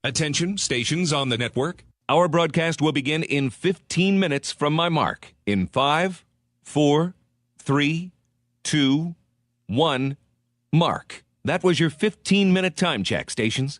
Attention, stations on the network. Our broadcast will begin in 15 minutes from my mark. In 5, 4, 3, 2, 1, mark. That was your 15-minute time check, stations.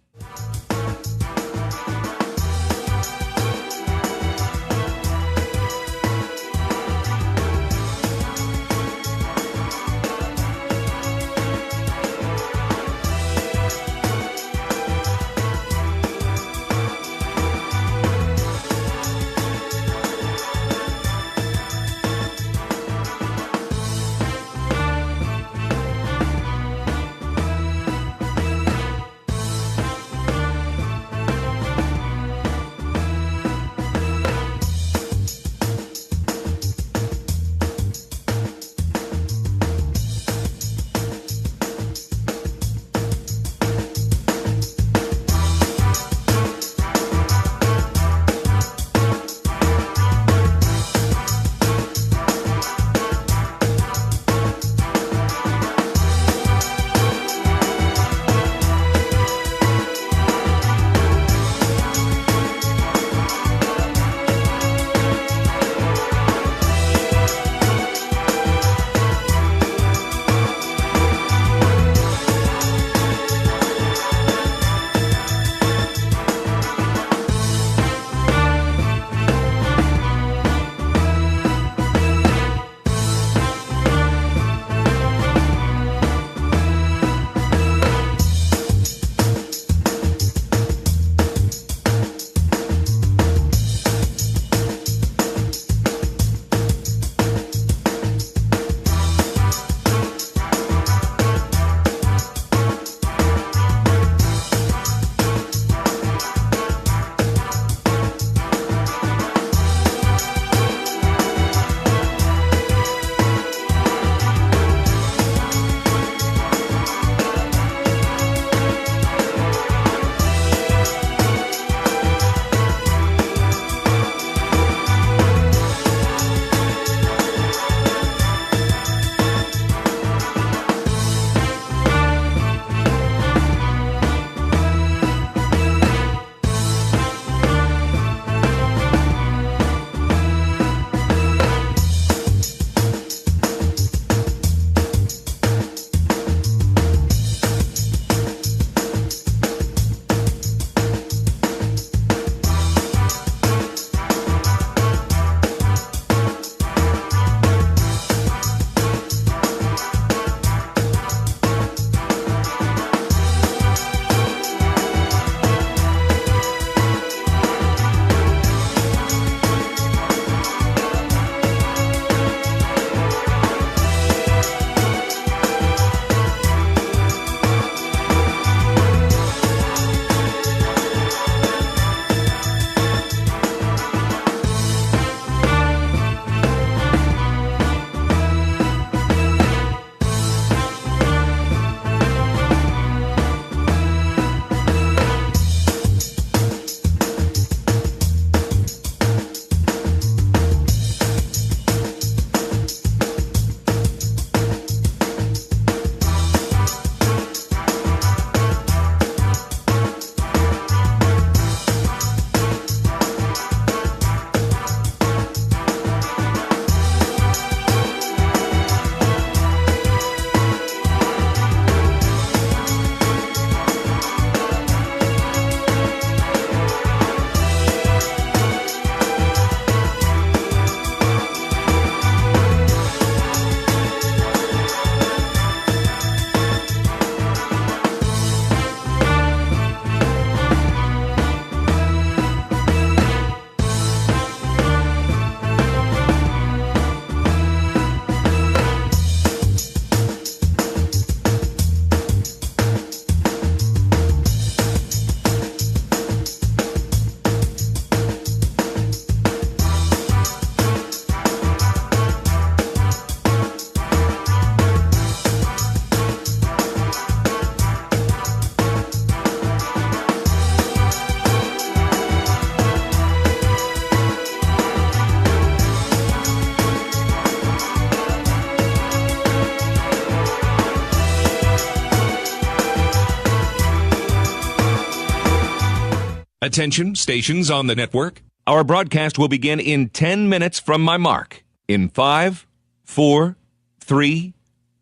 Attention, stations on the network. Our broadcast will begin in 10 minutes from my mark. In 5, 4, 3,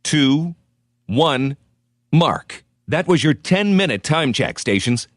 2, 1, mark. That was your 10-minute time check, stations.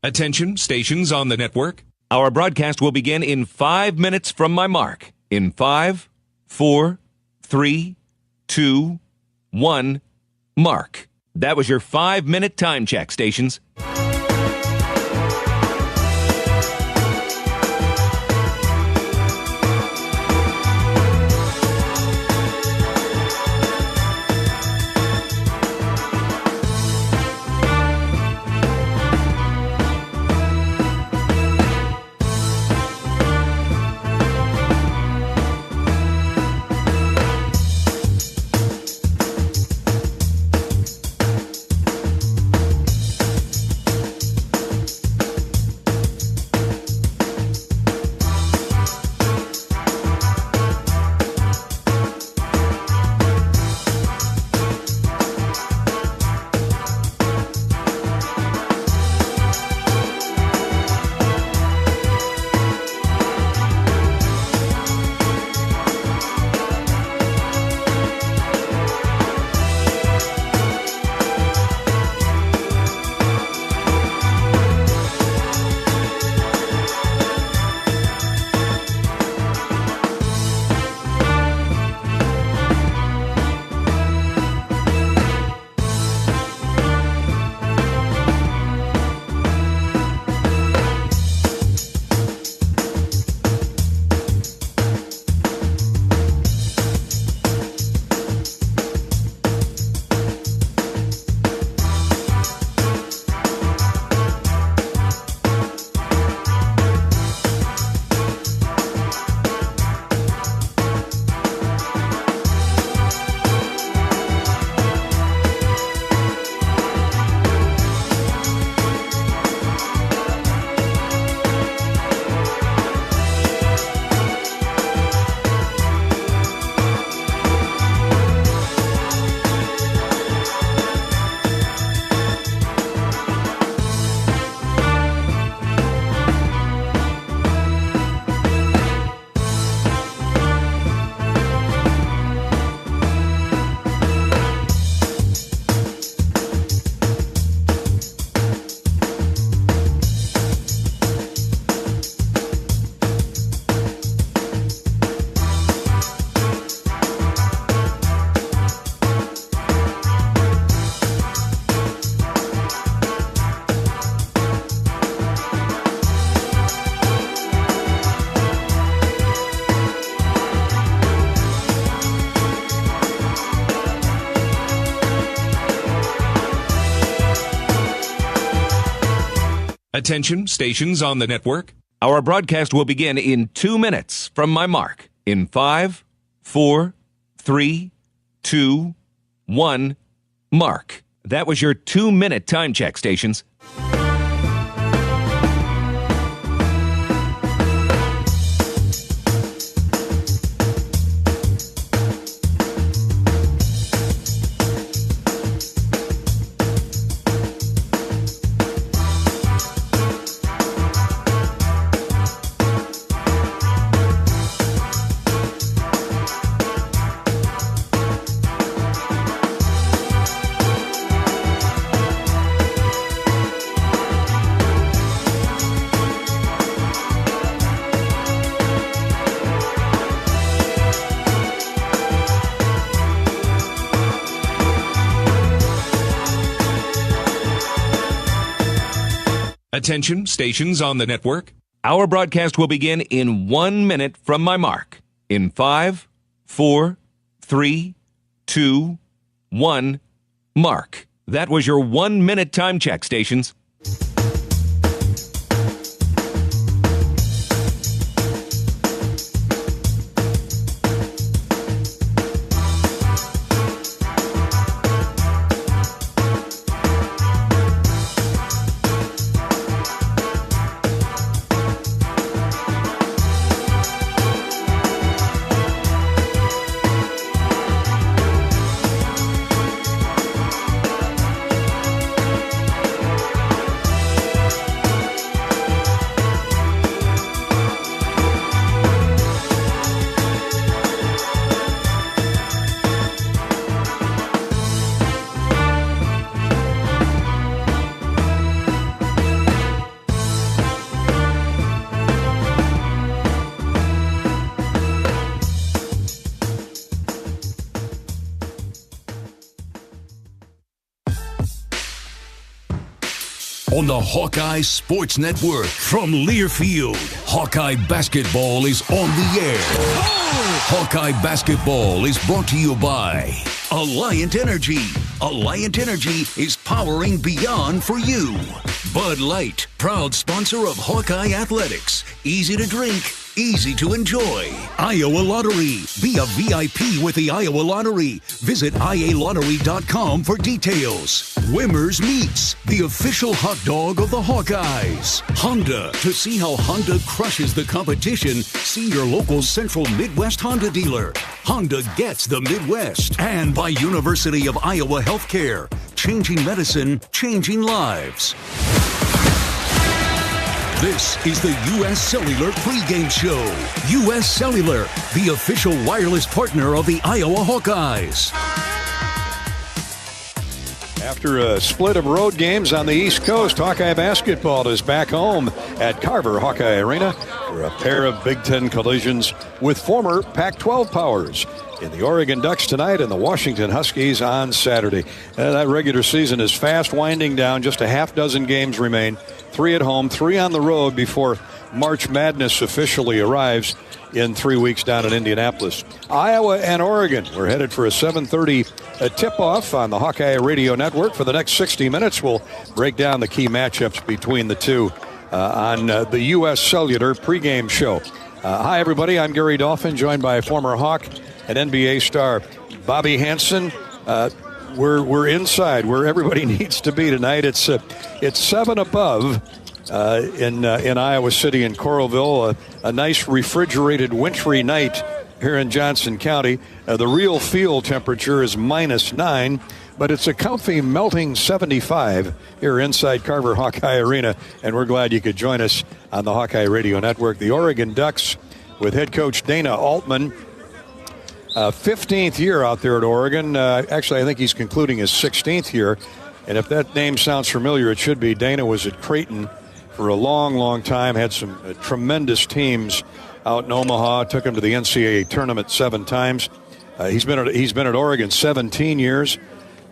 Attention, stations on the network. Our broadcast will begin in 5 minutes from my mark. In 5, 4, 3, 2, 1, mark. That was your 5-minute time check, stations. Attention, stations on the network. Our broadcast will begin in 2 minutes from my mark. In 5, 4, 3, 2, 1, mark. That was your 2-minute time check, stations. Attention, stations on the network. Our broadcast will begin in 1 minute from my mark. In 5, 4, 3, 2, 1, mark. That was your 1-minute time check, stations. on the Hawkeye Sports Network. From Learfield, Hawkeye Basketball is on the air. Hawkeye Basketball is brought to you by Alliant Energy. Alliant Energy is powering beyond for you. Bud Light, proud sponsor of Hawkeye Athletics. Easy to drink, easy to enjoy. Iowa Lottery. Be a VIP with the Iowa Lottery. Visit ialottery.com for details. Wimmer's Meats, the official hot dog of the Hawkeyes. Honda. To see how Honda crushes the competition, see your local Central Midwest Honda dealer. Honda gets the Midwest. And by University of Iowa Healthcare. Changing medicine, changing lives. This is the U.S. Cellular pregame show. U.S. Cellular, the official wireless partner of the Iowa Hawkeyes. After a split of road games on the East Coast, Hawkeye basketball is back home at Carver Hawkeye Arena for a pair of Big Ten collisions with former Pac-12 powers in the Oregon Ducks tonight and the Washington Huskies on Saturday. That regular season is fast winding down. Just a half dozen games remain. 3 at home, 3 on the road before March Madness officially arrives in 3 weeks down in Indianapolis. Iowa and Oregon, we're headed for a 7:30 tip-off on the Hawkeye Radio Network. For the next 60 minutes, we'll break down the key matchups between the two on the U.S. Cellular pregame show. Hi, everybody. I'm Gary Dolphin, joined by former Hawk and NBA star Bobby Hansen. We're inside where everybody needs to be tonight. It's 7 above in Iowa City and Coralville. A nice refrigerated wintry night here in Johnson County. The real field temperature is -9, but it's a comfy melting 75 here inside Carver Hawkeye Arena, and we're glad you could join us on the Hawkeye Radio Network. The Oregon Ducks with head coach Dana Altman. 15th year out there at Oregon. Actually, I think he's concluding his 16th year. And if that name sounds familiar, it should be. Dana was at Creighton for a long, long time. Had some tremendous teams out in Omaha. Took him to the NCAA tournament 7 times. He's been at Oregon 17 years.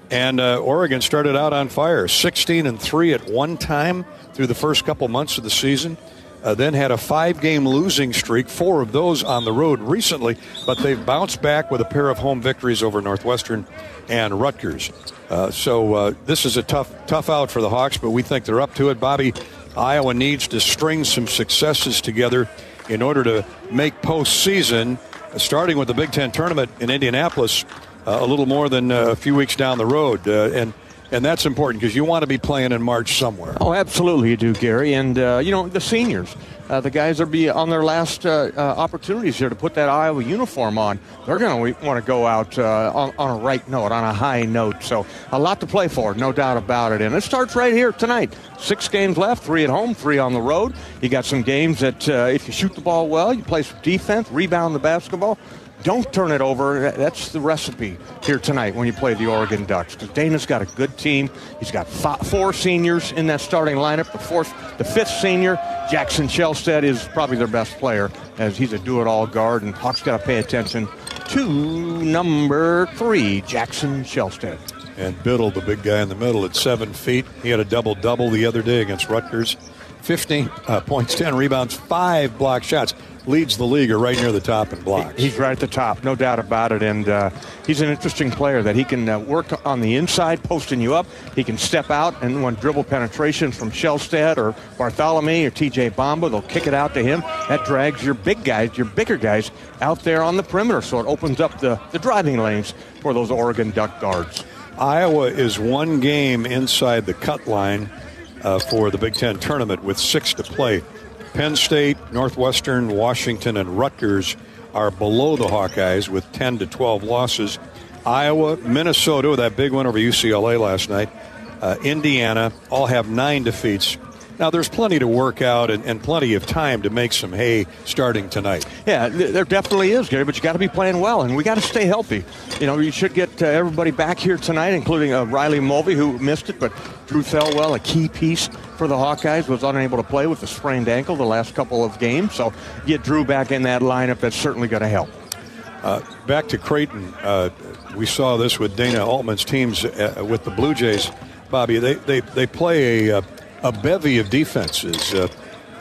And Oregon started out on fire. 16-3 at one time through the first couple months of the season. Then had a 5-game losing streak, 4 of those on the road recently, but they've bounced back with a pair of home victories over Northwestern and Rutgers. So this is a tough out for the Hawks, but we think they're up to it. Bobby, Iowa needs to string some successes together in order to make postseason, starting with the Big Ten tournament in Indianapolis a little more than a few weeks down the road. And that's important because you want to be playing in March somewhere. Oh, absolutely you do, Gary. And, the seniors, the guys that will be on their last opportunities here to put that Iowa uniform on. They're going to want to go out on a right note, on a high note. So a lot to play for, no doubt about it. And it starts right here tonight. 6 games left, 3 at home, 3 on the road. You got some games that if you shoot the ball well, you play some defense, rebound the basketball. Don't turn it over. That's the recipe here tonight when you play the Oregon Ducks. Because Dana's got a good team. He's got 4 seniors in that starting lineup. The 5th senior, Jackson Shellstead, is probably their best player, as he's a do-it-all guard. And Hawks got to pay attention to number 3, Jackson Shellstead. And Biddle, the big guy in the middle, at 7 feet. He had a double-double the other day against Rutgers. 15 points, 10 rebounds, 5 block shots. Leads the league, or right near the top in blocks. He's right at the top, no doubt about it. And he's an interesting player that he can work on the inside, posting you up. He can step out and when dribble penetration from Shellstead or Bartholomew or TJ Bamba, they'll kick it out to him. That drags your bigger guys out there on the perimeter. So it opens up the driving lanes for those Oregon Duck guards. Iowa is 1 game inside the cut line for the Big Ten tournament with 6 to play. Penn State, Northwestern, Washington, and Rutgers are below the Hawkeyes with 10 to 12 losses. Iowa, Minnesota, with that big win over UCLA last night, Indiana, all have 9 defeats. Now, there's plenty to work out and plenty of time to make some hay starting tonight. Yeah, there definitely is, Gary, but you got to be playing well, and we got to stay healthy. You should get everybody back here tonight, including Riley Mulvey, who missed it, but Drew Thelwell, a key piece for the Hawkeyes, was unable to play with a sprained ankle the last couple of games. So get Drew back in that lineup. That's certainly going to help. Back to Creighton, we saw this with Dana Altman's teams with the Blue Jays. Bobby, they play a a bevy of defenses.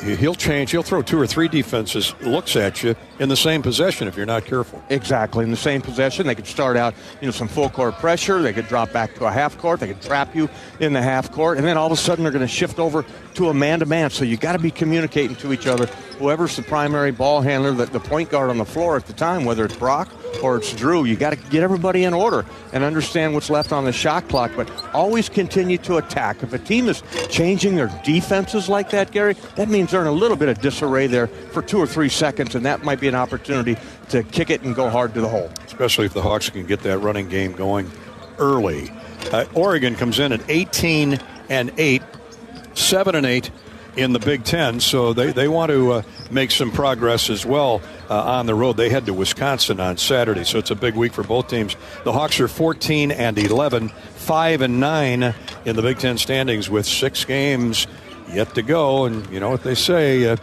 He'll change. He'll throw 2 or 3 defenses, looks at you in the same possession if you're not careful. Exactly. In the same possession, they could start out, some full court pressure. They could drop back to a half court. They could trap you in the half court. And then all of a sudden, they're going to shift over to a man-to-man. So you got to be communicating to each other. Whoever's the primary ball handler, the point guard on the floor at the time, whether it's Brock or it's Drew, you got to get everybody in order and understand what's left on the shot clock, but always continue to attack. If a team is changing their defenses like that, Gary, that means they're in a little bit of disarray there for 2 or 3 seconds, and that might be an opportunity to kick it and go hard to the hole. Especially if the Hawks can get that running game going early. Oregon comes in at 18-8, 7-8 in the Big Ten, so they want to make some progress as well on the road. They head to Wisconsin on Saturday, so it's a big week for both teams. The Hawks are 14-11, 5-9 in the Big Ten standings with 6 games yet to go. And you know what they say,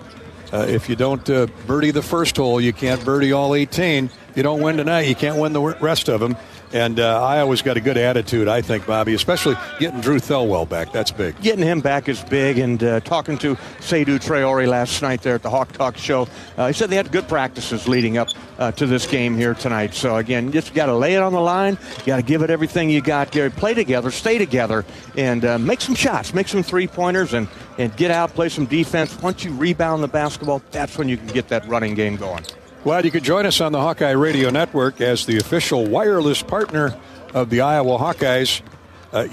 if you don't birdie the first hole, you can't birdie all 18. If you don't win tonight, you can't win the rest of them. And Iowa's got a good attitude, I think, Bobby, especially getting Drew Thelwell back. That's big. Getting him back is big. And talking to Seydou Traore last night there at the Hawk Talk show, he said they had good practices leading up to this game here tonight. So, again, you just got to lay it on the line. You got to give it everything you got, Gary. Play together, stay together, and make some shots, make some three-pointers, and get out, play some defense. Once you rebound the basketball, that's when you can get that running game going. Glad you could join us on the Hawkeye Radio Network as the official wireless partner of the Iowa Hawkeyes.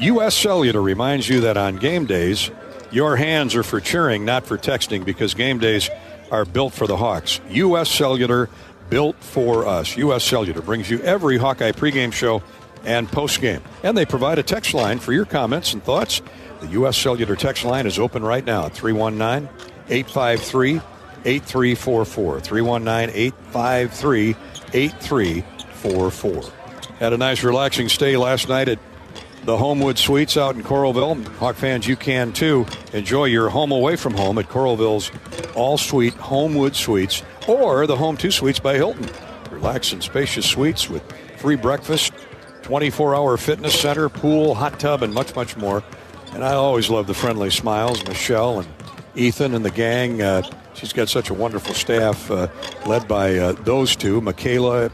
U.S. Cellular reminds you that on game days, your hands are for cheering, not for texting, because game days are built for the Hawks. U.S. Cellular, built for us. U.S. Cellular brings you every Hawkeye pregame show and postgame. And they provide a text line for your comments and thoughts. The U.S. Cellular text line is open right now at 319-853-8344. 319-853-8344. Had a nice relaxing stay last night at the Homewood Suites out in Coralville. Hawk fans, you can too. Enjoy your home away from home at Coralville's all-suite Homewood Suites or the Home 2 Suites by Hilton. Relaxed and spacious suites with free breakfast, 24-hour fitness center, pool, hot tub, and much, much more. And I always love the friendly smiles, Michelle and Ethan and the gang. She's got such a wonderful staff led by those two, Michaela,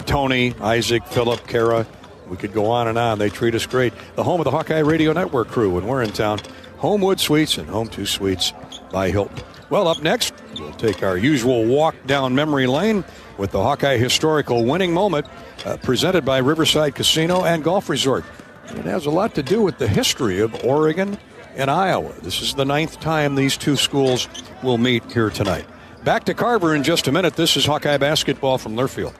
Tony, Isaac, Philip, Kara. We could go on and on. They treat us great. The home of the Hawkeye Radio Network crew when we're in town. Homewood Suites and Home 2 Suites by Hilton. Well, up next, we'll take our usual walk down memory lane with the Hawkeye Historical Winning Moment presented by Riverside Casino and Golf Resort. It has a lot to do with the history of Oregon and Iowa. This is the 9th time these two schools will meet here tonight. Back to Carver in just a minute. This is Hawkeye basketball from Learfield.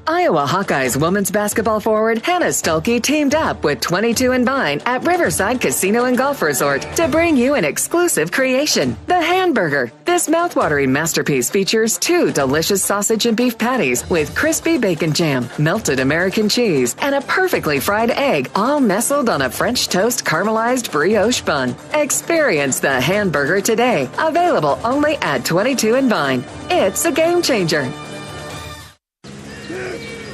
Iowa Hawkeyes women's basketball forward Hannah Stuelke teamed up with 22 and Vine at Riverside Casino and Golf Resort to bring you an exclusive creation, the Hamburger. This mouthwatering masterpiece features 2 delicious sausage and beef patties with crispy bacon jam, melted American cheese, and a perfectly fried egg, all nestled on a French toast caramelized brioche bun. Experience the Hamburger today, available only at 22 and Vine. It's a game changer.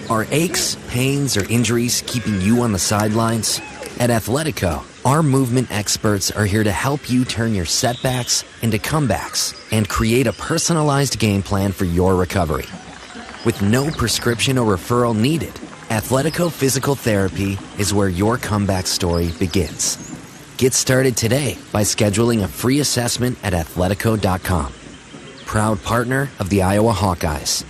Are aches, pains, or injuries keeping you on the sidelines? At Athletico, our movement experts are here to help you turn your setbacks into comebacks and create a personalized game plan for your recovery. With no prescription or referral needed, Athletico Physical Therapy is where your comeback story begins. Get started today by scheduling a free assessment at athletico.com. Proud partner of the Iowa Hawkeyes.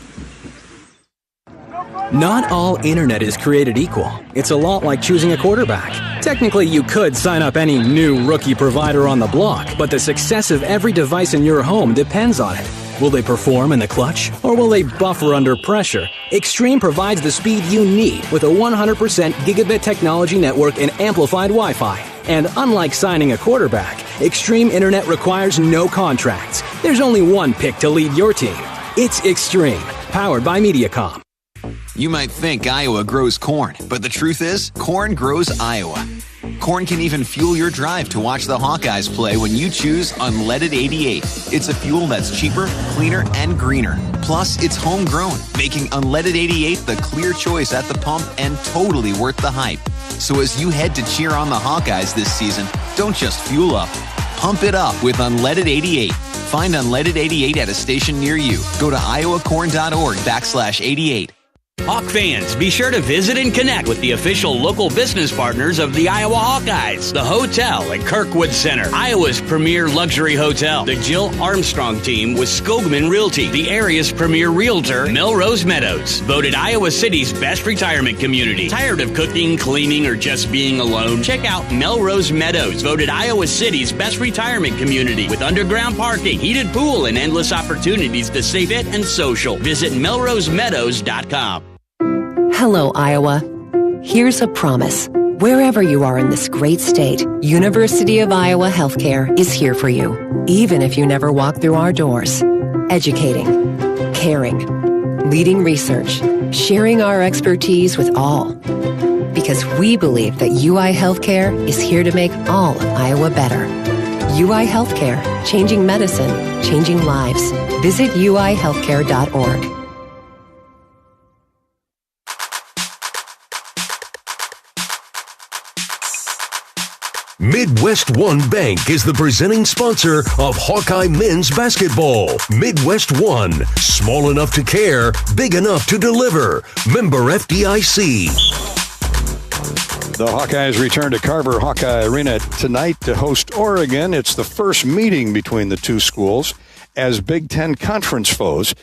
Not all internet is created equal. It's a lot like choosing a quarterback. Technically, you could sign up any new rookie provider on the block, but the success of every device in your home depends on it. Will they perform in the clutch, or will they buffer under pressure? Extreme provides the speed you need with a 100% gigabit technology network and amplified Wi-Fi. And unlike signing a quarterback, Extreme Internet requires no contracts. There's only one pick to lead your team. It's Extreme, powered by Mediacom. You might think Iowa grows corn, but the truth is, corn grows Iowa. Corn can even fuel your drive to watch the Hawkeyes play when you choose Unleaded 88. It's a fuel that's cheaper, cleaner, and greener. Plus, it's homegrown, making Unleaded 88 the clear choice at the pump and totally worth the hype. So as you head to cheer on the Hawkeyes this season, don't just fuel up, Pump it up with Unleaded 88. Find Unleaded 88 at a station near you. Go to iowacorn.org/88. Hawk fans, be sure to visit and connect with the official local business partners of the Iowa Hawkeyes. The hotel at Kirkwood Center, Iowa's premier luxury hotel. The Jill Armstrong team with Skogman Realty, the area's premier realtor, Melrose Meadows. Voted Iowa City's best retirement community. Tired of cooking, cleaning, or just being alone? Check out Melrose Meadows. Voted Iowa City's best retirement community with underground parking, heated pool, and endless opportunities to stay fit and social. Visit melrosemeadows.com. Hello, Iowa. Here's a promise. Wherever you are in this great state, University of Iowa Healthcare is here for you, even if you never walk through our doors. Educating, caring, leading research, sharing our expertise with all. Because we believe that UI Healthcare is here to make all of Iowa better. UI Healthcare, changing medicine, changing lives. Visit uihealthcare.org. Midwest One Bank is the presenting sponsor of Hawkeye men's basketball. Midwest One, small enough to care, big enough to deliver. Member FDIC. The Hawkeyes return to Carver Hawkeye Arena tonight to host Oregon. It's the first meeting between the two schools as Big Ten conference foes,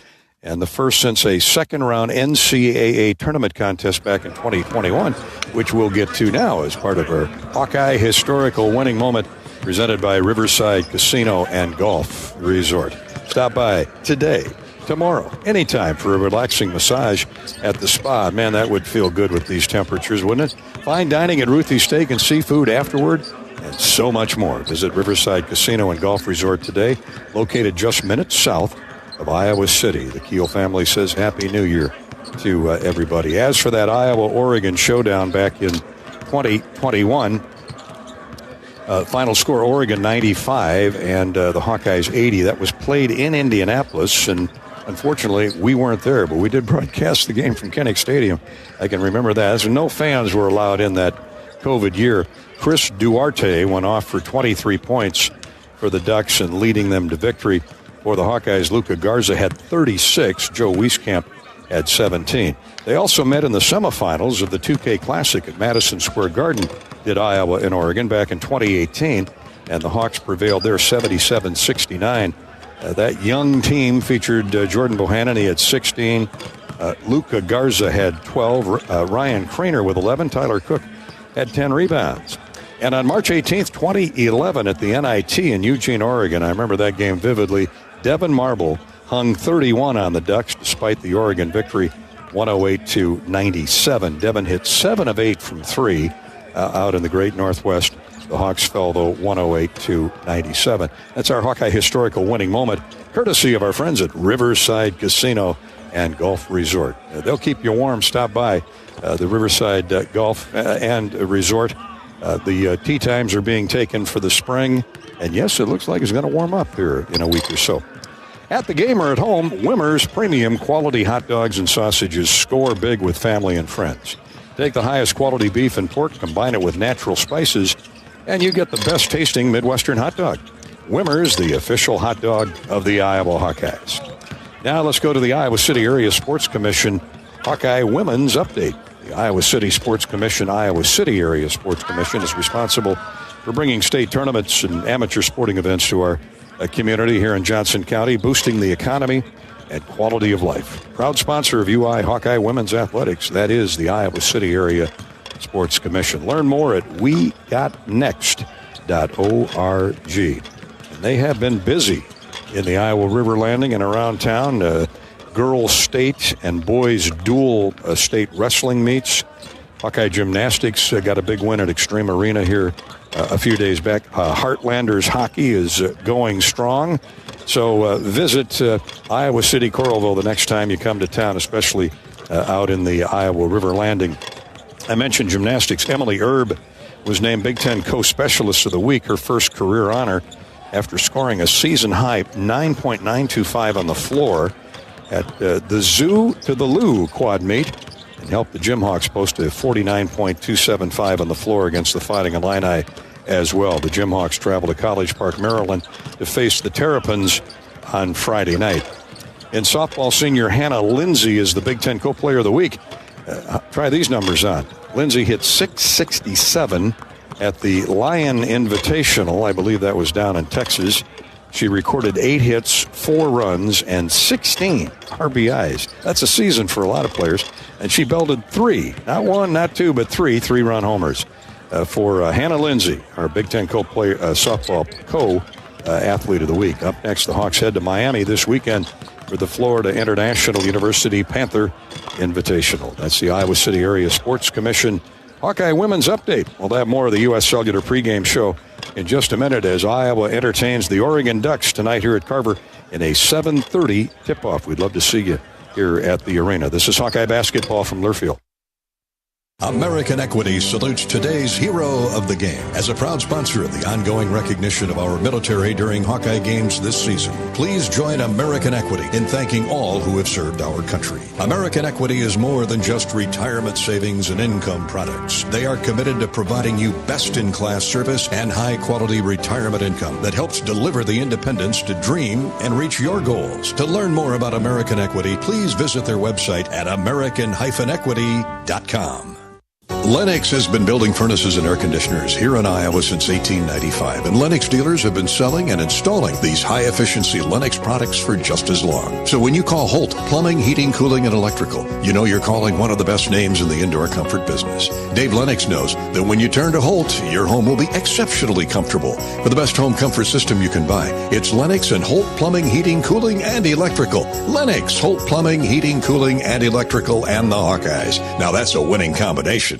and the first since a second-round NCAA tournament contest back in 2021, which we'll get to now as part of our Hawkeye historical winning moment presented by Riverside Casino and Golf Resort. Stop by today, tomorrow, anytime for a relaxing massage at the spa. Man, that would feel good with these temperatures, wouldn't it? Fine dining at Ruthie's Steak and Seafood afterward, and so much more. Visit Riverside Casino and Golf Resort today, located just minutes south of Iowa City. The Keel family says Happy New Year to everybody. As for that Iowa-Oregon showdown back in 2021, final score Oregon 95 and the Hawkeyes 80. That was played in Indianapolis, and unfortunately we weren't there, but we did broadcast the game from Kinnick Stadium. I can remember that. So no fans were allowed in that COVID year. Chris Duarte went off for 23 points for the Ducks and leading them to victory. For the Hawkeyes, Luka Garza had 36. Joe Wieskamp had 17. They also met in the semifinals of the 2K Classic at Madison Square Garden, did Iowa and Oregon back in 2018, and the Hawks prevailed there 77-69. That young team featured Jordan Bohannon. He had 16. Luka Garza had 12. Ryan Craner with 11. Tyler Cook had 10 rebounds. And on March 18th, 2011, at the NIT in Eugene, Oregon, I remember that game vividly, Devin Marble hung 31 on the Ducks despite the Oregon victory, 108-97. Devin hit 7 of 8 from 3 out in the Great Northwest. The Hawks fell, though, 108-97. That's our Hawkeye historical winning moment, courtesy of our friends at Riverside Casino and Golf Resort. They'll keep you warm. Stop by the Riverside Golf and Resort. The tee times are being taken for the spring. And yes, it looks like it's going to warm up here in a week or so. At the game or at home, Wimmer's premium quality hot dogs and sausages score big with family and friends. Take the highest quality beef and pork, combine it with natural spices, and you get the best tasting Midwestern hot dog. Wimmer's, the official hot dog of the Iowa Hawkeyes. Now let's go to the Iowa City Area Sports Commission Hawkeye Women's Update. The Iowa City Sports Commission, Iowa City Area Sports Commission, is responsible for bringing state tournaments and amateur sporting events to our community here in Johnson County, boosting the economy and quality of life. Proud sponsor of UI Hawkeye Women's Athletics. That is the Iowa City Area Sports Commission. Learn more at wegotnext.org. And they have been busy in the Iowa River Landing and around town. Girls state and boys dual state wrestling meets. Hawkeye Gymnastics got a big win at Extreme Arena here a few days back. Heartlanders hockey is going strong. So visit Iowa City, Coralville the next time you come to town, especially out in the Iowa River Landing. I mentioned gymnastics. Emily Erb was named Big Ten Co-Specialist of the Week, her first career honor, after scoring a season-high 9.925 on the floor at the Zoo to the Lou quad meet, and helped the Gym Hawks post a 49.275 on the floor against the Fighting Illini as well. The Jimhawks travel to College Park, Maryland to face the Terrapins on Friday night. In softball, senior Hannah Lindsay is the Big Ten Co-Player of the Week. Try these numbers on. Lindsay hit .667 at the Lion Invitational. I believe that was down in Texas. She recorded 8 hits, 4 runs, and 16 RBIs. That's a season for a lot of players. And she belted 3, not 1, not 2, but 3 3-run homers for Hannah Lindsay, our Big Ten Co-Player, softball athlete of the week. Up next, the Hawks head to Miami this weekend for the Florida International University Panther Invitational. That's the Iowa City Area Sports Commission Hawkeye Women's Update. We'll have more of the U.S. Cellular pregame show in just a minute as Iowa entertains the Oregon Ducks tonight here at Carver in a 7:30 tip-off. We'd love to see you here at the arena. This is Hawkeye basketball from Learfield. American Equity salutes today's hero of the game. As a proud sponsor of the ongoing recognition of our military during Hawkeye games this season, please join American Equity in thanking all who have served our country. American Equity is more than just retirement savings and income products. They are committed to providing you best-in-class service and high-quality retirement income that helps deliver the independence to dream and reach your goals. To learn more about American Equity, please visit their website at american-equity.com. Lennox has been building furnaces and air conditioners here in Iowa since 1895, and Lennox dealers have been selling and installing these high-efficiency Lennox products for just as long. So when you call Holt Plumbing, Heating, Cooling, and Electrical, you know you're calling one of the best names in the indoor comfort business. Dave Lennox knows that when you turn to Holt, your home will be exceptionally comfortable. For the best home comfort system you can buy, it's Lennox and Holt Plumbing, Heating, Cooling, and Electrical. Lennox, Holt Plumbing, Heating, Cooling, and Electrical, and the Hawkeyes. Now that's a winning combination.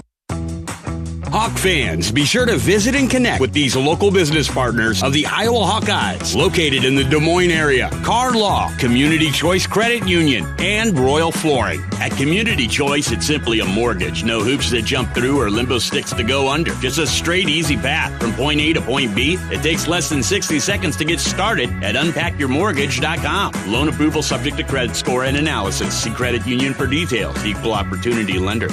Hawk fans, be sure to visit and connect with these local business partners of the Iowa Hawkeyes, located in the Des Moines area. Car Law, Community Choice Credit Union, and Royal Flooring. At Community Choice, it's simply a mortgage. No hoops to jump through or limbo sticks to go under. Just a straight, easy path from point A to point B. It takes less than 60 seconds to get started at unpackyourmortgage.com. Loan approval subject to credit score and analysis. See Credit Union for details. Equal opportunity lender.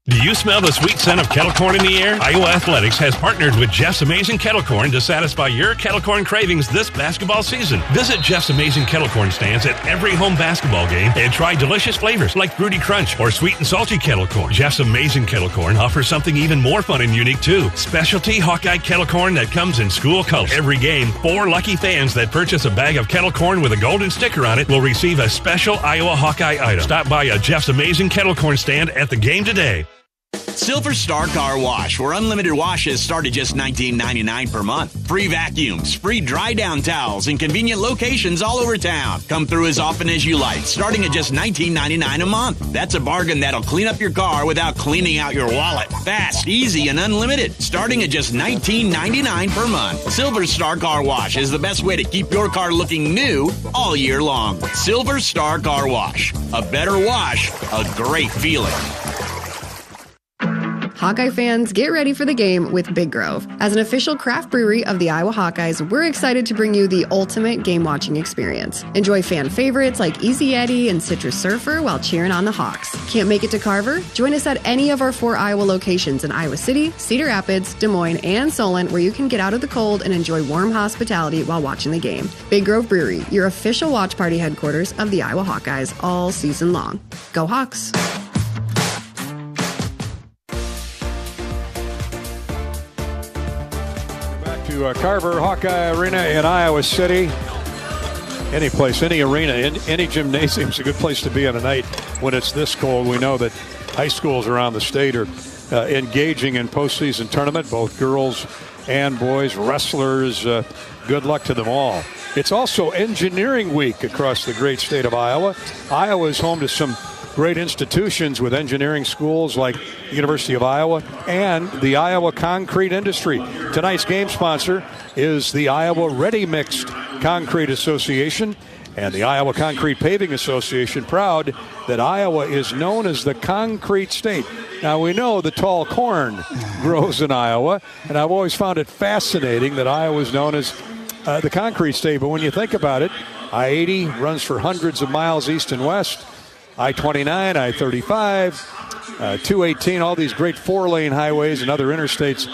Do you smell the sweet scent of kettle corn in the air? Iowa Athletics has partnered with Jeff's Amazing Kettle Corn to satisfy your kettle corn cravings this basketball season. Visit Jeff's Amazing Kettle Corn stands at every home basketball game and try delicious flavors like Fruity Crunch or sweet and salty kettle corn. Jeff's Amazing Kettle Corn offers something even more fun and unique too. Specialty Hawkeye kettle corn that comes in school colors. Every game, 4 lucky fans that purchase a bag of kettle corn with a golden sticker on it will receive a special Iowa Hawkeye item. Stop by a Jeff's Amazing Kettle Corn stand at the game today. Silver Star Car Wash, where unlimited washes start at just $19.99 per month. Free vacuums, free dry down towels, and convenient locations all over town. Come through as often as you like, starting at just $19.99 a month. That's a bargain that'll clean up your car without cleaning out your wallet. Fast, easy, and unlimited, starting at just $19.99 per month. Silver Star Car Wash is the best way to keep your car looking new all year long. Silver Star Car Wash. A better wash, a great feeling. Hawkeye fans, get ready for the game with Big Grove. As an official craft brewery of the Iowa Hawkeyes, we're excited to bring you the ultimate game-watching experience. Enjoy fan favorites like Easy Eddie and Citrus Surfer while cheering on the Hawks. Can't make it to Carver? Join us at any of our 4 Iowa locations in Iowa City, Cedar Rapids, Des Moines, and Solon, where you can get out of the cold and enjoy warm hospitality while watching the game. Big Grove Brewery, your official watch party headquarters of the Iowa Hawkeyes all season long. Go Hawks! To Carver Hawkeye Arena in Iowa City. Any place, any arena, any gymnasium is a good place to be on a night when it's this cold. We know that high schools around the state are engaging in postseason tournament, both girls and boys, wrestlers. Good luck to them all. It's also engineering week across the great state of Iowa. Iowa is home to some great institutions with engineering schools like the University of Iowa and the Iowa Concrete Industry. Tonight's game sponsor is the Iowa Ready Mixed Concrete Association and the Iowa Concrete Paving Association, proud that Iowa is known as the concrete state. Now, we know the tall corn grows in Iowa, and I've always found it fascinating that Iowa is known as the concrete state. But when you think about it, I-80 runs for hundreds of miles east and west. I-29, I-35, 218, all these great 4-lane highways and other interstates.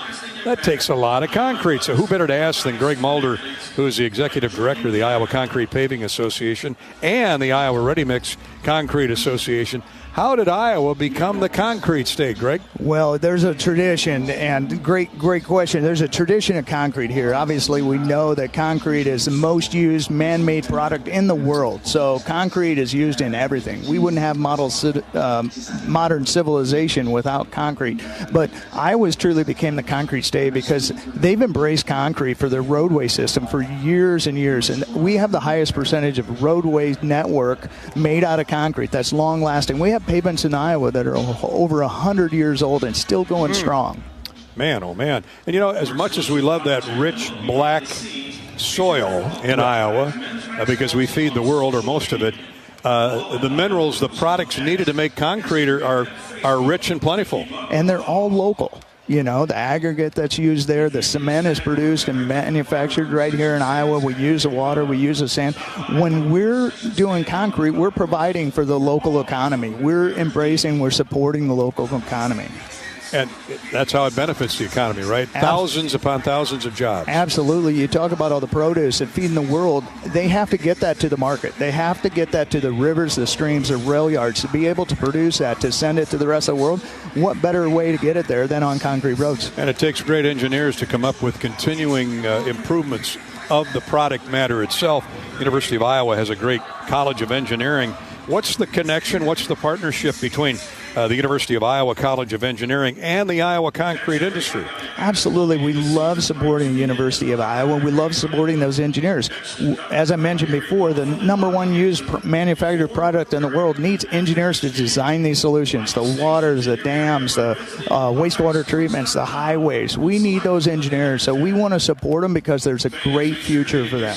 That takes a lot of concrete. So who better to ask than Greg Mulder, who is the executive director of the Iowa Concrete Paving Association and the Iowa Ready Mix Concrete Association. How did Iowa become the concrete state, Greg? Well, there's a tradition, and great question. There's a tradition of concrete here. Obviously, we know that concrete is the most used man-made product in the world. So concrete is used in everything. We wouldn't have modern civilization without concrete. But Iowa's truly became the concrete state because they've embraced concrete for their roadway system for years and years. And we have the highest percentage of roadway network made out of concrete that's long-lasting. We have pavements in Iowa that are over 100 years old and still going strong. Man, oh man. And as much as we love that rich black soil in Iowa, because we feed the world or most of it, the minerals, the products needed to make concrete are rich and plentiful. And they're all local. The aggregate that's used there, the cement is produced and manufactured right here in Iowa. We use the water, we use the sand. When we're doing concrete, we're providing for the local economy. We're supporting the local economy. And that's how it benefits the economy, right? Thousands upon thousands of jobs. Absolutely. You talk about all the produce and feeding the world. They have to get that to the market. They have to get that to the rivers, the streams, the rail yards to be able to produce that, to send it to the rest of the world. What better way to get it there than on concrete roads? And it takes great engineers to come up with continuing improvements of the product matter itself. University of Iowa has a great College of Engineering. What's the connection? What's the partnership between the University of Iowa College of Engineering and the Iowa concrete industry? Absolutely. We love supporting the University of Iowa. We love supporting those engineers. As I mentioned before, the number one used manufactured product in the world needs engineers to design these solutions. The waters, the dams, the wastewater treatments, the highways. We need those engineers. So we want to support them because there's a great future for them.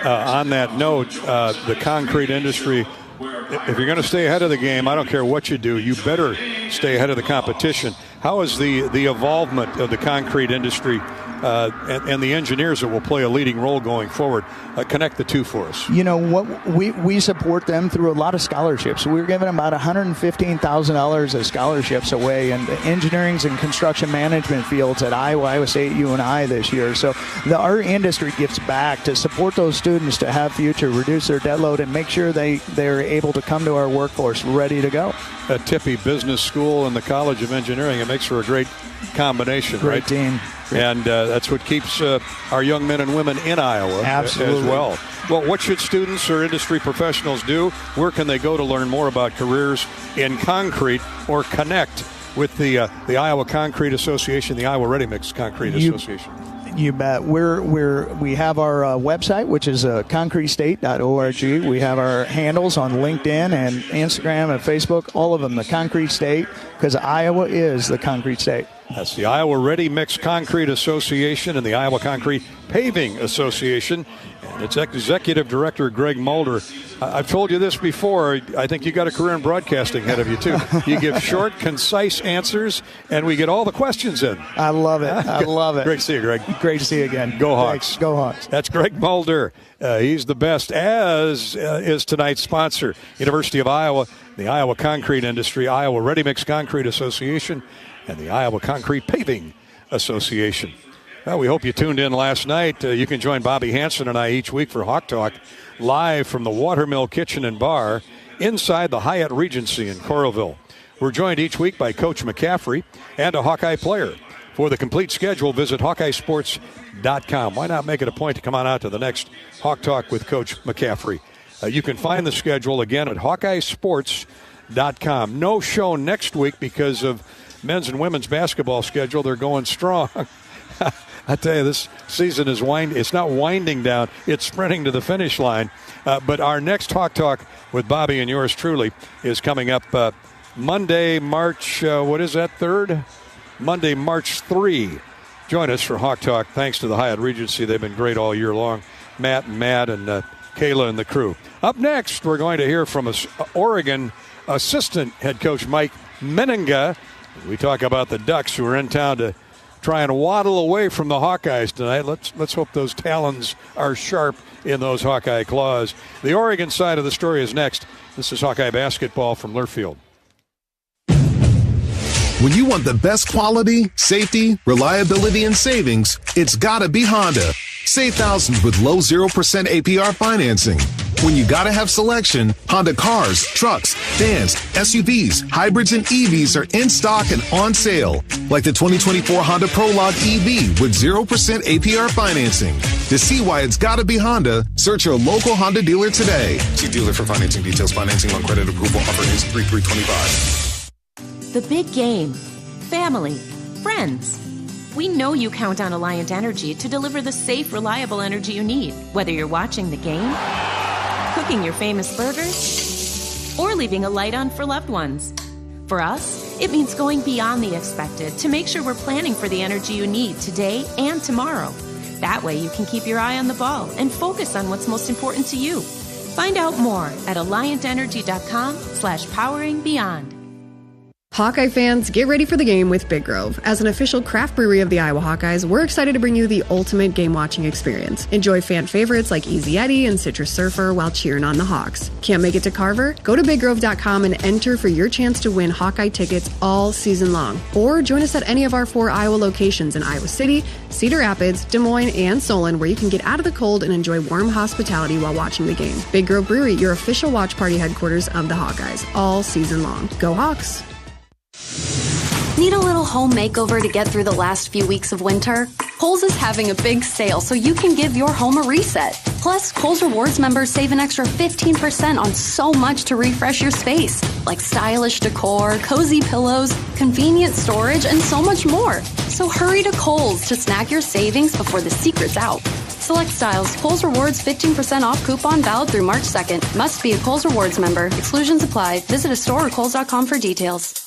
On that note, the concrete industry, if you're going to stay ahead of the game, I don't care what you do, you better stay ahead of the competition. How is the involvement of the concrete industry and the engineers that will play a leading role going forward? Connect the two for us. We support them through a lot of scholarships. We're giving about $115,000 of scholarships away in the engineering and construction management fields at Iowa State, UNI this year. So our industry gives back to support those students to have future, reduce their debt load, and make sure they're able to come to our workforce ready to go. At Tippy Business School and the College of Engineering, it makes for a great combination, great right? Team. And that's what keeps our young men and women in Iowa as well. Well, what should students or industry professionals do? Where can they go to learn more about careers in concrete or connect with the Iowa Concrete Association, the Iowa Ready Mix Concrete Association? You bet. We have our website, which is concretestate.org. We have our handles on LinkedIn and Instagram and Facebook, all of them, the Concrete State, because Iowa is the concrete state. That's the Iowa Ready Mix Concrete Association and the Iowa Concrete Paving Association. And its executive director, Greg Mulder. I've told you this before. I think you got a career in broadcasting ahead of you, too. You give short, concise answers, and we get all the questions in. I love it. I love it. Great to see you, Greg. Great to see you again. Go Hawks. Thanks. Go Hawks. That's Greg Mulder. He's the best, as is tonight's sponsor, University of Iowa, the Iowa Concrete Industry, Iowa Ready Mix Concrete Association, and the Iowa Concrete Paving Association. Well, we hope you tuned in last night. You can join Bobby Hansen and I each week for Hawk Talk, live from the Watermill Kitchen and Bar inside the Hyatt Regency in Coralville. We're joined each week by Coach McCaffrey and a Hawkeye player. For the complete schedule, visit HawkeyeSports.com. Why not make it a point to come on out to the next Hawk Talk with Coach McCaffrey? You can find the schedule again at HawkeyeSports.com. No show next week because of men's and women's basketball schedule. They're going strong. I tell you, this season is it's not winding down. It's sprinting to the finish line. But our next Hawk Talk with Bobby and yours truly is coming up Monday, March, 3rd? Monday, March 3. Join us for Hawk Talk. Thanks to the Hyatt Regency. They've been great all year long. Matt and Kayla and the crew. Up next, we're going to hear from Oregon assistant head coach Mike Meninga. We talk about the Ducks who are in town to try and waddle away from the Hawkeyes tonight. Let's hope those talons are sharp in those Hawkeye claws. The Oregon side of the story is next. This is Hawkeye basketball from Learfield. When you want the best quality, safety, reliability, and savings, it's gotta be Honda. Save thousands with low 0% APR financing. When you gotta have selection, Honda cars, trucks, vans, SUVs, hybrids, and EVs are in stock and on sale. Like the 2024 Honda Prologue EV with 0% APR financing. To see why it's gotta be Honda, search your local Honda dealer today. See dealer for financing details. Financing on credit approval. Offer is 3/3/25. The big game. Family. Friends. We know you count on Alliant Energy to deliver the safe, reliable energy you need, whether you're watching the game, cooking your famous burgers, or leaving a light on for loved ones. For us, it means going beyond the expected to make sure we're planning for the energy you need today and tomorrow. That way you can keep your eye on the ball and focus on what's most important to you. Find out more at alliantenergy.com/poweringbeyond. Hawkeye fans, get ready for the game with Big Grove. As an official craft brewery of the Iowa Hawkeyes, we're excited to bring you the ultimate game-watching experience. Enjoy fan favorites like Easy Eddie and Citrus Surfer while cheering on the Hawks. Can't make it to Carver? Go to BigGrove.com and enter for your chance to win Hawkeye tickets all season long. Or join us at any of our 4 Iowa locations in Iowa City, Cedar Rapids, Des Moines, and Solon, where you can get out of the cold and enjoy warm hospitality while watching the game. Big Grove Brewery, your official watch party headquarters of the Hawkeyes, all season long. Go Hawks! Need a little home makeover to get through the last few weeks of winter? Kohl's is having a big sale so you can give your home a reset. Plus, Kohl's Rewards members save an extra 15% on so much to refresh your space, like stylish decor, cozy pillows, convenient storage, and so much more. So hurry to Kohl's to snag your savings before the secret's out. Select styles. Kohl's Rewards 15% off coupon valid through March 2nd. Must be a Kohl's Rewards member. Exclusions apply. Visit a store or Kohl's.com for details.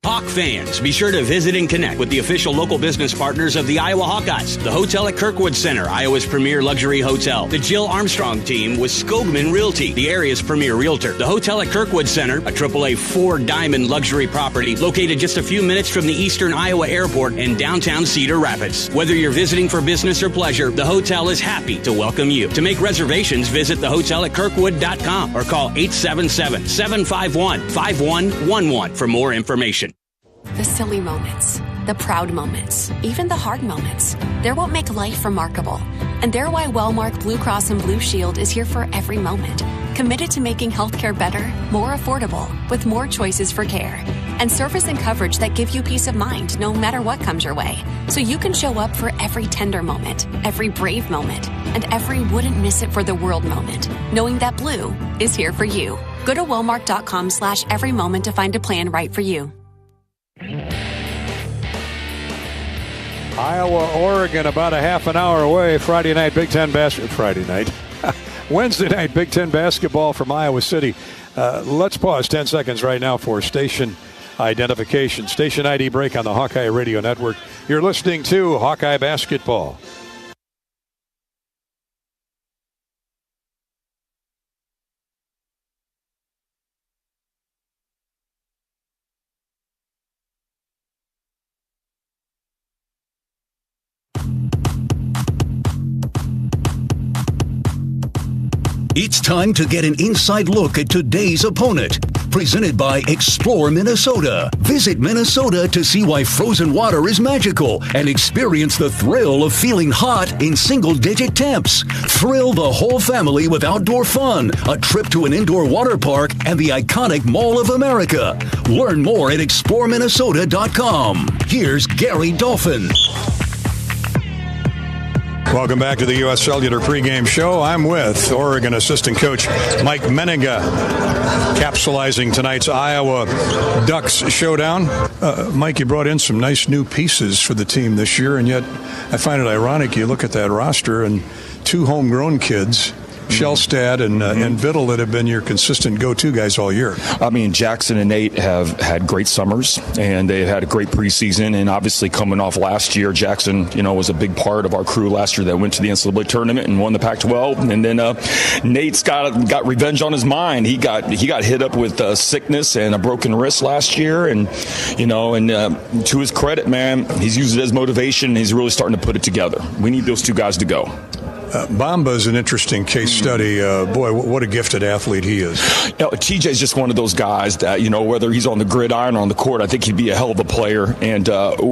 Hawk fans, be sure to visit and connect with the official local business partners of the Iowa Hawkeyes. The Hotel at Kirkwood Center, Iowa's premier luxury hotel. The Jill Armstrong team with Skogman Realty, the area's premier realtor. The Hotel at Kirkwood Center, a AAA 4-diamond luxury property located just a few minutes from the Eastern Iowa Airport and downtown Cedar Rapids. Whether you're visiting for business or pleasure, the hotel is happy to welcome you. To make reservations, visit thehotelatKirkwood.com or call 877-751-5111 for more information. The silly moments, the proud moments, even the hard moments. They're what make life remarkable. And they're why Wellmark Blue Cross and Blue Shield is here for every moment. Committed to making healthcare better, more affordable, with more choices for care. And service and coverage that give you peace of mind no matter what comes your way. So you can show up for every tender moment, every brave moment, and every wouldn't miss it for the world moment, knowing that Blue is here for you. Go to Wellmark.com/every moment to find a plan right for you. Iowa, Oregon, about a half an hour away. Wednesday night Big Ten basketball from Iowa City. Let's pause 10 seconds right now for station identification. Station ID break on the Hawkeye Radio Network. You're listening to Hawkeye Basketball. It's time to get an inside look at today's opponent. Presented by Explore Minnesota. Visit Minnesota to see why frozen water is magical and experience the thrill of feeling hot in single-digit temps. Thrill the whole family with outdoor fun, a trip to an indoor water park, and the iconic Mall of America. Learn more at exploreminnesota.com. Here's Gary Dolphin. Welcome back to the U.S. Cellular pregame show. I'm with Oregon assistant coach Mike Mennenga, capsulizing tonight's Iowa Ducks showdown. Mike, you brought in some nice new pieces for the team this year, and yet I find it ironic. You look at that roster and 2 homegrown kids Shellstad and Vittle that have been your consistent go-to guys all year. I mean, Jackson and Nate have had great summers, and they've had a great preseason. And obviously, coming off last year, Jackson, was a big part of our crew last year that went to the NCAA tournament and won the Pac-12. And then Nate's got revenge on his mind. He got hit up with sickness and a broken wrist last year, and to his credit, man, he's used it as motivation. And he's really starting to put it together. We need those two guys to go. Bamba is an interesting case study. Boy, what a gifted athlete he is. TJ is just one of those guys that, whether he's on the gridiron or on the court, I think he'd be a hell of a player. And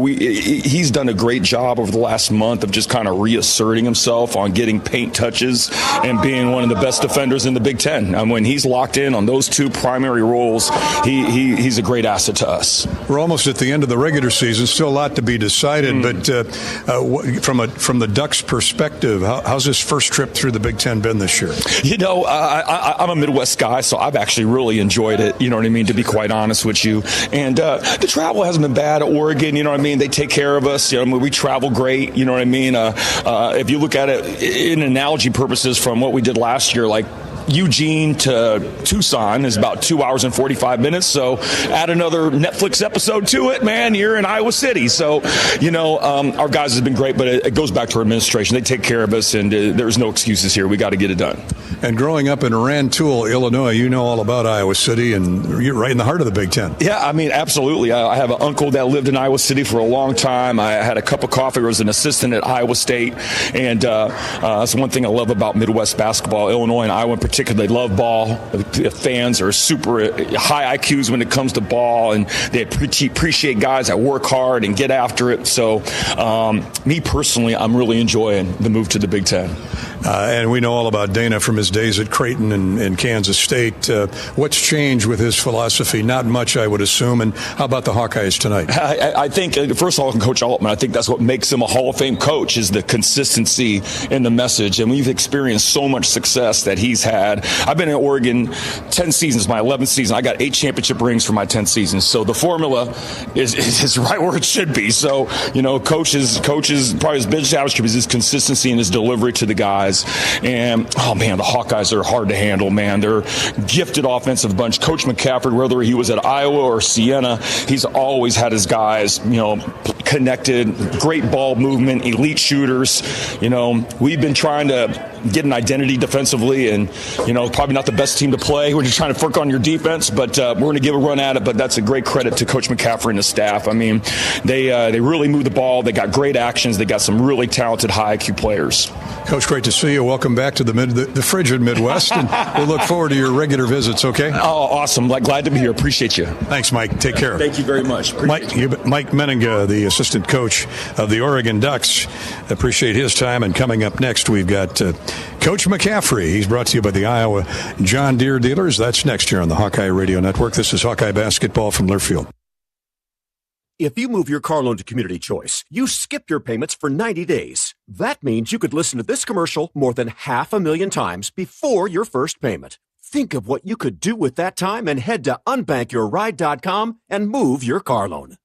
he's done a great job over the last month of just kind of reasserting himself on getting paint touches and being one of the best defenders in the Big Ten. And when he's locked in on those two primary roles, he's a great asset to us. We're almost at the end of the regular season. Still a lot to be decided. But from the Ducks' perspective, how's this first trip through the Big Ten been this year? I'm a Midwest guy, so I've actually really enjoyed it, you know what I mean, to be quite honest with you. And the travel hasn't been bad. Oregon, you know what I mean, they take care of us. We travel great, you know what I mean. If you look at it in analogy purposes from what we did last year, like Eugene to Tucson is about 2 hours and 45 minutes. So add another Netflix episode to it, man, you're in Iowa City. So, our guys have been great, but it goes back to our administration. They take care of us, and there's no excuses here. We got to get it done. And growing up in Rantoul, Illinois, you know all about Iowa City, and you're right in the heart of the Big Ten. Yeah, I mean, absolutely. I have an uncle that lived in Iowa City for a long time. I had a cup of coffee. I was an assistant at Iowa State, and that's one thing I love about Midwest basketball. Illinois and Iowa in particular, they love ball. The fans are super high IQs when it comes to ball, and they appreciate guys that work hard and get after it. So, me personally, I'm really enjoying the move to the Big Ten. And we know all about Dana from his days at Creighton and Kansas State. What's changed with his philosophy? Not much, I would assume. And how about the Hawkeyes tonight? I think, first of all, Coach Altman, I think that's what makes him a Hall of Fame coach, is the consistency in the message. And we've experienced so much success that he's had. I've been in Oregon 10 seasons, my 11th season. I got 8 championship rings for my 10 seasons. So the formula is right where it should be. So, coaches, probably his biggest attribute is his consistency and his delivery to the guys. And, oh, man, the Hawkeyes are hard to handle, man. They're gifted offensive bunch. Coach Mcaffrey, whether he was at Iowa or Siena, he's always had his guys, connected, great ball movement, elite shooters. We've been trying to get an identity defensively, and, probably not the best team to play. We're just trying to work on your defense, but we're going to give a run at it. But that's a great credit to Coach Mcaffrey and the staff. I mean, they really move the ball. They got great actions. They got some really talented high IQ players. Coach, great to see you. Welcome back to the frigid Midwest, and we'll look forward to your regular visits, okay? Oh, awesome. Glad to be here. Appreciate you. Thanks, Mike. Take care. Thank you very much. Mike Meninga, the assistant coach of the Oregon Ducks. Appreciate his time. And coming up next, we've got Coach Mcaffrey. He's brought to you by the Iowa John Deere dealers. That's next year on the Hawkeye Radio Network. This is Hawkeye Basketball from Learfield. If you move your car loan to Community Choice, you skip your payments for 90 days. That means you could listen to this commercial more than 500,000 times before your first payment. Think of what you could do with that time and head to unbankyourride.com and move your car loan.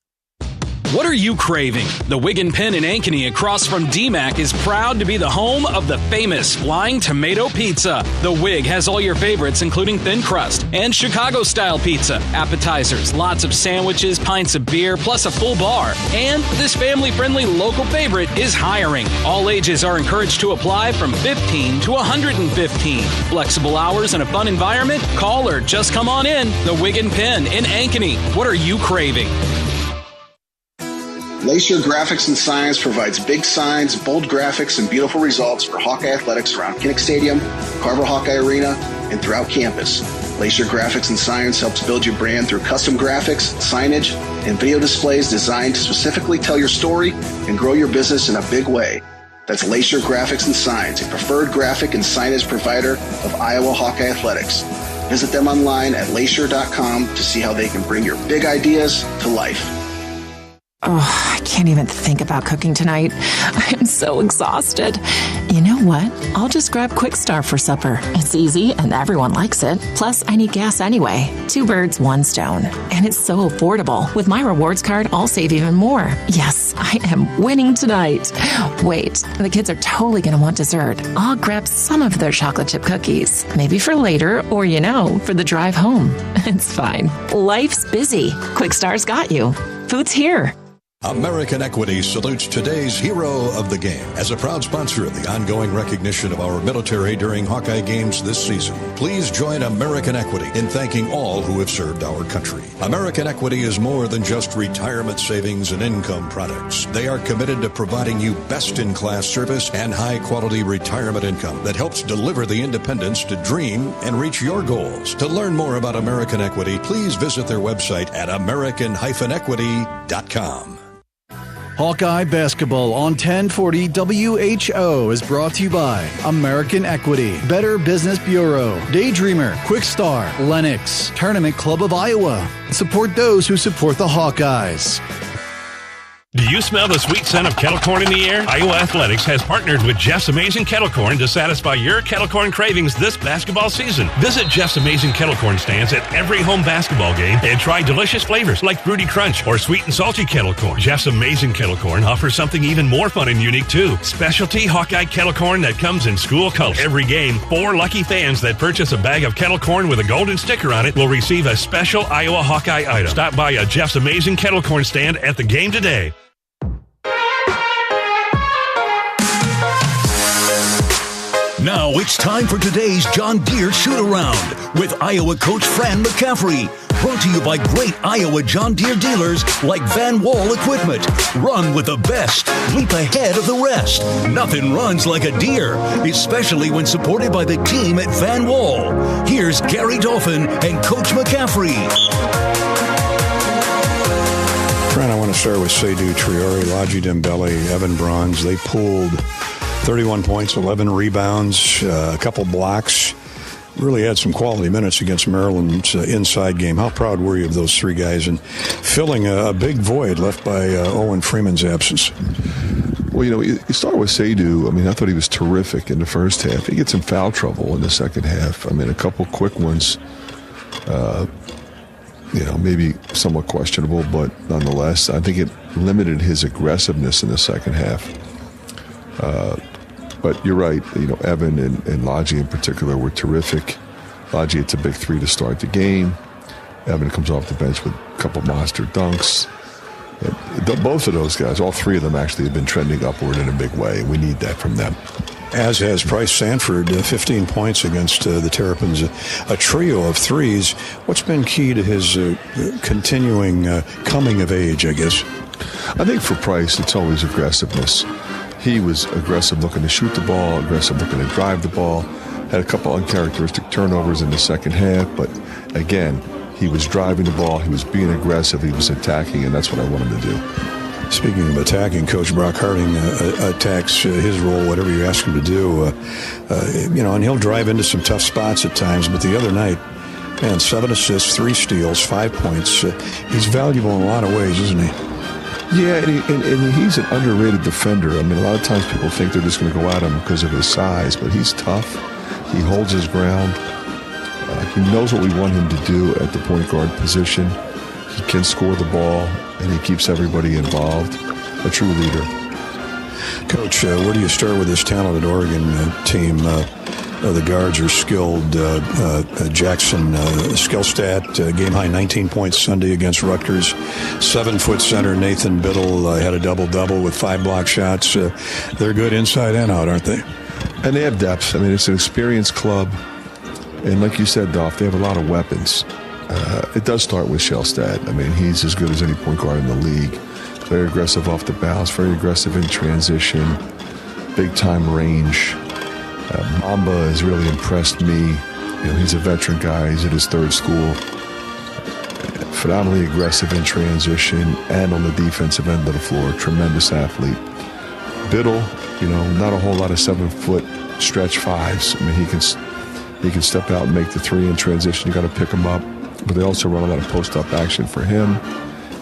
What are you craving? The Wig and Pen in Ankeny across from DMAC is proud to be the home of the famous Flying Tomato Pizza. The Wig has all your favorites, including thin crust and Chicago-style pizza, appetizers, lots of sandwiches, pints of beer, plus a full bar. And this family-friendly local favorite is hiring. All ages are encouraged to apply from 15 to 115. Flexible hours and a fun environment? Call or just come on in. The Wig and Pen in Ankeny. What are you craving? Lacer Graphics and Signs provides big signs, bold graphics, and beautiful results for Hawkeye athletics around Kinnick Stadium, Carver Hawkeye Arena, and throughout campus. Lacer Graphics and Signs helps build your brand through custom graphics, signage, and video displays designed to specifically tell your story and grow your business in a big way. That's Lacer Graphics and Signs, a preferred graphic and signage provider of Iowa Hawkeye athletics. Visit them online at lacer.com to see how they can bring your big ideas to life. Oh, I can't even think about cooking tonight. I'm so exhausted. You know what? I'll just grab Quick Start for supper. It's easy and everyone likes it. Plus, I need gas anyway. 2 birds, 1 stone. And it's so affordable. With my rewards card, I'll save even more. Yes, I am winning tonight. Wait, the kids are totally going to want dessert. I'll grab some of their chocolate chip cookies. Maybe for later or, for the drive home. It's fine. Life's busy. Quick Start's got you. Food's here. American Equity salutes today's hero of the game as a proud sponsor of the ongoing recognition of our military during Hawkeye games this season. Please join American Equity in thanking all who have served our country. American Equity is more than just retirement savings and income products. They are committed to providing you best-in-class service and high-quality retirement income that helps deliver the independence to dream and reach your goals. To learn more about American Equity, please visit their website at american-equity.com. Hawkeye Basketball on 1040 WHO is brought to you by American Equity, Better Business Bureau, Daydreamer, Quick Star, Lennox, Tournament Club of Iowa. Support those who support the Hawkeyes. Do you smell the sweet scent of kettle corn in the air? Iowa Athletics has partnered with Jeff's Amazing Kettle Corn to satisfy your kettle corn cravings this basketball season. Visit Jeff's Amazing Kettle Corn stands at every home basketball game and try delicious flavors like Fruity Crunch or sweet and salty kettle corn. Jeff's Amazing Kettle Corn offers something even more fun and unique too. Specialty Hawkeye kettle corn that comes in school colors. Every game, 4 lucky fans that purchase a bag of kettle corn with a golden sticker on it will receive a special Iowa Hawkeye item. Stop by a Jeff's Amazing Kettle Corn stand at the game today. Now it's time for today's John Deere Shoot-Around with Iowa coach Fran Mcaffrey. Brought to you by great Iowa John Deere dealers like Van Wall Equipment. Run with the best. Leap ahead of the rest. Nothing runs like a Deere, especially when supported by the team at Van Wall. Here's Gary Dolphin and Coach McCaffrey. Fran, I want to start with Seydou Traoré, Ladji Dembele, Evan Bronze. They pulled 31 points, 11 rebounds, a couple blocks. Really had some quality minutes against Maryland's inside game. How proud were you of those 3 guys and filling a big void left by Owen Freeman's absence? Well, you start with Seydou. I mean, I thought he was terrific in the first half. He gets in foul trouble in the second half. I mean, a couple quick ones, maybe somewhat questionable, but nonetheless, I think it limited his aggressiveness in the second half. But you're right, Evan and Ladji in particular were terrific. Ladji hits a big 3 to start the game. Evan comes off the bench with a couple monster dunks. Both of those guys, all 3 of them actually have been trending upward in a big way. We need that from them. As has Bryce Sanford, 15 points against the Terrapins, a trio of threes. What's been key to his continuing coming of age, I guess? I think for Price, it's always aggressiveness. He was aggressive looking to shoot the ball, aggressive looking to drive the ball. Had a couple uncharacteristic turnovers in the second half, but again, he was driving the ball, he was being aggressive, he was attacking, and that's what I want him to do. Speaking of attacking, Coach Brock Harding attacks his role, whatever you ask him to do. And he'll drive into some tough spots at times, but the other night, 7 assists, 3 steals, 5 points. He's valuable in a lot of ways, isn't he? Yeah, and he's an underrated defender. I mean, a lot of times people think they're just going to go at him because of his size, but he's tough. He holds his ground. He knows what we want him to do at the point guard position. He can score the ball, and he keeps everybody involved. A true leader. Coach, where do you start with this talented Oregon team? The guards are skilled. Jackson Skillstat, game-high 19 points Sunday against Rutgers. 7-foot center Nathan Biddle had a double-double with 5 block shots. They're good inside and out, aren't they? And they have depth. I mean, it's an experienced club. And like you said, Dolph, they have a lot of weapons. It does start with Skillstat. I mean, he's as good as any point guard in the league. Very aggressive off the bounce, very aggressive in transition, big-time range. Mamba has really impressed me. He's a veteran guy. He's at his 3rd school. Phenomenally aggressive in transition and on the defensive end of the floor. Tremendous athlete. Biddle, not a whole lot of 7-foot stretch 5s. I mean, he can step out and make the 3 in transition. You got to pick him up. But they also run a lot of post-up action for him.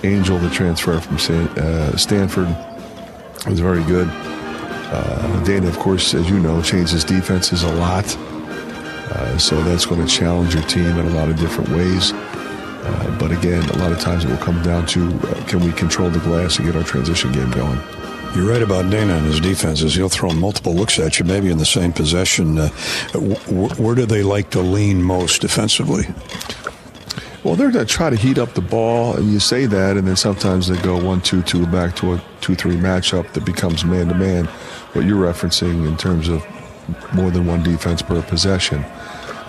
Angel, the transfer from Stanford, was very good. Dana, of course, as you know, changes defenses a lot. So that's going to challenge your team in a lot of different ways. But again, a lot of times it will come down to can we control the glass and get our transition game going. You're right about Dana and his defenses. He'll throw multiple looks at you, maybe in the same possession. Where do they like to lean most defensively? Well, they're going to try to heat up the ball, and you say that, and then sometimes they go 1-2-2 back to a 2-3 matchup that becomes man-to-man. What you're referencing in terms of more than one defense per possession.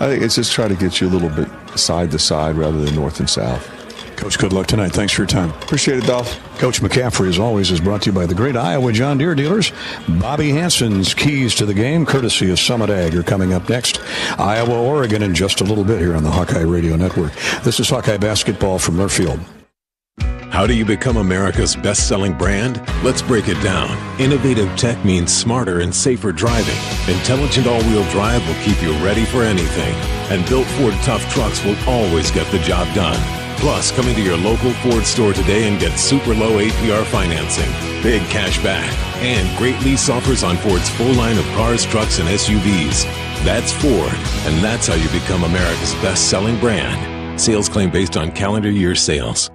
I think it's just try to get you a little bit side to side rather than north and south. Coach, good luck tonight. Thanks for your time. Appreciate it, Dolph. Coach Mcaffrey, as always, is brought to you by the great Iowa John Deere dealers. Bobby Hansen's keys to the game, courtesy of Summit Ag, are coming up next. Iowa, Oregon in just a little bit here on the Hawkeye Radio Network. This is Hawkeye Basketball from Learfield. How do you become America's best-selling brand? Let's break it down. Innovative tech means smarter and safer driving. Intelligent all-wheel drive will keep you ready for anything. And built Ford Tough Trucks will always get the job done. Plus, come into your local Ford store today and get super low APR financing, big cash back, and great lease offers on Ford's full line of cars, trucks, and SUVs. That's Ford, and that's how you become America's best-selling brand. Sales claim based on calendar year sales.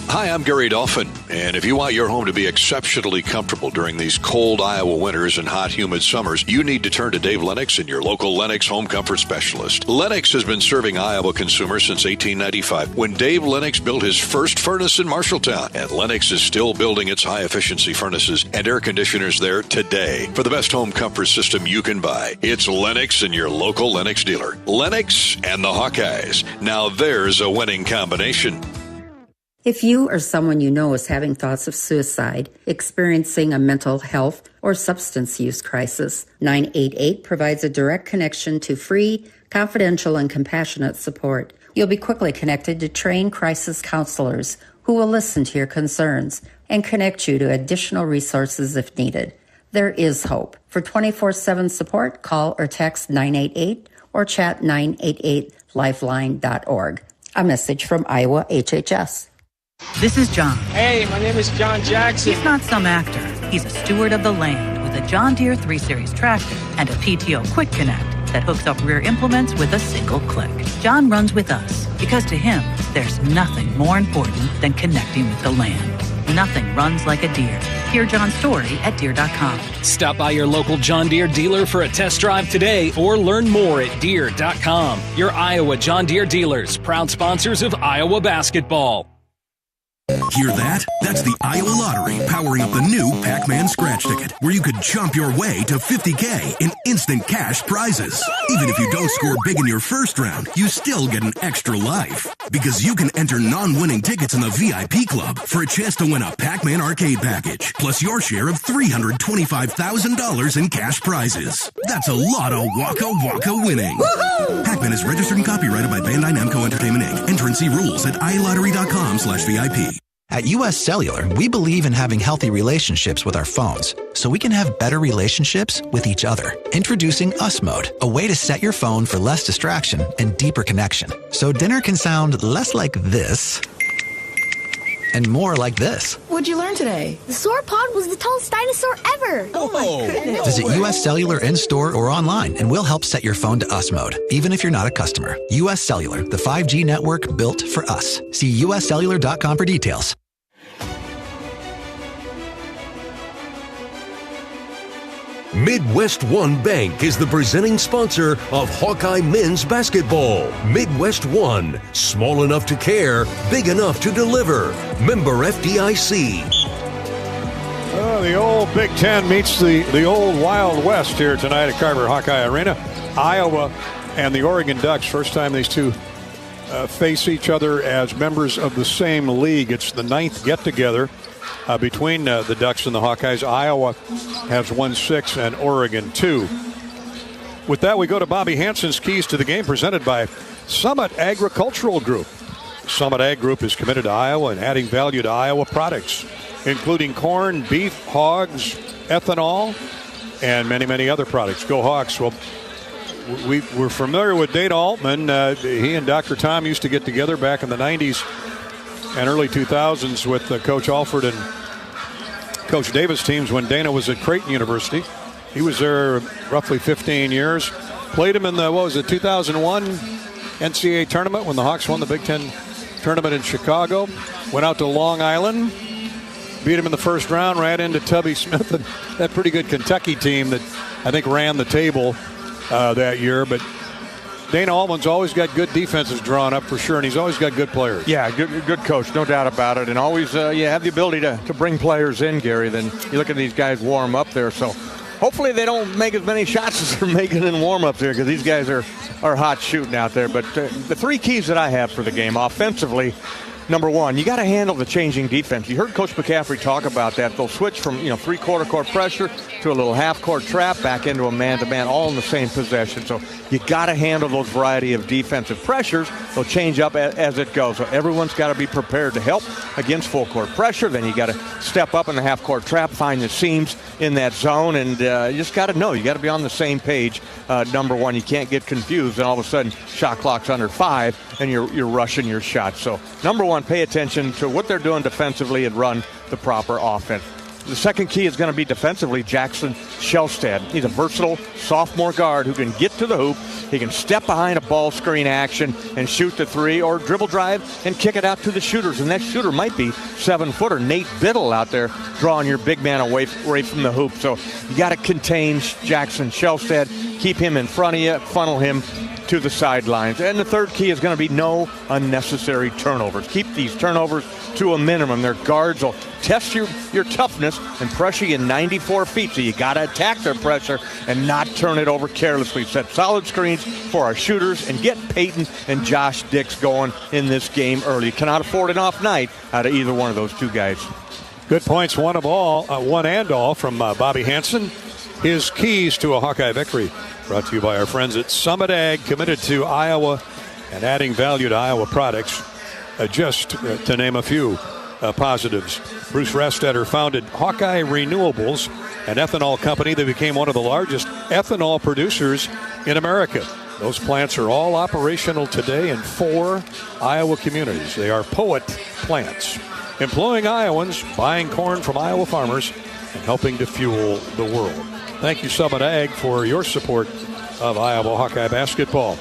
Hi, I'm Gary Dolphin, and if you want your home to be exceptionally comfortable during these cold Iowa winters and hot, humid summers, you need to turn to Dave Lennox and your local Lennox home comfort specialist. Lennox has been serving Iowa consumers since 1895, when Dave Lennox built his first furnace in Marshalltown, and Lennox is still building its high-efficiency furnaces and air conditioners there today. For the best home comfort system you can buy, it's Lennox and your local Lennox dealer. Lennox and the Hawkeyes. Now there's a winning combination. If you or someone you know is having thoughts of suicide, experiencing a mental health or substance use crisis, 988 provides a direct connection to free, confidential, and compassionate support. You'll be quickly connected to trained crisis counselors who will listen to your concerns and connect you to additional resources if needed. There is hope. For 24/7 support, call or text 988 or chat 988lifeline.org. A message from Iowa HHS. This is John. Hey, my name is John Jackson. He's not some actor. He's a steward of the land with a John Deere 3 Series tractor and a PTO Quick Connect that hooks up rear implements with a single click. John runs with us because to him, there's nothing more important than connecting with the land. Nothing runs like a Deere. Hear John's story at Deere.com. Stop by your local John Deere dealer for a test drive today or learn more at Deere.com. Your Iowa John Deere dealers, proud sponsors of Iowa basketball. Hear that? That's the Iowa Lottery powering up the new Pac-Man scratch ticket, where you could jump your way to $50K in instant cash prizes. Even if you don't score big in your first round, you still get an extra life. Because you can enter non-winning tickets in the VIP club for a chance to win a Pac-Man arcade package, plus your share of $325,000 in cash prizes. That's a lot of Waka Waka winning. Woo-hoo! Pac-Man is registered and copyrighted by Bandai Namco Entertainment Inc. Enter and see rules at iLottery.com/VIP. At US Cellular, we believe in having healthy relationships with our phones, so we can have better relationships with each other. Introducing US Mode, a way to set your phone for less distraction and deeper connection. So dinner can sound less like this and more like this. What'd you learn today? The sauropod was the tallest dinosaur ever. Oh my goodness. Visit US Cellular in-store or online, and we'll help set your phone to US Mode, even if you're not a customer. US Cellular, the 5G network built for us. See uscellular.com for details. Midwest One Bank is the presenting sponsor of Hawkeye men's basketball. Midwest One, small enough to care, big enough to deliver. Member FDIC. The old Big Ten meets the old Wild West here tonight at Carver Hawkeye Arena. Iowa and the Oregon Ducks, first time these two face each other as members of the same league. It's the 9th get-together between the Ducks and the Hawkeyes. Iowa has won 6 and Oregon 2. With that, we go to Bobby Hansen's keys to the game, presented by Summit Agricultural Group. Summit Ag Group is committed to Iowa and adding value to Iowa products, including corn, beef, hogs, ethanol, and many, many other products. Go Hawks. Well, we're familiar with Dana Altman. He and Dr. Tom used to get together back in the 90s and early 2000s with Coach Alford and Coach Davis teams when Dana was at Creighton University. He was there roughly 15 years. Played him in the, 2001 NCAA tournament when the Hawks won the Big Ten tournament in Chicago. Went out to Long Island, beat him in the first round, ran into Tubby Smith and that pretty good Kentucky team that I think ran the table that year. But Dana Altman's always got good defenses drawn up for sure, and he's always got good players. Yeah, good coach, no doubt about it. And always you have the ability to bring players in, Gary. Then you look at these guys warm up there. So hopefully they don't make as many shots as they're making in warm-ups here, because these guys are hot shooting out there. But the three keys that I have for the game, offensively, number one, you got to handle the changing defense. You heard Coach Mcaffrey talk about that. They'll switch from three-quarter court pressure to a little half-court trap back into a man-to-man, all in the same possession. So you got to handle those variety of defensive pressures. They'll change up as it goes. So everyone's got to be prepared to help against full-court pressure. Then you got to step up in the half-court trap, find the seams in that zone, and you just got to know. You got to be on the same page. Number one, you can't get confused, and all of a sudden shot clock's under 5, and you're rushing your shots. So number one, pay attention to what they're doing defensively and run the proper offense. The second key is going to be defensively, Jackson Shelstad. He's a versatile sophomore guard who can get to the hoop. He can step behind a ball screen action and shoot the three, or dribble drive and kick it out to the shooters. And that shooter might be 7-footer Nate Biddle out there drawing your big man away from the hoop. So you got to contain Jackson Shelstad, keep him in front of you, funnel him to the sidelines. And the third key is going to be no unnecessary turnovers. Keep these turnovers to a minimum. Their guards will test your toughness and pressure you 94 feet. So you got to attack their pressure and not turn it over carelessly. Set solid screens for our shooters and get Peyton and Josh Dix going in this game early. You cannot afford an off night out of either one of those two guys. Good points, one and all from Bobby Hansen. His keys to a Hawkeye victory, brought to you by our friends at Summit Ag, committed to Iowa and adding value to Iowa products. Just to name a few positives. Bruce Restetter founded Hawkeye Renewables, an ethanol company that became one of the largest ethanol producers in America. Those plants are all operational today in 4 Iowa communities. They are Poet plants, employing Iowans, buying corn from Iowa farmers, and helping to fuel the world. Thank you, Summit Ag, for your support of Iowa Hawkeye basketball.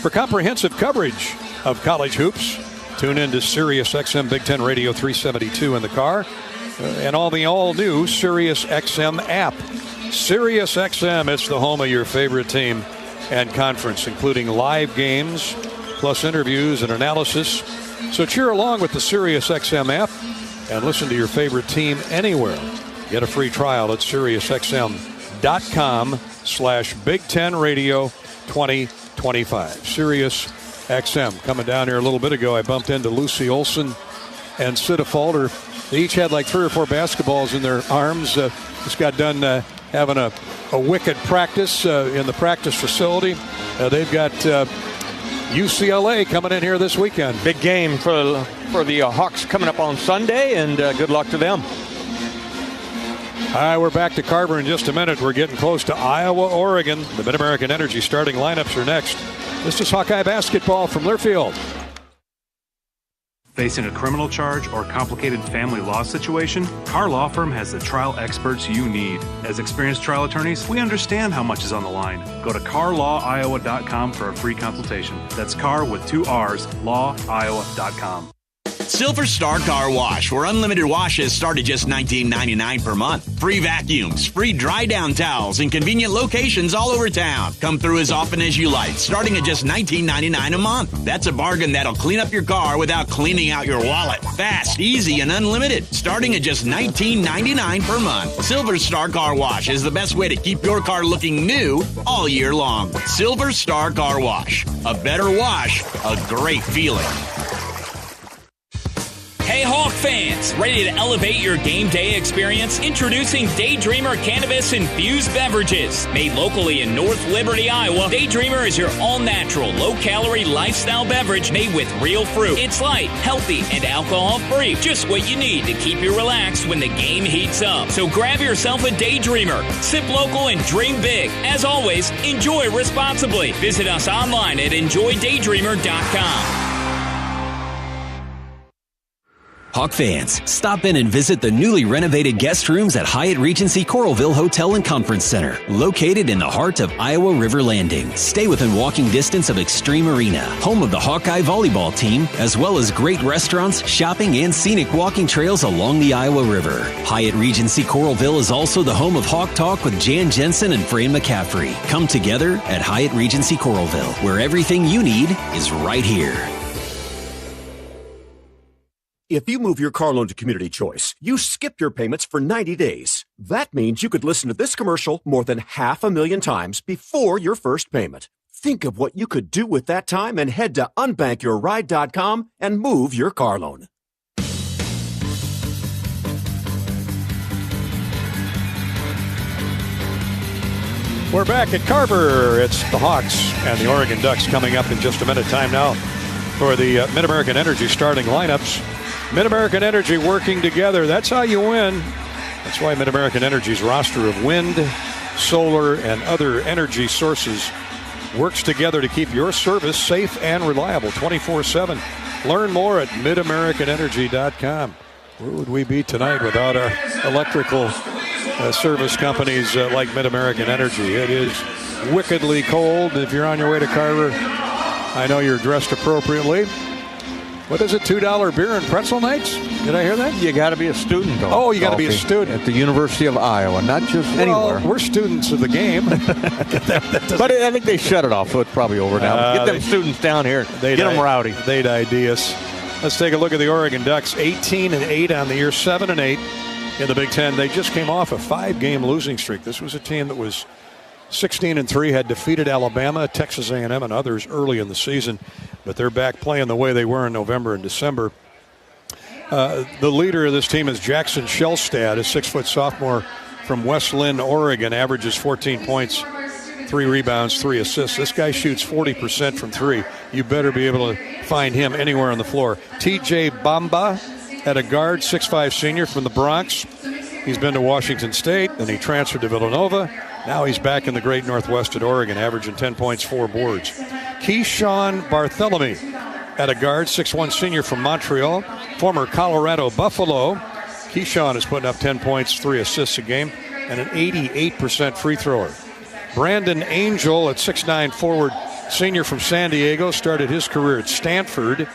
For comprehensive coverage of college hoops, tune in to Sirius XM Big Ten Radio 372 in the car and all the all-new Sirius XM app. Sirius XM, it's the home of your favorite team and conference, including live games, plus interviews and analysis. So cheer along with the Sirius XM app and listen to your favorite team anywhere. Get a free trial at SiriusXM.com/Big Ten Radio 2025. Sirius XM. Coming down here a little bit ago, I bumped into Lucy Olson and Sita Falter. They each had like 3 or 4 basketballs in their arms. Just got done having a wicked practice in the practice facility. They've got UCLA coming in here this weekend. Big game for the Hawks coming up on Sunday, and good luck to them. All right, we're back to Carver in just a minute. We're getting close to Iowa, Oregon. The Mid-American Energy starting lineups are next. This is Hawkeye basketball from Learfield. Facing a criminal charge or complicated family law situation, Carr Law Firm has the trial experts you need. As experienced trial attorneys, we understand how much is on the line. Go to carlawiowa.com for a free consultation. That's Carr with 2 R's, lawiowa.com. Silver Star Car Wash, where unlimited washes start at just $19.99 per month. Free vacuums, free dry down towels, and convenient locations all over town. Come through as often as you like, starting at just $19.99 a month. That's a bargain that'll clean up your car without cleaning out your wallet. Fast, easy, and unlimited, starting at just $19.99 per month. Silver Star Car Wash is the best way to keep your car looking new all year long. Silver Star Car Wash. A better wash, a great feeling. Hey Hawk fans, ready to elevate your game day experience? Introducing Daydreamer Cannabis-infused beverages. Made locally in North Liberty, Iowa, Daydreamer is your all-natural, low-calorie lifestyle beverage made with real fruit. It's light, healthy, and alcohol-free. Just what you need to keep you relaxed when the game heats up. So grab yourself a Daydreamer. Sip local and dream big. As always, enjoy responsibly. Visit us online at enjoydaydreamer.com. Hawk fans, stop in and visit the newly renovated guest rooms at Hyatt Regency Coralville Hotel and Conference Center, located in the heart of Iowa River Landing. Stay within walking distance of Extreme Arena, home of the Hawkeye volleyball team, as well as great restaurants, shopping, and scenic walking trails along the Iowa River. Hyatt Regency Coralville is also the home of Hawk Talk with Jan Jensen and Fran Mcaffrey. Come together at Hyatt Regency Coralville, where everything you need is right here. If you move your car loan to Community Choice, you skip your payments for 90 days. That means you could listen to this commercial more than 500,000 times before your first payment. Think of what you could do with that time and head to unbankyourride.com and move your car loan. We're back at Carver. It's the Hawks and the Oregon Ducks coming up in just a minute. Time now for the Mid-American Energy starting lineups. Mid-American Energy working together. That's how you win. That's why Mid-American Energy's roster of wind, solar, and other energy sources works together to keep your service safe and reliable 24/7. Learn more at midamericanenergy.com. Where would we be tonight without our electrical service companies like Mid-American Energy? It is wickedly cold. If you're on your way to Carver, I know you're dressed appropriately. What is it, $2 beer and pretzel nights? Did I hear that? You got to be a student, though. Oh, you got to be a student. At the University of Iowa, not just anywhere. We're students of the game. But I think they shut it off, so it's probably over now. Get them students down here. Get them rowdy. They'd ID us. Let's take a look at the Oregon Ducks. 18-8 on the year, 7-8 in the Big Ten. They just came off a 5-game losing streak. This was a team that was 16-3, had defeated Alabama, Texas A&M, and others early in the season. But they're back playing the way they were in November and December. The leader of this team is Jackson Shellstad, a 6-foot sophomore from West Lynn, Oregon, averages 14 points, 3 rebounds, 3 assists. This guy shoots 40% from 3. You better be able to find him anywhere on the floor. TJ Bamba at a guard, 6'5 senior from the Bronx. He's been to Washington State, then he transferred to Villanova. Now he's back in the great Northwest at Oregon, averaging 10 points, 4 boards. Keyshawn Barthelemy at a guard, 6'1 senior from Montreal, former Colorado Buffalo. Keyshawn is putting up 10 points, 3 assists a game, and an 88% free thrower. Brandon Angel at 6'9 forward senior from San Diego, started his career at Stanford,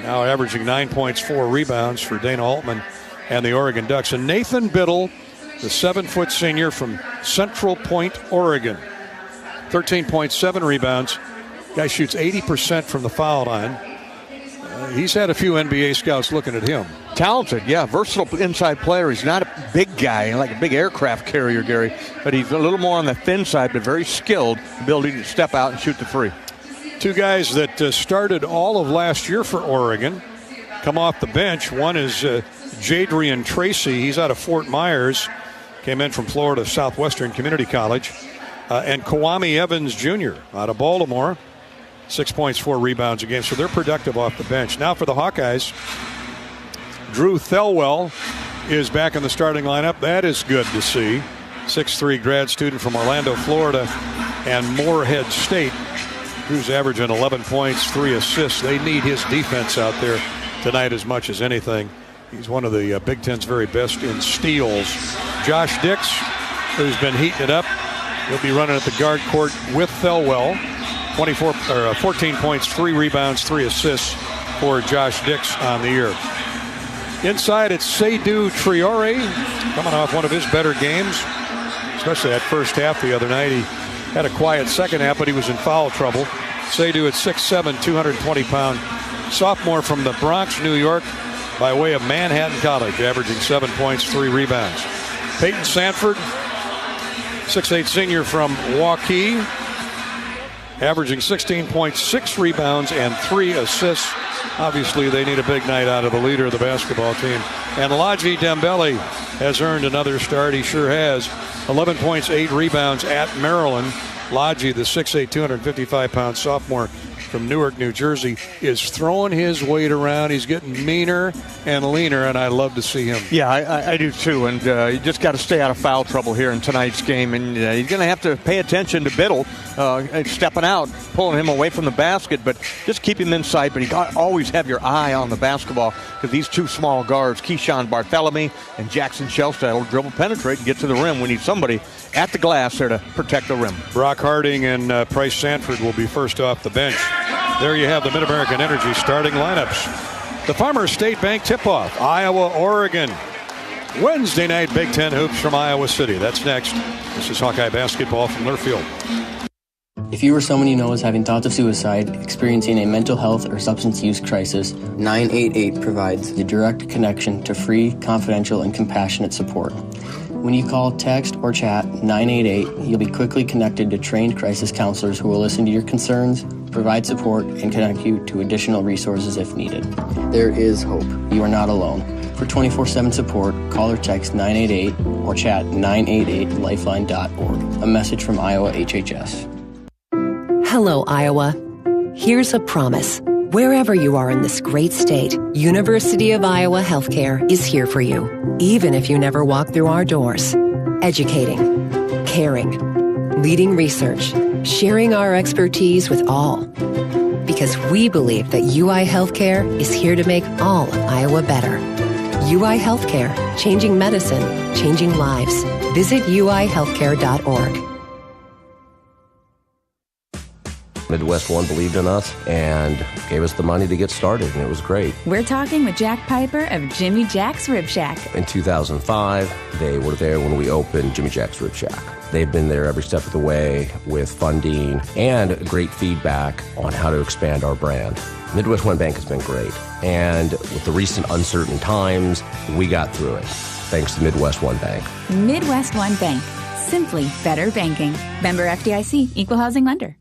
now averaging 9 points, 4 rebounds for Dana Altman and the Oregon Ducks. And Nathan Biddle, the 7-foot senior from Central Point, Oregon, 13.7 rebounds. Guy shoots 80% from the foul line. He's had a few NBA scouts looking at him. Talented, yeah, versatile inside player. He's not a big guy, like a big aircraft carrier, Gary, but he's a little more on the thin side, but very skilled, ability to step out and shoot the free. Two guys that started all of last year for Oregon come off the bench. One is Jadrian Tracy. He's out of Fort Myers, came in from Florida Southwestern Community College. And Kwame Evans Jr. out of Baltimore, 6 points, 4 rebounds a game. So they're productive off the bench. Now for the Hawkeyes, Drew Thelwell is back in the starting lineup. That is good to see. 6'3 grad student from Orlando, Florida, and Morehead State, who's averaging 11 points, 3 assists. They need his defense out there tonight as much as anything. He's one of the Big Ten's very best in steals. Josh Dix, who's been heating it up, he'll be running at the guard court with Thelwell. 14 points, 3 rebounds, 3 assists for Josh Dix on the year. Inside, it's Seydou Traoré, coming off one of his better games, especially that first half the other night. He had a quiet second half, but he was in foul trouble. Seydou at 6'7", 220-pound sophomore from the Bronx, New York, by way of Manhattan College, averaging 7 points, 3 rebounds. Peyton Sanford, 6'8 senior from Hawkeyes, averaging 16 points, 6 rebounds, and 3 assists. Obviously, they need a big night out of the leader of the basketball team. And Ladji Dembele has earned another start. He sure has. 11 points, 8 rebounds at Maryland. Ladji, the 6'8", 255-pound sophomore from Newark, New Jersey, is throwing his weight around. He's getting meaner and leaner, and I love to see him. Yeah, I do too, and you just got to stay out of foul trouble here in tonight's game, and you're going to have to pay attention to Biddle stepping out, pulling him away from the basket, but just keep him in sight, but you got to always have your eye on the basketball because these two small guards, Keyshawn Barthélemy and Jackson Shelstad, will dribble, penetrate, and get to the rim. We need somebody at the glass there to protect the rim. Brock Harding and Price Sanford will be first off the bench. There you have the Mid-American Energy starting lineups. The Farmers State Bank tip-off, Iowa, Oregon. Wednesday night Big Ten hoops from Iowa City. That's next. This is Hawkeye basketball from Learfield. If you or someone you know is having thoughts of suicide, experiencing a mental health or substance use crisis, 988 provides the direct connection to free, confidential, and compassionate support. When you call, text, or chat 988, you'll be quickly connected to trained crisis counselors who will listen to your concerns, provide support, and connect you to additional resources if needed. There is hope. You are not alone. For 24/7 support, call or text 988 or chat 988lifeline.org. A message from Iowa HHS. Hello, Iowa. Here's a promise. Wherever you are in this great state, University of Iowa Healthcare is here for you, even if you never walk through our doors. Educating, caring, leading research, sharing our expertise with all. Because we believe that UI Healthcare is here to make all of Iowa better. UI Healthcare, changing medicine, changing lives. Visit uihealthcare.org. Midwest One believed in us and gave us the money to get started, and it was great. We're talking with Jack Piper of Jimmy Jack's Rib Shack. In 2005, they were there when we opened Jimmy Jack's Rib Shack. They've been there every step of the way with funding and great feedback on how to expand our brand. Midwest One Bank has been great, and with the recent uncertain times, we got through it, thanks to Midwest One Bank. Midwest One Bank. Simply better banking. Member FDIC, Equal Housing Lender.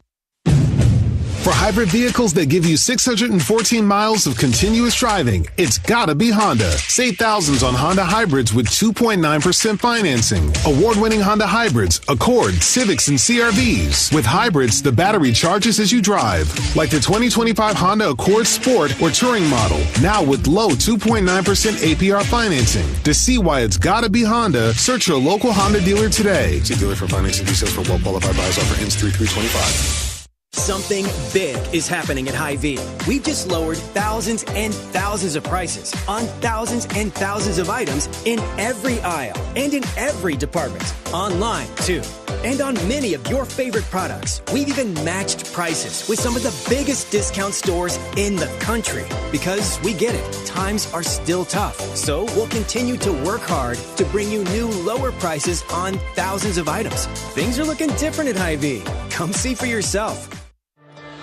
For hybrid vehicles that give you 614 miles of continuous driving, it's gotta be Honda. Save thousands on Honda hybrids with 2.9% financing. Award-winning Honda hybrids, Accord, Civics, and CR-Vs. With hybrids, the battery charges as you drive. Like the 2025 Honda Accord Sport or Touring model. Now with low 2.9% APR financing. To see why it's gotta be Honda, search your local Honda dealer today. See dealer for financing details for well-qualified buyers. Offer ends 3/3/25. Something big is happening at Hy-Vee. We've just lowered thousands and thousands of prices on thousands and thousands of items in every aisle and in every department. Online, too. And on many of your favorite products. We've even matched prices with some of the biggest discount stores in the country. Because we get it, times are still tough. So we'll continue to work hard to bring you new lower prices on thousands of items. Things are looking different at Hy-Vee. Come see for yourself.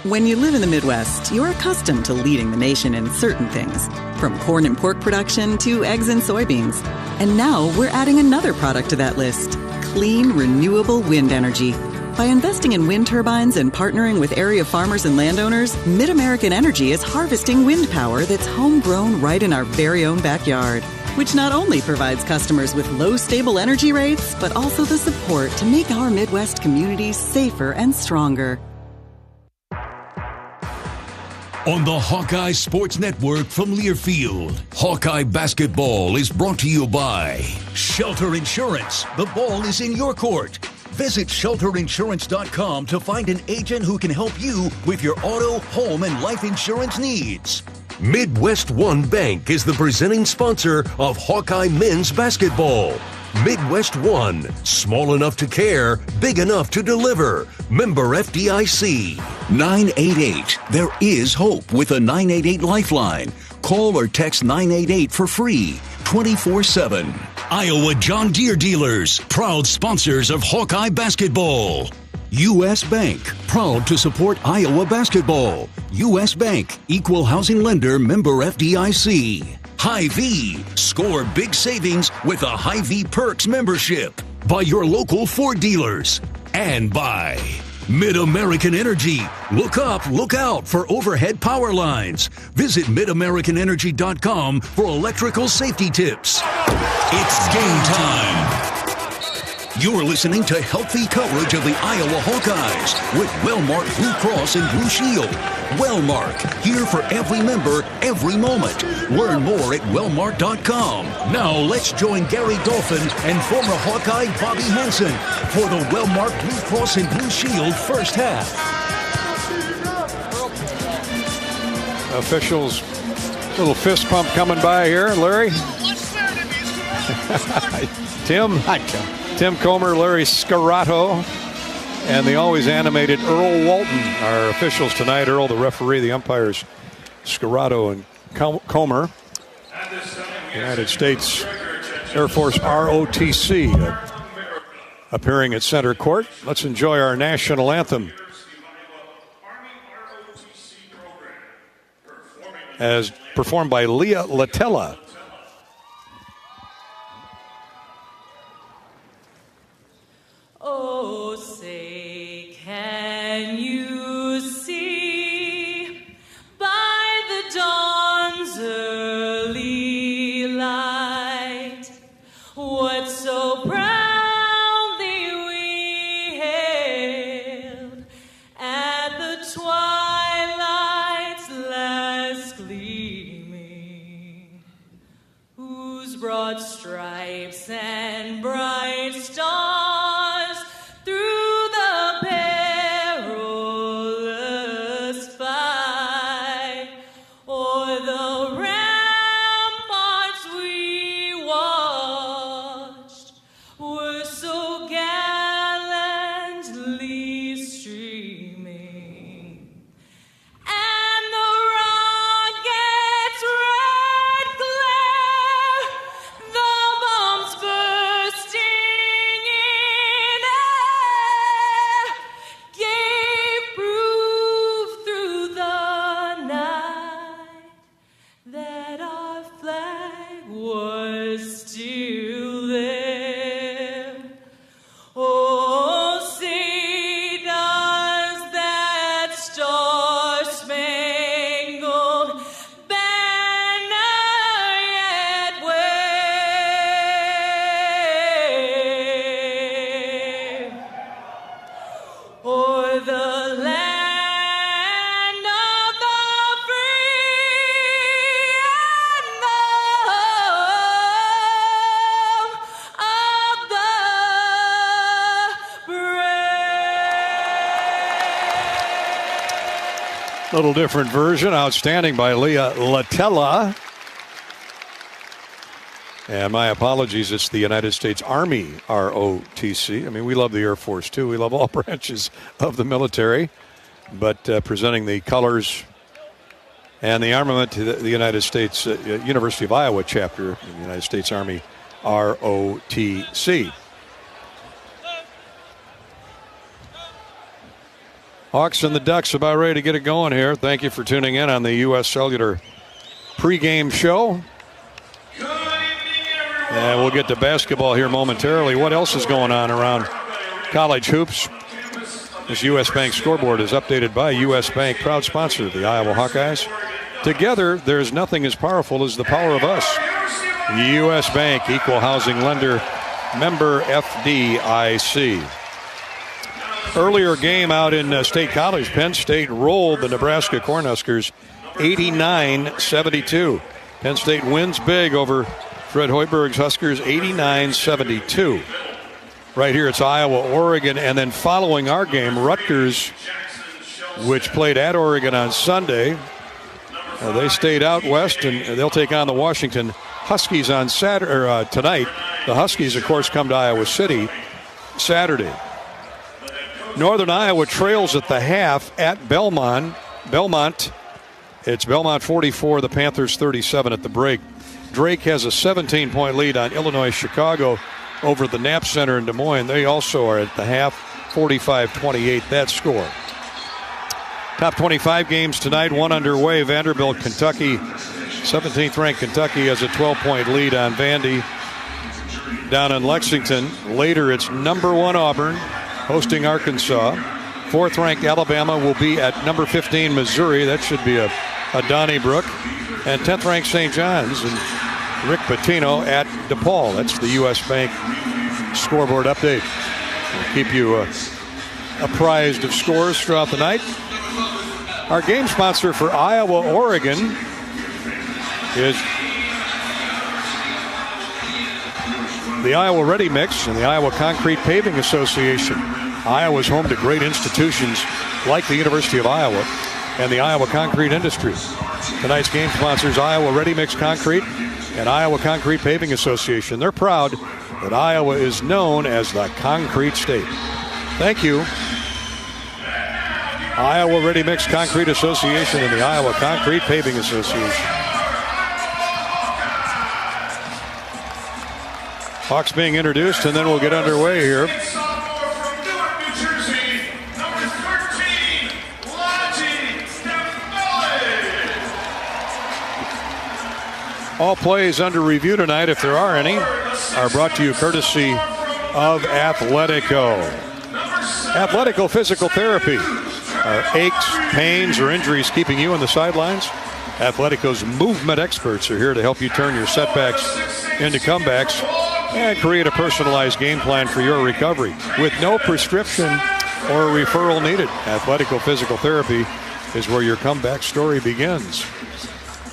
When you live in the Midwest, you're accustomed to leading the nation in certain things, from corn and pork production to eggs and soybeans. And now we're adding another product to that list, clean, renewable wind energy. By investing in wind turbines and partnering with area farmers and landowners, Mid-American Energy is harvesting wind power that's homegrown right in our very own backyard, which not only provides customers with low, stable energy rates, but also the support to make our Midwest communities safer and stronger. On the Hawkeye Sports Network from Learfield, Hawkeye Basketball is brought to you by Shelter Insurance. The ball is in your court. Visit shelterinsurance.com to find an agent who can help you with your auto, home, and life insurance needs. Midwest One Bank is the presenting sponsor of Hawkeye Men's Basketball. Midwest One, small enough to care, big enough to deliver. Member FDIC. 988. There is hope with a 988 Lifeline. Call or text 988 for free, 24/7. Iowa John Deere dealers, proud sponsors of Hawkeye Basketball. U.S. Bank, proud to support Iowa basketball. U.S. Bank, Equal Housing Lender, member FDIC. Hy-Vee, score big savings with a Hy-Vee Perks membership. By your local Ford dealers. And by Mid-American Energy. Look up, look out for overhead power lines. Visit midamericanenergy.com for electrical safety tips. It's game time. You're listening to healthy coverage of the Iowa Hawkeyes with Wellmark Blue Cross and Blue Shield. Wellmark, here for every member, every moment. Learn more at wellmark.com. Now let's join Gary Dolphin and former Hawkeye Bobby Hansen for the Wellmark Blue Cross and Blue Shield first half. Officials, little fist pump coming by here. Larry? Tim? Hi, Tim. Tim Comer, Larry Scarato, and the always animated Earl Walton, our officials tonight. Earl, the referee, the umpires, Scarato and Comer. United States Air Force ROTC appearing at center court. Let's enjoy our national anthem as performed by Leah Latella. Oh, say, can you see by the dawn's early light what so proudly we hailed at the twilight's last gleaming, whose broad stripes and bright stars Little different version. Outstanding by Leah Latella. And my apologies, it's the United States Army ROTC. I mean, we love the Air Force, too. We love all branches of the military. But presenting the colors and the armament to the United States University of Iowa chapter of the United States Army ROTC. Hawks and the Ducks about ready to get it going here. Thank you for tuning in on the U.S. Cellular pregame show. And we'll get to basketball here momentarily. What else is going on around college hoops? This U.S. Bank scoreboard is updated by U.S. Bank, proud sponsor of the Iowa Hawkeyes. Together, there's nothing as powerful as the power of us. U.S. Bank, equal housing lender, member FDIC. Earlier game out in State College, Penn State rolled the Nebraska Cornhuskers 89-72. Penn State wins big over Fred Hoiberg's Huskers 89-72. Right here it's Iowa, Oregon, and then following our game, Rutgers, which played at Oregon on Sunday. They stayed out west, and they'll take on the Washington Huskies on Saturday tonight. The Huskies, of course, come to Iowa City Saturday. Northern Iowa trails at the half at Belmont. It's Belmont 44, the Panthers 37 at the break. Drake has a 17-point lead on Illinois Chicago over the Knapp Center in Des Moines. They also are at the half, 45-28, that score. Top 25 games tonight, one underway. Vanderbilt, Kentucky, 17th ranked Kentucky has a 12-point lead on Vandy down in Lexington. Later, it's number 1 Auburn hosting Arkansas. 4th ranked Alabama will be at number 15 Missouri. That should be a Donnybrook. And 10th ranked St. John's and Rick Pitino at DePaul. That's the U.S. Bank scoreboard update. We'll keep you apprised of scores throughout the night. Our game sponsor for Iowa-Oregon is the Iowa Ready Mix and the Iowa Concrete Paving Association. Iowa is home to great institutions like the University of Iowa and the Iowa concrete industry. Tonight's game sponsors Iowa Ready Mix Concrete and Iowa Concrete Paving Association. They're proud that Iowa is known as the concrete state. Thank you, Iowa Ready Mix Concrete Association and the Iowa Concrete Paving Association. Hawks being introduced, and then we'll get underway here. All plays under review tonight, if there are any, are brought to you courtesy of Athletico. Athletico Physical Therapy. Are aches, pains, or injuries keeping you on the sidelines? Athletico's movement experts are here to help you turn your setbacks into comebacks and create a personalized game plan for your recovery with no prescription or referral needed. Athletico Physical Therapy is where your comeback story begins.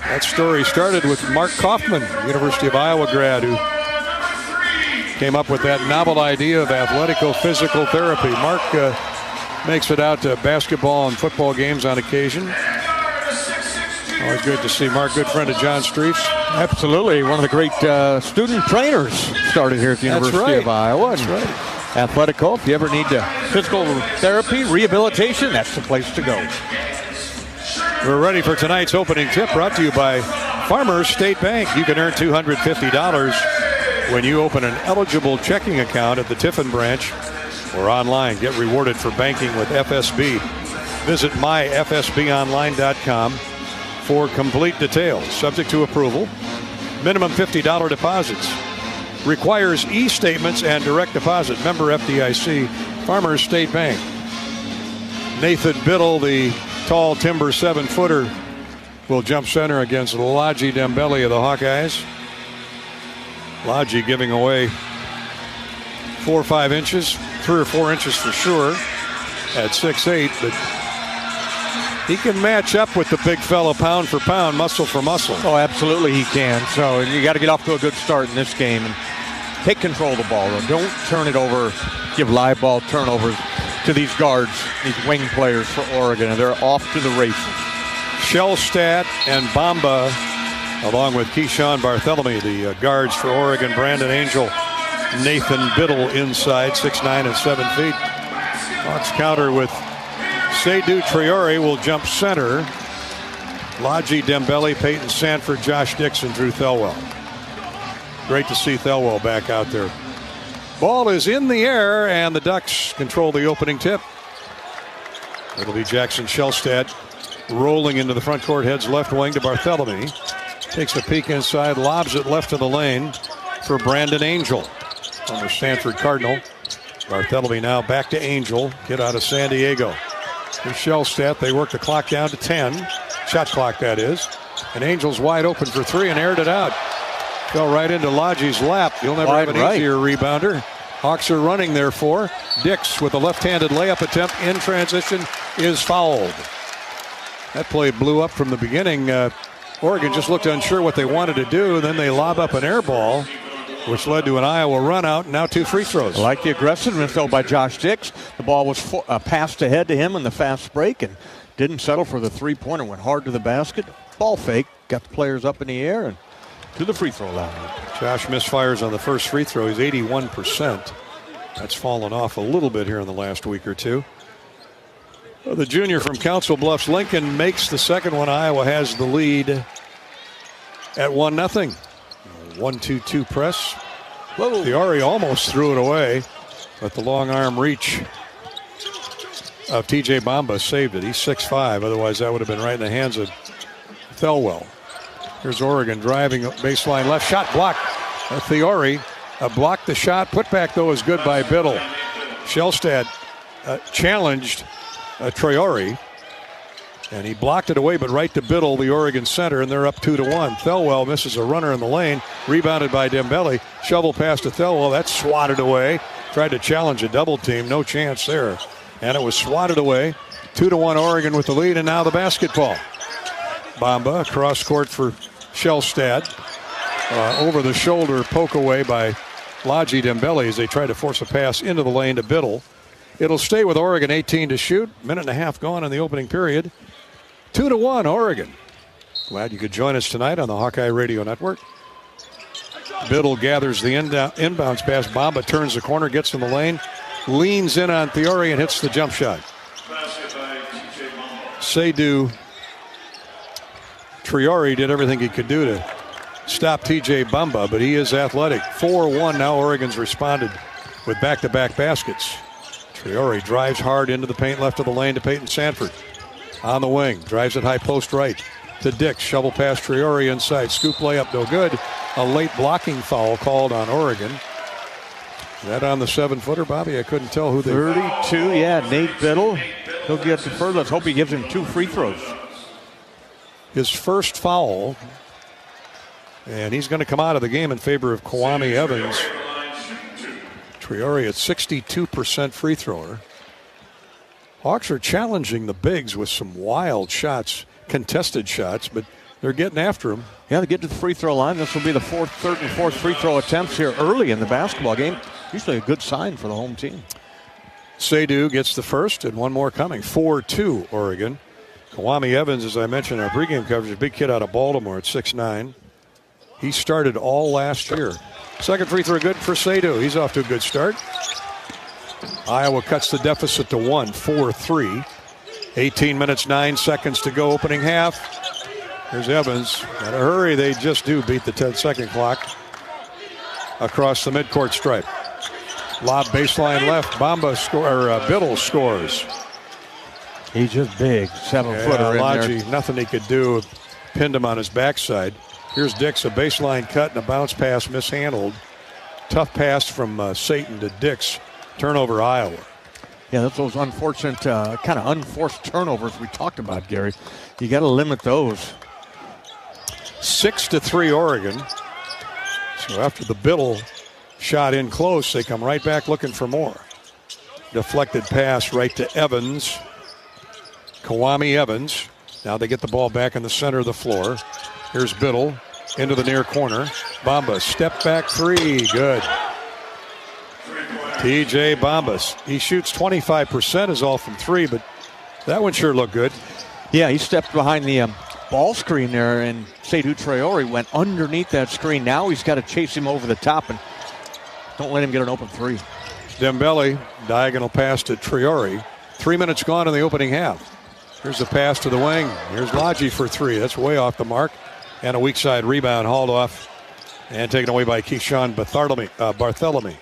That story started with Mark Kaufman, University of Iowa grad, who came up with that novel idea of Athletico Physical Therapy. Mark makes it out to basketball and football games on occasion. Always good to see Mark, good friend of John Streif's. Absolutely, one of the great student trainers started here at the University of Iowa. That's right. Athletico, if you ever need physical therapy, rehabilitation, that's the place to go. We're ready for tonight's opening tip, brought to you by Farmers State Bank. You can earn $250 when you open an eligible checking account at the Tiffin branch or online. Get rewarded for banking with FSB. Visit myfsbonline.com for complete details. Subject to approval. Minimum $50 deposits. Requires e-statements and direct deposit. Member FDIC. Farmers State Bank. Nathan Biddle, the tall timber 7-footer, will jump center against Laji Dembele of the Hawkeyes. Laji giving away 4 or 5 inches, 3 or 4 inches for sure at 6'8", but he can match up with the big fella pound for pound, muscle for muscle. Oh, absolutely he can. So you got to get off to a good start in this game and take control of the ball. Don't turn it over, give live ball turnovers to these guards, these wing players for Oregon, and they're off to the races. Shellstat and Bamba, along with Keyshawn Barthelemy, the guards for Oregon. Brandon Angel, Nathan Biddle inside, 6'9" and 7 feet. Hawks counter with Seydou Traore will jump center. Laji Dembele, Peyton Sanford, Josh Dixon, Drew Thelwell. Great to see Thelwell back out there. Ball is in the air, and the Ducks control the opening tip. It'll be Jackson Shellstat rolling into the front court, heads left wing to Barthelemy. Takes a peek inside, lobs it left to the lane for Brandon Angel. Former Stanford Cardinal. Barthelemy now back to Angel, kid out of San Diego. Here's Shellstat. They work the clock down to 10. Shot clock, that is. And Angel's wide open for 3 and aired it out. Fell right into Laji's lap. You'll never have an easier rebounder. Hawks are running therefore. Dix with a left-handed layup attempt in transition is fouled. That play blew up from the beginning. Oregon just looked unsure what they wanted to do. Then they lob up an air ball, which led to an Iowa run out. Now 2 free throws. I like the aggressiveness though by Josh Dix. The ball was passed ahead to him in the fast break and didn't settle for the three-pointer. Went hard to the basket. Ball fake. Got the players up in the air and to the free throw line. Josh misfires on the first free throw. He's 81%. That's fallen off a little bit here in the last week or two. Well, the junior from Council Bluffs, Lincoln, makes the second one. Iowa has the lead at 1-0. 1-2-2 press. Traore almost threw it away, but the long arm reach of TJ Bamba saved it. He's 6'5", otherwise that would have been right in the hands of Thelwell. Here's Oregon driving baseline left, shot blocked. Traore blocked the shot. Put back though is good by Biddle. Shellstat challenged Traore, And he blocked it away, but right to Biddle, the Oregon center, and they're up 2-1. Thelwell misses a runner in the lane, rebounded by Dembele. Shovel pass to Thelwell, that's swatted away. Tried to challenge a double team, no chance there. And it was swatted away. 2-1 Oregon with the lead, and now the basketball. Bamba across court for Shellstad. Over the shoulder poke away by Laji Dembele as they try to force a pass into the lane to Biddle. It'll stay with Oregon, 18 to shoot. Minute and a half gone in the opening period. 2-1 Oregon. Glad you could join us tonight on the Hawkeye Radio Network. Biddle gathers the inbounds pass. Bamba turns the corner, gets in the lane, leans in on Thiori and hits the jump shot. Seydou Traore did everything he could do to stop TJ Bamba, but he is athletic. 4-1 now. Oregon's responded with back-to-back baskets. Traore drives hard into the paint left of the lane to Peyton Sanford. On the wing, drives it high post right to Dix. Shovel pass Traore inside. Scoop layup, no good. A late blocking foul called on Oregon. That on the 7-footer, Bobby? I couldn't tell who they 32, yeah, Nate Biddle. He'll get the first. Let's hope he gives him 2 free throws. His first foul. And he's going to come out of the game in favor of Kwame Evans. Traore at 62% free thrower. Hawks are challenging the bigs with some wild shots, contested shots, but they're getting after them. Yeah, they get to the free throw line. This will be the third and fourth free throw attempts here early in the basketball game. Usually a good sign for the home team. Seydou gets the first, and one more coming. 4-2 Oregon. Kwame Evans, as I mentioned in our pregame coverage, a big kid out of Baltimore at 6'9". He started all last year. Second free throw good for Seydou. He's off to a good start. Iowa cuts the deficit to 1, 4-3. 18 minutes, 9 seconds to go, opening half. Here's Evans. Gotta hurry. They just do beat the 10-second clock. Across the midcourt stripe. Lob baseline left. Biddle scores. He's just big. 7-footer in there. Nothing he could do. Pinned him on his backside. Here's Dix, a baseline cut and a bounce pass mishandled. Tough pass from Satan to Dix. Turnover, Iowa. Yeah, that's those unfortunate, kind of unforced turnovers we talked about, Gary. You got to limit those. 6-3 Oregon. So after the Biddle shot in close, they come right back looking for more. Deflected pass right to Evans. Kwame Evans. Now they get the ball back in the center of the floor. Here's Biddle into the near corner. Bamba, step back three. Good. TJ Bombas. He shoots 25% is all from three, but that one sure looked good. Yeah, he stepped behind the ball screen there, and Seydou Traore went underneath that screen. Now he's got to chase him over the top, and don't let him get an open three. Dembele, diagonal pass to Traore. 3 minutes gone in the opening half. Here's the pass to the wing. Here's Laji for three. That's way off the mark. And a weak side rebound hauled off and taken away by Keyshawn Barthelemy.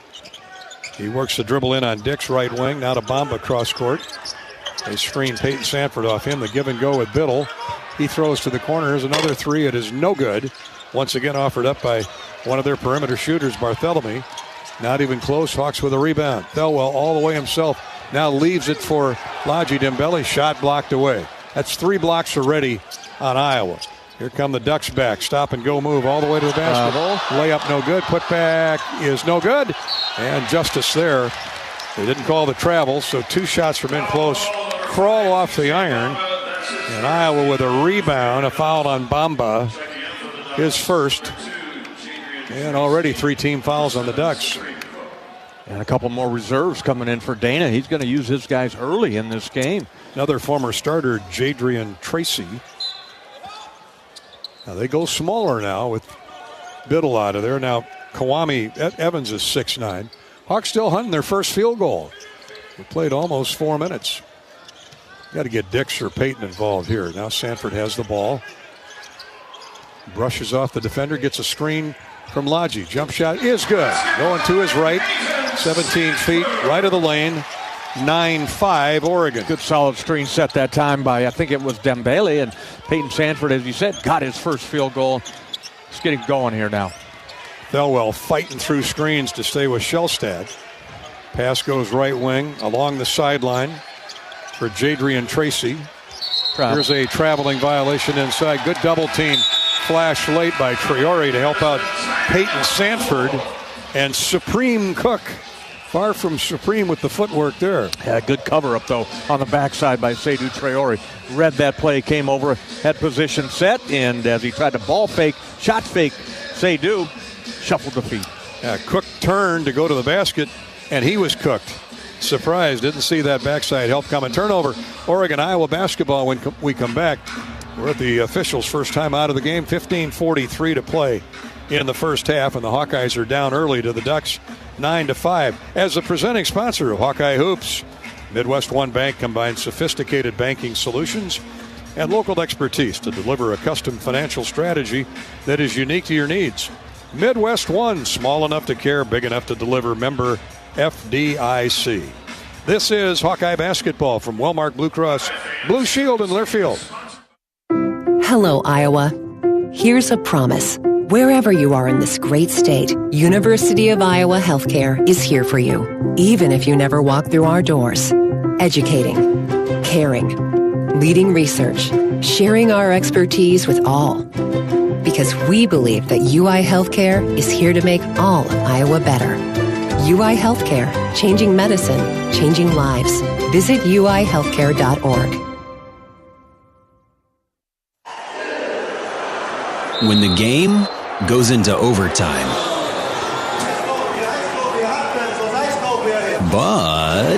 He works the dribble in on Dix, right wing. Now to Bamba cross court. They screen Peyton Sanford off him. The give and go with Biddle. He throws to the corner. Here's another three. It is no good. Once again offered up by one of their perimeter shooters, Barthelemy. Not even close. Hawks with a rebound. Thelwell all the way himself. Now leaves it for Laji Dembele. Shot blocked away. That's 3 blocks already on Iowa. Here come the Ducks back. Stop and go move all the way to the basket. Layup no good. Put back is no good. And justice there. They didn't call the travel, so 2 shots from in close. Crawl off the iron. And Iowa with a rebound. A foul on Bamba. His first. And already 3 team fouls on the Ducks. And a couple more reserves coming in for Dana. He's going to use his guys early in this game. Another former starter, Jadrian Tracy. Now they go smaller now with Biddle out of there. Now Kwame Evans is 6'9". Hawks still hunting their first field goal. We played almost 4 minutes. Got to get Dix or Peyton involved here. Now Sanford has the ball. Brushes off the defender, gets a screen from Laji. Jump shot is good. Going to his right. 17 feet, right of the lane. 9-5 Oregon. Good solid screen set that time by, I think it was Dembele, and Peyton Sanford, as you said, got his first field goal. It's getting going here now. Thelwell fighting through screens to stay with Shellstad. Pass goes right wing along the sideline for Jadrian Tracy. Here's a traveling violation inside. Good double team flash late by Traore to help out Peyton Sanford. And Supreme Cook, far from Supreme with the footwork there. Yeah, good cover up, though, on the backside by Seydou Traore. Read that play, came over, had position set, and as he tried to ball fake, shot fake, Seydou shuffled the feet. Yeah, Cook turned to go to the basket, and he was cooked. Surprised, didn't see that backside help coming. Turnover, Oregon, Iowa basketball when we come back. We're at the officials' first time out of the game. 15:43 to play in the first half, and the Hawkeyes are down early to the Ducks, 9-5. As the presenting sponsor of Hawkeye Hoops, Midwest One Bank combines sophisticated banking solutions and local expertise to deliver a custom financial strategy that is unique to your needs. Midwest One, small enough to care, big enough to deliver. Member FDIC. This is Hawkeye basketball from Wellmark Blue Cross Blue Shield in Learfield. Hello, Iowa. Here's a promise. Wherever you are in this great state, University of Iowa Healthcare is here for you, even if you never walk through our doors. Educating, caring, leading research, sharing our expertise with all. Because we believe that UI Healthcare is here to make all of Iowa better. UI Healthcare, changing medicine, changing lives. Visit uihealthcare.org. When the game goes into overtime, but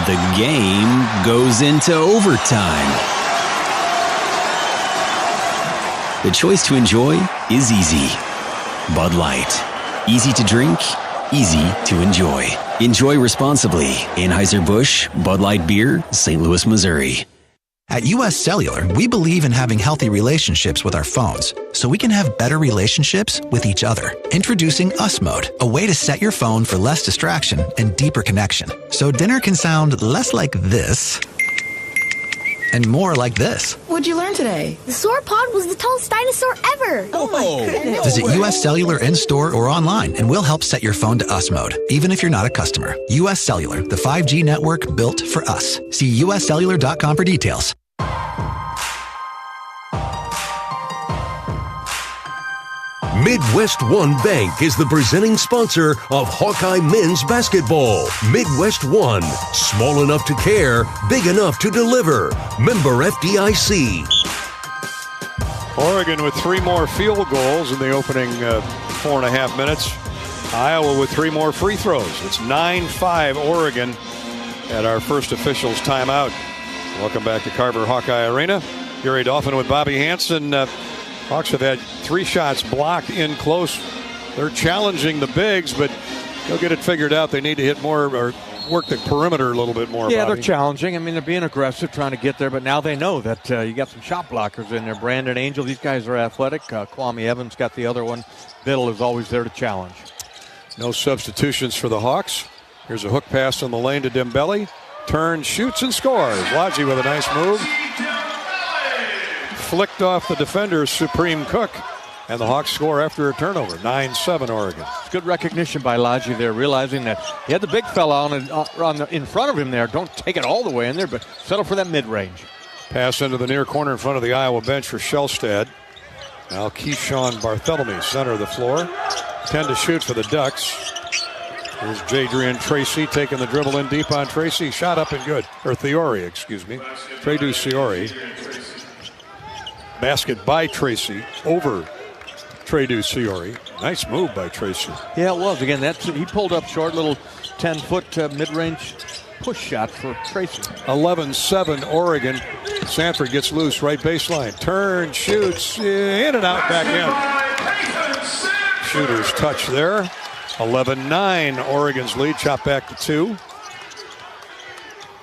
the game goes into overtime. The choice to enjoy is easy. Bud Light. Easy to drink, easy to enjoy. Enjoy responsibly. Anheuser-Busch, Bud Light Beer, St. Louis, Missouri. At US Cellular, we believe in having healthy relationships with our phones, so we can have better relationships with each other. Introducing Us Mode, a way to set your phone for less distraction and deeper connection. So dinner can sound less like this and more like this. What'd you learn today? The sauropod was the tallest dinosaur ever. Oh my goodness. Visit US Cellular in-store or online, and we'll help set your phone to Us Mode, even if you're not a customer. US Cellular, the 5G network built for us. See uscellular.com for details. Midwest One Bank is the presenting sponsor of Hawkeye men's basketball. Midwest One, small enough to care, big enough to deliver. Member FDIC. Oregon with 3 more field goals in the opening 4.5 minutes. Iowa with 3 more free throws. It's 9-5 Oregon at our first officials timeout. Welcome back to Carver Hawkeye Arena. Gary Dolphin with Bobby Hansen. Hawks have had 3 shots blocked in close. They're challenging the bigs, but they'll get it figured out. They need to hit more or work the perimeter a little bit more. Yeah, Bobby. They're challenging. I mean, they're being aggressive, trying to get there, but now they know that you got some shot blockers in there. Brandon Angel, these guys are athletic. Kwame Evans got the other one. Biddle is always there to challenge. No substitutions for the Hawks. Here's a hook pass in the lane to Dembele. Turns, shoots, and scores. Lodgy with a nice move. Flicked off the defender, Supreme Cook, and the Hawks score after a turnover. 9-7 Oregon. It's good recognition by Lodgy there, realizing that he had the big fella in front of him there. Don't take it all the way in there, but settle for that mid-range. Pass into the near corner in front of the Iowa bench for Shellstad. Now Keyshawn Barthelemy, center of the floor. 10 to shoot for the Ducks. Here's Jadrian Tracy taking the dribble in deep on Tracy. Shot up and good. Or Thiori, excuse me. Tredu Thiori. Basket by Tracy over Tredu Thiori. Nice move by Tracy. Yeah, it was. Again, he pulled up short, little 10-foot mid-range push shot for Tracy. 11-7 Oregon. Sanford gets loose, right baseline. Turn, shoots, in and out, back in. Shooter's touch there. 11-9 Oregon's lead. Chop back to 2.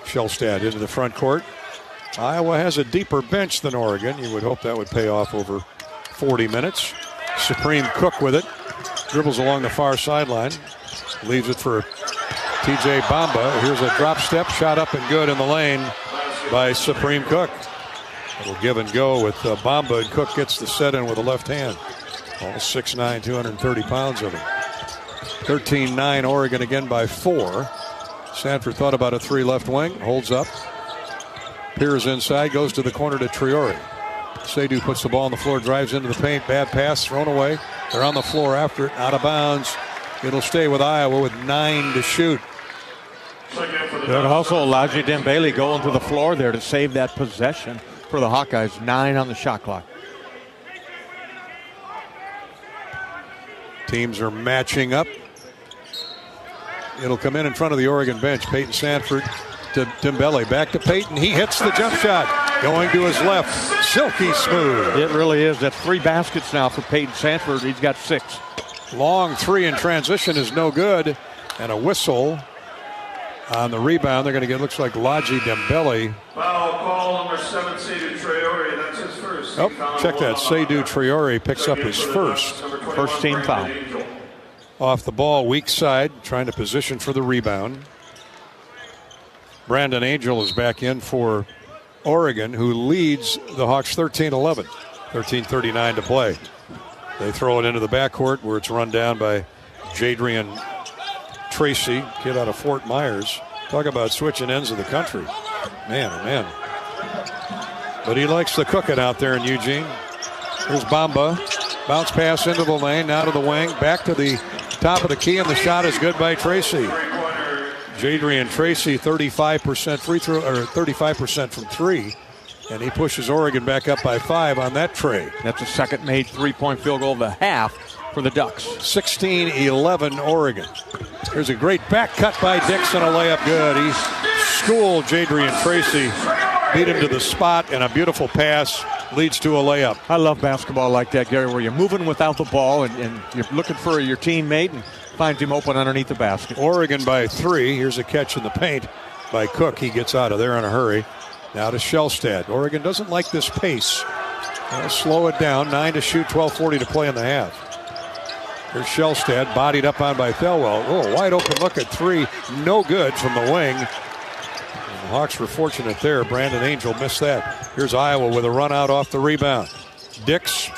Shellstad into the front court. Iowa has a deeper bench than Oregon. You would hope that would pay off over 40 minutes. Supreme Cook with it. Dribbles along the far sideline. Leaves it for TJ Bamba. Here's a drop step. Shot up and good in the lane by Supreme Cook. It'll give and go with Bamba, and Cook gets the set in with a left hand. All 6'9", 230 pounds of him. 13-9 Oregon again by 4. Sanford thought about a 3 left wing. Holds up. Peers inside, goes to the corner to Traore. Seydoux puts the ball on the floor, drives into the paint. Bad pass, thrown away. They're on the floor after it, out of bounds. It'll stay with Iowa with 9 to shoot. Good hustle. Elijah Dembele going to the floor there to save that possession for the Hawkeyes. 9 on the shot clock. Teams are matching up. It'll come in front of the Oregon bench. Peyton Sanford to Dembele. Back to Peyton. He hits the jump shot. Going to his left. Silky smooth. It really is. That's 3 baskets now for Peyton Sanford. He's got 6. Long 3 in transition is no good. And a whistle on the rebound. They're going to get, looks like Ladji Dembele. Foul call number 7, Seydoux Traore. That's his first. Oh, check that. Seydoux Traore picks up his first. First team foul. Off the ball, weak side, trying to position for the rebound. Brandon Angel is back in for Oregon, who leads the Hawks 13-11. 13:39 to play. They throw it into the backcourt where it's run down by Jadrian Tracy, kid out of Fort Myers. Talk about switching ends of the country. Man, oh man. But he likes to cook it out there in Eugene. Here's Bamba. Bounce pass into the lane, now to the wing, back to the top of the key, and the shot is good by Tracy. Jadrian Tracy, 35% free throw, or 35% from 3. And he pushes Oregon back up by 5 on that tray. That's a second made 3-point field goal of the half for the Ducks. 16-11 Oregon. There's a great back cut by Dix and a layup good. He schooled Jadrian Tracy, beat him to the spot, and a beautiful pass leads to a layup. I love basketball like that, Gary, where you're moving without the ball and you're looking for your teammate and finds him open underneath the basket. Oregon by 3. Here's a catch in the paint by Cook. He gets out of there in a hurry. Now to Shellstad. Oregon doesn't like this pace. They'll slow it down. 9 to shoot, 12:40 to play in the half. There's Shellstad, bodied up on by Thelwell. Oh, wide open look at 3. No good from the wing. And the Hawks were fortunate there. Brandon Angel missed that. Here's Iowa with a run out off the rebound. Dix,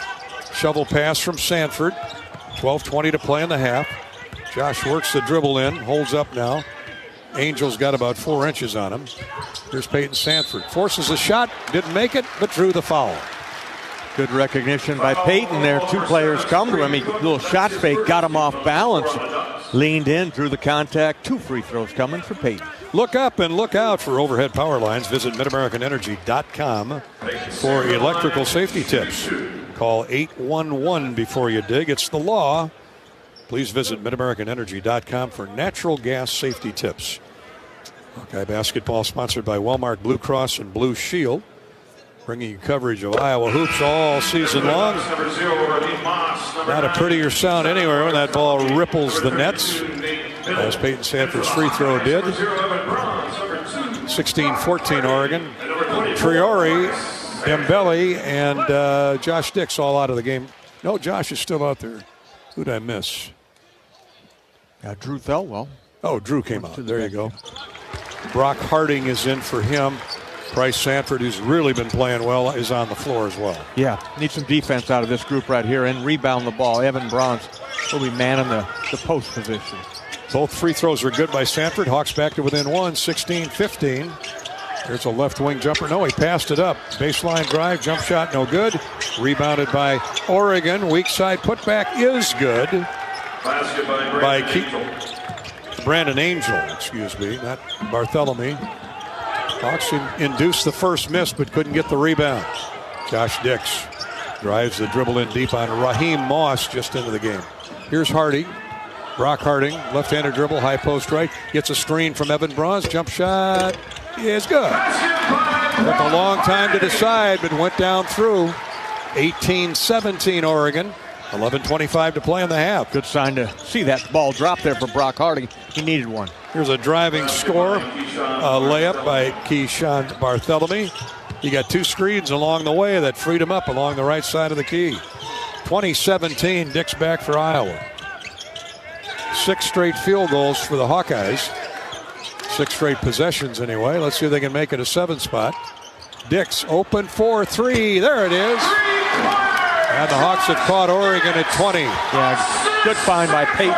shovel pass from Sanford. 12:20 to play in the half. Josh works the dribble in, holds up now. Angel's got about 4 inches on him. Here's Peyton Sanford. Forces a shot, didn't make it, but drew the foul. Good recognition by Peyton there. 2 players come to him. He little shot fake, got him off balance. Leaned in, drew the contact. 2 free throws coming for Peyton. Look up and look out for overhead power lines. Visit MidAmericanEnergy.com for electrical safety tips. Call 811 before you dig. It's the law. Please visit MidAmericanEnergy.com for natural gas safety tips. Hawkeye basketball sponsored by Wellmark Blue Cross and Blue Shield. Bringing you coverage of Iowa hoops all season long. Not a prettier sound anywhere when that ball ripples the nets, as Peyton Sanford's free throw did. 16-14 Oregon. Traore, Dembele, and Josh Dix all out of the game. No, Josh is still out there. Who'd I miss? Drew Thelwell. Oh, Drew came out. There you go. Brock Harding is in for him. Bryce Sanford, who's really been playing well, is on the floor as well. Yeah, need some defense out of this group right here and rebound the ball. Evan Bronze will be manning the post position. Both free throws were good by Sanford. Hawks back to within 1, 16-15. There's a left wing jumper. No, he passed it up. Baseline drive, jump shot, no good. Rebounded by Oregon. Weak side putback is good. By Brandon Angel, excuse me, not Bartholomew. Hawks induced the first miss, but couldn't get the rebound. Josh Dix drives the dribble in deep on Raheem Moss just into the game. Here's Harding. Brock Harding, left-handed dribble, high post right. Gets a screen from Evan Bronze. Jump shot is good. Took a long time to decide, but went down through. 18-17 Oregon. 11:25 to play in the half. Good sign to see that ball drop there for Brock Harding. He needed one. Here's a driving score. A layup by Keyshawn Bartholomew. He got 2 screens along the way that freed him up along the right side of the key. 2017, Dix back for Iowa. 6 straight field goals for the Hawkeyes. 6 straight possessions anyway. Let's see if they can make it a 7 spot. Dix open for 3. There it is. And the Hawks have caught Oregon at 20. Yeah, good find by Peyton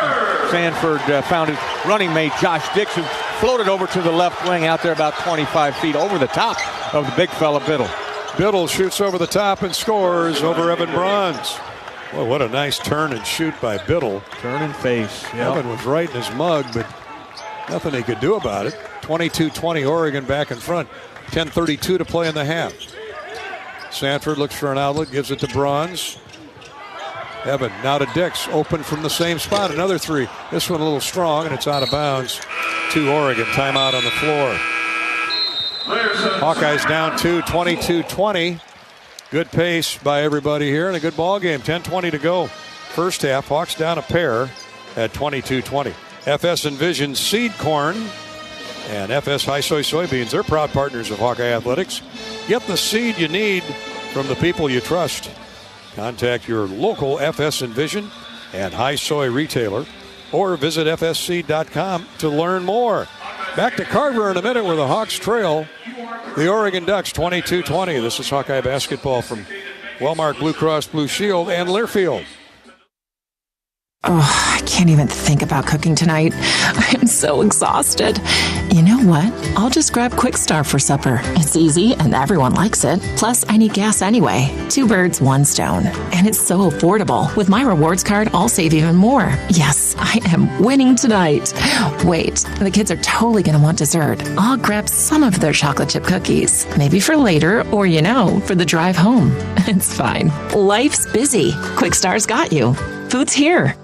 Sanford. Found his running mate Josh Dix, who floated over to the left wing out there about 25 feet over the top of the big fella Biddle. Biddle shoots over the top and scores over Evan Bronze. Well, what a nice turn and shoot by Biddle. Turn and face. Yep. Evan was right in his mug, but nothing he could do about it. 22-20 Oregon back in front. 10:32 to play in the half. Sanford looks for an outlet, gives it to Bronze. Evan now to Dix, open from the same spot. Another three. This one a little strong, and it's out of bounds to Oregon. Timeout on the floor. Hawkeyes down 2, 22-20. Good pace by everybody here and a good ball game. 10:20 to go. First half, Hawks down a pair at 22-20. FS Envision Seed Corn and FS High Soy Soybeans, they're proud partners of Hawkeye Athletics. Get the seed you need from the people you trust. Contact your local FS Envision and High Soy retailer or visit fsseed.com to learn more. Back to Carver in a minute where the Hawks trail the Oregon Ducks 22-20. This is Hawkeye basketball from Wellmark Blue Cross Blue Shield and Learfield. Oh, I can't even think about cooking tonight. I'm so exhausted. You know what? I'll just grab Quick Start for supper. It's easy and everyone likes it. Plus, I need gas anyway. 2 birds, 1 stone. And it's so affordable. With my rewards card, I'll save even more. Yes, I am winning tonight. Wait, the kids are totally going to want dessert. I'll grab some of their chocolate chip cookies. Maybe for later or, for the drive home. It's fine. Life's busy. Quick Start's got you. Food's here.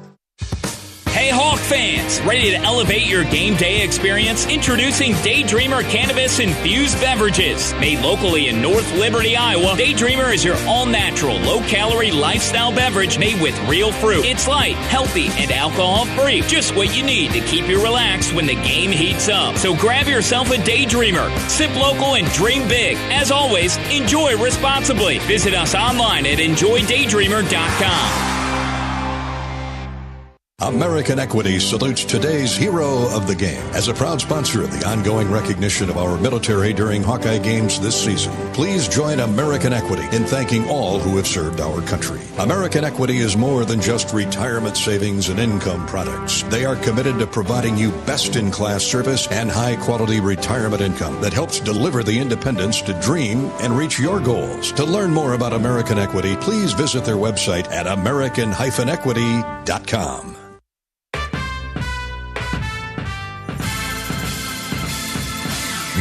Hey Hawk fans, ready to elevate your game day experience? Introducing Daydreamer Cannabis Infused Beverages. Made locally in North Liberty, Iowa, Daydreamer is your all-natural, low-calorie lifestyle beverage made with real fruit. It's light, healthy, and alcohol-free. Just what you need to keep you relaxed when the game heats up. So grab yourself a Daydreamer. Sip local and dream big. As always, enjoy responsibly. Visit us online at enjoydaydreamer.com. American Equity salutes today's hero of the game. As a proud sponsor of the ongoing recognition of our military during Hawkeye games this season, please join American Equity in thanking all who have served our country. American Equity is more than just retirement savings and income products. They are committed to providing you best-in-class service and high-quality retirement income that helps deliver the independence to dream and reach your goals. To learn more about American Equity, please visit their website at american-equity.com.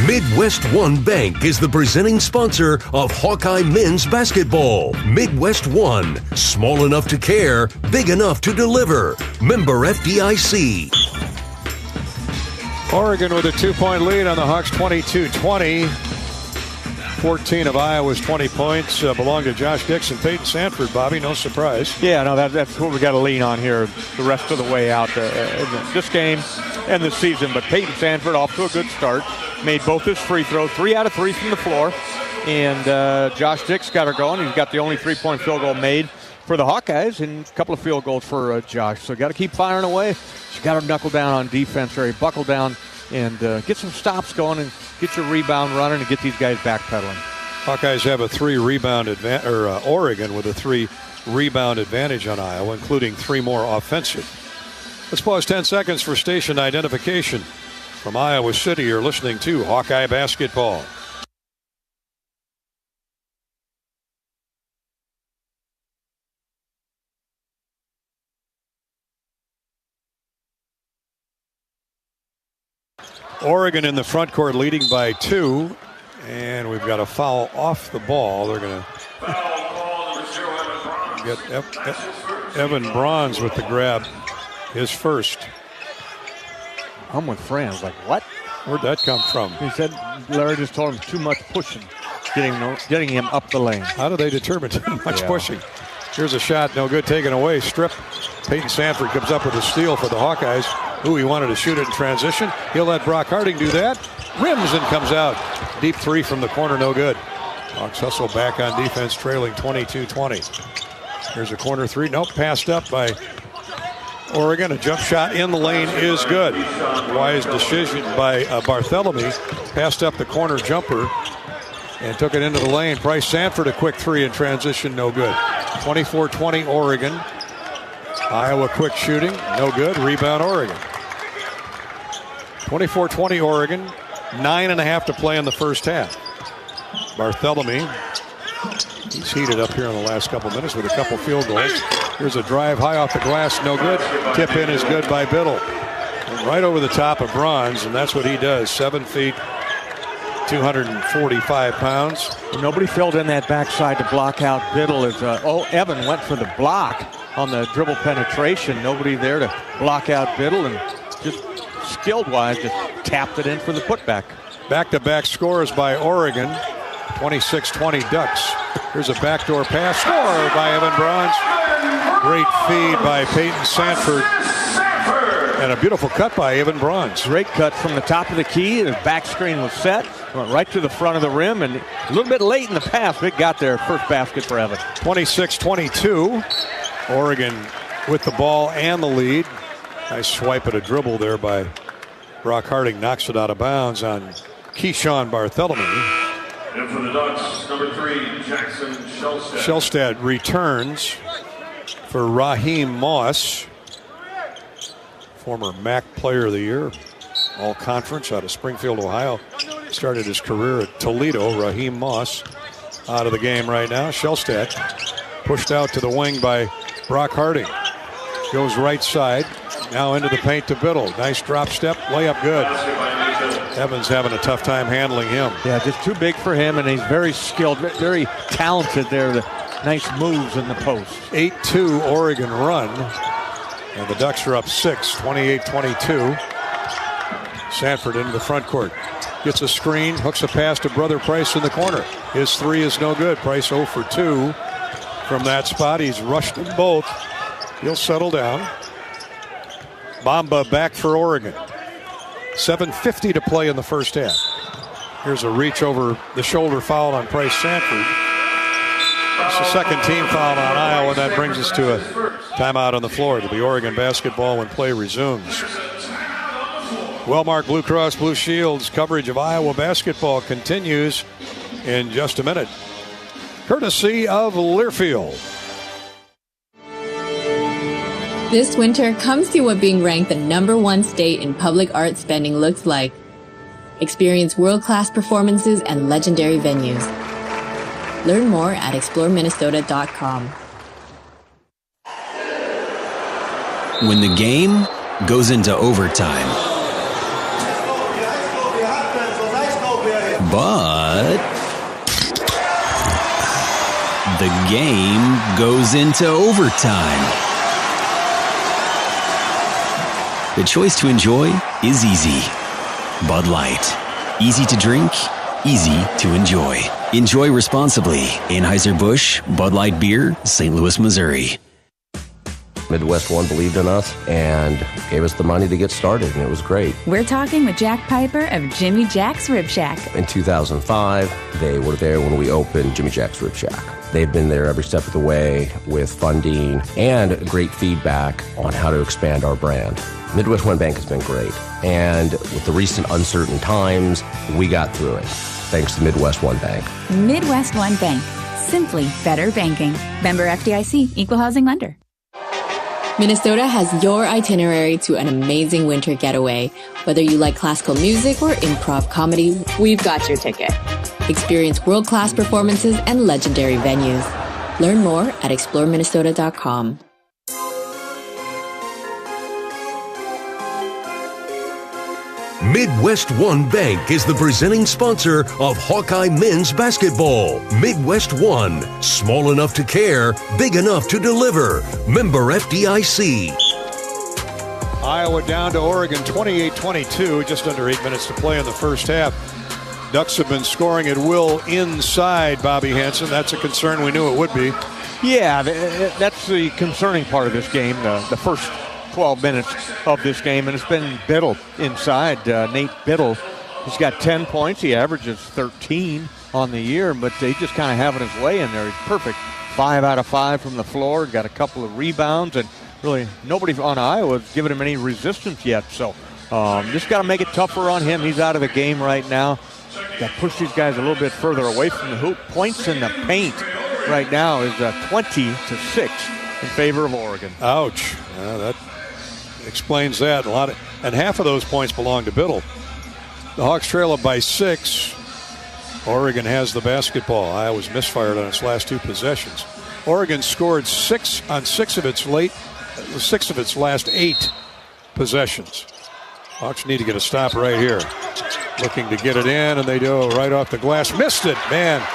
Midwest One Bank is the presenting sponsor of Hawkeye men's basketball. Midwest One, small enough to care, big enough to deliver. Member FDIC. Oregon with a 2-point lead on the Hawks, 22-20. 14 of Iowa's 20 points belong to Josh Dixon. Peyton Sanford, Bobby, no surprise. Yeah, no, that's what we got to lean on here the rest of the way out this game and this season. But Peyton Sanford off to a good start. Made both his free throws, 3 out of 3 from the floor. And Josh Dix got her going. He's got the only 3-point field goal made for the Hawkeyes and a couple of field goals for Josh. So got to keep firing away. You got to knuckle down on defense, or buckle down and get some stops going and get your rebound running and get these guys backpedaling. Hawkeyes have a 3-rebound advantage, or Oregon with a 3-rebound advantage on Iowa, including 3 more offensive. Let's pause 10 seconds for station identification. From Iowa City, you're listening to Hawkeye Basketball. Oregon in the front court leading by 2, and we've got a foul off the ball. They're going to get Evan Bronze with the grab, his first. I'm with Fran. I was like, what? Where'd that come from? He said Larry just told him too much pushing, getting him up the lane. How do they determine too much pushing? Here's a shot, no good, taken away, strip. Peyton Sanford comes up with a steal for the Hawkeyes. Ooh, he wanted to shoot it in transition. He'll let Brock Harding do that. Rims and comes out. Deep 3 from the corner, no good. Hawks hustle back on defense, trailing 22-20. Here's a corner 3. Nope, passed up by Oregon. A jump shot in the lane is good. Wise decision by Barthelemy. Passed up the corner jumper and took it into the lane. Bryce Sanford, a quick 3 in transition, no good. 24-20 Oregon. Iowa quick shooting, no good. Rebound Oregon. 24-20 Oregon. 9.5 to play in the first half. Bartholomew, he's heated up here in the last couple minutes with a couple field goals. Here's a drive high off the glass, no good. Tip in is good by Biddle. And right over the top of Bronze, and that's what he does. 7 feet, 245 pounds. Nobody filled in that backside to block out Biddle. As Evan went for the block on the dribble penetration. Nobody there to block out Biddle, and just skilled-wise, just tapped it in for the putback. Back-to-back scores by Oregon. 26-20 Ducks. Here's a backdoor pass. Score by Evan Bronze. Great feed by Peyton Sanford. And a beautiful cut by Evan Bronze. Great cut from the top of the key. The back screen was set. Went right to the front of the rim. And a little bit late in the pass, but it got there. First basket for Evan. 26-22. Oregon with the ball and the lead. Nice swipe at a dribble there by Brock Harding. Knocks it out of bounds on Keyshawn Bartholomew. And for the Ducks, number 3, Jackson Shellstad. Shellstad returns for Raheem Moss, former MAC Player of the Year, All-Conference out of Springfield, Ohio. Started his career at Toledo. Raheem Moss out of the game right now. Shellstad pushed out to the wing by Brock Harding. Goes right side. Now into the paint to Biddle. Nice drop step. Layup good. Evans having a tough time handling him. Yeah, just too big for him, and he's very skilled, very talented there. The nice moves in the post. 8-2 Oregon run. And the Ducks are up 6, 28-22. Sanford into the front court. Gets a screen, hooks a pass to Brother Price in the corner. His 3 is no good. Price 0 for 2 from that spot. He's rushed them both. He'll settle down. Bamba back for Oregon. 7:50 to play in the first half. Here's a reach over the shoulder foul on Price Sanford. It's the second team foul on Iowa. That brings us to a timeout on the floor. It'll be Oregon basketball when play resumes. Wellmark Blue Cross Blue Shield's coverage of Iowa basketball continues in just a minute. Courtesy of Learfield. This winter, come see what being ranked the #1 state in public art spending looks like. Experience world-class performances and legendary venues. Learn more at exploreminnesota.com. When the game goes into overtime, but the game goes into overtime. The choice to enjoy is easy. Bud Light. Easy to drink, easy to enjoy. Enjoy responsibly. Anheuser-Busch, Bud Light Beer, St. Louis, Missouri. Midwest One believed in us and gave us the money to get started, and it was great. We're talking with Jack Piper of Jimmy Jack's Rib Shack. In 2005, they were there when we opened Jimmy Jack's Rib Shack. They've been there every step of the way with funding and great feedback on how to expand our brand. Midwest One Bank has been great, and with the recent uncertain times, we got through it, thanks to Midwest One Bank. Midwest One Bank. Simply better banking. Member FDIC, Equal Housing Lender. Minnesota has your itinerary to an amazing winter getaway. Whether you like classical music or improv comedy, we've got your ticket. Experience world-class performances and legendary venues. Learn more at exploreminnesota.com. Midwest One Bank is the presenting sponsor of Hawkeye men's basketball. Midwest One, small enough to care, big enough to deliver. Member FDIC. Iowa down to Oregon, 28-22, just under 8 minutes to play in the first half. Ducks have been scoring at will inside, Bobby Hansen. That's a concern. We knew it would be. Yeah, that's the concerning part of this game, the first 12 minutes of this game, and it's been Biddle inside. Nate Biddle, he's got 10 points. He averages 13 on the year, but they just kind of having his way in there. He's perfect. 5 out of 5 from the floor. Got a couple of rebounds, and really nobody on Iowa has given him any resistance yet. So just got to make it tougher on him. He's out of the game right now. Got to push these guys a little bit further away from the hoop. Points in the paint right now is 20-6 in favor of Oregon. Ouch. That explains that. And half of those points belong to Biddle. The Hawks trail up by 6. Oregon has the basketball. Iowa's misfired on its last 2 possessions. Oregon scored 6 on 6 of its last 8 possessions. Hawks need to get a stop right here. Looking to get it in, and they do right off the glass. Missed it, man.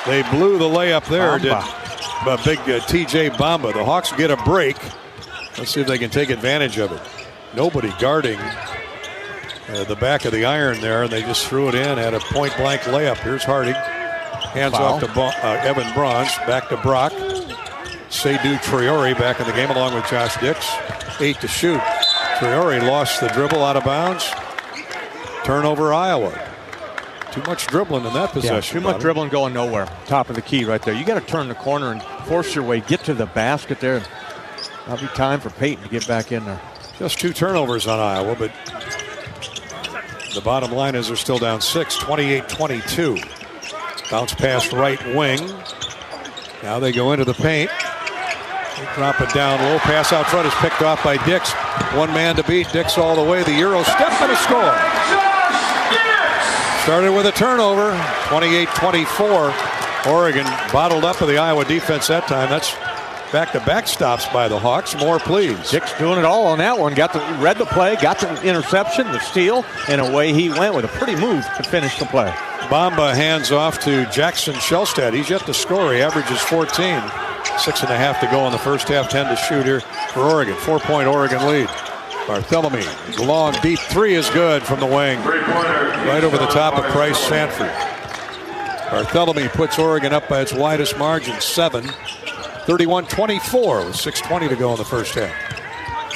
They blew the layup there. Big TJ Bamba. The Hawks get a break. Let's see if they can take advantage of it. Nobody guarding the back of the iron there, and they just threw it in. Had a point-blank layup. Here's Harding. Hands off to Evan Bronze. Back to Brock. Seydou Traore back in the game along with Josh Dix. 8 to shoot. Traore lost the dribble out of bounds. Turnover, Iowa. Too much dribbling in that possession. Too much dribbling going nowhere. Top of the key right there. You got to turn the corner and force your way. Get to the basket there. That'll be time for Peyton to get back in there. Just 2 turnovers on Iowa, but the bottom line is they're still down 6, 28-22. Bounce pass right wing. Now they go into the paint. They drop it down low. Pass out front is picked off by Dix. One man to beat. Dix all the way. The Euro step and a score. Started with a turnover. 28-24. Oregon bottled up with the Iowa defense that time. That's back-to-back stops by the Hawks. More, please. Dix doing it all on that one. Read the play, got the interception, the steal, and away he went with a pretty move to finish the play. Bamba hands off to Jackson Shellstad. He's yet to score. He averages 14. 6.5 to go in the first half. 10 to shoot here for Oregon. 4-point Oregon lead. Barthélemy, long deep 3 is good from the wing. Right over the top of Price Sanford. Barthélemy puts Oregon up by its widest margin, 7. 31-24 with 6:20 to go in the first half.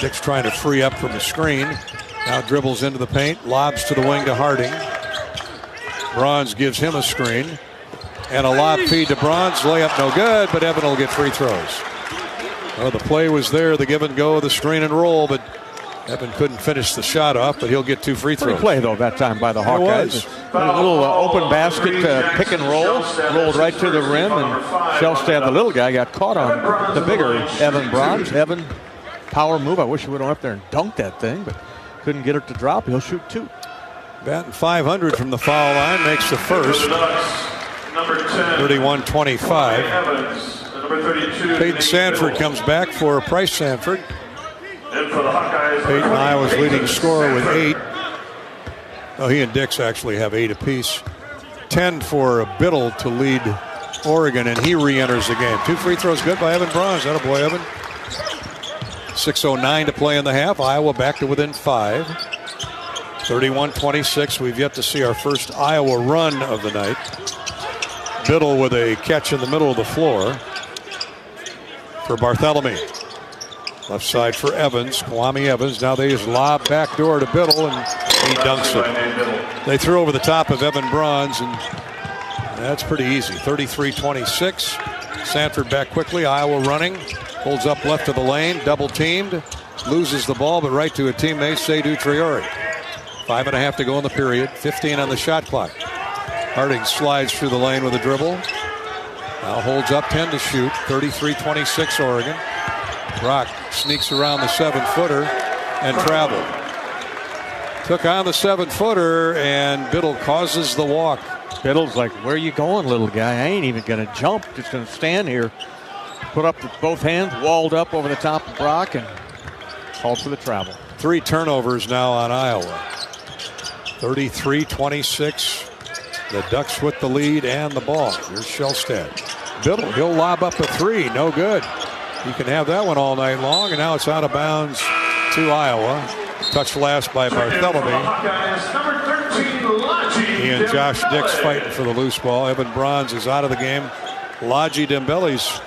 Dix trying to free up from the screen. Now dribbles into the paint. Lobs to the wing to Harding. Bronze gives him a screen. And a lob feed to Bronze. Layup no good, but Evan will get free throws. Well, the play was there, the give and go, the screen and roll, but Evan couldn't finish the shot off, but he'll get 2 free throws. Pretty play, though, that time by the Hawkeyes. A little open basket pick and roll. Rolled right to the rim, and Shellstad, the little guy, got caught on the bigger Evan Bronze. Evan, power move. I wish he would have went up there and dunked that thing, but couldn't get it to drop. He'll shoot 2. Batting 500 from the foul line, makes the first. 31-25. Peyton Sanford comes back for Price Sanford. Peyton, Iowa's leading scorer with 8. Oh, he and Dix actually have 8 apiece. 10 for Biddle to lead Oregon, and he re-enters the game. 2 free throws good by Evan Bronze. Attaboy, Evan. 6:09 to play in the half. Iowa back to within 5. 31-26. We've yet to see our first Iowa run of the night. Biddle with a catch in the middle of the floor for Barthélemy. Left side for Evans, Kwame Evans. Now they just lob back door to Biddle, and he dunks it. They threw over the top of Evan Bronze, and that's pretty easy. 33-26. Sanford back quickly. Iowa running. Holds up left of the lane. Double teamed. Loses the ball, but right to a teammate, Seydou Traore. 5.5 to go in the period. 15 on the shot clock. Harding slides through the lane with a dribble. Now holds up 10 to shoot. 33-26 Oregon. Brock sneaks around the 7-footer and traveled. Took on the 7-footer, and Biddle causes the walk. Biddle's like, where are you going, little guy? I ain't even going to jump. Just going to stand here. Put up with both hands, walled up over the top of Brock, and called for the travel. 3 turnovers now on Iowa. 33-26. The Ducks with the lead and the ball. Here's Shellstad. Biddle, he'll lob up a 3. No good. You can have that one all night long, and now it's out of bounds to Iowa. Touched last by Barthélemy. He and Josh Dix fighting for the loose ball. Evan Bronze is out of the game. Ladji Dembele's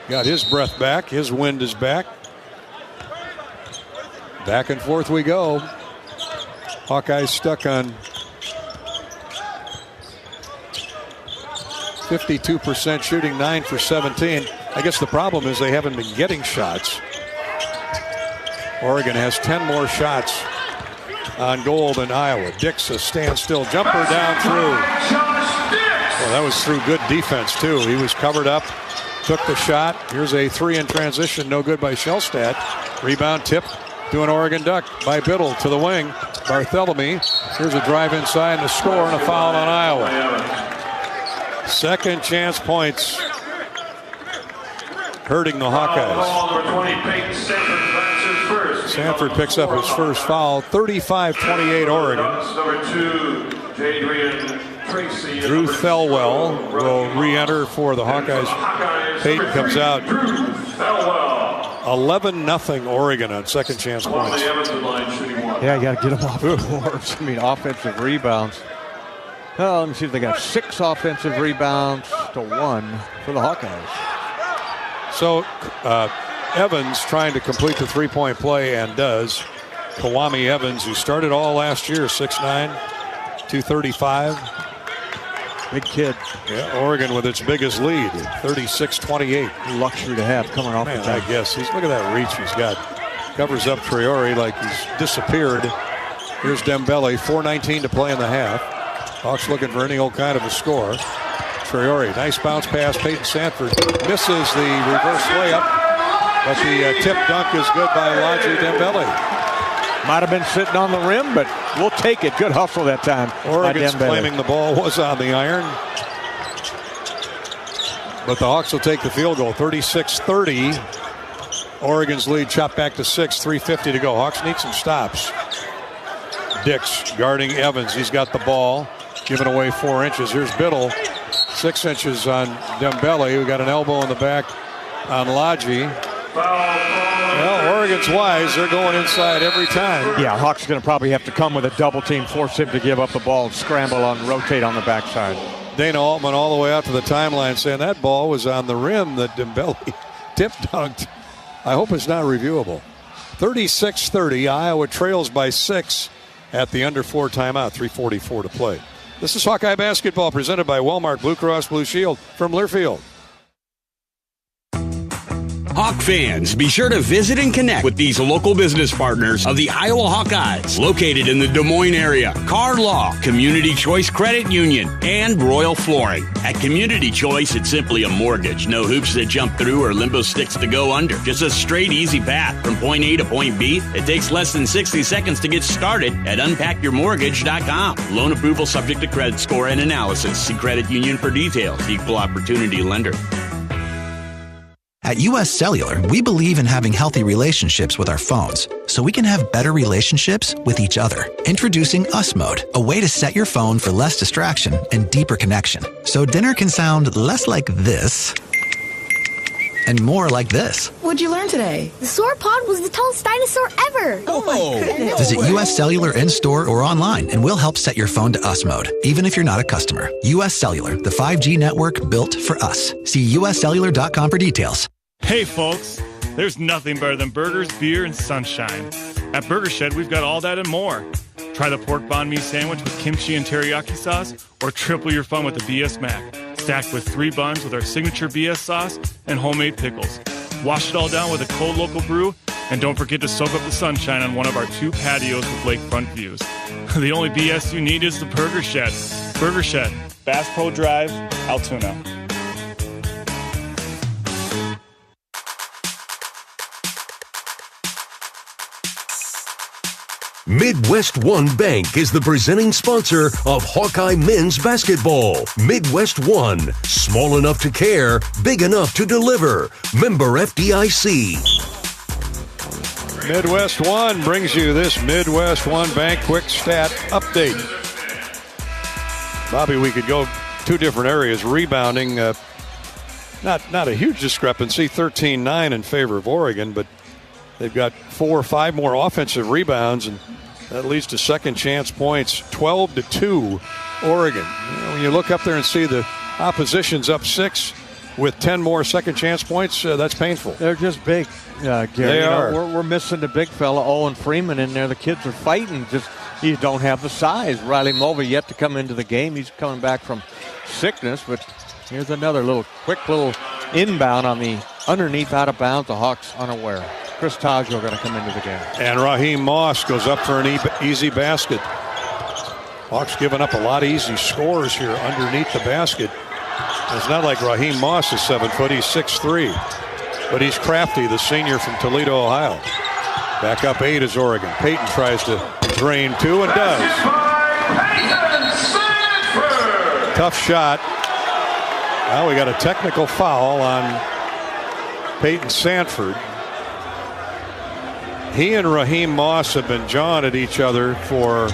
got his breath back. His wind is back. Back and forth we go. Hawkeyes stuck on 52% shooting, 9 for 17. I guess the problem is they haven't been getting shots. Oregon has 10 more shots on goal than Iowa. Dix, a standstill jumper down through. Well, that was through good defense, too. He was covered up, took the shot. Here's a 3 in transition, no good by Shellstad. Rebound tip to an Oregon duck by Biddle to the wing. Barthélemy. Here's a drive inside and a score and a foul on Iowa. Second chance points hurting the Hawkeyes. Sanford picks up his first foul. 35-28 Oregon. Drew Thelwell will re-enter for the Hawkeyes. Peyton comes out. 11-0 Oregon on second chance points. Yeah, you got to get them off the boards. I mean, offensive rebounds. Well, let me see if they got 6 offensive rebounds to 1 for the Hawkeyes. So Evans trying to complete the three-point play and does. Kawami Evans, who started all last year, 6'9", 235. Big kid. Yeah, Oregon with its biggest lead, 36-28. Luxury to have coming off the bench. I guess. Look at that reach he's got. Covers up Traore like he's disappeared. Here's Dembele, 4:19 to play in the half. Hawks looking for any old kind of a score. Traore, nice bounce pass. Peyton Sanford misses the reverse layup, but the tip dunk is good by Ladji Dembele. Might have been sitting on the rim, but we'll take it. Good hustle that time. Oregon's claiming the ball was on the iron. But the Hawks will take the field goal. 36-30. Oregon's lead chopped back to 6. 3:50 to go. Hawks need some stops. Dix guarding Evans. He's got the ball. Giving away 4 inches. Here's Biddle. 6 inches on Dembele, who got an elbow in the back on Ladji. Well, Oregon's wise. They're going inside every time. Yeah, Hawks going to probably have to come with a double team, force him to give up the ball and scramble on, rotate on the backside. Dana Altman all the way out to the timeline saying that ball was on the rim that Dembele tip dunked. I hope it's not reviewable. 36-30. Iowa trails by 6 at the under 4 timeout. 3:44 to play. This is Hawkeye Basketball presented by Walmart Blue Cross Blue Shield from Learfield. Hawk fans, be sure to visit and connect with these local business partners of the Iowa Hawkeyes, located in the Des Moines area. Car Law, Community Choice Credit Union, and Royal Flooring. At Community Choice, it's simply a mortgage. No hoops to jump through or limbo sticks to go under. Just a straight, easy path from point A to point B. It takes less than 60 seconds to get started at unpackyourmortgage.com. Loan approval subject to credit score and analysis. See Credit Union for details. Equal opportunity lender. At U.S. Cellular, we believe in having healthy relationships with our phones, so we can have better relationships with each other. Introducing Us Mode, a way to set your phone for less distraction and deeper connection. So dinner can sound less like this and more like this. What'd you learn today? The sauropod was the tallest dinosaur ever. Oh my goodness. Visit U.S. Cellular in-store or online, and we'll help set your phone to Us Mode, even if you're not a customer. U.S. Cellular, the 5G network built for us. See uscellular.com for details. Hey folks, there's nothing better than burgers, beer, and sunshine. At Burger Shed, we've got all that and more. Try the pork banh mi sandwich with kimchi and teriyaki sauce, or triple your fun with the BS Mac, stacked with 3 buns with our signature BS sauce and homemade pickles. Wash it all down with a cold local brew, and don't forget to soak up the sunshine on one of our 2 patios with lakefront views. The only BS you need is the Burger Shed. Burger Shed, Bass Pro Drive, Altoona. Midwest One Bank is the presenting sponsor of Hawkeye men's basketball. Midwest One, small enough to care, big enough to deliver. Member FDIC. Midwest One brings you this Midwest One Bank quick stat update. Bobby, we could go 2 different areas. Rebounding, not a huge discrepancy, 13-9 in favor of Oregon, but they've got 4 or 5 more offensive rebounds, and that leads to second chance points, 12-2 Oregon. When you look up there and see the opposition's up 6 with 10 more second chance points, that's painful. They're just big, Gary. They are. We're missing the big fella, Owen Freeman, in there. The kids are fighting. Just you don't have the size. Riley Mulvey yet to come into the game. He's coming back from sickness, but here's another quick little inbound on the underneath out of bounds. The Hawks unaware. Chris Taggio going to come into the game. And Raheem Moss goes up for an easy basket. Hawks giving up a lot of easy scores here underneath the basket. It's not like Raheem Moss is 7 foot. He's 6'3". But he's crafty, the senior from Toledo, Ohio. Back up 8 is Oregon. Payton tries to drain 2 and does. Tough shot. Now we got a technical foul on Peyton Sanford. He and Raheem Moss have been jawing at each other for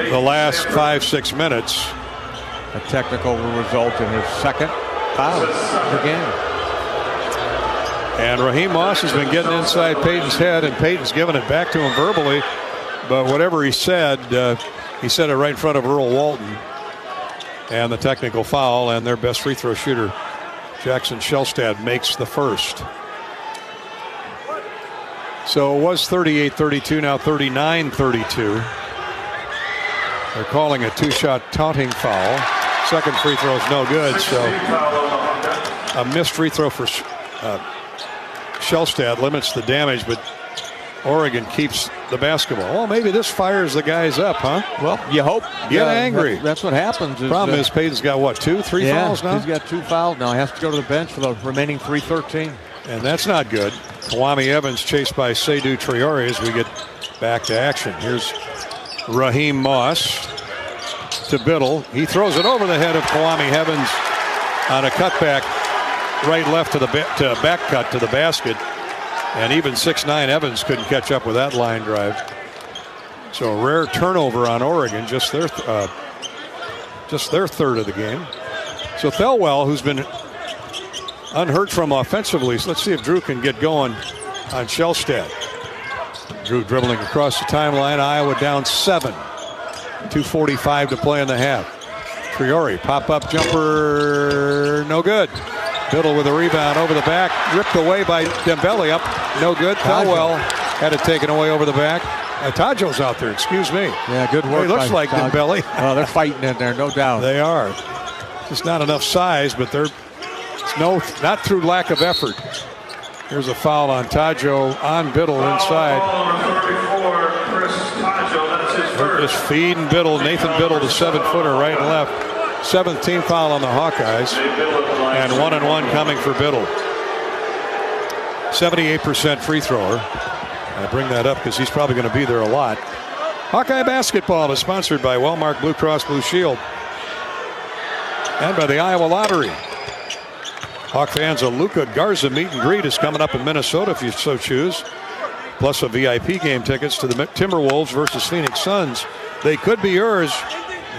the last 5-6 minutes. A technical will result in his second foul of the game. And Raheem Moss has been getting inside Peyton's head, and Peyton's giving it back to him verbally. But whatever he said it right in front of Earl Walton. And the technical foul, and their best free throw shooter, Jackson Shelstad, makes the first. So it was 38-32, now 39-32. They're calling a 2-shot taunting foul. Second free throw is no good, so a missed free throw for Shelstad limits the damage, but Oregon keeps the basketball. Well, maybe this fires the guys up, huh? Well, you hope. Get angry. That's what happens. Problem is Peyton's got, what, 2, 3 fouls now? He's got 2 fouls now. He has to go to the bench for the remaining 3:13. And that's not good. Kwame Evans chased by Seydou Traore as we get back to action. Here's Raheem Moss to Biddle. He throws it over the head of Kwame Evans on a cutback, right left to the back cut to the basket. And even 6'9" Evans couldn't catch up with that line drive. So a rare turnover on Oregon, just their third of the game. So Thelwell, who's been unheard from offensively, so let's see if Drew can get going on Shelstad. Drew dribbling across the timeline. Iowa down 7. 2:45 to play in the half. Traore, pop-up jumper, no good. Biddle with a rebound over the back, ripped away by Dembele, up, no good. Thelwell had it taken away over the back. Tajo's out there, excuse me. Yeah, good work. He looks like Dembele. Oh, they're fighting in there, no doubt. They are. Just not enough size, but not through lack of effort. Here's a foul on Tajo on Biddle inside. They're just feeding Biddle, Nathan Biddle, the 7-footer right and left. 7th team foul on the Hawkeyes, and 1-and-1 coming for Biddle. 78% free thrower. I bring that up because he's probably going to be there a lot. Hawkeye basketball is sponsored by Wellmark Blue Cross Blue Shield and by the Iowa Lottery. Hawk fans, a Luka Garza meet and greet is coming up in Minnesota if you so choose. Plus a VIP game tickets to the Timberwolves versus Phoenix Suns. They could be yours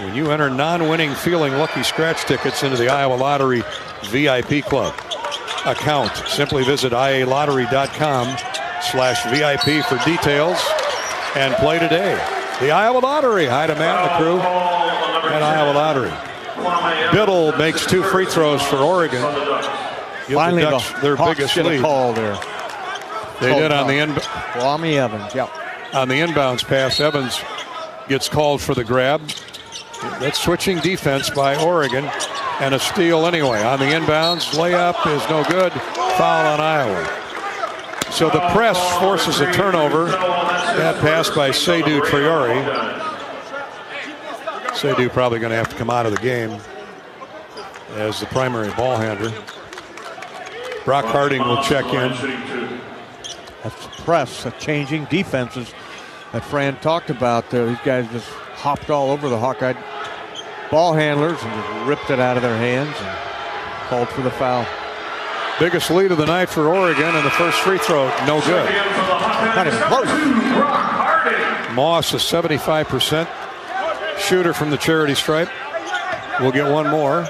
when you enter non-winning feeling lucky scratch tickets into the Iowa Lottery VIP Club account. Simply visit ialottery.com/VIP for details and play today. The Iowa Lottery. Hi to Matt and the crew at Iowa Lottery. Biddle makes 2 free throws for Oregon. Finally, their biggest lead. Call there. They did on the Kwame Evans, yep. On the inbounds pass, Evans gets called for the grab. That's switching defense by Oregon, and a steal anyway. On the inbounds, layup is no good. Foul on Iowa. So the press forces a turnover. That pass by Seydou Traore. Seydou probably going to have to come out of the game as the primary ball handler. Brock Harding will check in. That's the press, the changing defenses that Fran talked about there. These guys just hopped all over the Hawkeye ball handlers and just ripped it out of their hands and called for the foul. Biggest lead of the night for Oregon, and the first free throw, no good. Not even close. Moss, a 75% shooter from the charity stripe. We'll get one more.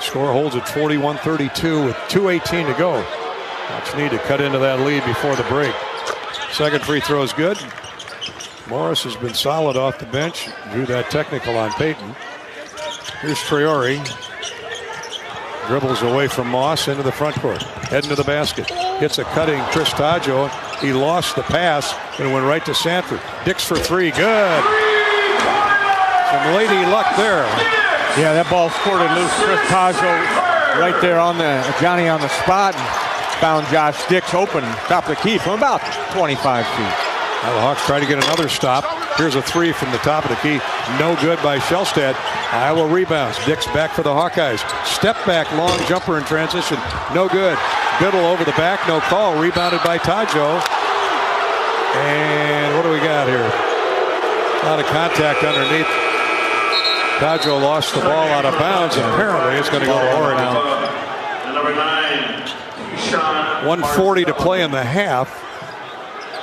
Score holds at 41-32 with 2:18 to go. Hawks need to cut into that lead before the break. Second free throw is good. Morris has been solid off the bench. Drew that technical on Peyton. Here's Traore. Dribbles away from Moss into the front court. Heading to the basket. Hits a cutting Chris Tajo. He lost the pass and went right to Sanford. Dix for 3. Good. Some lady luck there. Yeah, that ball squirted loose. Chris Tajo right there on Johnny on the spot, and found Josh Dix open top of the key from about 25 feet. Now the Hawks try to get another stop. Here's a 3 from the top of the key. No good by Shelstad. Iowa rebounds. Dix back for the Hawkeyes. Step back, long jumper in transition. No good. Biddle over the back. No call. Rebounded by Tajo. And what do we got here? A lot of contact underneath. Tajo lost the ball out of bounds, and apparently it's going to go to Oregon. Number 9, Keyshawn. 1:40 to play in the half.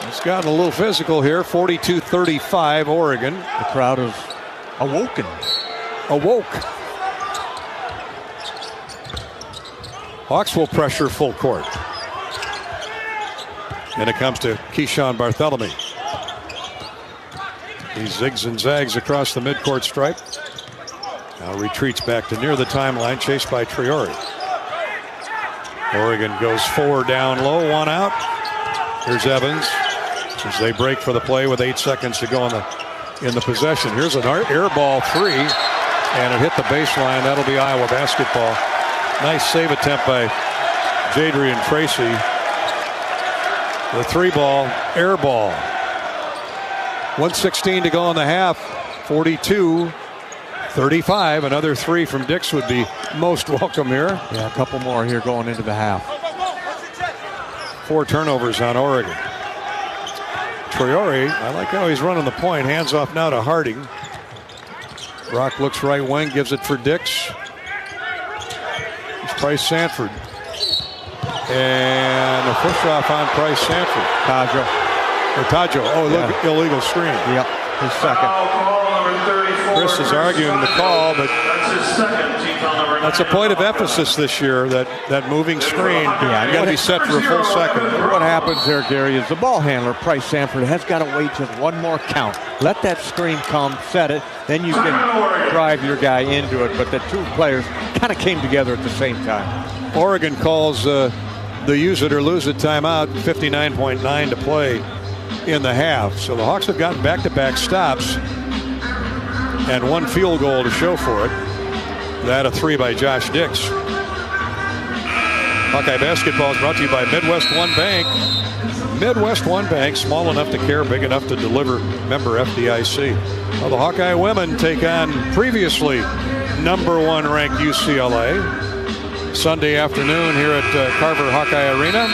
It's gotten a little physical here. 42-35 Oregon. The crowd is awoke. Hawks will pressure full court. And it comes to Keyshawn Bartholomew. He zigs and zags across the midcourt stripe. Now retreats back to near the timeline, chased by Traore. Oregon goes 4 down low, 1 out. Here's Evans as they break for the play with 8 seconds to go in the possession. Here's an air ball 3, and it hit the baseline. That'll be Iowa basketball. Nice save attempt by Jadrian Tracy. The 3-ball, air ball. 1:16 to go in the half. 42-35. Another 3 from Dix would be most welcome here. Yeah, a couple more here going into the half. 4 turnovers on Oregon. Traore, I like how he's running the point. Hands off now to Harding. Brock looks right wing, gives it for Dix. It's Price Sanford. And a push-off on Price Sanford. Tajo. Oh, look, illegal screen. Yep, his second. Chris is arguing the call, but that's a point of emphasis this year, that moving screen. You got to be set for a full second. What happens there, Gary, is the ball handler, Price Sanford, has got to wait just one more count. Let that screen come, set it, then you can drive your guy into it. But the two players kind of came together at the same time. Oregon calls the use it or lose it timeout, 59.9 to play in the half. So the Hawks have gotten back-to-back stops and 1 field goal to show for it. That a 3 by Josh Dix. Hawkeye basketball is brought to you by Midwest One Bank. Midwest One Bank, small enough to care, big enough to deliver. Member FDIC. Well, the Hawkeye women take on previously #1 ranked UCLA. Sunday afternoon here at Carver Hawkeye Arena.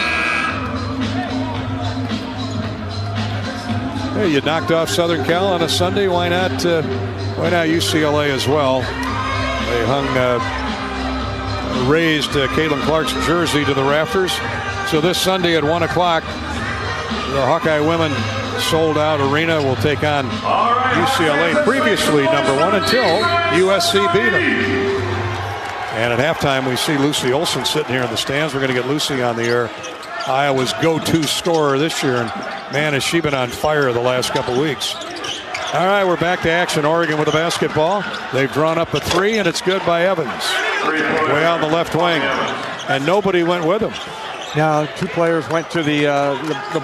Hey, you knocked off Southern Cal on a Sunday. Why not UCLA as well? They raised Caitlin Clark's jersey to the rafters. So this Sunday at 1 o'clock, the Hawkeye women sold-out arena will take on UCLA, previously #1 until USC beat them. And at halftime, we see Lucy Olson sitting here in the stands. We're going to get Lucy on the air. Iowa's go-to scorer this year. And, man, has she been on fire the last couple weeks. All right, we're back to action. Oregon with the basketball. They've drawn up a 3, and it's good by Evans. Way out on the left wing. And nobody went with him. Now, 2 players went to the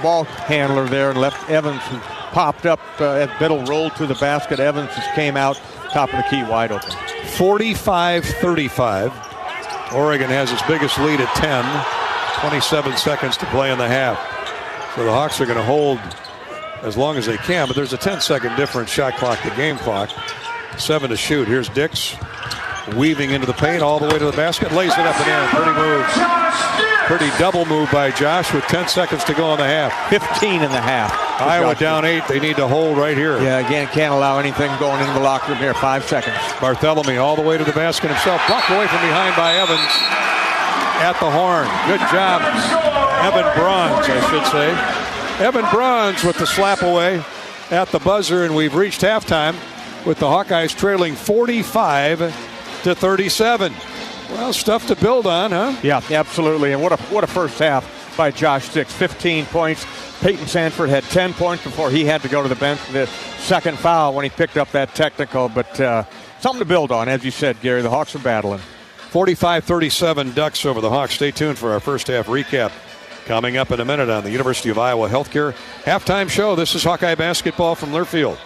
ball handler there and left Evans, who popped up as Biddle rolled to the basket. Evans just came out, top of the key, wide open. 45-35. Oregon has its biggest lead at 10. 27 seconds to play in the half. So the Hawks are going to hold as long as they can, but there's a 10-second difference, shot clock to game clock. 7 to shoot. Here's Dix weaving into the paint all the way to the basket. Lays it up and in. Pretty move. Pretty double move by Josh with 10 seconds to go in the half. 15 in the half. Iowa down 8. They need to hold right here. Yeah, again, can't allow anything going into the locker room here. 5 seconds. Bartholomew all the way to the basket himself. Blocked away from behind by Evans. At the horn. Good job. Evan Bronze, I should say. Evan Bronze with the slap away at the buzzer, and we've reached halftime with the Hawkeyes trailing 45-37. Well, stuff to build on, huh? Yeah, absolutely. And what a first half by Josh Dix. 15 points. Peyton Sanford had 10 points before he had to go to the bench for the second foul when he picked up that technical. But something to build on, as you said, Gary. The Hawks are battling. 45-37 Ducks over the Hawks. Stay tuned for our first half recap coming up in a minute on the University of Iowa Healthcare halftime show. This is Hawkeye basketball from Learfield.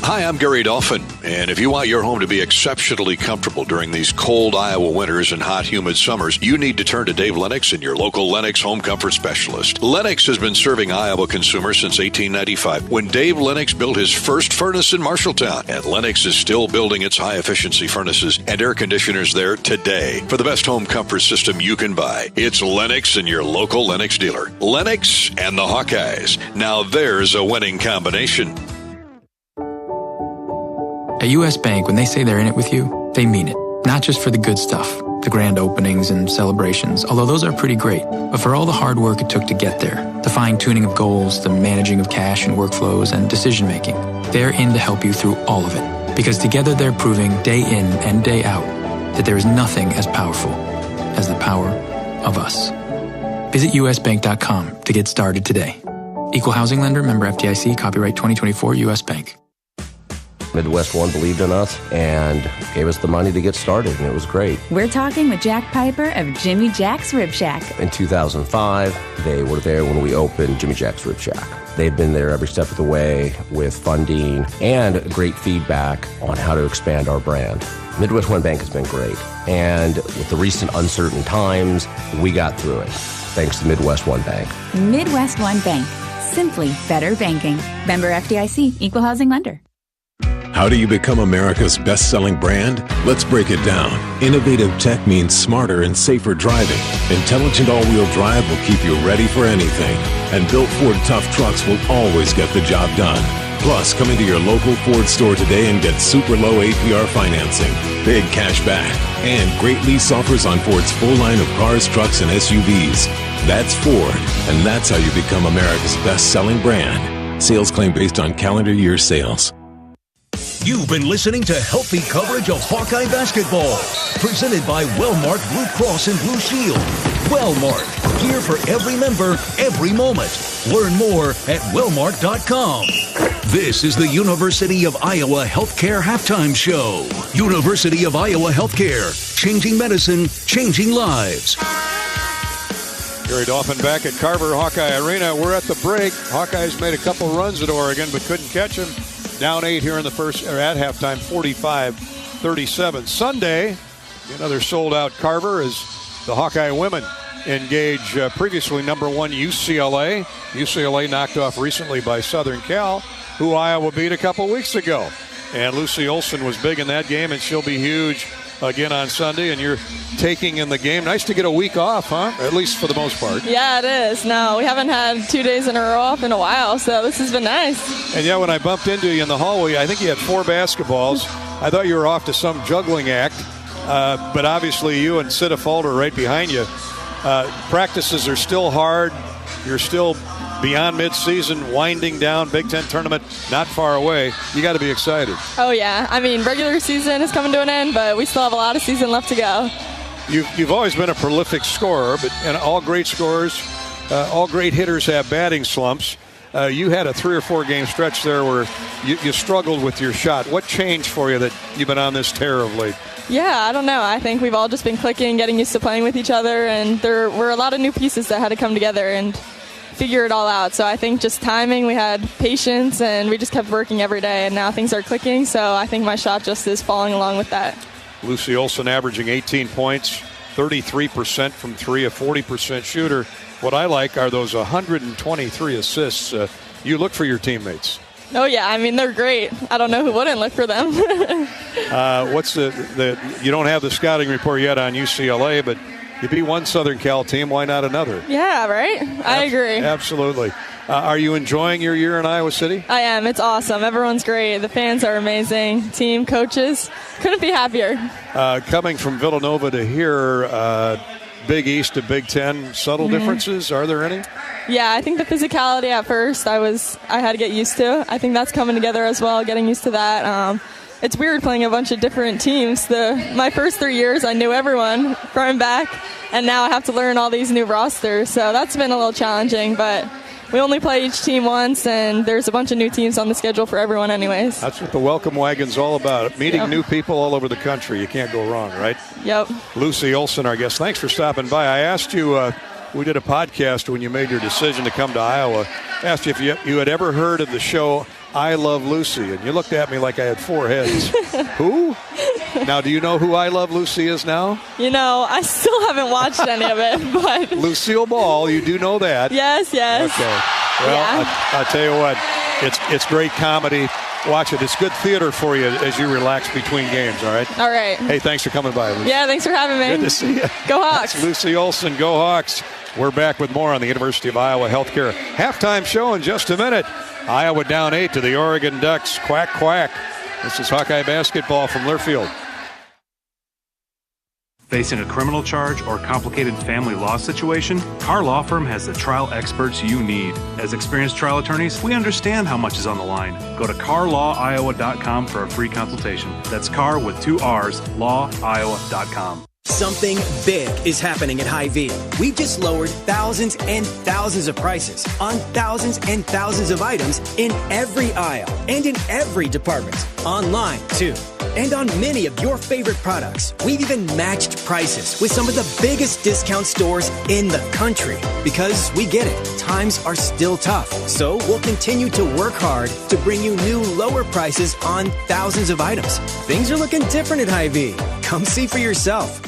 Hi, I'm Gary Dolphin, And if you want your home to be exceptionally comfortable during these cold Iowa winters and hot, humid summers, you need to turn to Dave Lennox and your local Lennox home comfort specialist. Lennox has been serving Iowa consumers since 1895, when Dave Lennox built his first furnace in Marshalltown. And Lennox is still building its high-efficiency furnaces and air conditioners there today. For the best home comfort system you can buy, it's Lennox and your local Lennox dealer. Lennox and the Hawkeyes. Now there's a winning combination. At U.S. Bank, when they say they're in it with you, they mean it. Not just for the good stuff, the grand openings and celebrations, although those are pretty great, but for all the hard work it took to get there, the fine-tuning of goals, the managing of cash and workflows, and decision-making. They're in to help you through all of it, because together they're proving day in and day out that there is nothing as powerful as the power of us. Visit usbank.com to get started today. Equal housing lender, member FDIC, copyright 2024, U.S. Bank. Midwest One believed in us and gave us the money to get started, and it was great. We're talking with Jack Piper of Jimmy Jack's Rib Shack. In 2005, they were there when we opened Jimmy Jack's Rib Shack. They've been there every step of the way with funding and great feedback on how to expand our brand. Midwest One Bank has been great, and with the recent uncertain times, we got through it, thanks to Midwest One Bank. Midwest One Bank. Simply better banking. Member FDIC, equal housing lender. How do you become America's best-selling brand? Let's break it down. Innovative tech means smarter and safer driving. Intelligent all-wheel drive will keep you ready for anything. And built Ford tough trucks will always get the job done. Plus, come into your local Ford store today and get super low APR financing, big cash back, and great lease offers on Ford's full line of cars, trucks, and SUVs. That's Ford, and that's how you become America's best-selling brand. Sales claim based on calendar year sales. You've been listening to healthy coverage of Hawkeye basketball, presented by Wellmark Blue Cross and Blue Shield. Wellmark, here for every member, every moment. Learn more at wellmark.com. This is the University of Iowa Healthcare Halftime Show. University of Iowa Healthcare, changing medicine, changing lives. Gary Dolphin back at Carver Hawkeye Arena. We're at the break. Hawkeyes made a couple runs at Oregon, but couldn't catch them. Down 8 here in the first, or at halftime, 45-37. Sunday, another sold-out Carver as the Hawkeye women engage previously number 1 UCLA. UCLA knocked off recently by Southern Cal, who Iowa beat a couple weeks ago. And Lucy Olson was big in that game, and she'll be huge again on Sunday. And you're taking in the game. Nice to get a week off, huh? At least for the most part. Yeah, it is. No, we haven't had 2 days in a row off in a while, so this has been nice. And yeah, when I bumped into you in the hallway, I think you had 4 basketballs. I thought you were off to some juggling act, but obviously you and Sita Falder right behind you. Practices are still hard. You're still beyond midseason, winding down. Big Ten tournament not far away. You got to be excited. Oh, yeah. I mean, regular season is coming to an end, but we still have a lot of season left to go. You've always been a prolific scorer, and all great scorers, all great hitters have batting slumps. You had a 3 or 4 game stretch there where you struggled with your shot. What changed for you that you've been on this tear of late? Yeah, I don't know. I think we've all just been clicking, getting used to playing with each other, and there were a lot of new pieces that had to come together and figure it all out. So I think just timing, we had patience, and we just kept working every day, and now things are clicking. So I think my shot just is following along with that. Lucy Olson averaging 18 points, 33% from 3, a 40% shooter. What I like are those 123 assists. You look for your teammates. Oh, yeah. I mean, they're great. I don't know who wouldn't look for them. What's you don't have the scouting report yet on UCLA, but you beat one Southern Cal team. Why not another? Yeah, right? I agree. Absolutely. Are you enjoying your year in Iowa City? I am. It's awesome. Everyone's great. The fans are amazing. Team, coaches. Couldn't be happier. Coming from Villanova to here, Big East to Big Ten, subtle differences. Are there any? Yeah, I think the physicality at first I had to get used to. I think that's coming together as well, getting used to that. It's weird playing a bunch of different teams. My first 3 years, I knew everyone front and back, and now I have to learn all these new rosters. So that's been a little challenging, but we only play each team once, and there's a bunch of new teams on the schedule for everyone anyways. That's what the welcome wagon's all about. Meeting new people all over the country. You can't go wrong, right? Yep. Lucy Olson, our guest. Thanks for stopping by. I asked you we did a podcast when you made your decision to come to Iowa. I asked you if you had ever heard of the show I Love Lucy, and you looked at me like I had 4 heads. Who? Now, do you know who I Love Lucy is now? I still haven't watched any of it, but Lucille Ball, you do know that. Yes. Okay. Well, Yeah. I'll tell you what, it's great comedy. Watch it. It's good theater for you as you relax between games, all right? All right. Hey, thanks for coming by, Lucy. Yeah, thanks for having me. Good to see you. Go Hawks. That's Lucy Olson. Go Hawks. We're back with more on the University of Iowa Healthcare halftime show in just a minute. Iowa down 8 to the Oregon Ducks. Quack, quack. This is Hawkeye basketball from Learfield. Facing a criminal charge or complicated family law situation, Carr Law Firm has the trial experts you need. As experienced trial attorneys, we understand how much is on the line. Go to carlawiowa.com for a free consultation. That's Carr with 2 R's, lawiowa.com. Something big is happening at Hy-Vee. We've just lowered thousands and thousands of prices on thousands and thousands of items in every aisle and in every department. Online, too. And on many of your favorite products. We've even matched prices with some of the biggest discount stores in the country. Because we get it, times are still tough. So we'll continue to work hard to bring you new lower prices on thousands of items. Things are looking different at Hy-Vee. Come see for yourself.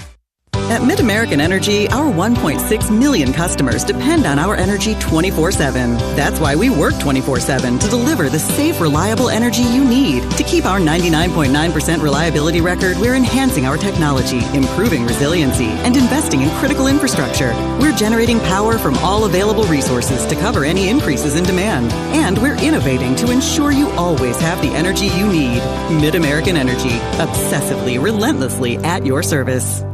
At MidAmerican Energy, our 1.6 million customers depend on our energy 24/7. That's why we work 24/7 to deliver the safe, reliable energy you need. To keep our 99.9% reliability record, we're enhancing our technology, improving resiliency, and investing in critical infrastructure. We're generating power from all available resources to cover any increases in demand. And we're innovating to ensure you always have the energy you need. MidAmerican Energy, obsessively, relentlessly at your service.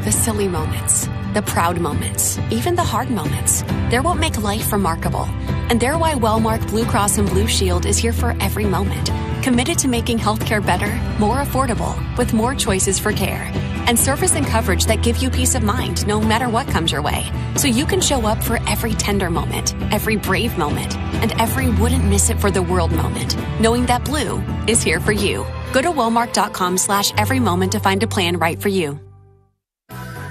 The silly moments, the proud moments, even the hard moments. They're what make life remarkable. And they're why Wellmark Blue Cross and Blue Shield is here for every moment. Committed to making healthcare better, more affordable, with more choices for care. And service and coverage that give you peace of mind no matter what comes your way. So you can show up for every tender moment, every brave moment, and every wouldn't miss it for the world moment, knowing that Blue is here for you. Go to wellmark.com/every moment to find a plan right for you.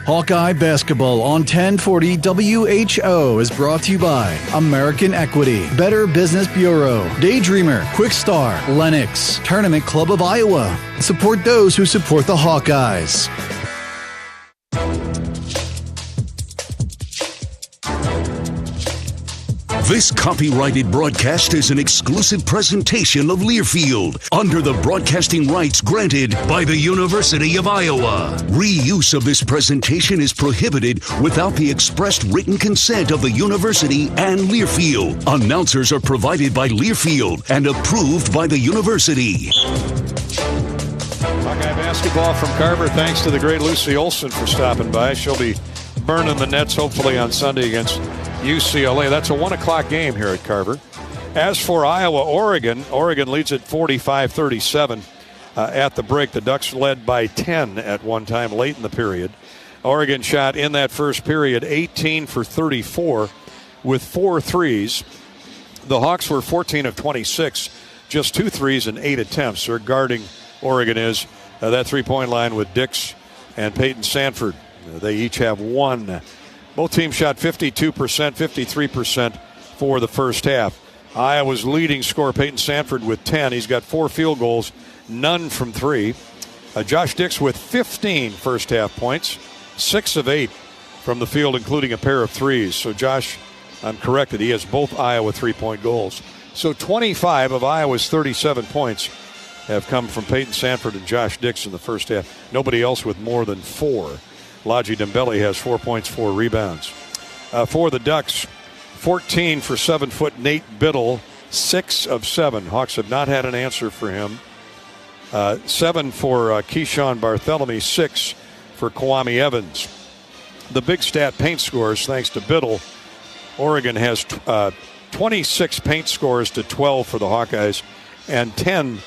Hawkeye Basketball on 1040 WHO is brought to you by American Equity, Better Business Bureau, Daydreamer, Quickstar, Lennox, Tournament Club of Iowa. Support those who support the Hawkeyes. This copyrighted broadcast is an exclusive presentation of Learfield under the broadcasting rights granted by the University of Iowa. Reuse of this presentation is prohibited without the expressed written consent of the university and Learfield. Announcers are provided by Learfield and approved by the university. Hawkeye basketball from Carver. Thanks to the great Lucy Olson for stopping by. She'll be burning the nets hopefully on Sunday against UCLA. That's a 1 o'clock game here at Carver. As for Iowa-Oregon, Oregon leads at 45-37 at the break. The Ducks led by 10 at one time late in the period. Oregon shot in that first period 18 for 34 with 4 threes. The Hawks were 14 of 26, just 2 threes and 8 attempts. They're guarding Oregon is that three-point line with Dix and Peyton Sanford. They each have 1. Both teams shot 52%, 53% for the first half. Iowa's leading scorer, Peyton Sanford, with 10. He's got 4 field goals, none from 3. Josh Dix with 15 first half points, 6 of 8 from the field, including a pair of threes. So Josh, I'm corrected, he has both Iowa 3-point goals. So 25 of Iowa's 37 points have come from Peyton Sanford and Josh Dix in the first half. Nobody else with more than 4. Laji Dembele has 4 points, 4 rebounds. For the Ducks, 14 for 7-foot Nate Biddle, 6 of 7. Hawks have not had an answer for him. 7 for Keyshawn Barthélemy, 6 for Kwame Evans. The big stat paint scores, thanks to Biddle. Oregon has 26 paint scores to 12 for the Hawkeyes and 10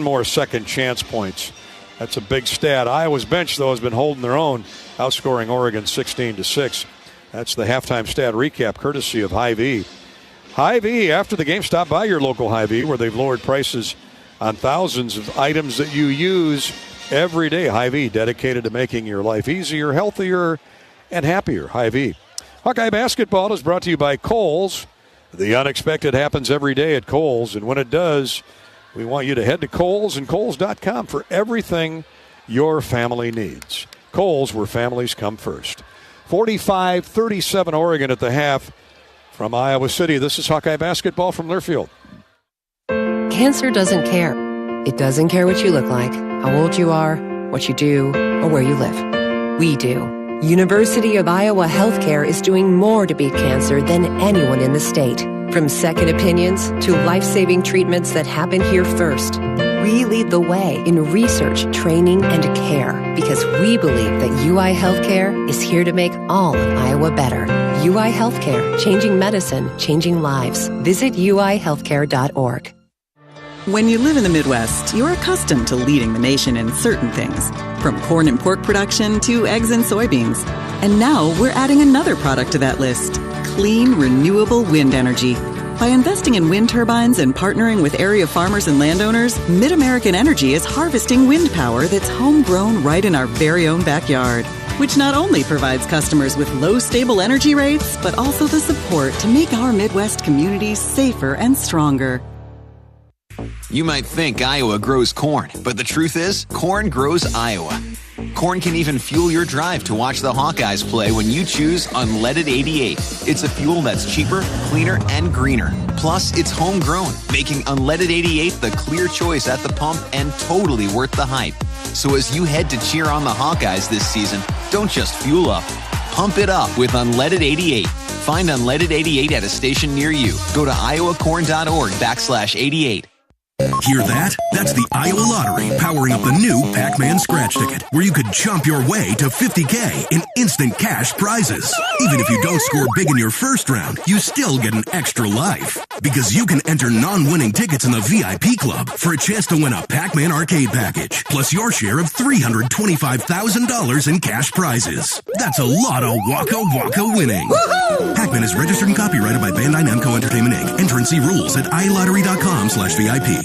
more second chance points. That's a big stat. Iowa's bench, though, has been holding their own, outscoring Oregon 16-6. That's the halftime stat recap, courtesy of Hy-Vee. Hy-Vee, after the game, stop by your local Hy-Vee, where they've lowered prices on thousands of items that you use every day. Hy-Vee, dedicated to making your life easier, healthier, and happier. Hy-Vee. Hawkeye Basketball is brought to you by Kohl's. The unexpected happens every day at Kohl's, and when it does, we want you to head to Kohl's and Kohl's.com for everything your family needs. Kohl's, where families come first. 45-37 Oregon at the half from Iowa City. This is Hawkeye Basketball from Learfield. Cancer doesn't care. It doesn't care what you look like, how old you are, what you do, or where you live. We do. University of Iowa Healthcare is doing more to beat cancer than anyone in the state. From second opinions to life-saving treatments that happen here first. We lead the way in research, training, and care because we believe that UI Healthcare is here to make all of Iowa better. UI Healthcare, changing medicine, changing lives. Visit uihealthcare.org. When you live in the Midwest, you're accustomed to leading the nation in certain things, from corn and pork production to eggs and soybeans. And now we're adding another product to that list, clean, renewable wind energy. By investing in wind turbines and partnering with area farmers and landowners, Mid-American Energy is harvesting wind power that's homegrown right in our very own backyard, which not only provides customers with low, stable energy rates, but also the support to make our Midwest communities safer and stronger. You might think Iowa grows corn, but the truth is, corn grows Iowa. Corn can even fuel your drive to watch the Hawkeyes play when you choose Unleaded 88. It's a fuel that's cheaper, cleaner, and greener. Plus, it's homegrown, making Unleaded 88 the clear choice at the pump and totally worth the hype. So as you head to cheer on the Hawkeyes this season, don't just fuel up. Pump it up with Unleaded 88. Find Unleaded 88 at a station near you. Go to iowacorn.org/88. Hear that? That's the Iowa Lottery powering up the new Pac-Man scratch ticket, where you could jump your way to $50K in instant cash prizes. Even if you don't score big in your first round, you still get an extra life. Because you can enter non-winning tickets in the VIP club for a chance to win a Pac-Man arcade package, plus your share of $325,000 in cash prizes. That's a lot of Waka Waka winning. Woo-hoo! Pac-Man is registered and copyrighted by Bandai Namco Entertainment Inc. Enter and see rules at ilottery.com/VIP.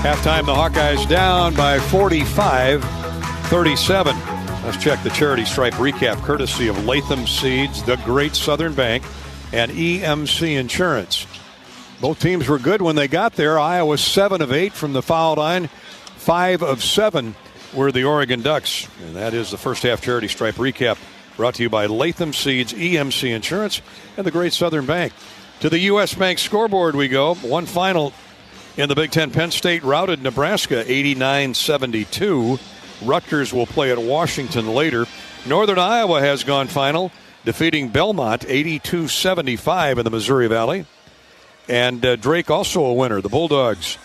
Halftime, the Hawkeyes down by 45-37. Let's check the charity stripe recap courtesy of Latham Seeds, the Great Southern Bank, and EMC Insurance. Both teams were good when they got there. Iowa 7 of 8 from the foul line. 5 of 7 were the Oregon Ducks. And that is the first half charity stripe recap brought to you by Latham Seeds, EMC Insurance, and the Great Southern Bank. To the U.S. Bank scoreboard we go. One final in the Big Ten. Penn State routed Nebraska 89-72. Rutgers will play at Washington later. Northern Iowa has gone final, defeating Belmont 82-75 in the Missouri Valley. And Drake also a winner. The Bulldogs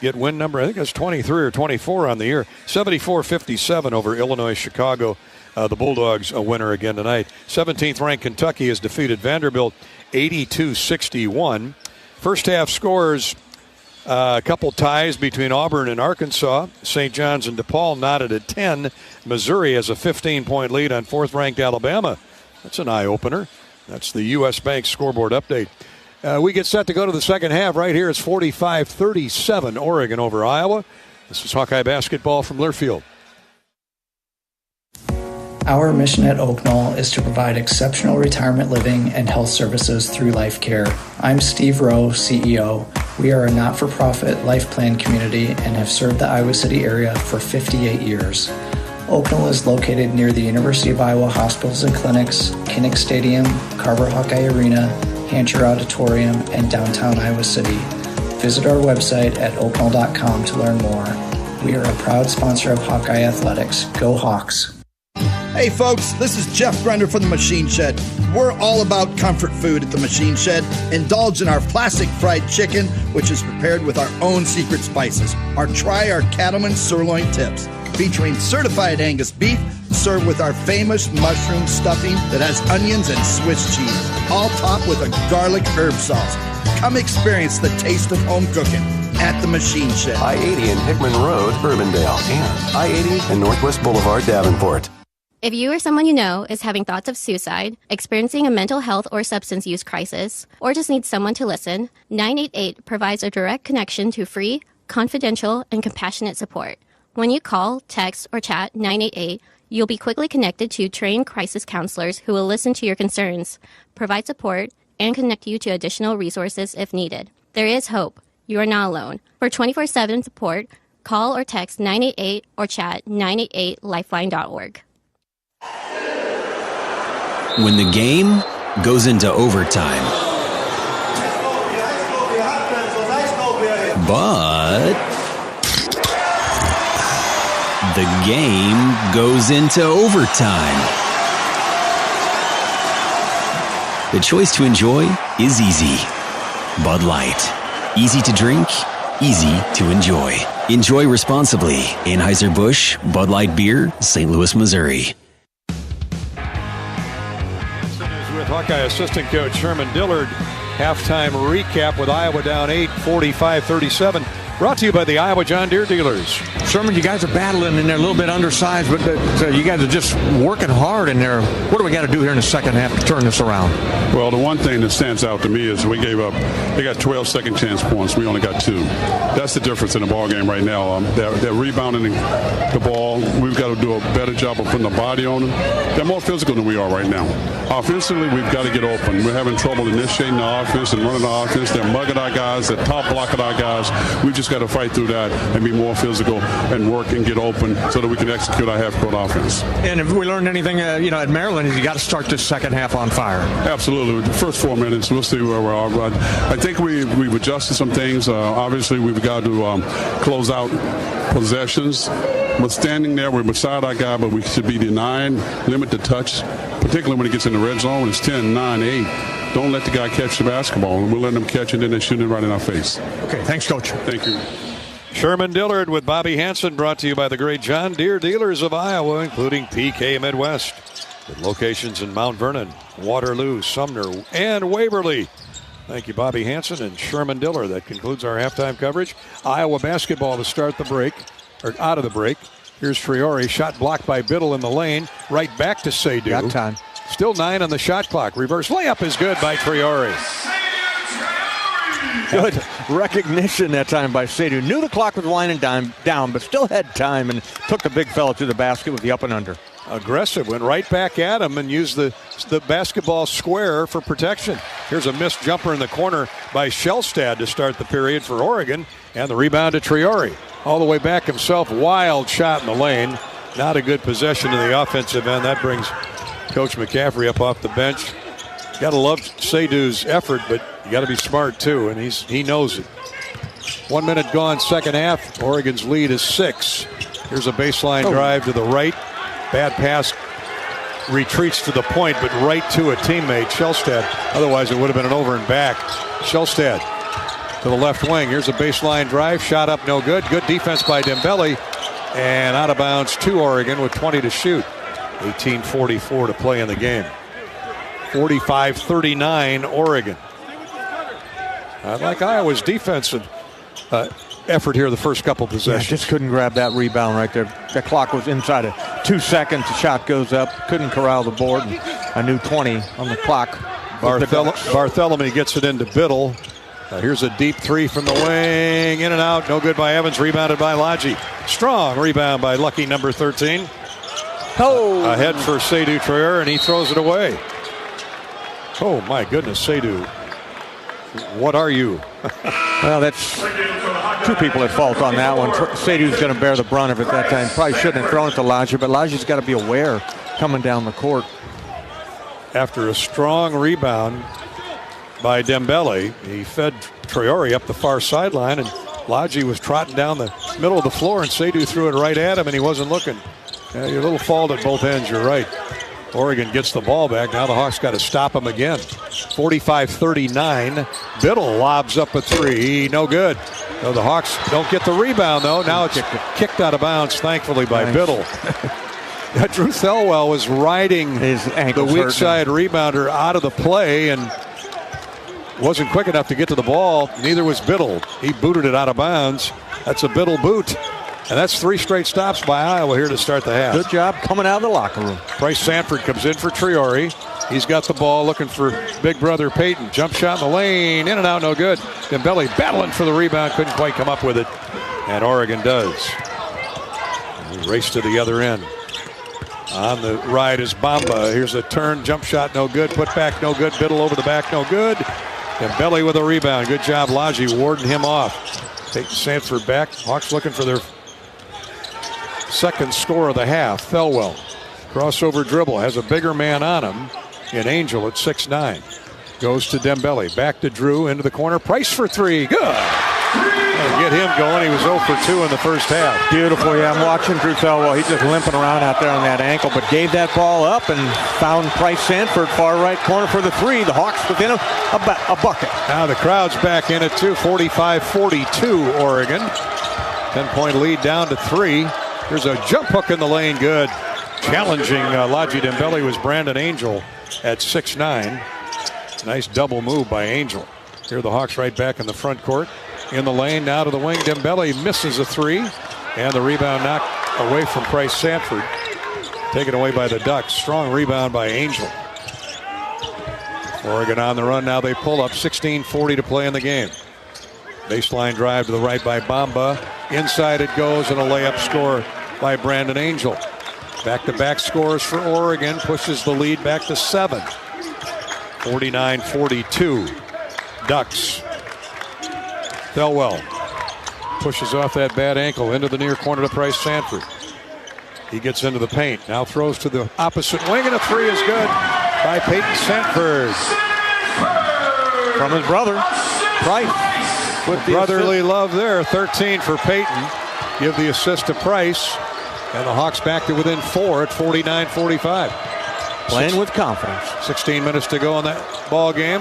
get win number, I think it's 23 or 24 on the year. 74-57 over Illinois Chicago. The Bulldogs a winner again tonight. 17th ranked Kentucky has defeated Vanderbilt 82-61. First half scores, a couple ties between Auburn and Arkansas. St. John's and DePaul knotted at 10. Missouri has a 15-point lead on fourth-ranked Alabama. That's an eye-opener. That's the U.S. Bank scoreboard update. We get set to go to the second half. Right here, it's 45-37 Oregon over Iowa. This is Hawkeye Basketball from Learfield. Our mission at Oak Knoll is to provide exceptional retirement living and health services through life care. I'm Steve Rowe, CEO. We are a not-for-profit life plan community and have served the Iowa City area for 58 years. Oak Knoll is located near the University of Iowa hospitals and clinics, Kinnick Stadium, Carver Hawkeye Arena, Hancher Auditorium, and downtown Iowa City. Visit our website at oakknoll.com to learn more. We are a proud sponsor of Hawkeye Athletics. Go Hawks! Hey folks, this is Jeff Grunder from the Machine Shed. We're all about comfort food at the Machine Shed. Indulge in our classic fried chicken, which is prepared with our own secret spices. Or try our Cattleman sirloin tips, featuring certified Angus beef, served with our famous mushroom stuffing that has onions and Swiss cheese, all topped with a garlic herb sauce. Come experience the taste of home cooking at the Machine Shed. I-80 and Hickman Road, Urbandale, and I-80 and Northwest Boulevard, Davenport. If you or someone you know is having thoughts of suicide, experiencing a mental health or substance use crisis, or just needs someone to listen, 988 provides a direct connection to free, confidential, and compassionate support. When you call, text, or chat 988, you'll be quickly connected to trained crisis counselors who will listen to your concerns, provide support, and connect you to additional resources if needed. There is hope. You are not alone. For 24/7 support, call or text 988 or chat 988lifeline.org. When the game goes into overtime, but the game goes into overtime. The choice to enjoy is easy. Bud Light. Easy to drink, easy to enjoy. Enjoy responsibly. Anheuser-Busch, Bud Light Beer, St. Louis, Missouri. With Hawkeye assistant coach Sherman Dillard. Halftime recap with Iowa down 8, 45-37. Brought to you by the Iowa John Deere dealers. Sherman, you guys are battling in there, a little bit undersized, but you guys are just working hard in there. What do we got to do here in the second half to turn this around? Well, the one thing that stands out to me is we gave up, they got 12 second chance points. We only got 2. That's the difference in the ball game right now. They're rebounding the ball. We've got to do a better job of putting the body on them. They're more physical than we are right now. Offensively, we've got to get open. We're having trouble initiating the offense and running the offense. They're mugging our guys. They're top blocking our guys. We've just got to fight through that and be more physical and work and get open so that we can execute our half-court offense. And if we learned anything, at Maryland, is you got to start this second half on fire. Absolutely. The first 4 minutes, we'll see where we are. But I think we've adjusted some things. Obviously, we've got to close out possessions. We're standing there. We're beside our guy, but we should be denying, limit the touch, particularly when it gets in the red zone. It's 10, 9, 8. Don't let the guy catch the basketball. We'll let them catch it, and then they shoot it right in our face. Okay, thanks, Coach. Thank you. Sherman Dillard with Bobby Hansen, brought to you by the great John Deere dealers of Iowa, including PK Midwest, with locations in Mount Vernon, Waterloo, Sumner, and Waverly. Thank you, Bobby Hansen and Sherman Dillard. That concludes our halftime coverage. Iowa basketball to start the break, or out of the break. Here's Triori, shot blocked by Biddle in the lane. Right back to Seydoux. Got time. Still 9 on the shot clock. Reverse layup is good by Triori. Good recognition that time by Seydoux. Knew the clock was winding down, but still had time and took the big fella to the basket with the up and under. Aggressive, went right back at him and used the basketball square for protection. Here's a missed jumper in the corner by Shellstad to start the period for Oregon, and the rebound to Triori. All the way back himself, wild shot in the lane. Not a good possession in the offensive end. That brings Coach McCaffrey up off the bench. Got to love Seydoux's effort, but you got to be smart too, and he knows it. 1 minute gone, second half. Oregon's lead is 6. Here's a baseline drive to the right. Bad pass, retreats to the point, but right to a teammate, Shellstad. Otherwise, it would have been an over and back. Shellstad to the left wing. Here's a baseline drive, shot up, no good. Good defense by Dembele, and out of bounds to Oregon with 20 to shoot. 18:44 to play in the game. 45-39 Oregon. I like Iowa's defensive effort here the first couple possessions. Yeah, just couldn't grab that rebound right there. The clock was inside of 2 seconds. The shot goes up. Couldn't corral the board. And a new 20 on the clock. Bartholomew gets it into Biddle. Here's a deep 3 from the wing. In and out. No good by Evans. Rebounded by Lodgy. Strong rebound by lucky number 13. Ahead for Seydoux Trier, and he throws it away. Oh, my goodness, Seydoux. What are you? Well, that's 2 people at fault on that one. Seydoux's going to bear the brunt of it that time. Probably shouldn't have thrown it to Lodgy, but Lodgy's got to be aware coming down the court. After a strong rebound by Dembele, he fed Triori up the far sideline, and Lodgy was trotting down the middle of the floor, and Seydoux threw it right at him, and he wasn't looking. You're a little fault at both ends, you're right. Oregon gets the ball back. Now the Hawks got to stop him again. 45-39. Biddle lobs up a 3. No good. No, the Hawks don't get the rebound, though. Now it's kicked out of bounds, thankfully, by Biddle. Drew Thelwell was riding the weak side rebounder out of the play and wasn't quick enough to get to the ball. Neither was Biddle. He booted it out of bounds. That's a Biddle boot. And that's 3 straight stops by Iowa here to start the half. Good job coming out of the locker room. Bryce Sanford comes in for Triori. He's got the ball looking for big brother Peyton. Jump shot in the lane. In and out, no good. Dembele battling for the rebound. Couldn't quite come up with it. And Oregon does. Race to the other end. On the right is Bamba. Here's a turn, jump shot, no good. Put back, no good. Biddle over the back, no good. Dembele with a rebound. Good job, Lodgy, warding him off. Peyton Sanford back. Hawks looking for their second score of the half. Thelwell, crossover dribble, has a bigger man on him in Angel at 6'9". Goes to Dembele. Back to Drew, into the corner. Price for three. Good. Get him going. He was 0 for 2 in the first half. Beautiful. Yeah, I'm watching Drew Thelwell. He's just limping around out there on that ankle, but gave that ball up and found Price Sanford, far right corner for the three. The Hawks within a bucket. Now the crowd's back in it too. 45-42 Oregon. 10-point lead down to 3. There's a jump hook in the lane. Good. Challenging Lodgy Dembele was Brandon Angel at 6'9". Nice double move by Angel. Here the Hawks right back in the front court. In the lane, now to the wing. Dembele misses a three. And the rebound knocked away from Price Sanford. Taken away by the Ducks. Strong rebound by Angel. Oregon on the run. Now they pull up. 16:40 to play in the game. Baseline drive to the right by Bamba. Inside it goes, and a layup score by Brandon Angel. Back-to-back scores for Oregon. Pushes the lead back to 7. 49-42. Ducks. Thelwell pushes off that bad ankle into the near corner to Price Sanford. He gets into the paint. Now throws to the opposite wing, and a three is good by Peyton Sanford. From his brother, Price. With the brotherly assist. love there. 13 for Peyton. Give the assist to Price. And the Hawks back to within 4 at 49-45. Playing with confidence. 16 minutes to go in that ball game.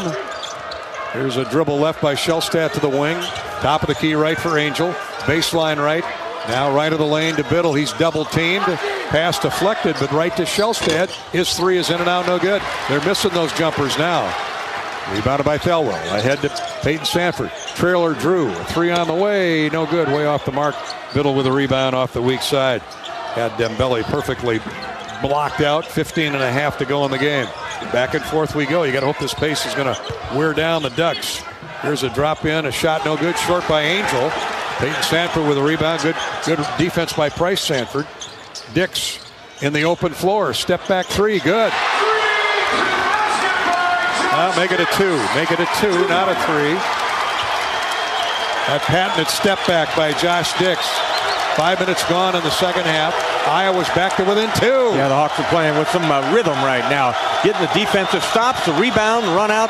Here's a dribble left by Shellstat to the wing. Top of the key right for Angel. Baseline right. Now right of the lane to Biddle. He's double teamed. Pass deflected, but right to Shellstat. His three is in and out, no good. They're missing those jumpers now. Rebounded by Thelwell. Ahead to Peyton Sanford. Trailer Drew. A three on the way. No good. Way off the mark. Biddle with a rebound off the weak side. Had Dembele perfectly blocked out. 15.5 to go in the game. Back and forth we go. You got to hope this pace is going to wear down the Ducks. Here's a drop in. A shot no good. Short by Angel. Peyton Sanford with a rebound. Good defense by Price Sanford. Dix in the open floor. Step back three. Good. Now make it a 2. Make it a 2, not a 3. That patented step back by Josh Dix. 5 minutes gone in the second half. Iowa's back to within 2. Yeah, the Hawks are playing with some rhythm right now. Getting the defensive stops, the rebound, the run out,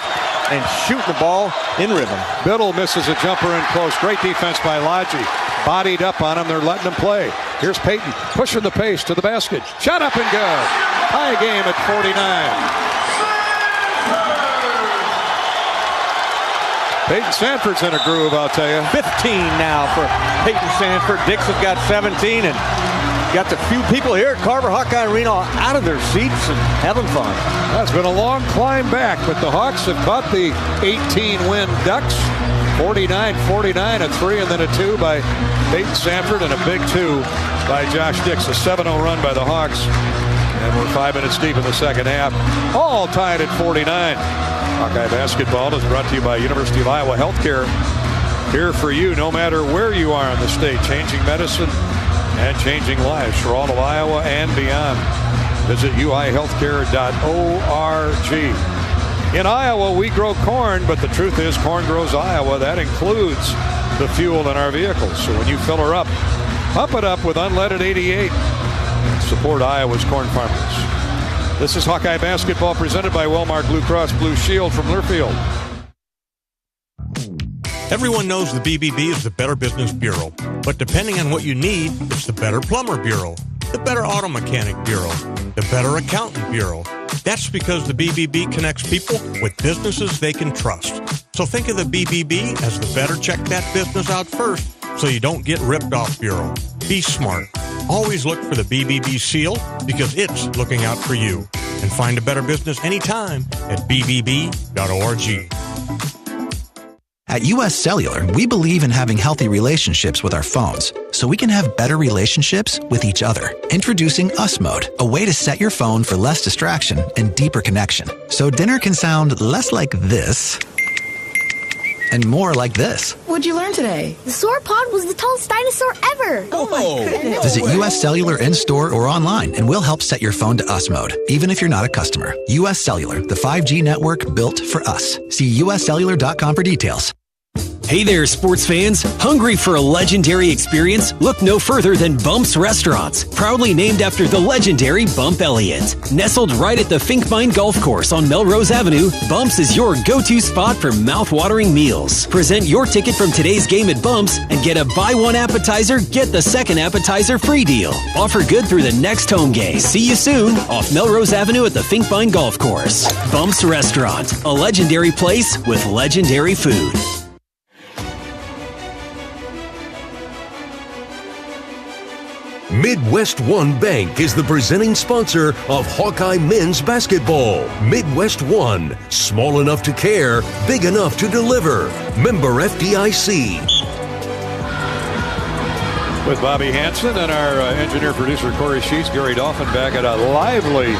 and shooting the ball in rhythm. Biddle misses a jumper in close. Great defense by Lodgy. Bodied up on him. They're letting him play. Here's Peyton pushing the pace to the basket. Shot up and good. High game at 49. Peyton Sanford's in a groove, I'll tell you. 15 now for Peyton Sanford. Dix has got 17, and got the few people here at Carver Hawkeye Arena out of their seats and having fun. That's been a long climb back, but the Hawks have caught the 18-win Ducks. 49-49, a 3 and then a 2 by Peyton Sanford, and a big 2 by Josh Dix. A 7-0 run by the Hawks. And we're 5 minutes deep in the second half. All tied at 49. Hawkeye basketball is brought to you by University of Iowa Healthcare. Here for you no matter where you are in the state. Changing medicine and changing lives for all of Iowa and beyond. Visit uihealthcare.org. In Iowa, we grow corn, but the truth is corn grows Iowa. That includes the fuel in our vehicles. So when you fill her up, pump it up with unleaded 88. Support Iowa's corn farmers. This is Hawkeye basketball presented by Wellmark Blue Cross Blue Shield from Learfield. Everyone knows the BBB is the Better Business Bureau, but depending on what you need, it's the Better Plumber Bureau, the Better Auto Mechanic Bureau, the Better Accountant Bureau. That's because the BBB connects people with businesses they can trust. So think of the BBB as the better check that business out first so you don't get ripped off bureau. Be smart. Always look for the BBB seal because it's looking out for you. And find a better business anytime at bbb.org. At U.S. Cellular, we believe in having healthy relationships with our phones so we can have better relationships with each other. Introducing US Mode, a way to set your phone for less distraction and deeper connection. So dinner can sound less like this and more like this. What'd you learn today? The sauropod was the tallest dinosaur ever. Oh my goodness. Visit US Cellular in-store or online, and we'll help set your phone to us mode, even if you're not a customer. US Cellular, the 5G network built for us. See uscellular.com for details. Hey there, sports fans. Hungry for a legendary experience? Look no further than Bumps Restaurants, proudly named after the legendary Bump Elliott. Nestled right at the Finkbine Golf Course on Melrose Avenue, Bumps is your go-to spot for mouth-watering meals. Present your ticket from today's game at Bumps and get a buy one appetizer, get the second appetizer free deal. Offer good through the next home game. See you soon off Melrose Avenue at the Finkbine Golf Course. Bumps Restaurant, a legendary place with legendary food. Midwest One Bank is the presenting sponsor of Hawkeye men's basketball. Midwest One, small enough to care, big enough to deliver. Member FDIC. With Bobby Hansen and our engineer-producer Corey Sheets, Gary Dolphin back at a lively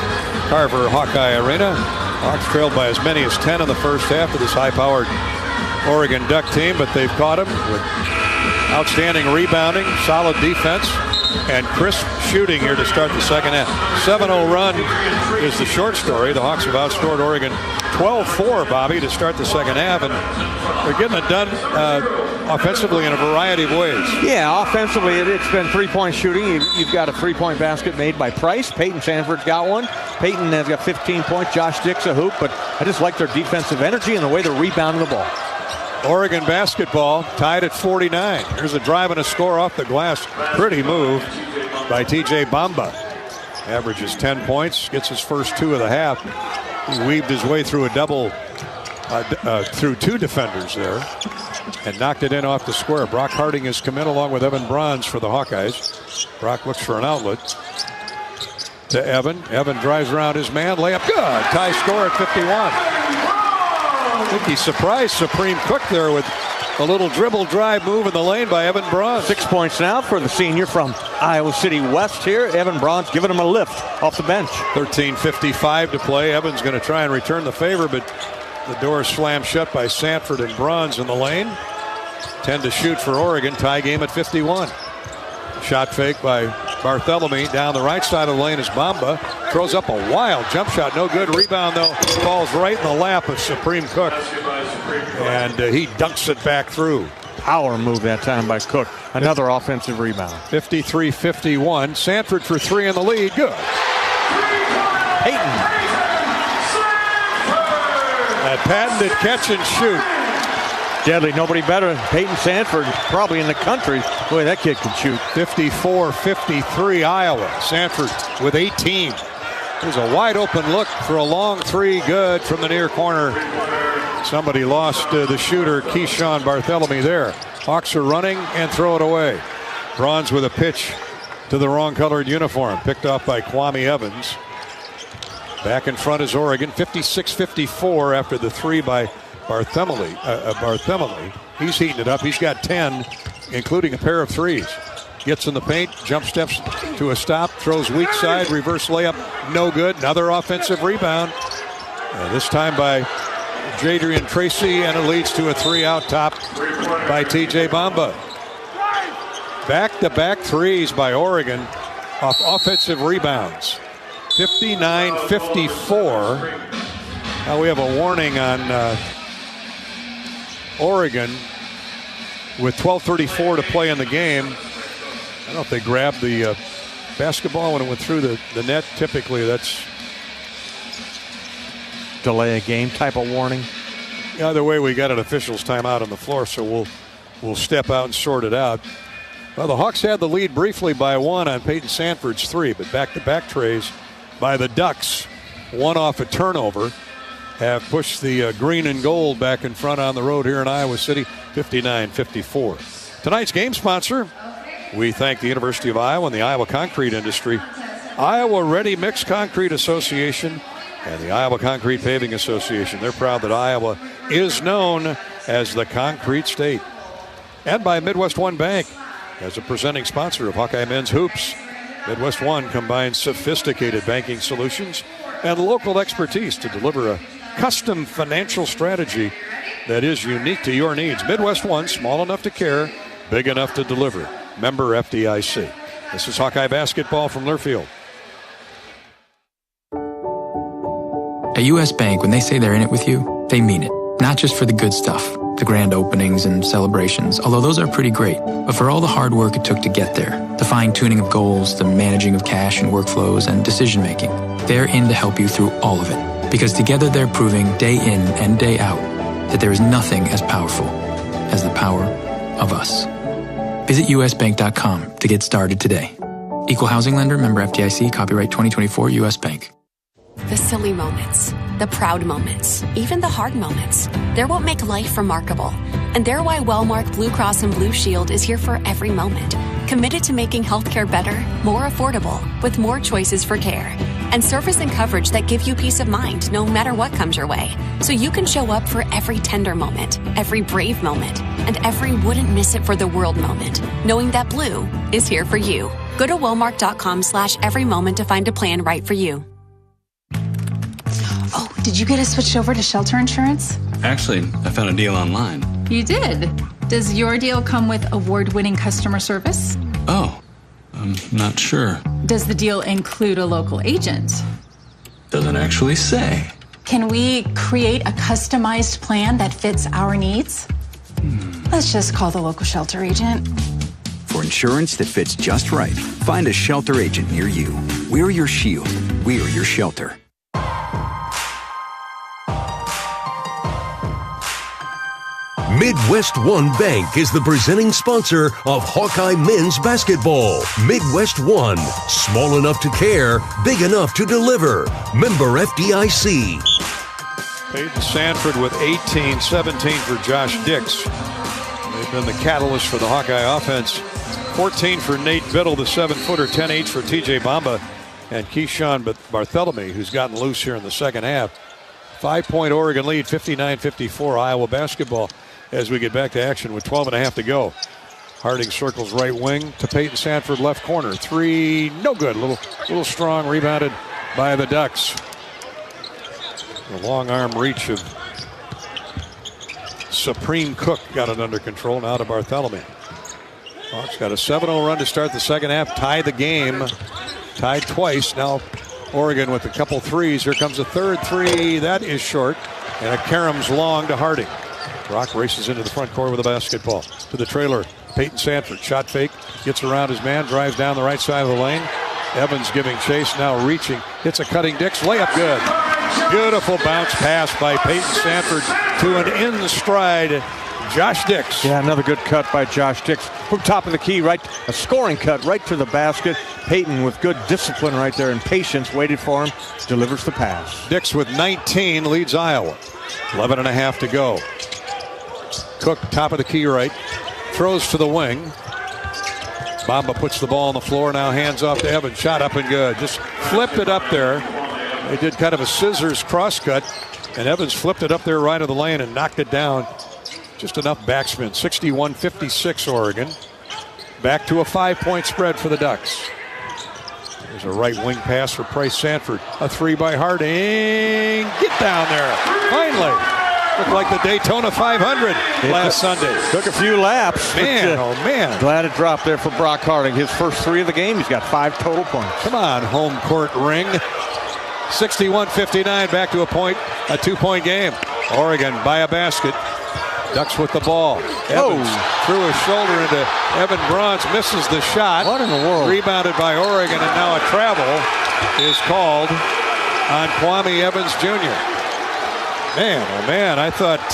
Carver Hawkeye Arena. Hawks trailed by as many as 10 in the first half of this high-powered Oregon Duck team, but they've caught them with outstanding rebounding, solid defense, and crisp shooting here to start the second half. 7-0 run is the short story. The Hawks have outscored Oregon 12-4, Bobby, to start the second half, and they're getting it done offensively in a variety of ways. Yeah, offensively, it's been three-point shooting. You've got a three-point basket made by Price. Peyton Sanford's got one. Peyton has got 15 points. Josh Dick's a hoop, but I just like their defensive energy and the way they're rebounding the ball. Oregon basketball tied at 49. Here's a drive and a score off the glass. Pretty move by TJ Bamba. Averages 10 points, gets his first two of the half. He weaved his way through a double, through two defenders there, and knocked it in off the square. Brock Harding has come in along with Evan Bronze for the Hawkeyes. Brock looks for an outlet to Evan. Evan drives around his man. Layup good. Tie score at 51. I think he surprised Supreme Cook there with a little dribble drive move in the lane by Evan Bronze. 6 points now for the senior from Iowa City West here. Evan Bronze giving him a lift off the bench. 13:55 to play. Evan's going to try and return the favor, but the door is slammed shut by Sanford and Bronze in the lane. 10 to shoot for Oregon. Tie game at 51. Shot fake by Barthelemy. Down the right side of the lane is Bamba. Throws up a wild jump shot. No good. Rebound, though. Falls right in the lap of Supreme Cook. And he dunks it back through. Power move that time by Cook. Another offensive rebound. 53-51. Sanford for three in the lead. Good. Peyton. That patented catch and shoot. Deadly. Nobody better than Peyton Sanford, probably in the country. Boy, that kid can shoot. 54-53 Iowa. Sanford with 18. There's a wide open look for a long three. Good from the near corner. Somebody lost the shooter, Keyshawn Barthelemy there. Hawks are running and throw it away. Bronze with a pitch to the wrong colored uniform. Picked off by Kwame Evans. Back in front is Oregon. 56-54 after the three by Barthelemy. He's heating it up. He's got 10, including a pair of threes. Gets in the paint, jump steps to a stop, throws weak side, reverse layup, no good. Another offensive rebound. And this time by Jadrian Tracy, and it leads to a three out top by TJ Bamba. Back-to-back threes by Oregon off offensive rebounds. 59-54. Now we have a warning on Oregon with 12:34 to play in the game. I don't know if they grabbed the basketball when it went through the net. Typically that's delay a game type of warning. Either way, we got an official's timeout on the floor, so we'll step out and sort it out. Well, the Hawks had the lead briefly by one on Peyton Sanford's three, but back-to-back trays by the Ducks. One off a turnover. Have pushed the green and gold back in front on the road here in Iowa City, 59-54. Tonight's game sponsor, we thank the University of Iowa and the Iowa Concrete Industry, Iowa Ready Mix Concrete Association, and the Iowa Concrete Paving Association. They're proud that Iowa is known as the Concrete State. And by Midwest One Bank, as a presenting sponsor of Hawkeye Men's Hoops. Midwest One combines sophisticated banking solutions and local expertise to deliver a custom financial strategy that is unique to your needs. Midwest One, small enough to care, big enough to deliver. Member FDIC. This is Hawkeye basketball from Learfield. At U.S. Bank, when they say they're in it with you, they mean it. Not just for the good stuff, the grand openings and celebrations, although those are pretty great, but for all the hard work it took to get there, the fine-tuning of goals, the managing of cash and workflows, and decision-making. They're in to help you through all of it, because together they're proving day in and day out that there is nothing as powerful as the power of us. Visit usbank.com to get started today. Equal housing lender, member FDIC, copyright 2024 U.S. Bank. The silly moments, the proud moments, even the hard moments. They're what make life remarkable. And they're why Wellmark Blue Cross and Blue Shield is here for every moment. Committed to making healthcare better, more affordable, with more choices for care. And service and coverage that give you peace of mind no matter what comes your way. So you can show up for every tender moment, every brave moment, and every wouldn't miss it for the world moment, knowing that Blue is here for you. Go to Wellmark.com/every moment to find a plan right for you. Oh, did you get us switched over to shelter insurance? Actually, I found a deal online. You did? Does your deal come with award-winning customer service? Oh, I'm not sure. Does the deal include a local agent? Doesn't actually say. Can we create a customized plan that fits our needs? Let's just call the local shelter agent. For insurance that fits just right, find a shelter agent near you. We're your shield. We're your shelter. Midwest One Bank is the presenting sponsor of Hawkeye men's basketball. Midwest One, small enough to care, big enough to deliver. Member FDIC. Peyton Sanford with 18, 17 for Josh Dix. They've been the catalyst for the Hawkeye offense. 14 for Nate Biddle, the 7-footer, 10 each for TJ Bamba and Keyshawn Bartholomew, who's gotten loose here in the second half. 5-point Oregon lead, 59-54 Iowa basketball as we get back to action with 12.5 to go. Harding circles right wing to Peyton Sanford, left corner. Three, no good. Little strong, rebounded by the Ducks. The long arm reach of Supreme Cook got it under control. Now to Bartholomew. Hawks got a 7-0 run to start the second half. Tie the game. Tied twice. Now Oregon with a couple threes. Here comes a third three. That is short. And a Karam's long to Harding. Brock races into the front court with a basketball. To the trailer, Peyton Sanford. Shot fake. Gets around his man. Drives down the right side of the lane. Evans giving chase. Now reaching. Hits a cutting Dix. Layup good. Beautiful bounce pass by Peyton Sanford to an in-stride Josh Dix. Yeah, another good cut by Josh Dix. From top of the key, right, a scoring cut right to the basket. Peyton with good discipline right there and patience waited for him. Delivers the pass. Dix with 19 leads Iowa. 11.5 to go. Cook, top of the key right. Throws to the wing. Bamba puts the ball on the floor. Now hands off to Evans. Shot up and good. Just flipped it up there. They did kind of a scissors cross cut. And Evans flipped it up there right of the lane and knocked it down. Just enough backspin. 61-56 Oregon. Back to a 5-point spread for the Ducks. There's a right wing pass for Price Sanford. A three by Harding. Get down there. Finally. Looked like the Daytona 500 last Sunday. Took a few laps. Man, oh man. Glad it dropped there for Brock Harding. His first three of the game. He's got 5 total points. Come on, home court ring. 61-59, back to a 2-point game. Oregon by a basket. Ducks with the ball. Evans through his shoulder into Evan Bronze. Misses the shot. What in the world? Rebounded by Oregon, and now a travel is called on Kwame Evans Jr. Man, oh man, I thought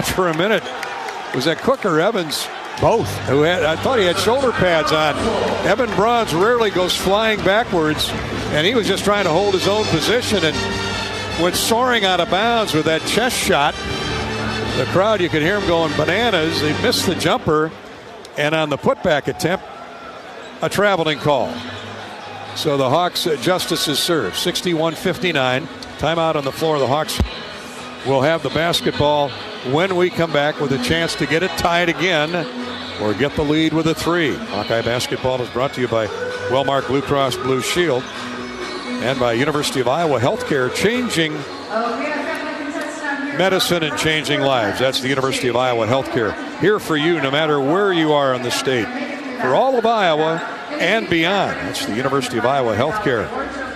for a minute, was that Cook or Evans? Both. I thought he had shoulder pads on. Evan Bronze rarely goes flying backwards, and he was just trying to hold his own position and went soaring out of bounds with that chest shot. The crowd, you could hear him going bananas. He missed the jumper, and on the putback attempt, a traveling call. So the Hawks justices serve. 61-59. Timeout on the floor. The Hawks will have the basketball when we come back with a chance to get it tied again or get the lead with a three. Hawkeye basketball is brought to you by Wellmark Blue Cross Blue Shield and by University of Iowa Healthcare, changing medicine and changing lives. That's the University of Iowa Healthcare. Here for you no matter where you are in the state. For all of Iowa and beyond. That's the University of Iowa Healthcare.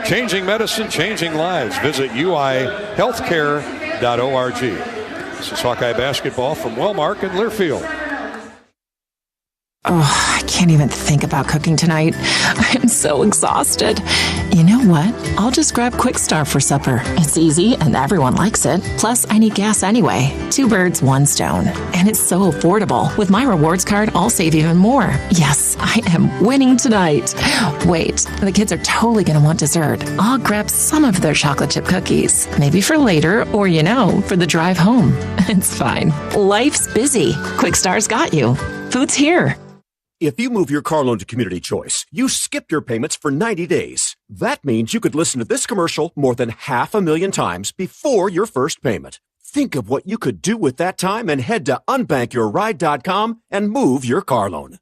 Changing medicine, changing lives. Visit uihealthcare.org. This is Hawkeye basketball from Wellmark and Learfield. Oh, I can't even think about cooking tonight. I am so exhausted. You know what? I'll just grab Quick Start for supper. It's easy and everyone likes it. Plus, I need gas anyway. 2 birds, 1 stone. And it's so affordable. With my rewards card, I'll save even more. Yes, I am winning tonight. Wait, the kids are totally going to want dessert. I'll grab some of their chocolate chip cookies. Maybe for later or, for the drive home. It's fine. Life's busy. Quick Start's got you. Food's here. If you move your car loan to Community Choice, you skip your payments for 90 days. That means you could listen to this commercial more than 500,000 times before your first payment. Think of what you could do with that time and head to unbankyourride.com and move your car loan.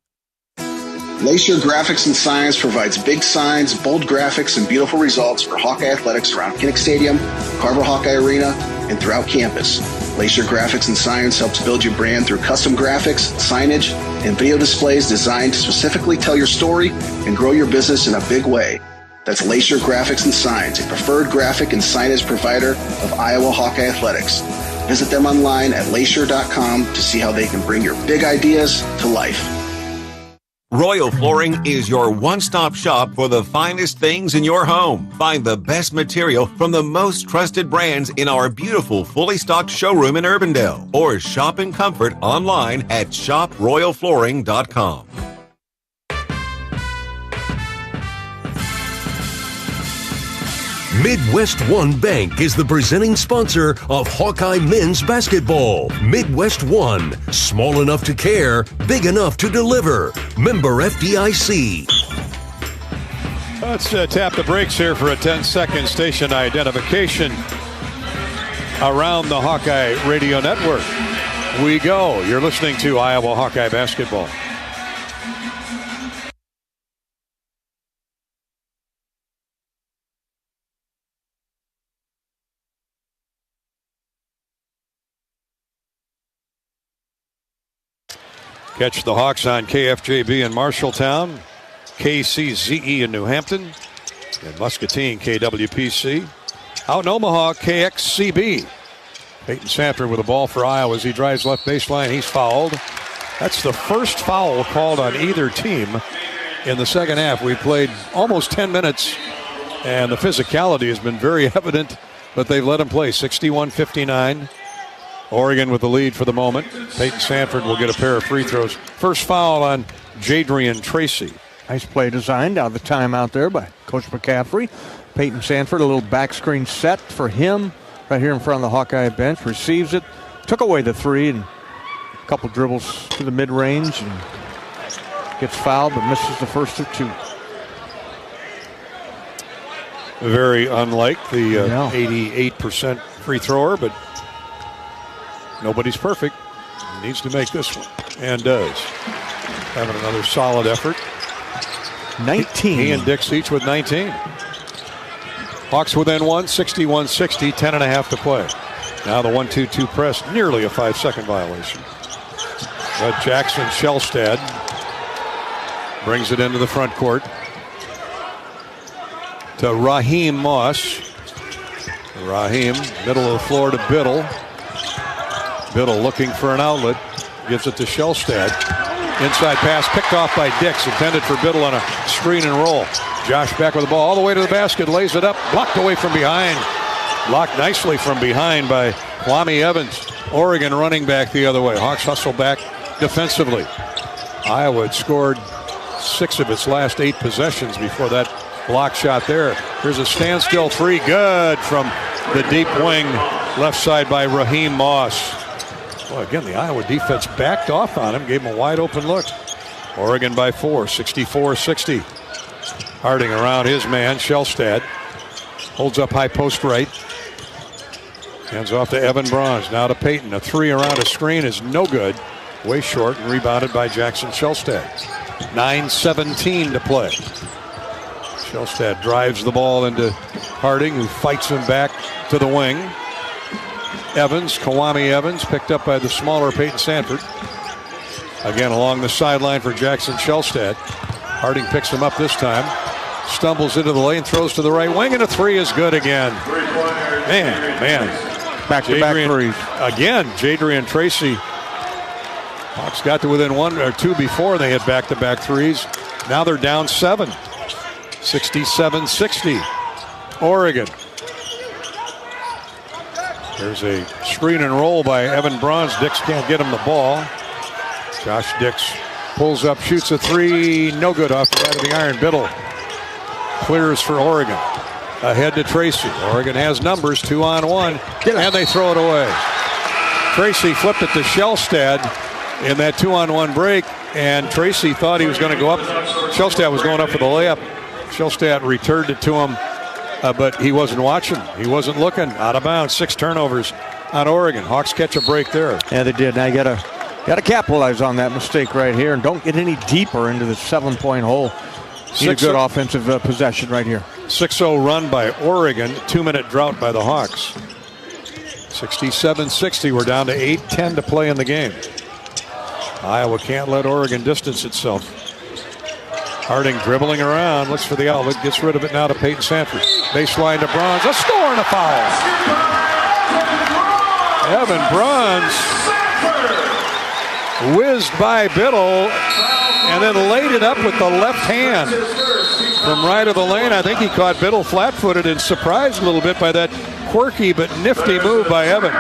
Lacer Graphics and Signs provides big signs, bold graphics, and beautiful results for Hawkeye athletics around Kinnick Stadium, Carver Hawkeye Arena, and throughout campus. Lacer Graphics and Signs helps build your brand through custom graphics, signage, and video displays designed to specifically tell your story and grow your business in a big way. That's Lacer Graphics and Signs, a preferred graphic and signage provider of Iowa Hawkeye athletics. Visit them online at lacer.com to see how they can bring your big ideas to life. Royal Flooring is your one-stop shop for the finest things in your home. Find the best material from the most trusted brands in our beautiful, fully stocked showroom in Urbandale. Or shop in comfort online at shoproyalflooring.com. Midwest One Bank is the presenting sponsor of Hawkeye men's basketball. Midwest One, small enough to care, big enough to deliver. Member FDIC. Let's tap the brakes here for a 10-second station identification around the Hawkeye Radio Network. We go. You're listening to Iowa Hawkeye basketball. Catch the Hawks on KFJB in Marshalltown, KCZE in New Hampton, and Muscatine, KWPC. Out in Omaha, KXCB. Peyton Sanford with the ball for Iowa as he drives left baseline. He's fouled. That's the first foul called on either team in the second half. We played almost 10 minutes, and the physicality has been very evident, but they've let him play 61-59. Oregon with the lead for the moment. Peyton Sanford will get a pair of free throws. First foul on Jadrian Tracy. Nice play designed out of the timeout there by Coach Mcaffrey. Peyton Sanford, a little back screen set for him right here in front of the Hawkeye bench. Receives it, took away the three, and a couple dribbles to the mid-range, and gets fouled but misses the first of two. Very unlike the 88% free thrower, but nobody's perfect. He needs to make this one, and does. Having another solid effort. 19. He and Dix each with 19. Hawks within one, 61-60, 10.5 to play. Now the 1-2-2 press, nearly a 5-second violation. But Jackson Shellstad brings it into the front court to Raheem Moss. Raheem, middle of the floor to Biddle. Biddle looking for an outlet. Gives it to Shellstad. Inside pass picked off by Dix. Intended for Biddle on a screen and roll. Josh back with the ball all the way to the basket. Lays it up. Blocked away from behind. Blocked nicely from behind by Kwame Evans. Oregon running back the other way. Hawks hustle back defensively. Iowa had scored 6 of its last 8 possessions before that block shot there. Here's a standstill three. Good from the deep wing. Left side by Raheem Moss. Well, again, the Iowa defense backed off on him, gave him a wide open look. Oregon by 4, 64-60. Harding around his man, Shellstad. Holds up high post right. Hands off to Evan Bronze. Now to Peyton. A three around a screen is no good. Way short and rebounded by Jackson Shellstad. 9:17 to play. Shellstad drives the ball into Harding, who fights him back to the wing. Evans, Kawami Evans, picked up by the smaller Peyton Sanford. Again, along the sideline for Jackson Shellstad. Harding picks him up this time. Stumbles into the lane, throws to the right wing, and a three is good again. Man. Back-to-back threes. Again, Jadrian Tracy. Hawks got to within 1 or 2 before they had back-to-back threes. Now they're down 7. 67-60. Oregon. There's a screen and roll by Evan Bronze. Dix can't get him the ball. Josh Dix pulls up, shoots a three. No good off the side of the iron. Biddle clears for Oregon. Ahead to Tracy. Oregon has numbers, 2-on-1, and they throw it away. Tracy flipped it to Shellstad in that 2-on-1 break, and Tracy thought he was going to go up. Shellstad was going up for the layup. Shellstad returned it to him, but he wasn't watching. He wasn't looking. Out of bounds. 6 turnovers on Oregon. Hawks catch a break there. Yeah, they did. Now you got to capitalize on that mistake right here, and don't get any deeper into the 7-point hole. Need a good offensive possession right here. 6-0 run by Oregon. 2-minute drought by the Hawks. 67-60. We're down to 8:10 to play in the game. Iowa can't let Oregon distance itself. Harding dribbling around, looks for the outlet, gets rid of it now to Peyton Sanford. Baseline to Bronze, a score and a foul. Evan Bronze whizzed by Biddle and then laid it up with the left hand from right of the lane. I think he caught Biddle flat-footed and surprised a little bit by that quirky but nifty move by Evan.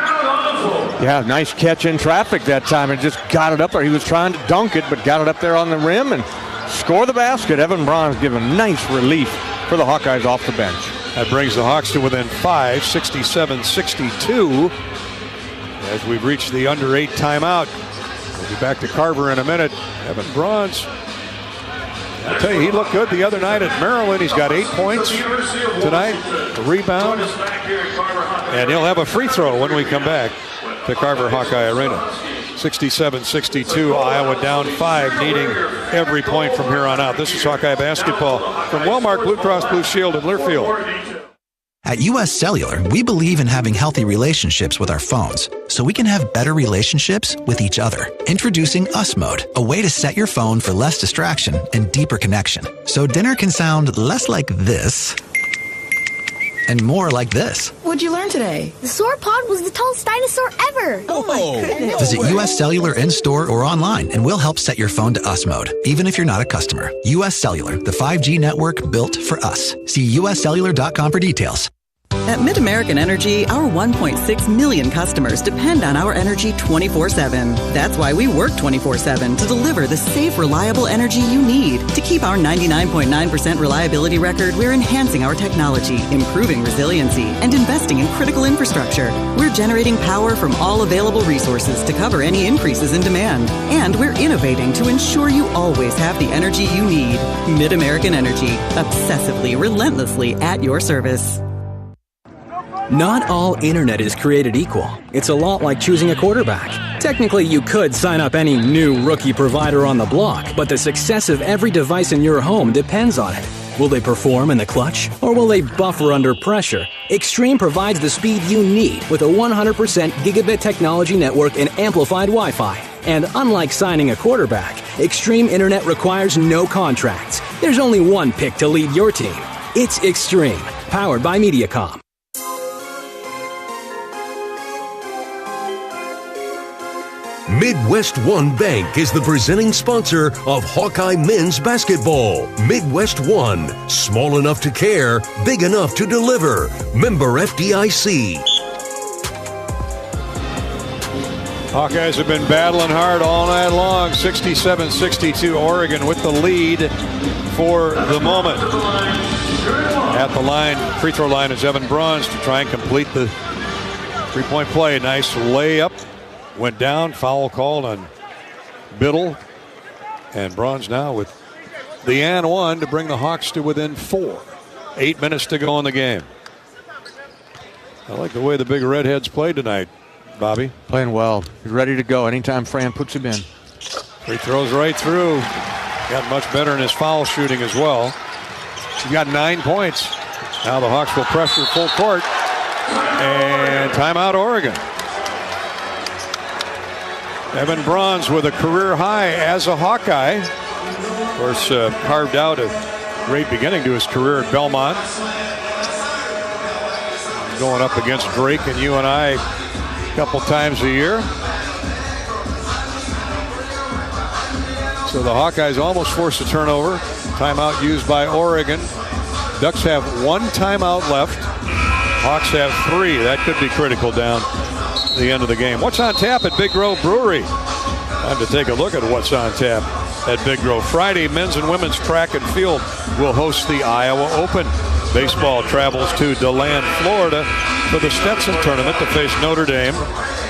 Yeah, nice catch in traffic that time and just got it up there. He was trying to dunk it, but got it up there on the rim and score the basket. Evan Bronze giving nice relief for the Hawkeyes off the bench. That brings the Hawks to within 5, 67-62. As we've reached the under 8 timeout. We'll be back to Carver in a minute. Evan Bronze, I'll tell you, he looked good the other night at Maryland. He's got 8 points tonight, a rebound, and he'll have a free throw when we come back to Carver Hawkeye Arena. 67-62, Iowa down 5, needing every point from here on out. This is Hawkeye basketball from Wellmark Blue Cross Blue Shield in Learfield. At US Cellular, we believe in having healthy relationships with our phones, so we can have better relationships with each other. Introducing Us Mode, a way to set your phone for less distraction and deeper connection. So dinner can sound less like this and more like this. What'd you learn today? The sauropod was the tallest dinosaur ever. Oh my goodness. Visit US Cellular in-store or online, and we'll help set your phone to Us Mode, even if you're not a customer. US Cellular, the 5G network built for us. See uscellular.com for details. At MidAmerican Energy, our 1.6 million customers depend on our energy 24/7. That's why we work 24/7 to deliver the safe, reliable energy you need. To keep our 99.9% reliability record, we're enhancing our technology, improving resiliency, and investing in critical infrastructure. We're generating power from all available resources to cover any increases in demand. And we're innovating to ensure you always have the energy you need. MidAmerican Energy, obsessively, relentlessly at your service. Not all internet is created equal. It's a lot like choosing a quarterback. Technically, you could sign up any new rookie provider on the block, but the success of every device in your home depends on it. Will they perform in the clutch, or will they buffer under pressure? Extreme provides the speed you need with a 100% gigabit technology network and amplified Wi-Fi. And unlike signing a quarterback, Extreme Internet requires no contracts. There's only one pick to lead your team. It's Extreme, powered by Mediacom. Midwest One Bank is the presenting sponsor of Hawkeye men's basketball. Midwest One, small enough to care, big enough to deliver. Member FDIC. Hawkeyes have been battling hard all night long. 67-62, Oregon with the lead for the moment. At the line, free throw line is Evan Bronze to try and complete the three-point play. Nice layup. Went down, foul called on Biddle. And Bronze now with the and one to bring the Hawks to within 4. 8 minutes to go in the game. I like the way the big Redheads played tonight, Bobby. Playing well. He's ready to go anytime Fran puts him in. He throws right through. Got much better in his foul shooting as well. He got 9 points. Now the Hawks will pressure full court. And timeout Oregon. Evan Bronze with a career high as a Hawkeye. Of course, carved out a great beginning to his career at Belmont. Going up against Drake and UNI a couple times a year. So the Hawkeyes almost forced a turnover. Timeout used by Oregon. Ducks have 1 timeout left. Hawks have 3. That could be critical down the end of the game. What's on tap at Big Grove Brewery? Time to take a look at what's on tap at Big Grove. Friday, men's and women's track and field will host the Iowa Open. Baseball travels to DeLand, Florida for the Stetson tournament to face Notre Dame,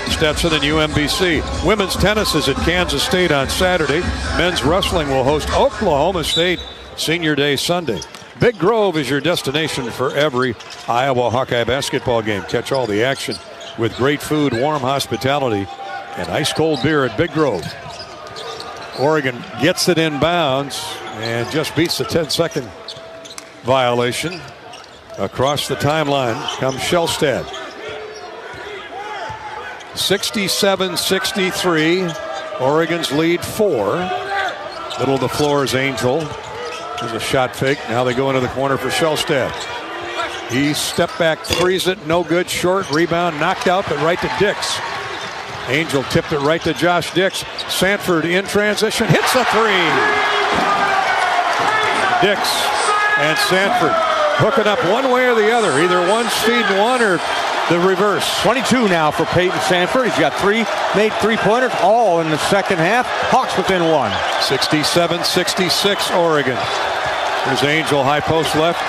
Stetson, and UMBC. Women's tennis is at Kansas State on Saturday. Men's wrestling will host Oklahoma State Senior Day Sunday. Big Grove is your destination for every Iowa Hawkeye basketball game. Catch all the action with great food, warm hospitality, and ice-cold beer at Big Grove. Oregon gets it inbounds and just beats the 10-second violation. Across the timeline comes Shellstad. 67-63. Oregon's lead 4. Middle of the floor is Angel. There's a shot fake. Now they go into the corner for Shellstad. He stepped back, threes it, no good, short, rebound, knocked out, but right to Dix. Angel tipped it right to Josh Dix. Sanford in transition, hits a 3. Dix and Sanford hooking up one way or the other. Either one's feeding one or the reverse. 22 now for Peyton Sanford. He's got 3 made three-pointers, all in the second half. Hawks within 1. 67-66 Oregon. There's Angel, high post left.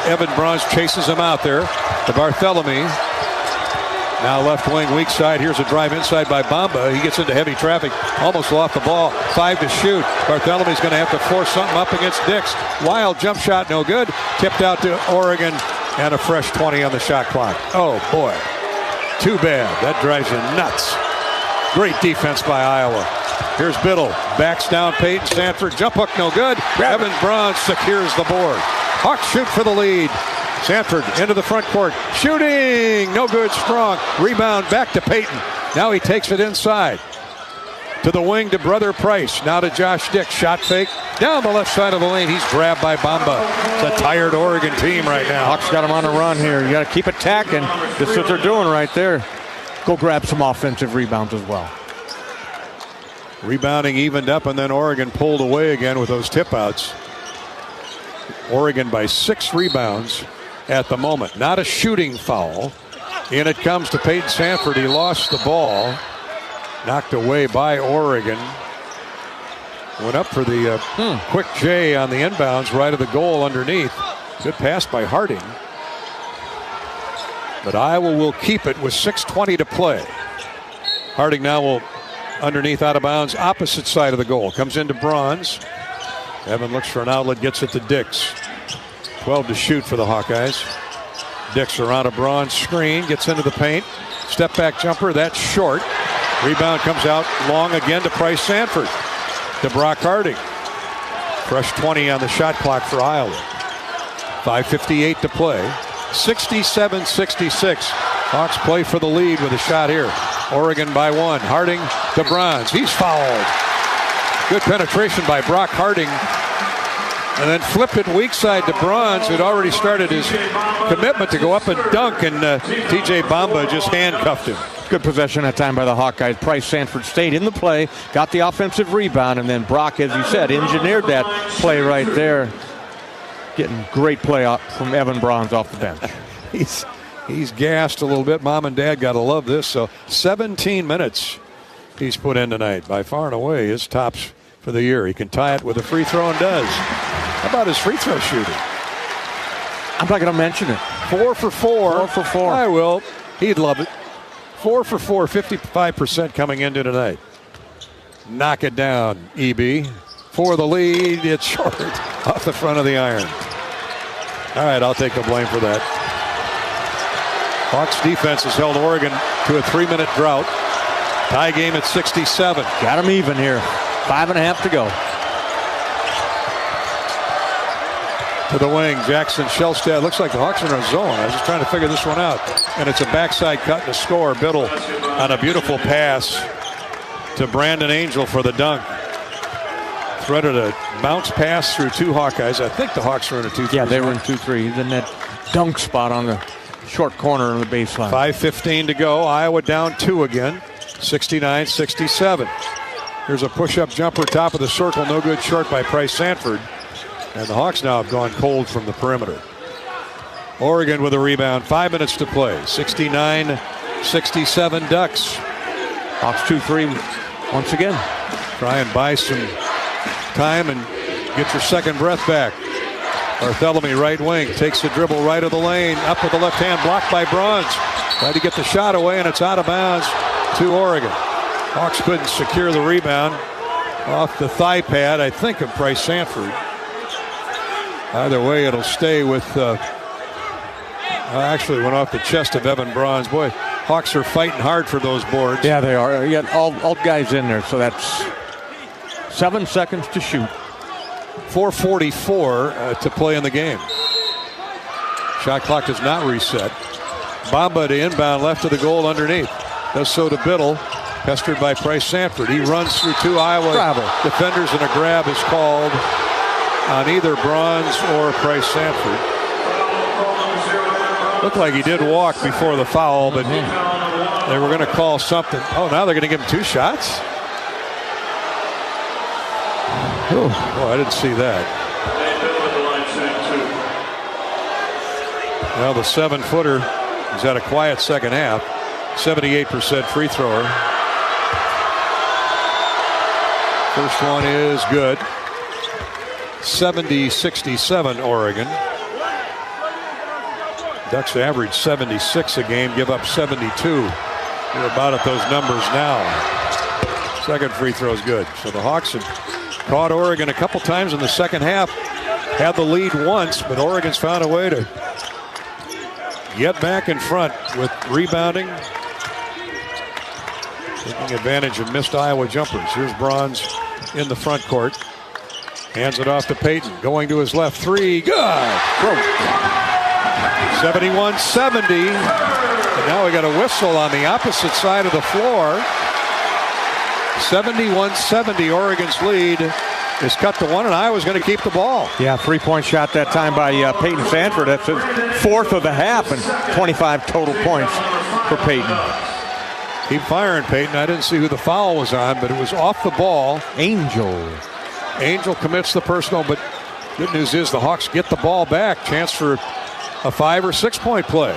Evan Bronze chases him out there to Barthelemy. Now left wing, weak side. Here's a drive inside by Bamba. He gets into heavy traffic, almost lost the ball. 5 to shoot. Barthelemy's going to have to force something up against Dix. Wild jump shot, no good. Tipped out to Oregon, and a fresh 20 on the shot clock. Oh boy, too bad. That drives you nuts. Great defense by Iowa. Here's Biddle, backs down Peyton Sanford. Jump hook, no good. Evan Bronze secures the board. Hawks shoot for the lead. Sanford into the front court. Shooting! No good, strong. Rebound back to Peyton. Now he takes it inside. To the wing to Brother Price. Now to Josh Dix. Shot fake. Down the left side of the lane. He's grabbed by Bamba. It's a tired Oregon team right now. Hawks got him on a run here. You got to keep attacking. This is what they're doing right there. Go grab some offensive rebounds as well. Rebounding evened up, and then Oregon pulled away again with those tip-outs. Oregon by 6 rebounds at the moment. Not a shooting foul. In it comes to Peyton Sanford. He lost the ball. Knocked away by Oregon. Went up for the quick J on the inbounds right of the goal underneath. Good pass by Harding. But Iowa will keep it with 6:20 to play. Harding now will underneath out of bounds, opposite side of the goal. Comes into Bronze. Evan looks for an outlet, gets it to Dix. 12 to shoot for the Hawkeyes. Dix around a Bronze screen, gets into the paint. Step back jumper, that's short. Rebound comes out long again to Price Sanford. To Brock Harding. Fresh 20 on the shot clock for Iowa. 5:58 to play. 67-66. Hawks play for the lead with a shot here. Oregon by 1. Harding to Bronze. He's fouled. Good penetration by Brock Harding. And then flipped it weak side to Bronze, who'd already started his commitment to go up and dunk, and TJ Bamba just handcuffed him. Good possession that time by the Hawkeyes. Price Sanford stayed in the play, got the offensive rebound, and then Brock, as you said, engineered that play right there. Getting great play from Evan Bronze off the bench. He's gassed a little bit. Mom and Dad got to love this. So 17 minutes he's put in tonight. By far and away his tops for the year. He can tie it with a free throw and does. How about his free throw shooting? I'm not going to mention it. 4 for 4. 4 for 4. I will. He'd love it. 4 for 4, 55% coming into tonight. Knock it down, EB. For the lead, it's short off the front of the iron. All right, I'll take the blame for that. Hawks defense has held Oregon to a 3-minute drought. Tie game at 67. Got them even here. 5.5 to go. To the wing, Jackson Shellstad. Looks like the Hawks are in a zone. I was just trying to figure this one out. And it's a backside cut and a score. Biddle on a beautiful pass to Brandon Angel for the dunk. Threaded a bounce pass through two Hawkeyes. I think the Hawks were in a 2-3. Yeah, they were in 2-3. He's in that dunk spot on the short corner of the baseline. 5:15 to go. Iowa down 2 again. 69-67. Here's a push-up jumper, top of the circle. No good, short by Price Sanford. And the Hawks now have gone cold from the perimeter. Oregon with a rebound. 5 minutes to play. 69-67 Ducks. Hawks 2-3 once again. Try and buy some time and get your second breath back. Bartholomew, right wing, takes the dribble right of the lane. Up with the left hand, blocked by Bronze. Tried to get the shot away, and it's out of bounds to Oregon. Hawks couldn't secure the rebound. Off the thigh pad, I think, of Price Sanford. Either way, it'll stay with... actually went off the chest of Evan Bronze. Boy, Hawks are fighting hard for those boards. Yeah, they are. You got all guys in there, so that's 7 seconds to shoot. 4:44 to play in the game. Shot clock does not reset. Bamba to inbound left of the goal underneath. Does so to Biddle. Pestered by Price Sanford. He runs through two Iowa defenders, and a grab is called on either Bronze or Price Sanford. Looked like he did walk before the foul, but they were going to call something. Oh, now they're going to give him 2 shots? Oh, I didn't see that. Well, the 7-footer has had a quiet second half. 78% free thrower. First one is good. 70-67 Oregon. Ducks average 76 a game, give up 72. We're about at those numbers now. Second free throw is good. So the Hawks have caught Oregon a couple times in the second half. Had the lead once, but Oregon's found a way to get back in front with rebounding. Taking advantage of missed Iowa jumpers. Here's Bronze in the front court. Hands it off to Payton. Going to his left. 3. Good. 71-70. And now we got a whistle on the opposite side of the floor. 71-70. Oregon's lead is cut to 1, and Iowa's going to keep the ball. Yeah, 3-point shot that time by Peyton Sanford. That's his 4th of the half, and 25 total points for Peyton. Keep firing, Peyton. I didn't see who the foul was on, but it was off the ball. Angel commits the personal, but good news is the Hawks get the ball back. Chance for a 5 or 6 point play.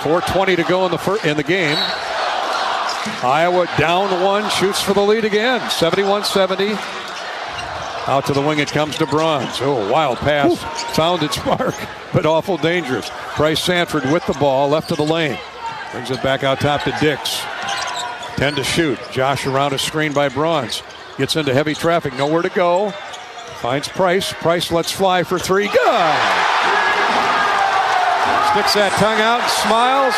4:20 to go in the game. Iowa down 1, shoots for the lead again. 71-70. Out to the wing it comes to Bronze. Oh, wild pass. Found its mark, but awful dangerous. Price Sanford with the ball, left of the lane. Brings it back out top to Dix. 10 to shoot. Josh around a screen by Bronze. Gets into heavy traffic, nowhere to go. Finds Price. Price lets fly for 3. Good! Sticks that tongue out and smiles.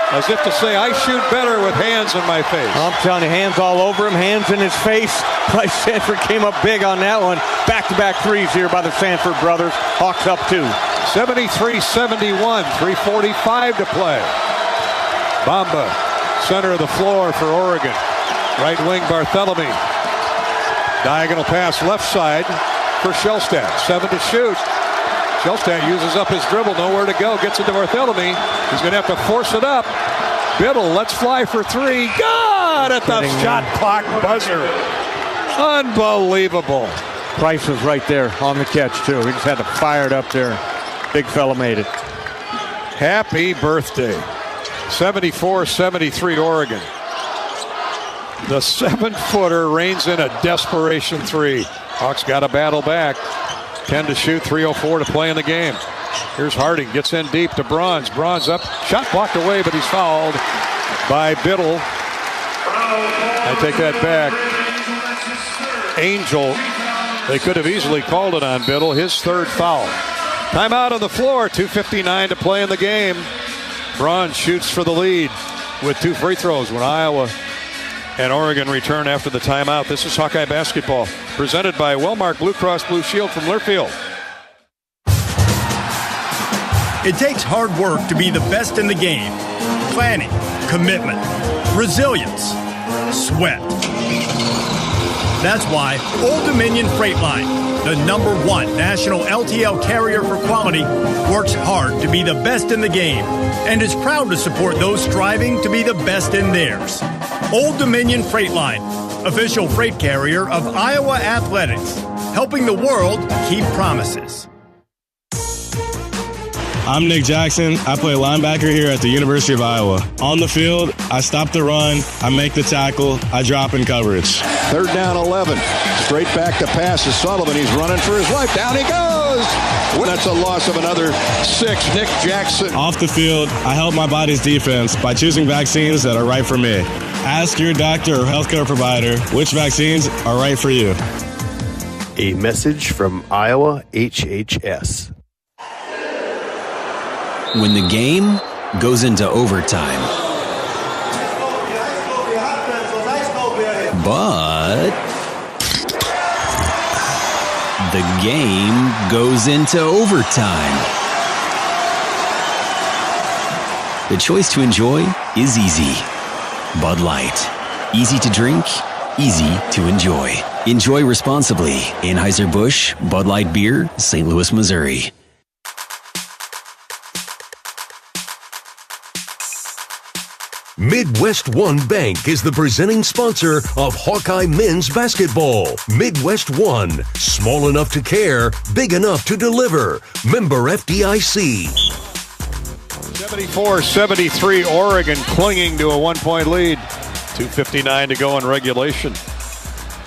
As if to say, I shoot better with hands in my face. I'm telling you, hands all over him, hands in his face. Price Sanford came up big on that one. Back-to-back threes here by the Sanford brothers. Hawks up 2. 73-71, 3:45 to play. Bamba, center of the floor for Oregon. Right wing Bartholomew. Diagonal pass left side for Shellstat. 7 to shoot. Shellstat uses up his dribble, nowhere to go. Gets it to Bartholomew. He's going to have to force it up. Biddle lets fly for 3. Good at the shot clock buzzer. Unbelievable. Price was right there on the catch, too. He just had to fire it up there. Big fella made it. Happy birthday. 74-73 Oregon. The 7-footer reins in a desperation 3. Hawks got to battle back. 10 to shoot, 3:04 to play in the game. Here's Harding, gets in deep to Bronze. Bronze up, shot blocked away, but he's fouled by Biddle. I take that back. Angel, they could have easily called it on Biddle, his 3rd foul. Timeout on the floor, 2:59 to play in the game. Bronze shoots for the lead with 2 free throws when Iowa and Oregon return after the timeout. This is Hawkeye basketball, presented by Wellmark Blue Cross Blue Shield from Learfield. It takes hard work to be the best in the game. Planning, commitment, resilience. sweat. That's why Old Dominion Freight Line, the #1 national LTL carrier for quality, works hard to be the best in the game and is proud to support those striving to be the best in theirs. Old Dominion Freight Line, official freight carrier of Iowa Athletics, helping the world keep promises. I'm Nick Jackson. I play linebacker here at the University of Iowa. On the field, I stop the run, I make the tackle, I drop in coverage. 3rd down, 11. Straight back to pass is Sullivan. He's running for his life. Down he goes. That's a loss of another 6. Nick Jackson. Off the field, I help my body's defense by choosing vaccines that are right for me. Ask your doctor or healthcare provider which vaccines are right for you. A message from Iowa HHS. When the game goes into overtime. But the game goes into overtime. The choice to enjoy is easy. Bud Light. Easy to drink, easy to enjoy. Enjoy responsibly. Anheuser-Busch, Bud Light Beer, St. Louis, Missouri. Midwest One Bank is the presenting sponsor of Hawkeye men's basketball. Midwest One, small enough to care, big enough to deliver. Member FDIC. 74-73, Oregon clinging to a 1-point lead. 2:59 to go in regulation.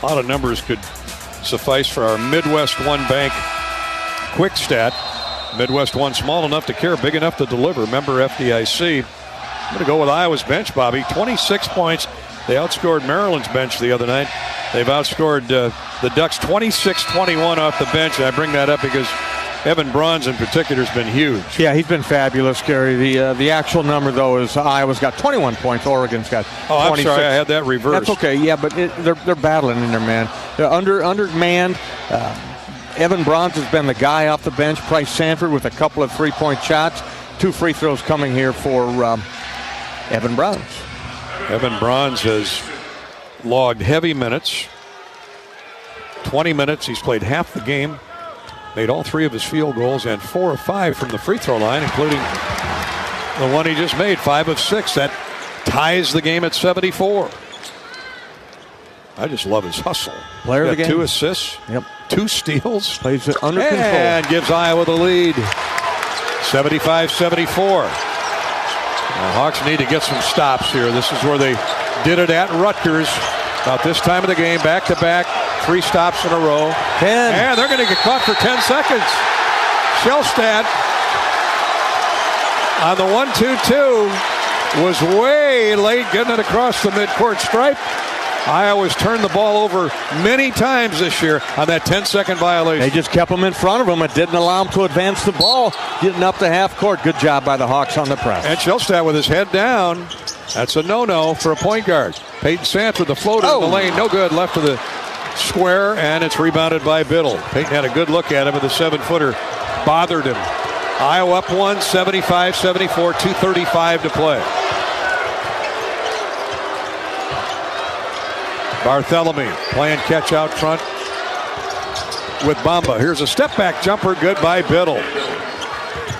A lot of numbers could suffice for our Midwest One Bank quick stat. Midwest One, small enough to care, big enough to deliver. Member FDIC. I'm going to go with Iowa's bench, Bobby. 26 points. They outscored Maryland's bench the other night. They've outscored the Ducks 26-21 off the bench. And I bring that up because Evan Braun's in particular has been huge. Yeah, he's been fabulous, Gary. The actual number, though, is Iowa's got 21 points. Oregon's got 26. Oh, I'm sorry. I had that reversed. That's okay. Yeah, but they're battling in there, man. They're undermanned. Evan Braun's has been the guy off the bench. Price Sanford with a couple of three-point shots. 2 free throws coming here for Evan Braun's. Evan Braun's has logged heavy minutes. 20 minutes. He's played half the game. Made all 3 of his field goals and 4 of 5 from the free throw line, including the one he just made, 5 of 6. That ties the game at 74. I just love his hustle. Player of the game. 2 assists. Yep. 2 steals. Plays it under control. And gives Iowa the lead. 75-74. The Hawks need to get some stops here. This is where they did it at Rutgers. About this time of the game, back-to-back, 3 stops in a row. 10. And they're going to get caught for 10 seconds. Shellstad on the 1-2-2 was way late getting it across the midcourt stripe. Iowa's turned the ball over many times this year on that 10-second violation. They just kept them in front of them. It didn't allow them to advance the ball. Getting up to half court. Good job by the Hawks on the press. And Shellstad with his head down. That's a no-no for a point guard. Peyton Sanford, the floater in the lane. No good. Left of the square, and it's rebounded by Biddle. Peyton had a good look at him, but the 7-footer bothered him. Iowa up 1, 75-74, 2:35 to play. Barthélemy playing catch out front with Bamba. Here's a step-back jumper, good by Biddle.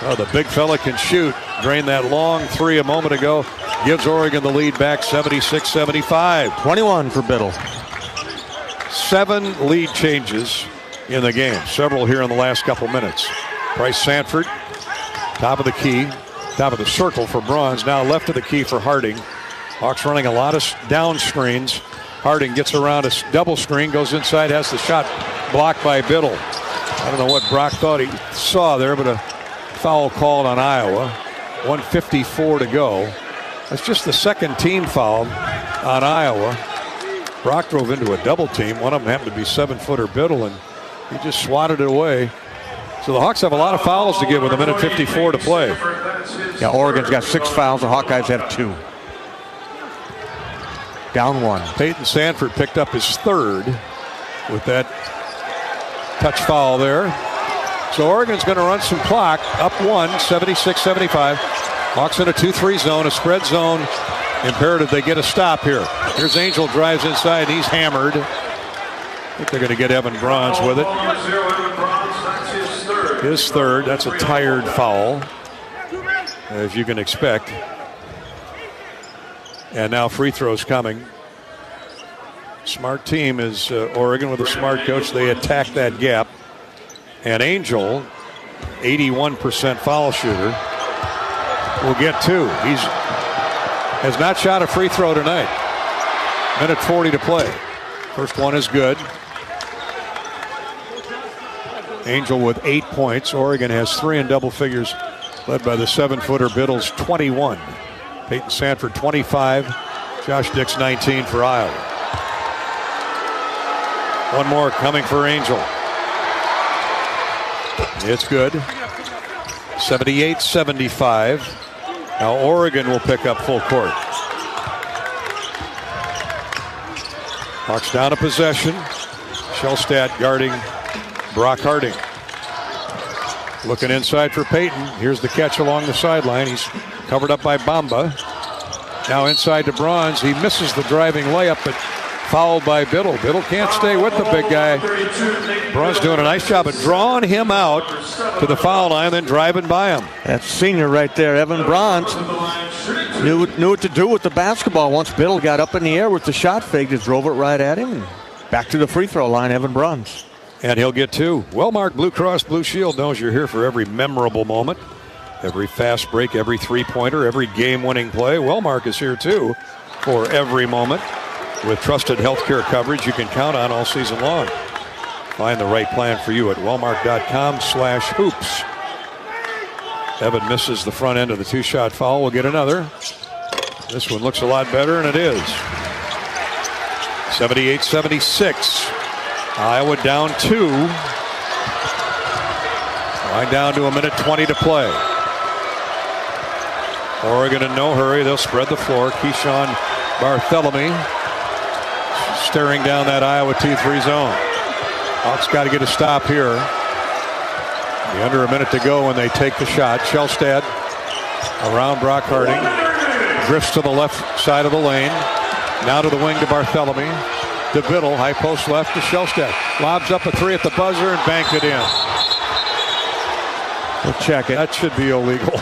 Oh, the big fella can shoot. Drained that long 3 a moment ago. Gives Oregon the lead back, 76-75. 21 for Biddle. 7 lead changes in the game. Several here in the last couple minutes. Price Sanford, top of the key, top of the circle for Braun's. Now left of the key for Harding. Hawks running a lot of down screens. Harding gets around a double screen, goes inside, has the shot blocked by Biddle. I don't know what Brock thought he saw there, but a foul called on Iowa. 1:54 to go. That's just the second team foul on Iowa. Brock drove into a double team. One of them happened to be 7-footer Biddle, and he just swatted it away. So the Hawks have a lot of fouls to give with 1:54 to play. Yeah, Oregon's got 6 fouls. The Hawkeyes have 2. Down 1. Peyton Sanford picked up his 3rd with that touch foul there. So Oregon's going to run some clock. Up 1, 76-75. Hawks in a 2-3 zone, a spread zone imperative they get a stop here. Here's Angel, drives inside, and he's hammered. I think they're going to get Evan Bronze with it. His third. That's a tired foul, as you can expect. And now free throws coming. Smart team is Oregon with a smart coach. They attack that gap. And Angel, 81% foul shooter, will get two. He has not shot a free throw tonight. Minute 40 to play. First one is good. Angel with 8 points. Oregon has 3 in double figures, led by the 7-footer Biddle's 21. Peyton Sanford 25. Josh Dix 19 for Iowa. One more coming for Angel. It's good. 78-75. Now Oregon will pick up full court. Hawks down a possession. Shellstad guarding Brock Harding. Looking inside for Peyton. Here's the catch along the sideline. He's covered up by Bamba. Now inside to Bronze. He misses the driving layup, but fouled by Biddle. Biddle can't stay with the big guy. Bronze doing a nice job of drawing him out to the foul line, then driving by him. That's senior right there. Evan Bronze knew what to do with the basketball. Once Biddle got up in the air with the shot fake, just drove it right at him. And back to the free throw line, Evan Bronze. And he'll get two. Wellmark Blue Cross Blue Shield knows you're here for every memorable moment, every fast break, every three-pointer, every game-winning play. Wellmark is here, too, for every moment. With trusted healthcare coverage you can count on all season long. Find the right plan for you at wellmark.com/hoops. Evan misses the front end of the two-shot foul. We'll get another. This one looks a lot better, and it is. 78-76. Iowa down 2. Line down to a minute 20 to play. Oregon in no hurry. They'll spread the floor. Keyshawn Barthelemy staring down that Iowa 2-3 zone. Hawks got to get a stop here. Under a minute to go when they take the shot. Shellstad around Brock Harding. Drifts to the left side of the lane. Now to the wing to Barthelemy. To Biddle. High post left to Shellstad. Lobs up a three at the buzzer and banked it in. We'll check it. That should be illegal.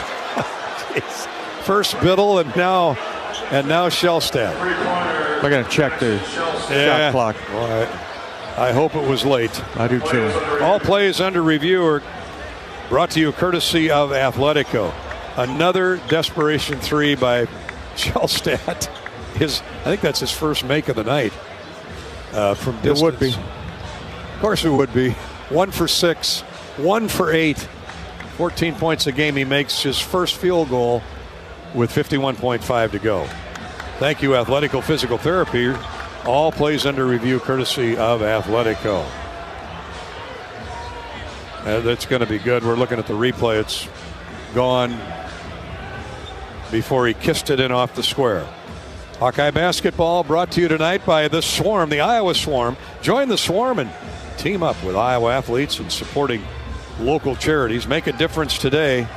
First Biddle and now Shellstad. We're going to check the shot clock. Well, I hope it was late. I do too. All plays under review are brought to you courtesy of Athletico. Another desperation three by Shellstad. I think that's his first make of the night. From distance. It would be. Of course it would be. 1 for 6, 1 for 8. 14 points a game. He makes his first field goal with 51.5 to go. Thank you, Athletico Physical Therapy. All plays under review courtesy of Athletico. That's going to be good. We're looking at the replay. It's gone before he kissed it in off the square. Hawkeye basketball brought to you tonight by the Swarm, the Iowa Swarm. Join the Swarm and team up with Iowa athletes in supporting local charities. Make a difference today.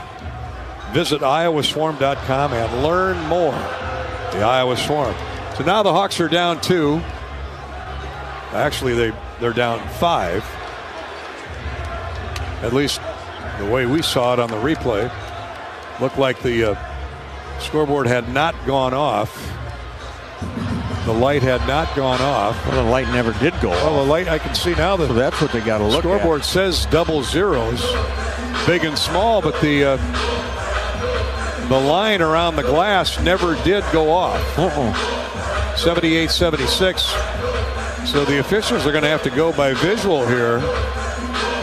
Visit iowaswarm.com and learn more. The Iowa Swarm. So now the Hawks are down 2. Actually, they're down 5. At least the way we saw it on the replay. Looked like the scoreboard had not gone off. The light had not gone off. Well, the light never did go off. Well, the light, I can see now that so that's what they got to look at. Scoreboard says double zeros, big and small, but the line around the glass never did go off. 78-76. So the officials are going to have to go by visual here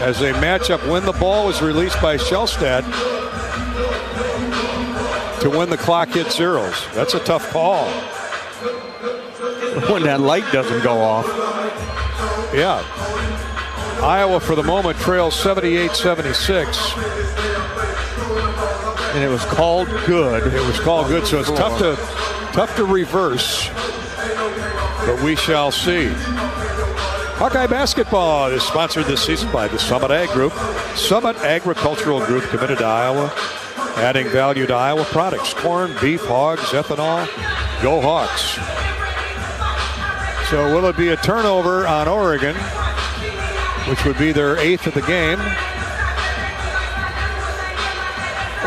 as they match up when the ball was released by Shellstad to when the clock hit zeros. That's a tough call. When that light doesn't go off. Yeah. Iowa for the moment trails 78-76. And it was called good. It was called good, so it's tough to reverse. But we shall see. Hawkeye basketball is sponsored this season by the Summit Ag Group. Summit Agricultural Group, committed to Iowa, adding value to Iowa products. Corn, beef, hogs, ethanol, Go Hawks. So will it be a turnover on Oregon, which would be their 8th of the game,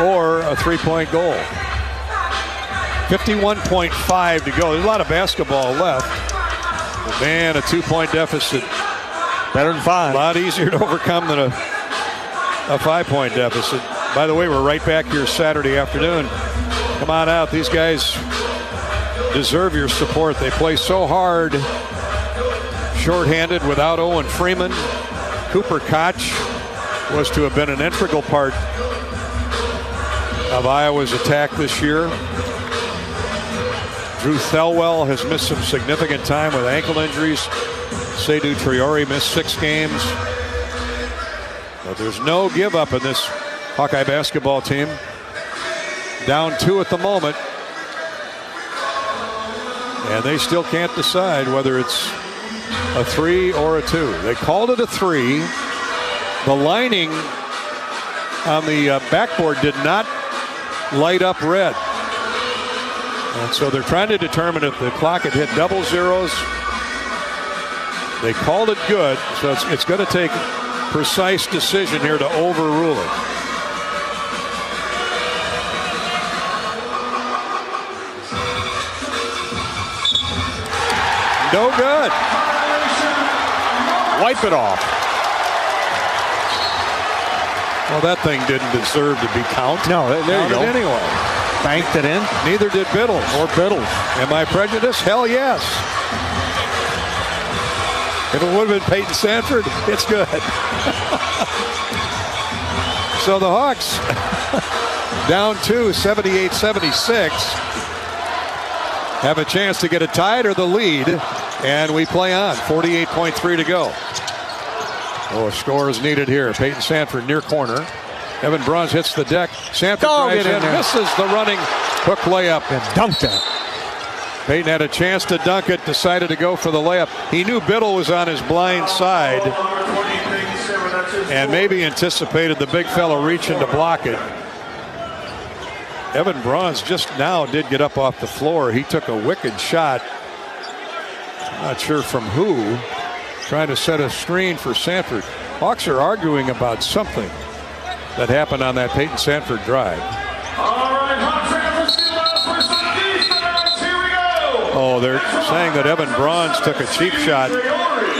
or a 3-point goal? 51.5 to go. There's a lot of basketball left. But man, a 2-point deficit. Better than 5. A lot easier to overcome than a 5-point deficit. By the way, we're right back here Saturday afternoon. Come on out. These guys deserve your support. They play so hard. Shorthanded without Owen Freeman. Cooper Koch was to have been an integral part of Iowa's attack this year. Drew Thelwell has missed some significant time with ankle injuries. Seydou Traoré missed 6 games. But there's no give up in this Hawkeye basketball team. Down 2 at the moment. And they still can't decide whether it's a 3 or a 2. They called it a 3. The lining on the backboard did not light up red. And so they're trying to determine if the clock had hit double zeros. They called it good, so it's going to take precise decision here to overrule it. No good. Wipe it off. Well, that thing didn't deserve to be counted. No, there you go. Anyway. Banked it in. Neither did Biddles. Or Biddles. Am I prejudiced? Hell yes. If it would have been Peyton Sanford, it's good. So the Hawks down 2, 78-76. Have a chance to get it tied or the lead. And we play on. 48.3 to go. Oh, a score is needed here. Peyton Sanford near corner. Evan Bruns hits the deck. Sanford drives in, misses the running hook layup and dunked it. Peyton had a chance to dunk it, decided to go for the layup. He knew Biddle was on his blind side and maybe anticipated the big fella reaching to block it. Evan Bruns just now did get up off the floor. He took a wicked shot. Not sure from who. Trying to set a screen for Sanford. Hawks are arguing about something that happened on that Peyton Sanford drive. Oh, they're saying that Evan Bruns took a cheap shot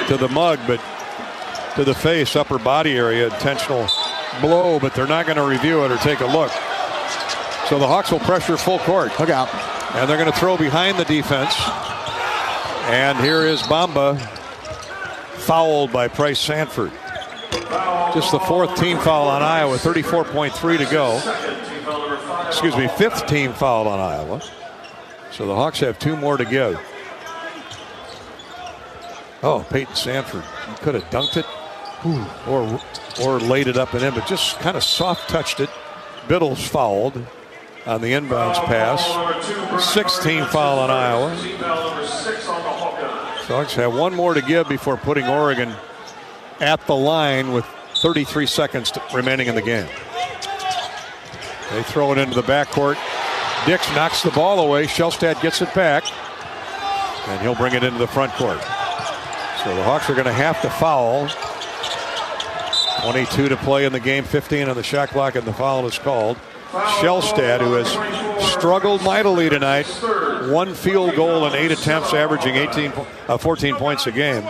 to the mug, but to the face, upper body area, intentional blow, but they're not going to review it or take a look. So the Hawks will pressure full court. Look out. And they're going to throw behind the defense. And here is Bamba, fouled by Price Sanford. Just the 4th team foul on Iowa, 34.3 to go. Excuse me, 5th team foul on Iowa. So the Hawks have 2 more to give. Oh, Peyton Sanford. He could have dunked it or laid it up and in, but just kind of soft touched it. Biddle's fouled on the inbounds pass. 6th team foul on Iowa. So Hawks have 1 more to give before putting Oregon at the line with 33 seconds remaining in the game. They throw it into the backcourt. Dix knocks the ball away. Shellstad gets it back. And he'll bring it into the front court. So the Hawks are going to have to foul. 22 to play in the game. 15 on the shot clock, and the foul is called. Shellstad, who has struggled mightily tonight. 1 field goal in 8 attempts, averaging 14 points a game.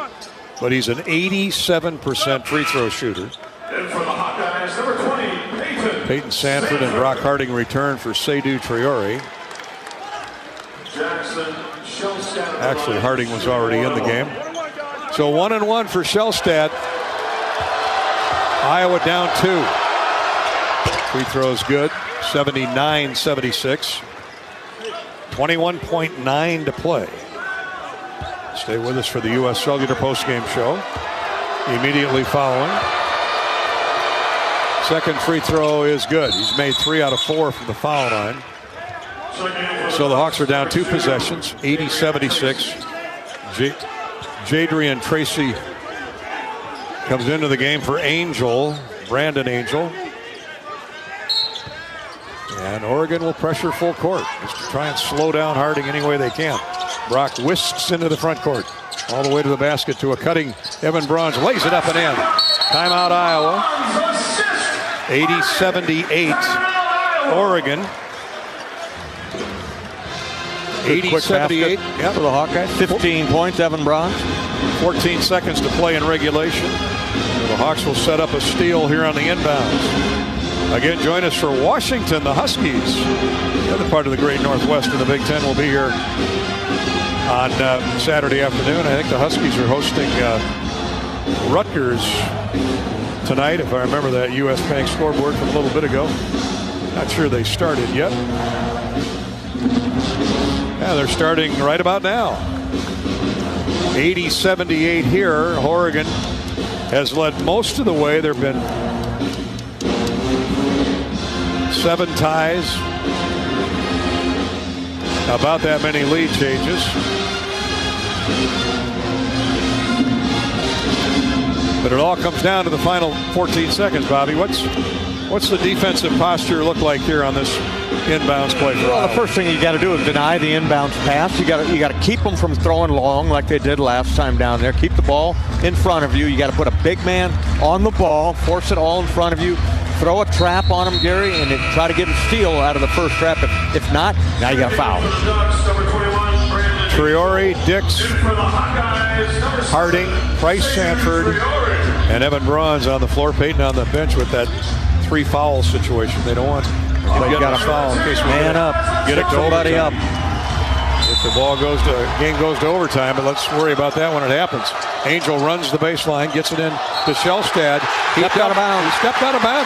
But he's an 87% free throw shooter. Peyton Sanford and Brock Harding return for Seydou Traoré. Actually, Harding was already in the game. So 1-1 for Shellstad. Iowa down 2. Free throws good. 79-76. 21.9 to play. Stay with us for the U.S. Cellular postgame show. Immediately following. Second free throw is good. He's made 3 out of 4 from the foul line. So the Hawks are down 2 possessions, 80-76. Jadrian Tracy comes into the game for Angel, Brandon Angel. And Oregon will pressure full court. Just to try and slow down Harding any way they can. Brock whisks into the front court. All the way to the basket to a cutting Evan Bronze. Lays it up and in. Timeout Iowa. 80-78 Oregon. 80-78 for the Hawkeyes. 15 points, Evan Bronze. 14 seconds to play in regulation. So the Hawks will set up a steal here on the inbounds. Again, join us for Washington. The Huskies, the other part of the great Northwest of the Big Ten, will be here on Saturday afternoon. I think the Huskies are hosting Rutgers tonight, if I remember that U.S. Bank scoreboard from a little bit ago. Not sure they started yet. Yeah, they're starting right about now. 80-78 here. Oregon has led most of the way. There have been 7 ties. About that many lead changes. But it all comes down to the final 14 seconds, Bobby. What's the defensive posture look like here on this inbounds play? Well, the first thing you got to do is deny the inbounds pass. You got to keep them from throwing long like they did last time down there. Keep the ball in front of you. You got to put a big man on the ball, force it all in front of you. Throw a trap on him, Gary, and then try to get a steal out of the first trap. If not, now you got to foul. Triori, Dix, Harding, Price Sanford, and Evan Bronze on the floor. Peyton on the bench with that 3 foul situation. They don't want you got to foul in case we man up. Get it to somebody overtime. Up. If the game goes to overtime, but let's worry about that when it happens. Angel runs the baseline, gets it in to Shellstad. He stepped out of bounds.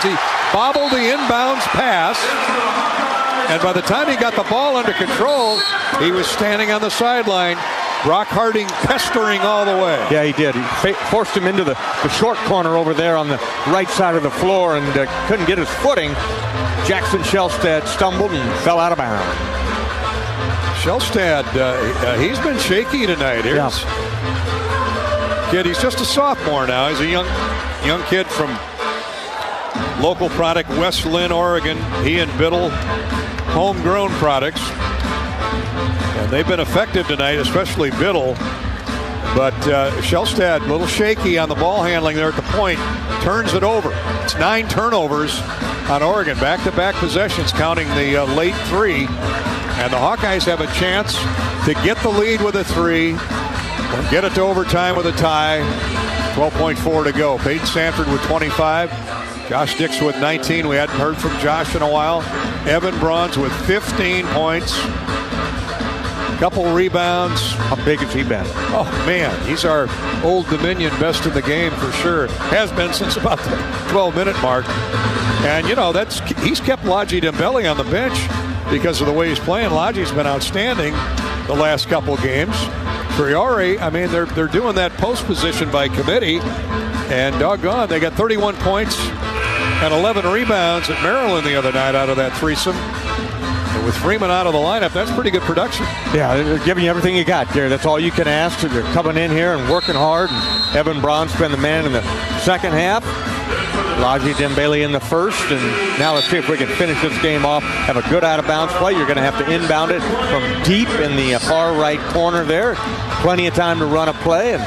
He bobbled the inbounds pass. And by the time he got the ball under control, he was standing on the sideline. Brock Harding pestering all the way. Yeah, he did. He forced him into the short corner over there on the right side of the floor and couldn't get his footing. Jackson Shellstad stumbled and fell out of bounds. Shellstad, he's been shaky tonight. Kid, he's just a sophomore now. He's a young kid from local product, West Lynn, Oregon. He and Biddle, homegrown products. And they've been effective tonight, especially Biddle. But Shellstad, a little shaky on the ball handling there at the point. Turns it over. It's 9 turnovers on Oregon. Back-to-back possessions, counting the late 3. And the Hawkeyes have a chance to get the lead with a 3. Or get it to overtime with a tie. 12.4 to go. Peyton Sanford with 25. Josh Dix with 19. We hadn't heard from Josh in a while. Evan Bronze with 15 points. Couple rebounds. How big has he been? Oh, man. He's our Old Dominion best in the game for sure. Has been since about the 12-minute mark. And, he's kept Lodgy Dembele on the bench because of the way he's playing. Lodgy's been outstanding the last couple games. Triori, they're doing that post position by committee. And doggone, they got 31 points and 11 rebounds at Maryland the other night out of that threesome. And with Freeman out of the lineup, that's pretty good production. Yeah, they're giving you everything you got, Gary. That's all you can ask. They're coming in here and working hard. And Evan Bronze been the man in the second half. Lodgy Dembele in the first. And now let's see if we can finish this game off. Have a good out-of-bounds play. You're going to have to inbound it from deep in the far right corner there. Plenty of time to run a play and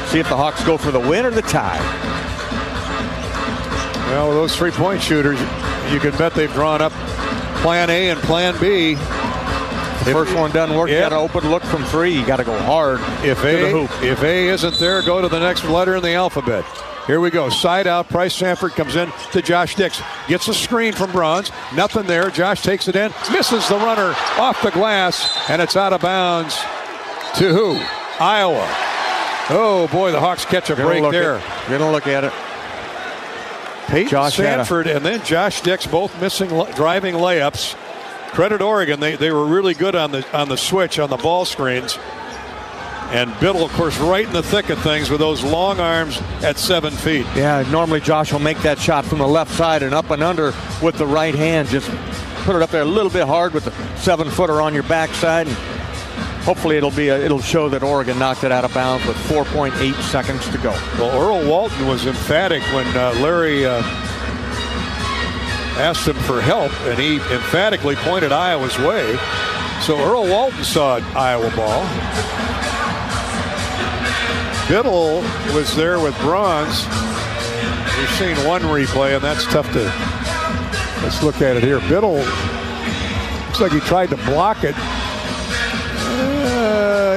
see if the Hawks go for the win or the tie. Well, with those 3-point shooters, you can bet they've drawn up Plan A and Plan B. The first one doesn't work. You got to open look from 3. You got to go hard if to the hoop. If A isn't there, go to the next letter in the alphabet. Here we go. Side out. Price Sanford comes in to Josh Dix. Gets a screen from Bronze. Nothing there. Josh takes it in. Misses the runner off the glass. And it's out of bounds to who? Iowa. Oh, boy, the Hawks catch a break there. Gonna look at it. Peyton Sanford and then Josh Dix both missing driving layups. Credit Oregon. They were really good on the switch on the ball screens. And Biddle, of course, right in the thick of things with those long arms at 7 feet. Yeah, normally Josh will make that shot from the left side and up and under with the right hand. Just put it up there a little bit hard with the 7-footer on your backside. And hopefully it'll show that Oregon knocked it out of bounds with 4.8 seconds to go. Well, Earl Walton was emphatic when Larry asked him for help, and he emphatically pointed Iowa's way. So Earl Walton saw an Iowa ball. Biddle was there with Bronze. We've seen one replay, and that's tough to... Let's look at it here. Biddle looks like he tried to block it.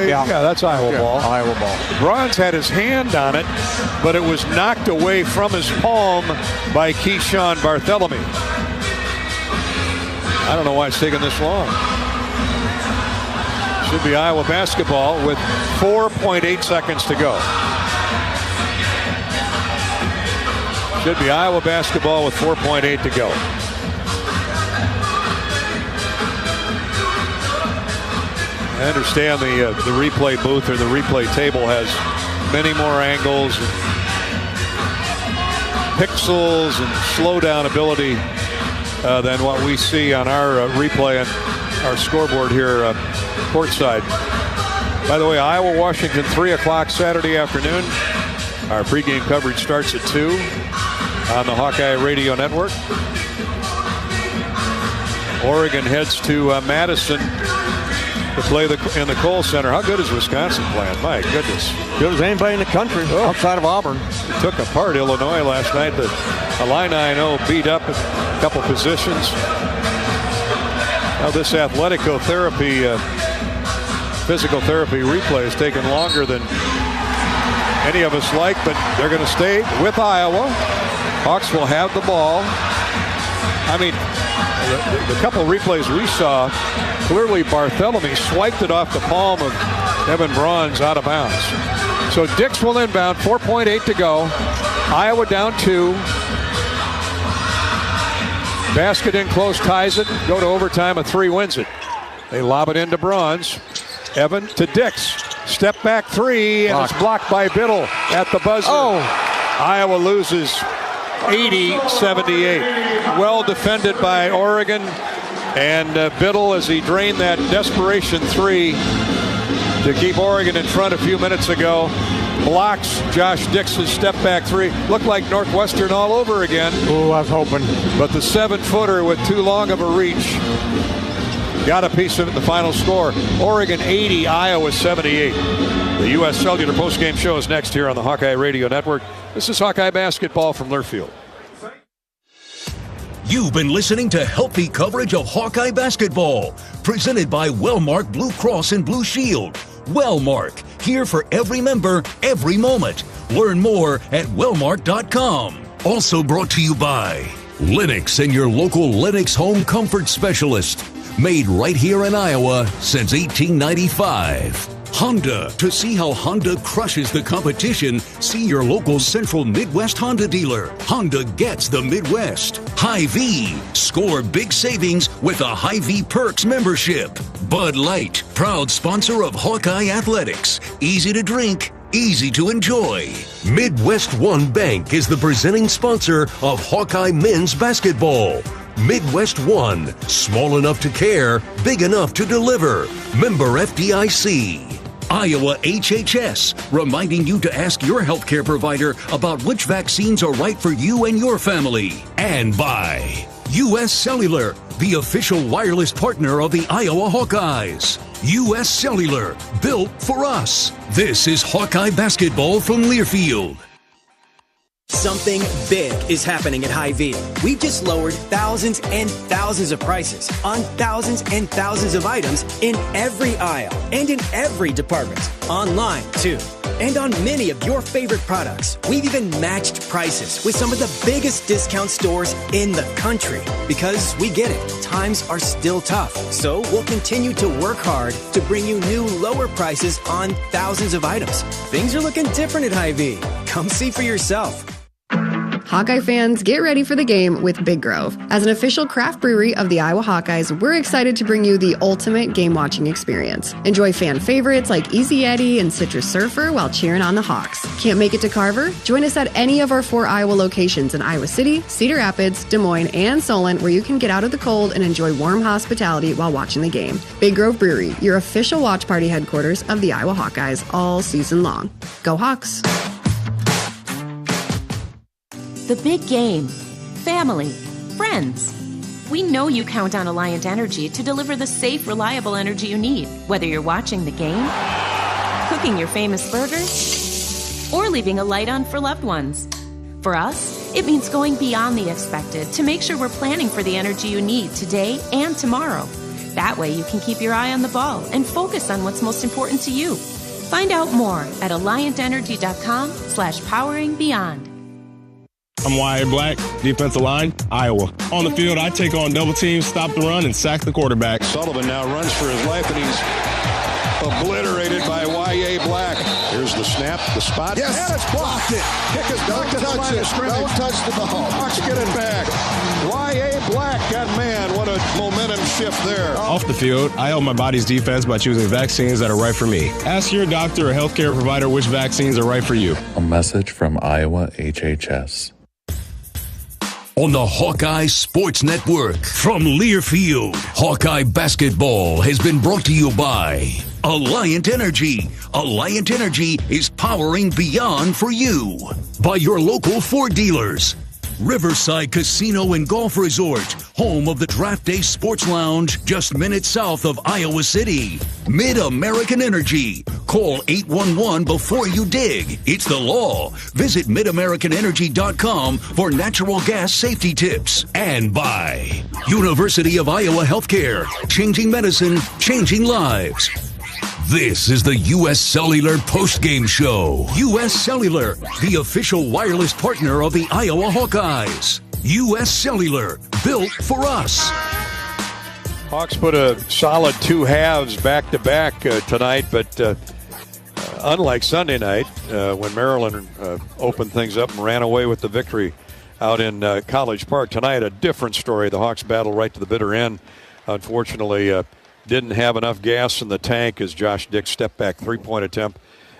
Yeah, that's Iowa ball. Iowa ball. Bronze had his hand on it, but it was knocked away from his palm by Keyshawn Barthelemy. I don't know why it's taking this long. Should be Iowa basketball with 4.8 seconds to go. Should be Iowa basketball with 4.8 to go. I understand the replay booth or the replay table has many more angles and pixels and slowdown ability than what we see on our replay and our scoreboard here courtside. By the way, Iowa-Washington, 3 o'clock Saturday afternoon. Our pregame coverage starts at 2 on the Hawkeye Radio Network. Oregon heads to Madison to play in the Kohl Center. How good is Wisconsin playing? My goodness. Good as anybody in the country outside of Auburn. They took apart Illinois last night. The Illini, I know, beat up a couple positions. Now this athletico therapy, physical therapy replay has taken longer than any of us like, but they're going to stay with Iowa. Hawks will have the ball. I mean, the couple of replays we saw, clearly Barthelemy swiped it off the palm of Evan Bronze out of bounds. So Dix will inbound, 4.8 to go. Iowa down 2. Basket in close, ties it. Go to overtime, a 3 wins it. They lob it into Bronze. Evan to Dix. Step back 3, and it's blocked by Biddle at the buzzer. Oh. Iowa loses 80-78. Well defended by Oregon. And Biddle, as he drained that desperation 3 to keep Oregon in front a few minutes ago, blocks Josh Dix's step back 3. Looked like Northwestern all over again. Oh, I was hoping. But the 7-footer with too long of a reach got a piece of it in the final score. Oregon 80, Iowa 78. The U.S. Cellular postgame show is next here on the Hawkeye Radio Network. This is Hawkeye basketball from Learfield. You've been listening to healthy coverage of Hawkeye basketball, presented by Wellmark Blue Cross and Blue Shield. Wellmark, here for every member, every moment. Learn more at wellmark.com. Also brought to you by Lennox and your local Lennox home comfort specialist. Made right here in Iowa since 1895. Honda. To see how Honda crushes the competition, see your local Central Midwest Honda dealer. Honda gets the Midwest. Hy-Vee. Score big savings with a Hy-Vee Perks membership. Bud Light. Proud sponsor of Hawkeye Athletics. Easy to drink, easy to enjoy. Midwest One Bank is the presenting sponsor of Hawkeye men's basketball. Midwest One, small enough to care, big enough to deliver. Member FDIC. Iowa HHS, reminding you to ask your healthcare provider about which vaccines are right for you and your family. And by U.S. Cellular, the official wireless partner of the Iowa Hawkeyes. U.S. Cellular, built for us. This is Hawkeye basketball from Learfield. Something big is happening at Hy-Vee. We've just lowered thousands and thousands of prices on thousands and thousands of items in every aisle and in every department. Online, too. And on many of your favorite products. We've even matched prices with some of the biggest discount stores in the country. Because we get it, times are still tough. So we'll continue to work hard to bring you new lower prices on thousands of items. Things are looking different at Hy-Vee. Come see for yourself. Hawkeye fans, get ready for the game with Big Grove. As an official craft brewery of the Iowa Hawkeyes, we're excited to bring you the ultimate game-watching experience. Enjoy fan favorites like Easy Eddie and Citrus Surfer while cheering on the Hawks. Can't make it to Carver? Join us at any of our 4 Iowa locations in Iowa City, Cedar Rapids, Des Moines, and Solon, where you can get out of the cold and enjoy warm hospitality while watching the game. Big Grove Brewery, your official watch party headquarters of the Iowa Hawkeyes all season long. Go Hawks! The big game, family, friends. We know you count on Alliant Energy to deliver the safe, reliable energy you need, whether you're watching the game, cooking your famous burgers, or leaving a light on for loved ones. For us, it means going beyond the expected to make sure we're planning for the energy you need today and tomorrow. That way you can keep your eye on the ball and focus on what's most important to you. Find out more at alliantenergy.com/poweringbeyond. I'm Wyatt Black, defensive line, Iowa. On the field, I take on double teams, stop the run, and sack the quarterback. Sullivan now runs for his life, and he's obliterated by Y.A. Black. Here's the snap, the spot. Yes, and it's blocked. Kick is Don't touch it. Don't touch the ball. Hawks get it back. Y.A. Black, God, man, what a momentum shift there. Off the field, I help my body's defense by choosing vaccines that are right for me. Ask your doctor or healthcare provider which vaccines are right for you. A message from Iowa HHS. On the Hawkeye Sports Network from Learfield, Hawkeye basketball has been brought to you by Alliant Energy. Alliant Energy is powering beyond for you. By your local Ford dealers. Riverside Casino and Golf Resort, home of the Draft Day Sports Lounge, just minutes south of Iowa City. Mid-American Energy. Call 811 before you dig. It's the law. Visit midamericanenergy.com for natural gas safety tips. And by University of Iowa Healthcare. Changing medicine, changing lives. This is the U.S. Cellular Postgame Show. U.S. Cellular, the official wireless partner of the Iowa Hawkeyes. U.S. Cellular, built for us. Hawks put a solid two halves back-to-back tonight, but unlike Sunday night, when Maryland opened things up and ran away with the victory out in College Park, tonight a different story. The Hawks battle right to the bitter end. Unfortunately, didn't have enough gas in the tank as Josh Dick's step-back three-point attempt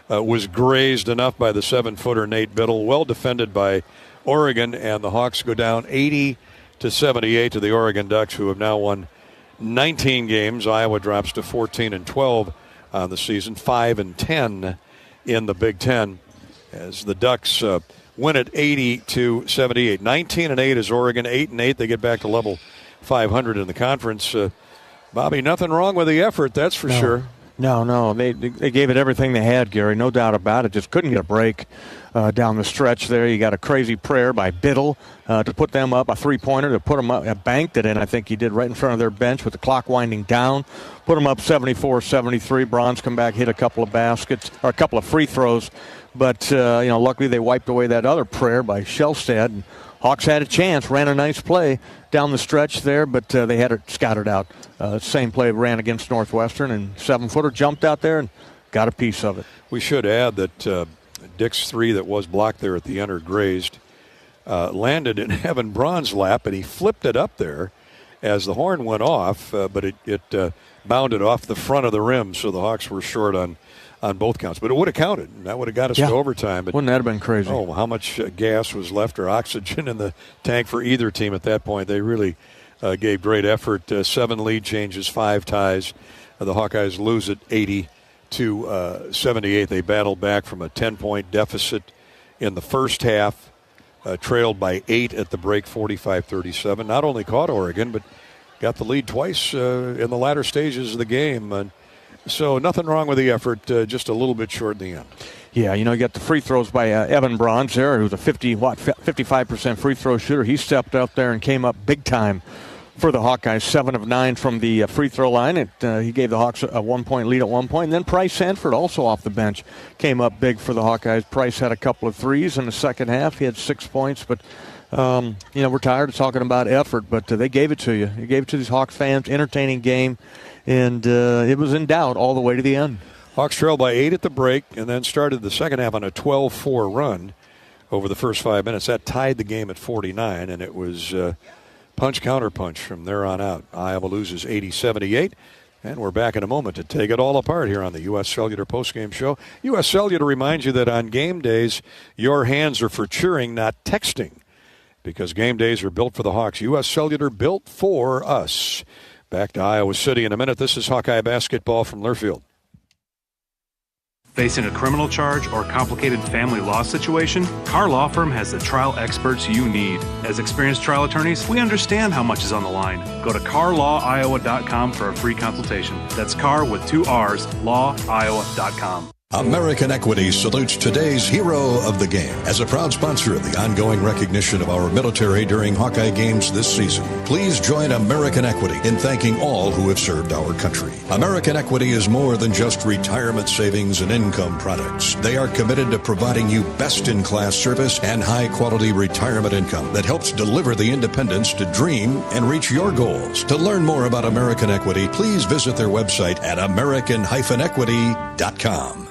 was grazed enough by the 7-footer Nate Biddle. Well defended by Oregon, and the Hawks go down 80-78 to the Oregon Ducks, who have now won 19 games. Iowa drops to 14-12 on the season, 5-10 in the Big Ten, as the Ducks win at 80-78. 19-8 is Oregon, 8-8. They get back to level 500 in the conference. Bobby, nothing wrong with the effort, that's for sure. No. They gave it everything they had, Gary. No doubt about it. Just couldn't get a break down the stretch there. You got a crazy prayer by Biddle to put them up, a three-pointer to put them up, banked it in. I think he did right in front of their bench with the clock winding down. Put them up 74-73. Bronze come back, hit a couple of baskets, or a couple of free throws. But, luckily they wiped away that other prayer by Shellstad. And Hawks had a chance, ran a nice play down the stretch there, but they had it scattered out. Same play ran against Northwestern, and 7-footer jumped out there and got a piece of it. We should add that Dick's three that was blocked there at the end or grazed landed in Evan Braun's lap, and he flipped it up there as the horn went off, but it bounded off the front of the rim, so the Hawks were short on both counts. But it would have counted, and that would have got us to overtime. But wouldn't that have been crazy? Oh, how much gas was left or oxygen in the tank for either team at that point. They really gave great effort. 7 lead changes, 5 ties. The Hawkeyes lose at 80-78. They battled back from a 10-point deficit in the first half, trailed by 8 at the break, 45-37. Not only caught Oregon, but got the lead twice in the latter stages of the game. And so nothing wrong with the effort, just a little bit short in the end. Yeah, you got the free throws by Evan Braun there, who's a 55% free throw shooter. He stepped up there and came up big time for the Hawkeyes, 7 of 9 from the free throw line. He gave the Hawks a 1-point lead at one point. And then Price Sanford, also off the bench, came up big for the Hawkeyes. Price had a couple of threes in the second half. He had 6 points, but we're tired of talking about effort, but they gave it to you. They gave it to these Hawks fans. Entertaining game, and it was in doubt all the way to the end. Hawks trailed by 8 at the break and then started the second half on a 12-4 run over the first 5 minutes. That tied the game at 49, and it was punch-counter-punch from there on out. Iowa loses 80-78, and we're back in a moment to take it all apart here on the U.S. Cellular Postgame Show. U.S. Cellular reminds you that on game days, your hands are for cheering, not texting, because game days are built for the Hawks. U.S. Cellular, built for us. Back to Iowa City in a minute. This is Hawkeye basketball from Learfield. Facing a criminal charge or complicated family law situation? Carr Law Firm has the trial experts you need. As experienced trial attorneys, we understand how much is on the line. Go to carlawiowa.com for a free consultation. That's Carr with 2 R's, lawiowa.com. American Equity salutes today's hero of the game. As a proud sponsor of the ongoing recognition of our military during Hawkeye games this season, please join American Equity in thanking all who have served our country. American Equity is more than just retirement savings and income products. They are committed to providing you best-in-class service and high-quality retirement income that helps deliver the independence to dream and reach your goals. To learn more about American Equity, please visit their website at american-equity.com.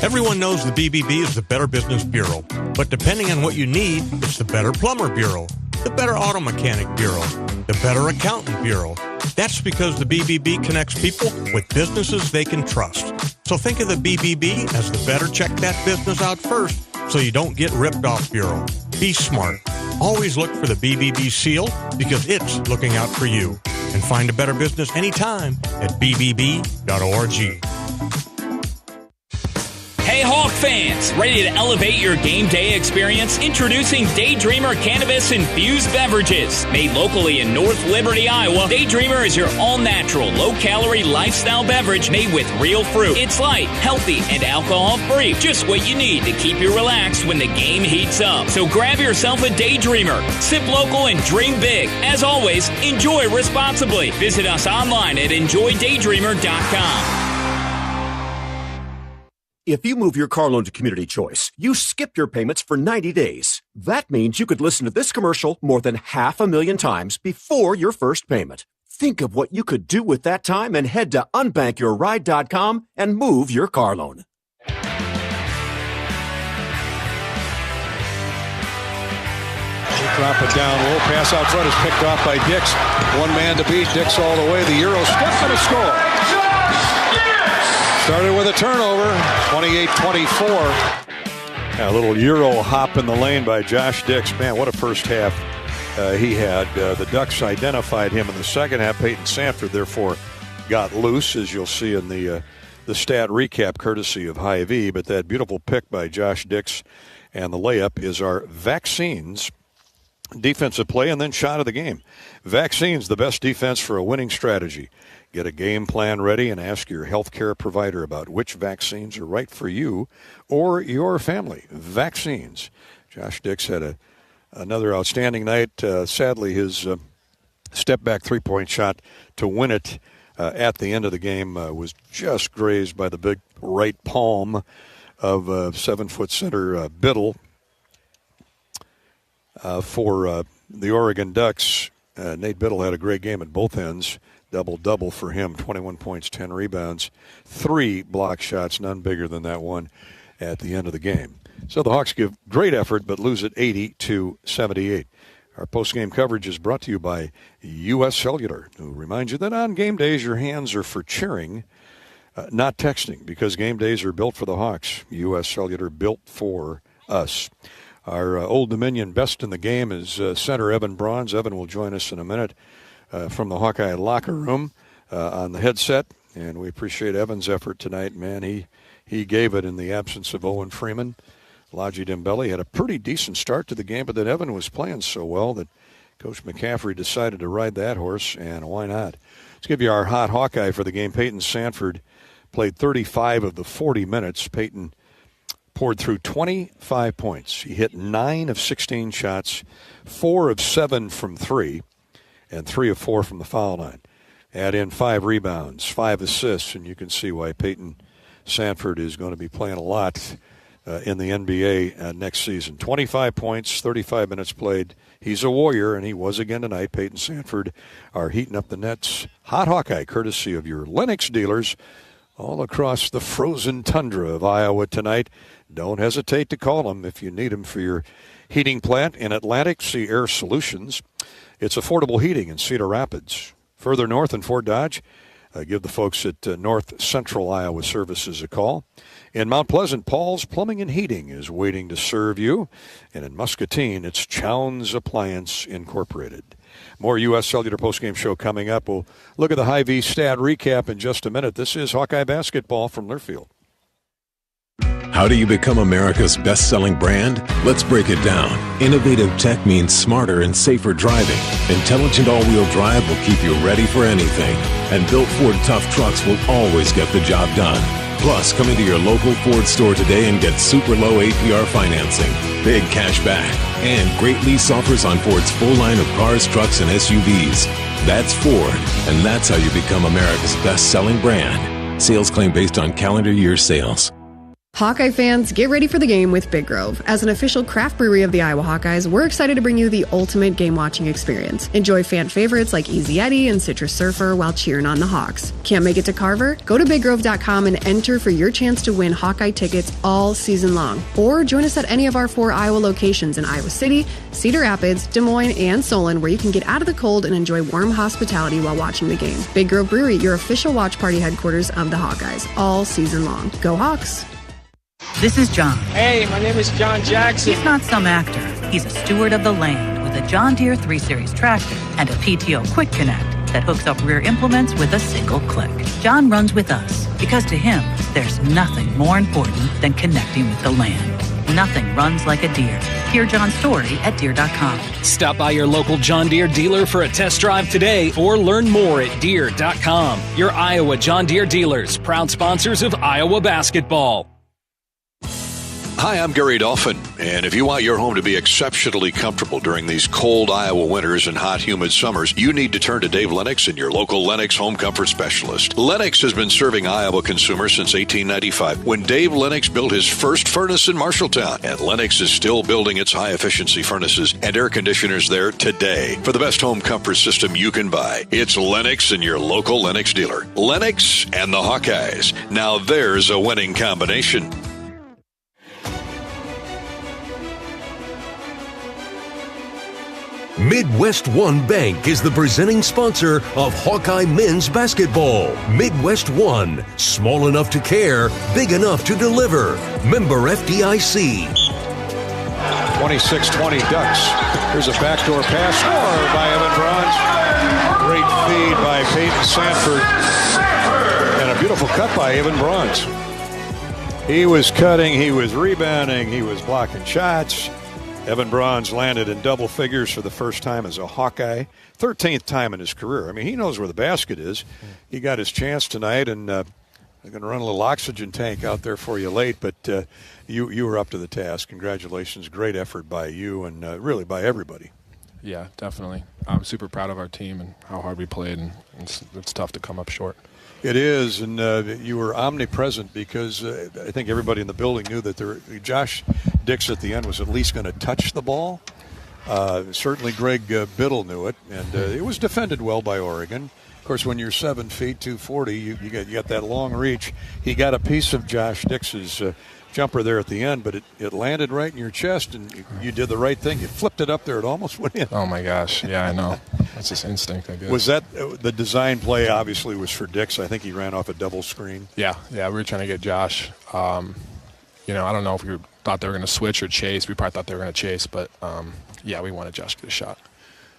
Everyone knows the BBB is the Better Business Bureau, but depending on what you need, it's the Better Plumber Bureau, the Better Auto Mechanic Bureau, the Better Accountant Bureau. That's because the BBB connects people with businesses they can trust. So think of the BBB as the better check that business out first so you don't get ripped off bureau. Be smart. Always look for the BBB seal because it's looking out for you. And find a better business anytime at bbb.org. Hey Hawk fans, ready to elevate your game day experience? Introducing Daydreamer Cannabis-infused beverages. Made locally in North Liberty, Iowa, Daydreamer is your all-natural, low-calorie lifestyle beverage made with real fruit. It's light, healthy, and alcohol-free. Just what you need to keep you relaxed when the game heats up. So grab yourself a Daydreamer. Sip local and dream big. As always, enjoy responsibly. Visit us online at enjoydaydreamer.com. If you move your car loan to Community Choice, you skip your payments for 90 days. That means you could listen to this commercial more than 500,000 times before your first payment. Think of what you could do with that time and head to unbankyourride.com and move your car loan. Drop it down low. Pass out front is picked off by Dix. One man to beat. Dix all the way. The Euro step and a score. Started with a turnover, 28-24. A little Euro hop in the lane by Josh Dix. Man, what a first half he had. The Ducks identified him in the second half. Peyton Sanford, therefore, got loose, as you'll see in the stat recap, courtesy of Hy-Vee. But that beautiful pick by Josh Dix and the layup is our Vaccines defensive play and then shot of the game. Vaccines, the best defense for a winning strategy. Get a game plan ready and ask your healthcare provider about which vaccines are right for you or your family. Vaccines. Josh Dix had another outstanding night. Sadly, his step-back three-point shot to win it at the end of the game was just grazed by the big right palm of 7-foot center Biddle for the Oregon Ducks. Nate Biddle had a great game at both ends. Double-double for him, 21 points, 10 rebounds, 3 block shots, none bigger than that one at the end of the game. So the Hawks give great effort but lose it 80-78. Our post-game coverage is brought to you by U.S. Cellular, who reminds you that on game days your hands are for cheering, not texting, because game days are built for the Hawks. U.S. Cellular, built for us. Our Old Dominion best in the game is center Evan Bronze. Evan will join us in a minute from the Hawkeye locker room on the headset, and we appreciate Evan's effort tonight. Man, he gave it in the absence of Owen Freeman. Laji Dembele had a pretty decent start to the game, but then Evan was playing so well that Coach Mcaffrey decided to ride that horse, and why not? Let's give you our hot Hawkeye for the game. Peyton Sanford played 35 of the 40 minutes. Peyton poured through 25 points. He hit 9 of 16 shots, 4 of 7 from 3. And 3 of 4 from the foul line. Add in 5 rebounds, 5 assists, and you can see why Peyton Sanford is going to be playing a lot in the NBA next season. 25 points, 35 minutes played. He's a warrior, and he was again tonight. Peyton Sanford are heating up the nets. Hot Hawkeye, courtesy of your Lennox dealers all across the frozen tundra of Iowa tonight. Don't hesitate to call them if you need them for your heating plant. In Atlantic, see Air Solutions. It's affordable heating in Cedar Rapids. Further north in Fort Dodge, give the folks at North Central Iowa Services a call. In Mount Pleasant, Paul's Plumbing and Heating is waiting to serve you. And in Muscatine, it's Chown's Appliance Incorporated. More U.S. Cellular postgame show coming up. We'll look at the Hy-Vee stat recap in just a minute. This is Hawkeye basketball from Learfield. How do you become America's best-selling brand? Let's break it down. Innovative tech means smarter and safer driving. Intelligent all-wheel drive will keep you ready for anything. And built Ford tough trucks will always get the job done. Plus, come into your local Ford store today and get super low APR financing, big cash back, and great lease offers on Ford's full line of cars, trucks, and SUVs. That's Ford, and that's how you become America's best-selling brand. Sales claim based on calendar year sales. Hawkeye fans, get ready for the game with Big Grove. As an official craft brewery of the Iowa Hawkeyes, we're excited to bring you the ultimate game-watching experience. Enjoy fan favorites like Easy Eddie and Citrus Surfer while cheering on the Hawks. Can't make it to Carver? Go to BigGrove.com and enter for your chance to win Hawkeye tickets all season long. Or join us at any of our 4 Iowa locations in Iowa City, Cedar Rapids, Des Moines, and Solon, where you can get out of the cold and enjoy warm hospitality while watching the game. Big Grove Brewery, your official watch party headquarters of the Hawkeyes, all season long. Go Hawks! This is John. Hey, my name is John Jackson. He's not some actor. He's a steward of the land with a John Deere 3 Series tractor and a PTO Quick Connect that hooks up rear implements with a single click. John runs with us because to him, there's nothing more important than connecting with the land. Nothing runs like a Deere. Hear John's story at Deere.com. Stop by your local John Deere dealer for a test drive today or learn more at Deere.com. Your Iowa John Deere dealers, proud sponsors of Iowa basketball. Hi, I'm Gary Dolphin, and if you want your home to be exceptionally comfortable during these cold Iowa winters and hot, humid summers, you need to turn to Dave Lennox and your local Lennox home comfort specialist. Lennox has been serving Iowa consumers since 1895, when Dave Lennox built his first furnace in Marshalltown, and Lennox is still building its high-efficiency furnaces and air conditioners there today. For the best home comfort system you can buy, it's Lennox and your local Lennox dealer. Lennox and the Hawkeyes. Now there's a winning combination. Midwest One Bank is the presenting sponsor of Hawkeye men's basketball. Midwest One, small enough to care, big enough to deliver. Member FDIC. 26-20 Ducks. Here's a backdoor pass scored by Evan Bronze. Great feed by Peyton Sanford. And a beautiful cut by Evan Bronze. He was cutting, he was rebounding, he was blocking shots. Evan Bronze landed in double figures for the first time as a Hawkeye, 13th time in his career. I mean, he knows where the basket is. He got his chance tonight, and I'm going to run a little oxygen tank out there for you late, but you were up to the task. Congratulations. Great effort by you and really by everybody. Yeah, definitely. I'm super proud of our team and how hard we played, and it's tough to come up short. It is, and you were omnipresent because I think everybody in the building knew that Josh Dix at the end was at least going to touch the ball. Certainly Greg Biddle knew it, and it was defended well by Oregon. Of course, when you're 7 feet, 240, you got that long reach. He got a piece of Josh Dix's jumper there at the end, but it landed right in your chest, and you did the right thing. You flipped it up there. It almost went in. Oh, my gosh. Yeah, I know. That's just instinct, I guess. Was that the design play obviously was for Dix? I think he ran off a double screen. Yeah, we were trying to get Josh. I don't know if we thought they were going to switch or chase. We probably thought they were going to chase, but, we wanted Josh to get a shot.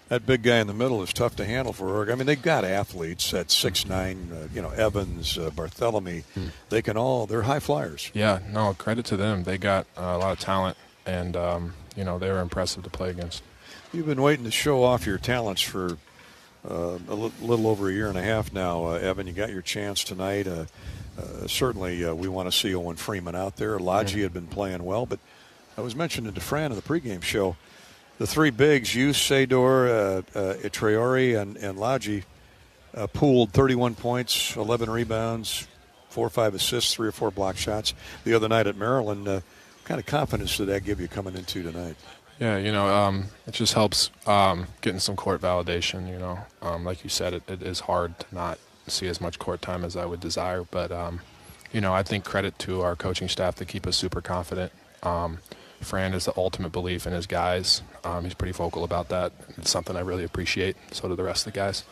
That big guy in the middle is tough to handle for Oregon. I mean, they've got athletes at 6'9", Evans, Barthélemy. They're high flyers. Yeah, no, credit to them. They got a lot of talent, and, they were impressive to play against. You've been waiting to show off your talents for a little over a year and a half now, Evan. You got your chance tonight. Certainly we want to see Owen Freeman out there. Lodgy had been playing well, but I was mentioning to Fran in the pregame show, the three bigs, you, Sador, Traore, and Lodgy, pooled 31 points, 11 rebounds, 4 or 5 assists, 3 or 4 block shots the other night at Maryland. What kind of confidence did that give you coming into tonight? Yeah, it just helps getting some court validation, Like you said, it is hard to not see as much court time as I would desire. But, I think credit to our coaching staff to keep us super confident. Fran is the ultimate belief in his guys. He's pretty vocal about that. It's something I really appreciate. So do the rest of the guys.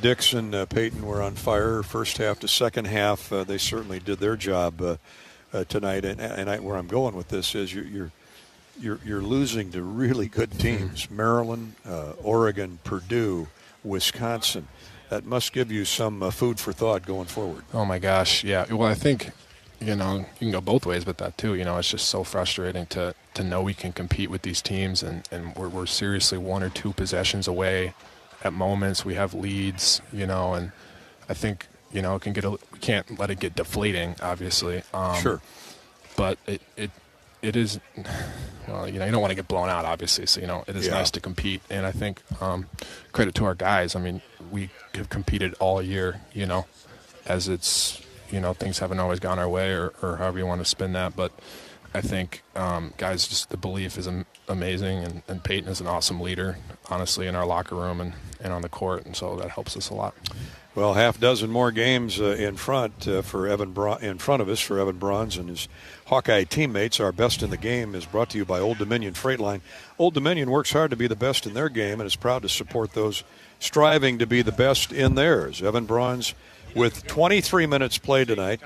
Dix and Peyton were on fire first half to second half. They certainly did their job tonight. And where I'm going with this is you're losing to really good teams. Maryland, Oregon, Purdue, Wisconsin. That must give you some food for thought going forward. Oh, my gosh, yeah. Well, I think, you can go both ways with that too. It's just so frustrating to know we can compete with these teams, and we're seriously 1 or 2 possessions away at moments. We have leads, and I think, it can we can't let it get deflating, obviously. Sure. But it is, well, you don't want to get blown out, obviously. So, it is nice to compete. And I think credit to our guys. I mean, we have competed all year, as it's, things haven't always gone our way or however you want to spin that. But I think, guys, just the belief is amazing. And Peyton is an awesome leader, honestly, in our locker room and on the court. And so that helps us a lot. Well, half dozen more games in front for Evan Bronze and his Hawkeye teammates. Our Best in the Game is brought to you by Old Dominion Freight Line. Old Dominion works hard to be the best in their game and is proud to support those striving to be the best in theirs. Evan Bronze, with 23 minutes played tonight,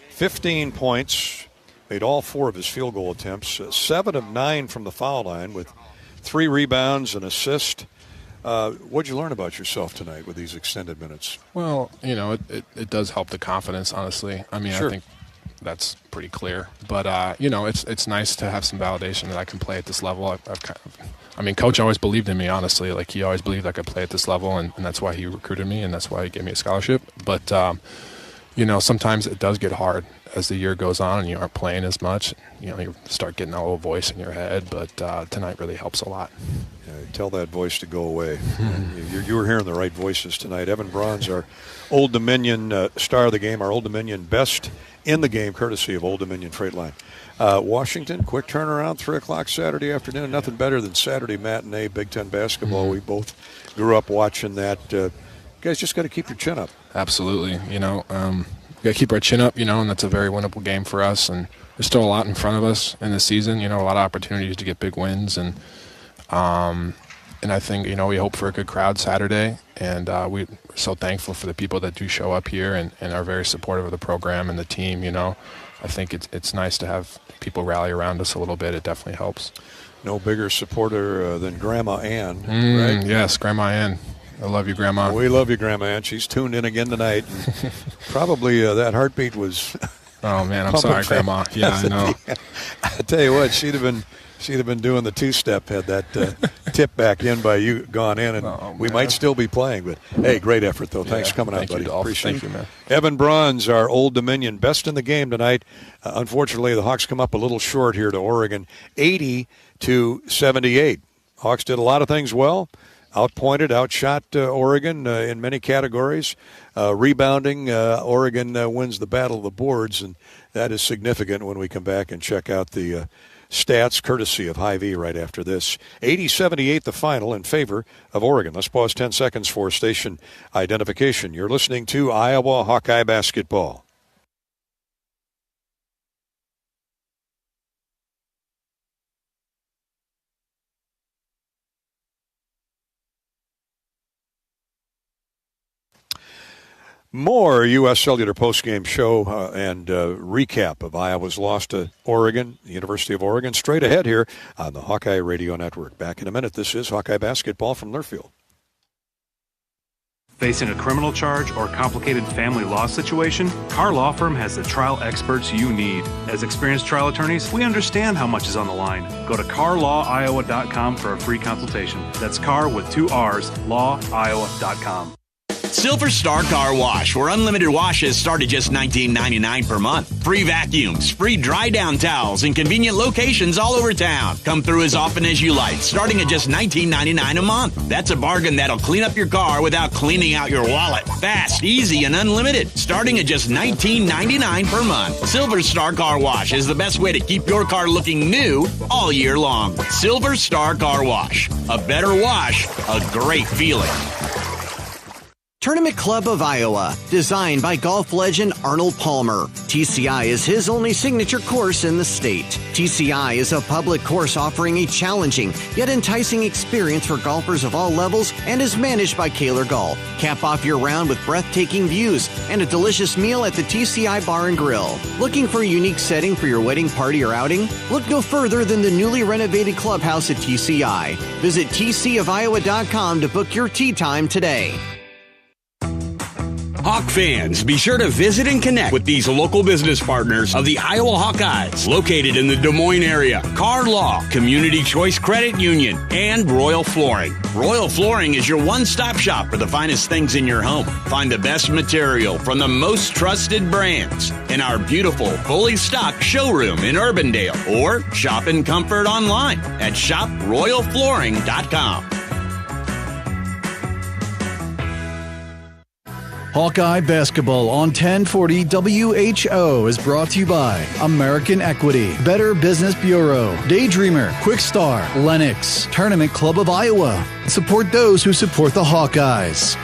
15 points, made all 4 of his field goal attempts, 7 of 9 from the foul line with 3 rebounds, an assist. What'd you learn about yourself tonight with these extended minutes? Well, it does help the confidence, honestly. I mean, sure. I think that's pretty clear. But, it's nice to have some validation that I can play at this level. Coach always believed in me, honestly. Like, he always believed I could play at this level, and that's why he recruited me, and that's why he gave me a scholarship. But, sometimes it does get hard as the year goes on and you aren't playing as much. You start getting a little voice in your head, but tonight really helps a lot. Tell that voice to go away. You were hearing the right voices tonight. Evan Bronze, our Old Dominion star of the game, our Old Dominion best in the game, courtesy of Old Dominion Freight Line. Washington, quick turnaround, 3 o'clock Saturday afternoon. Nothing better than Saturday matinee Big Ten basketball. We both grew up watching that. You guys just got to keep your chin up. Absolutely. We got to keep our chin up, and that's a very winnable game for us. And there's still a lot in front of us in the season, a lot of opportunities to get big wins. And I think, we hope for a good crowd Saturday. And we're so thankful for the people that do show up here and are very supportive of the program and the team, I think it's nice to have people rally around us a little bit. It definitely helps. No bigger supporter than Grandma Ann, right? Yes, Grandma Ann. I love you, Grandma. We love you, Grandma Ann. She's tuned in again tonight. Probably that heartbeat was... Oh, man, I'm sorry, Grandma. Yeah, I know. I tell you what, she'd have been doing the 2-step had that tip back in by you gone in, and we might still be playing. But, hey, great effort, though. Thanks for coming out, buddy. Appreciate you, man. Evan Bronze, our Old Dominion best in the game tonight. Unfortunately, the Hawks come up a little short here to Oregon, 80-78. Hawks did a lot of things well. Outpointed, outshot Oregon in many categories. Rebounding, Oregon wins the battle of the boards, and that is significant when we come back and check out the stats, courtesy of Hy-Vee right after this. 80-78 the final in favor of Oregon. Let's pause 10 seconds for station identification. You're listening to Iowa Hawkeye Basketball. More U.S. Cellular postgame show and recap of Iowa's loss to Oregon, the University of Oregon, straight ahead here on the Hawkeye Radio Network. Back in a minute. This is Hawkeye Basketball from Learfield. Facing a criminal charge or complicated family law situation, Carr Law Firm has the trial experts you need. As experienced trial attorneys, we understand how much is on the line. Go to carlawiowa.com for a free consultation. That's Carr with 2 R's, lawiowa.com. Silver Star Car Wash, where unlimited washes start at just $19.99 per month. Free vacuums, free dry down towels, and convenient locations all over town. Come through as often as you like, starting at just $19.99 a month. That's a bargain that'll clean up your car without cleaning out your wallet. Fast, easy, and unlimited, starting at just $19.99 per month. Silver Star Car Wash is the best way to keep your car looking new all year long. Silver Star Car Wash. A better wash, a great feeling. Tournament Club of Iowa, designed by golf legend Arnold Palmer. TCI is his only signature course in the state. TCI is a public course offering a challenging yet enticing experience for golfers of all levels and is managed by Kaler Golf. Cap off your round with breathtaking views and a delicious meal at the TCI Bar and Grill. Looking for a unique setting for your wedding party or outing? Look no further than the newly renovated clubhouse at TCI. Visit tcofiowa.com to book your tee time today. Hawk fans, be sure to visit and connect with these local business partners of the Iowa Hawkeyes, located in the Des Moines area. Car Law, Community Choice Credit Union, and Royal Flooring. Royal Flooring is your one-stop shop for the finest things in your home. Find the best material from the most trusted brands in our beautiful, fully stocked showroom in Urbandale, or shop in comfort online at shoproyalflooring.com. Hawkeye Basketball on 1040 WHO is brought to you by American Equity, Better Business Bureau, Daydreamer, Quickstar, Lennox, Tournament Club of Iowa. Support those who support the Hawkeyes.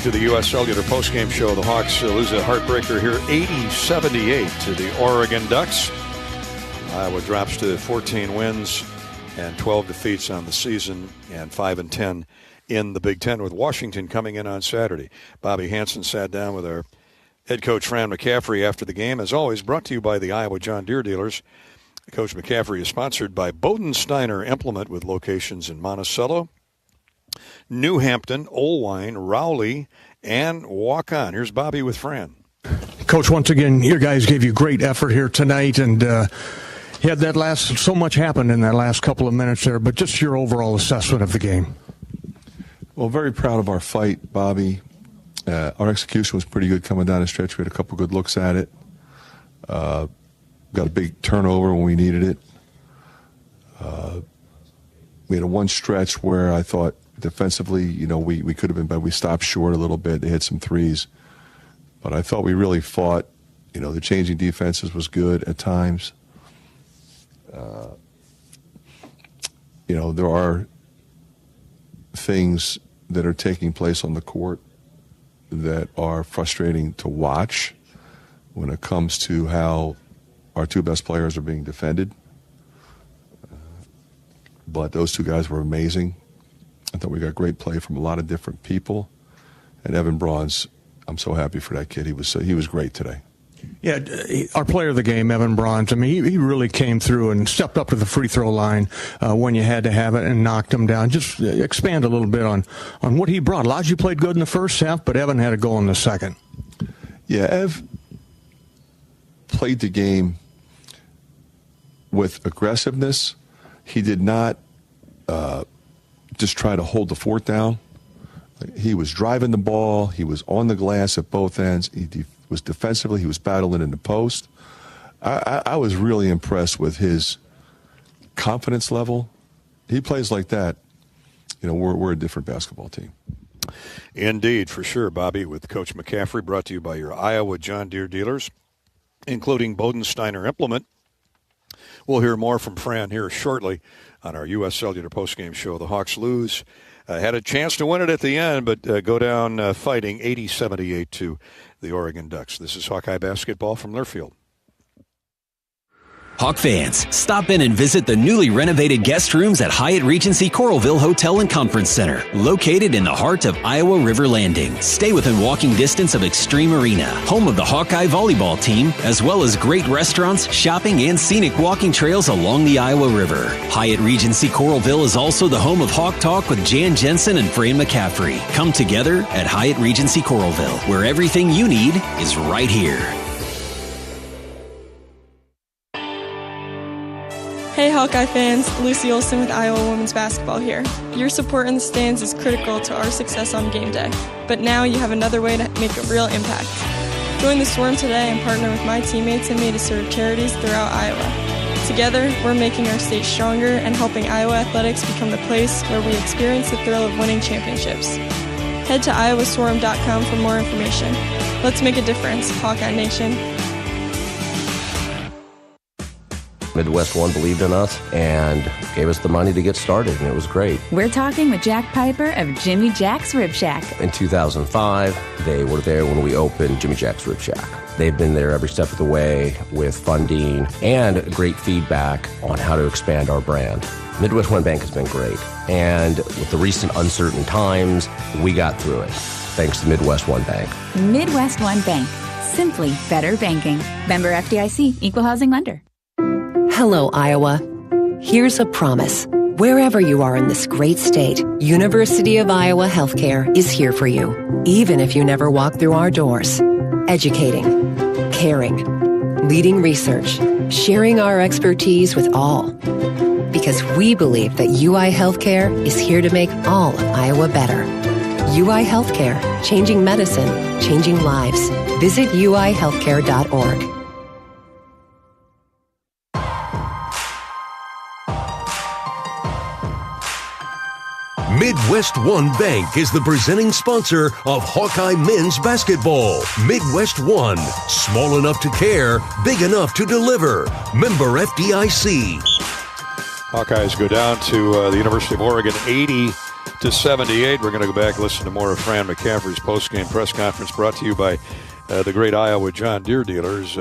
To the U.S. Cellular postgame show, the Hawks lose a heartbreaker here, 80-78 to the Oregon Ducks. Iowa drops to 14 wins and 12 defeats on the season, and 5-10 in the Big Ten, with Washington coming in on Saturday. Bobby Hansen sat down with our head coach Fran McCaffrey after the game. As always, brought to you by the Iowa John Deere dealers. Coach McCaffrey is sponsored by Bodensteiner Implement, with locations in Monticello, New Hampton, Olwine, Rowley, and Waukon. Here's Bobby with Fran. Coach, once again, your guys gave you great effort here tonight, and had that so much happened in that last couple of minutes there, but just your overall assessment of the game. Well, very proud of our fight, Bobby. Our execution was pretty good coming down the stretch. We had a couple good looks at it. Got a big turnover when we needed it. We had a one stretch where I thought defensively, we could have been, but we stopped short a little bit. They hit some threes. But I thought we really fought. The changing defenses was good at times. There are things that are taking place on the court that are frustrating to watch when it comes to how our two best players are being defended. But those two guys were amazing. I thought we got great play from a lot of different people. And Evan Braun's, I'm so happy for that kid. He was great today. Yeah, our player of the game, Evan Braun, I mean, he really came through and stepped up to the free throw line when you had to have it and knocked him down. Just expand a little bit on what he brought. Elijah played good in the first half, but Evan had a goal in the second. Yeah, Ev played the game with aggressiveness. He did not just try to hold the fort down. He was driving the ball. He was on the glass at both ends. He was defensively. He was battling in the post. I was really impressed with his confidence level. He plays like that. We're a different basketball team. Indeed, for sure, Bobby, with Coach McCaffrey, brought to you by your Iowa John Deere dealers, including Bodensteiner Implement. We'll hear more from Fran here shortly on our U.S. Cellular postgame show. The Hawks lose. Had a chance to win it at the end, but go down fighting 80-78 to the Oregon Ducks. This is Hawkeye basketball from Learfield. Hawk fans, stop in and visit the newly renovated guest rooms at Hyatt Regency Coralville Hotel and Conference Center, located in the heart of Iowa River Landing. Stay within walking distance of Extreme Arena, home of the Hawkeye volleyball team, as well as great restaurants, shopping, and scenic walking trails along the Iowa River. Hyatt Regency Coralville is also the home of Hawk Talk with Jan Jensen and Fran McCaffrey. Come together at Hyatt Regency Coralville, where everything you need is right here. Hey Hawkeye fans, Lucy Olson with Iowa Women's Basketball here. Your support in the stands is critical to our success on game day, but now you have another way to make a real impact. Join the Swarm today and partner with my teammates and me to serve charities throughout Iowa. Together, we're making our state stronger and helping Iowa athletics become the place where we experience the thrill of winning championships. Head to iowaswarm.com for more information. Let's make a difference, Hawkeye Nation. Midwest One believed in us and gave us the money to get started, and it was great. We're talking with Jack Piper of Jimmy Jack's Rib Shack. In 2005, they were there when we opened Jimmy Jack's Rib Shack. They've been there every step of the way with funding and great feedback on how to expand our brand. Midwest One Bank has been great, and with the recent uncertain times, we got through it, thanks to Midwest One Bank. Midwest One Bank. Simply better banking. Member FDIC, Equal Housing Lender. Hello, Iowa. Here's a promise. Wherever you are in this great state, University of Iowa Healthcare is here for you, even if you never walk through our doors. Educating, caring, leading research, sharing our expertise with all. Because we believe that UI Healthcare is here to make all of Iowa better. UI Healthcare, changing medicine, changing lives. Visit uihealthcare.org. Midwest One Bank is the presenting sponsor of Hawkeye men's basketball. Midwest One, small enough to care, big enough to deliver. Member FDIC. Hawkeyes go down to the University of Oregon 80-78. We're going to go back and listen to more of Fran Mcaffrey's postgame press conference brought to you by the great Iowa John Deere dealers.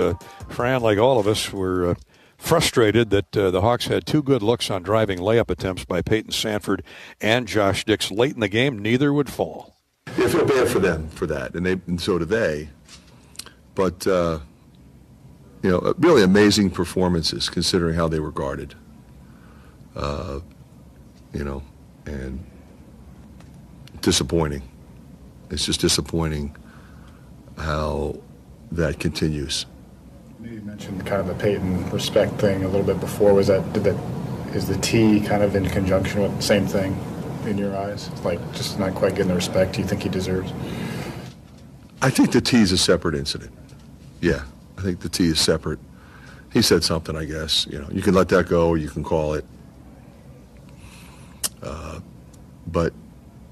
Fran, like all of us, were frustrated that the Hawks had two good looks on driving layup attempts by Peyton Sanford and Josh Dix late in the game. Neither would fall. Yeah, I feel bad for them for that, and so do they. But, really amazing performances considering how they were guarded. And disappointing. It's just disappointing how that continues. You mentioned kind of the Peyton respect thing a little bit before. Is the T kind of in conjunction with the same thing in your eyes? Like just not quite getting the respect you think he deserves? I think the T is a separate incident. Yeah, I think the T is separate. He said something, I guess. You can let that go or you can call it. But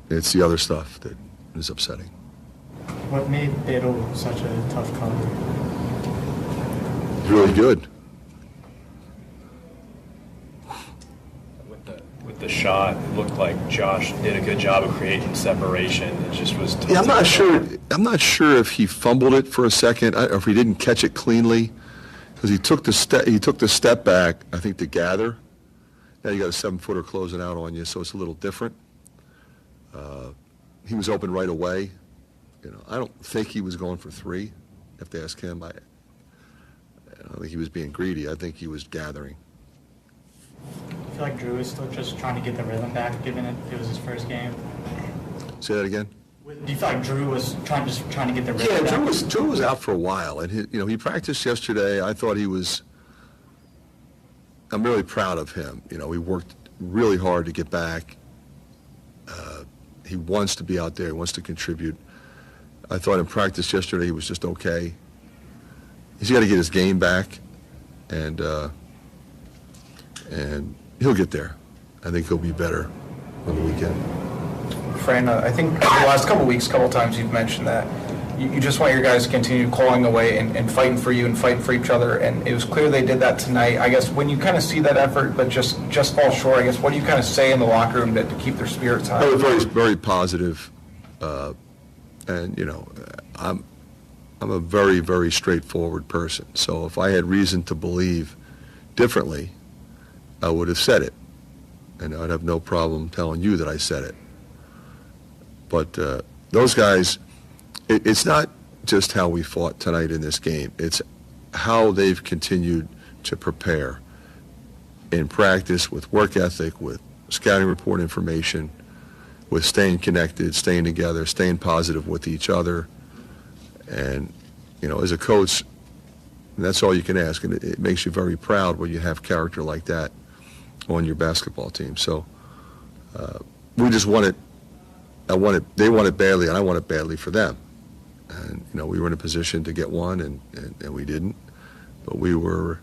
it's the other stuff that is upsetting. What made Beto such a tough cover? Really good. With the shot, it looked like Josh did a good job of creating separation. It just was tough. Yeah, I'm not sure if he fumbled it for a second or if he didn't catch it cleanly because he took the step back, I think, to gather. Now you got a 7-footer closing out on you, so it's a little different. He was open right away. I don't think he was going for three. You have to ask him. I don't think he was being greedy. I think he was gathering. I feel like Drew is still just trying to get the rhythm back, given it was his first game. Say that again. Do you feel like Drew was trying to get the rhythm back? Yeah, Drew was out for a while, and he practiced yesterday. I thought he was. I'm really proud of him. He worked really hard to get back. He wants to be out there. He wants to contribute. I thought in practice yesterday he was just okay. He's got to get his game back, and he'll get there. I think he'll be better on the weekend. Fran, I think the last couple times you've mentioned that you just want your guys to continue clawing away and fighting for you and fighting for each other, and it was clear they did that tonight. I guess when you kind of see that effort but just fall short, I guess what do you kind of say in the locker room to keep their spirits high? Very, very positive, and I'm a very, very straightforward person. So if I had reason to believe differently, I would have said it, and I'd have no problem telling you that I said it. But those guys, it's not just how we fought tonight in this game. It's how they've continued to prepare in practice with work ethic, with scouting report information, with staying connected, staying together, staying positive with each other. And, as a coach, that's all you can ask. And it makes you very proud when you have character like that on your basketball team. So we just want it. They want it badly, and I want it badly for them. And, we were in a position to get one, and we didn't. But we were,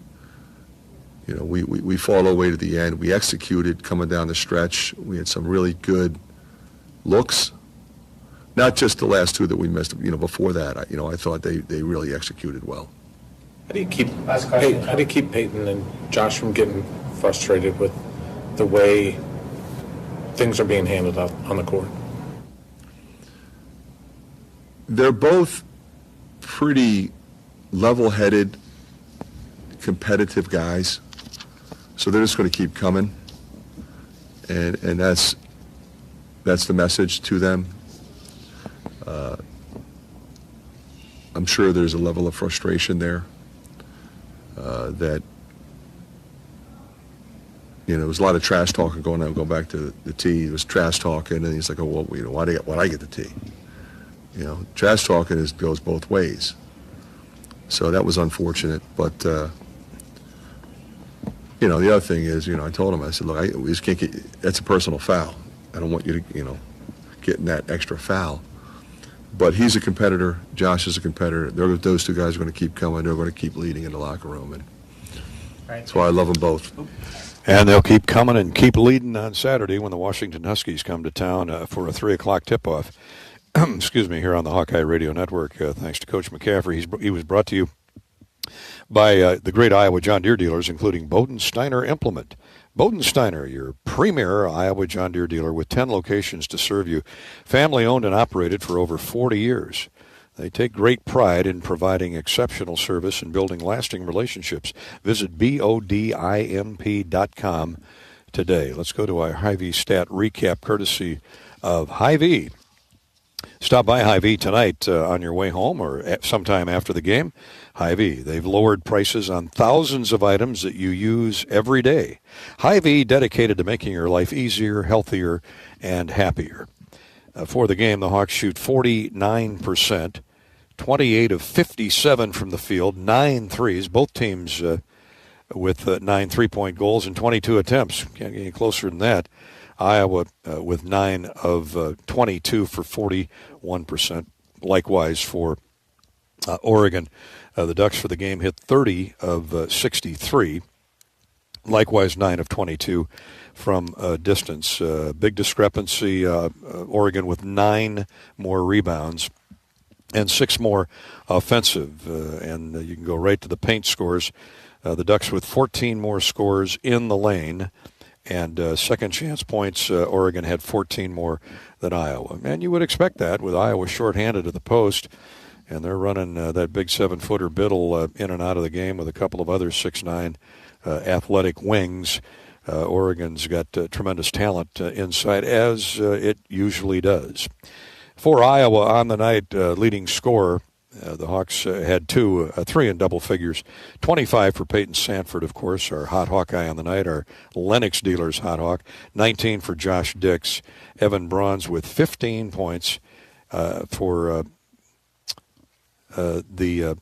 we fought all the way to the end. We executed coming down the stretch. We had some really good looks. Not just the last two that we missed, before that. I thought they really executed well. How do you keep Peyton and Josh from getting frustrated with the way things are being handled out on the court? They're both pretty level-headed, competitive guys, so they're just going to keep coming, and that's the message to them. I'm sure there's a level of frustration there that, there was a lot of trash talking going on. Going back to the tee, there was trash talking, and he's like, "Oh, well, why'd I get the tee?" Trash talking goes both ways. So that was unfortunate, but the other thing is, I told him, I said, "Look, we just can't get. That's a personal foul. I don't want you to, get in that extra foul." But he's a competitor. Josh is a competitor. Those two guys are going to keep coming. They're going to keep leading in the locker room, and that's why I love them both. And they'll keep coming and keep leading on Saturday when the Washington Huskies come to town for a 3 o'clock tip-off. Excuse me, here on the Hawkeye Radio Network. Thanks to Coach McCaffrey. He was brought to you by the great Iowa John Deere dealers, including Bowden Steiner Implement. Bowden Steiner, your premier Iowa John Deere dealer with 10 locations to serve you. Family owned and operated for over 40 years. They take great pride in providing exceptional service and building lasting relationships. Visit BODIMP.com today. Let's go to our Hy-Vee stat recap courtesy of Hy-Vee. Stop by Hy-Vee tonight on your way home or sometime after the game. Hy-Vee, they've lowered prices on thousands of items that you use every day. Hy-Vee, dedicated to making your life easier, healthier, and happier. For the game, the Hawks shoot 49%, 28 of 57 from the field, 9 threes. Both teams with 9 three-point goals and 22 attempts. Can't get any closer than that. Iowa with 9 of 22 for 41%. Likewise for Oregon. The Ducks for the game hit 30 of 63. Likewise 9 of 22 from distance. Big discrepancy. Oregon with 9 more rebounds and 6 more offensive. And you can go right to the paint scores. The Ducks with 14 more scores in the lane. And second chance points, Oregon had 14 more than Iowa. And you would expect that with Iowa shorthanded at the post. And they're running that big 7-footer Biddle in and out of the game with a couple of other 6'9" athletic wings. Oregon's got tremendous talent inside, as it usually does. For Iowa on the night, leading scorer, the Hawks had 3 in double figures. 25 for Peyton Sanford, of course, our hot Hawkeye on the night, our Lennox dealer's hot Hawk. 19 for Josh Dix. Evan Bronze with 15 points for the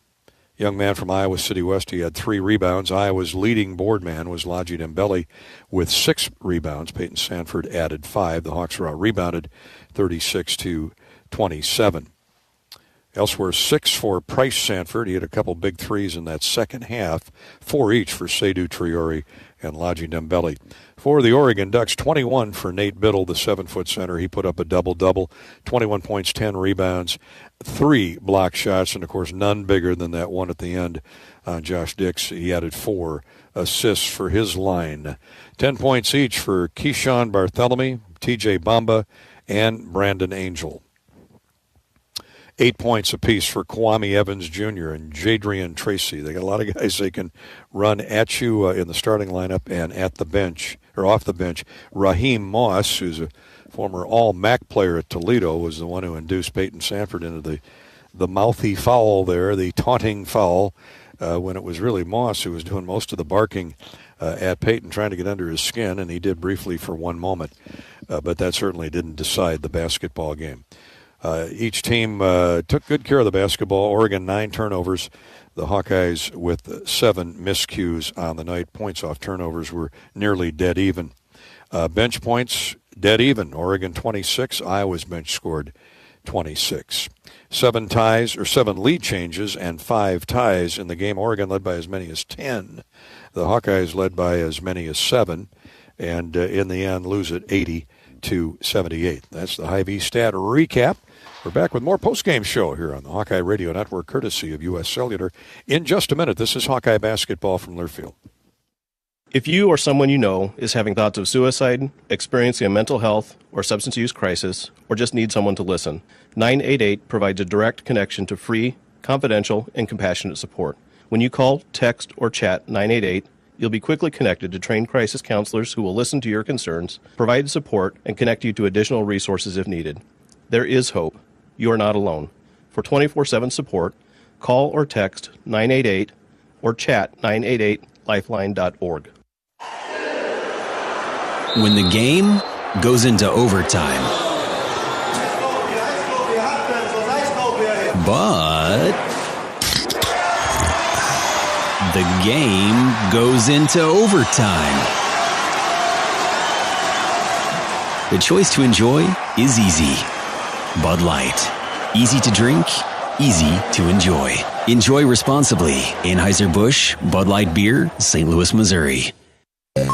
young man from Iowa City West. He had 3 rebounds. Iowa's leading board man was Laji Dembele with 6 rebounds. Peyton Sanford added 5. The Hawks were out-rebounded 36-27. Elsewhere, 6 for Price Sanford. He had a couple big threes in that second half. 4 each for Seydou Traore and Laji Dembele. For the Oregon Ducks, 21 for Nate Biddle, the 7-foot center. He put up a double-double, 21 points, 10 rebounds, 3 block shots, and, of course, none bigger than that one at the end on Josh Dix. He added 4 assists for his line. 10 points each for Keyshawn Bartholomew, TJ Bamba, and Brandon Angel. 8 points apiece for Kwame Evans Jr. and Jadrian Tracy. They got a lot of guys they can run at you in the starting lineup and at the bench, or off the bench. Raheem Moss, who's a former All-MAC player at Toledo, was the one who induced Peyton Sanford into the mouthy foul there, the taunting foul, when it was really Moss who was doing most of the barking at Peyton, trying to get under his skin, and he did briefly for one moment. But that certainly didn't decide the basketball game. Each team took good care of the basketball. Oregon, 9 turnovers. The Hawkeyes with 7 miscues on the night. Points off turnovers were nearly dead even. Bench points, dead even. Oregon 26. Iowa's bench scored 26. 7 lead changes and 5 ties in the game. Oregon led by as many as 10. The Hawkeyes led by as many as 7. And in the end, lose it 80-79. 82-78. That's the Hy-Vee stat recap. We're back with more postgame show here on the Hawkeye Radio Network, courtesy of U.S. Cellular. In just a minute, this is Hawkeye basketball from Learfield. If you or someone you know is having thoughts of suicide, experiencing a mental health or substance use crisis, or just need someone to listen, 988 provides a direct connection to free, confidential, and compassionate support. When you call, text, or chat 988, you'll be quickly connected to trained crisis counselors who will listen to your concerns, provide support, and connect you to additional resources if needed. There is hope. You are not alone. For 24/7 support, call or text 988 or chat 988lifeline.org. When the game goes into overtime, but the game goes into overtime. The choice to enjoy is easy. Bud Light. Easy to drink, easy to enjoy. Enjoy responsibly. Anheuser-Busch, Bud Light Beer, St. Louis, Missouri.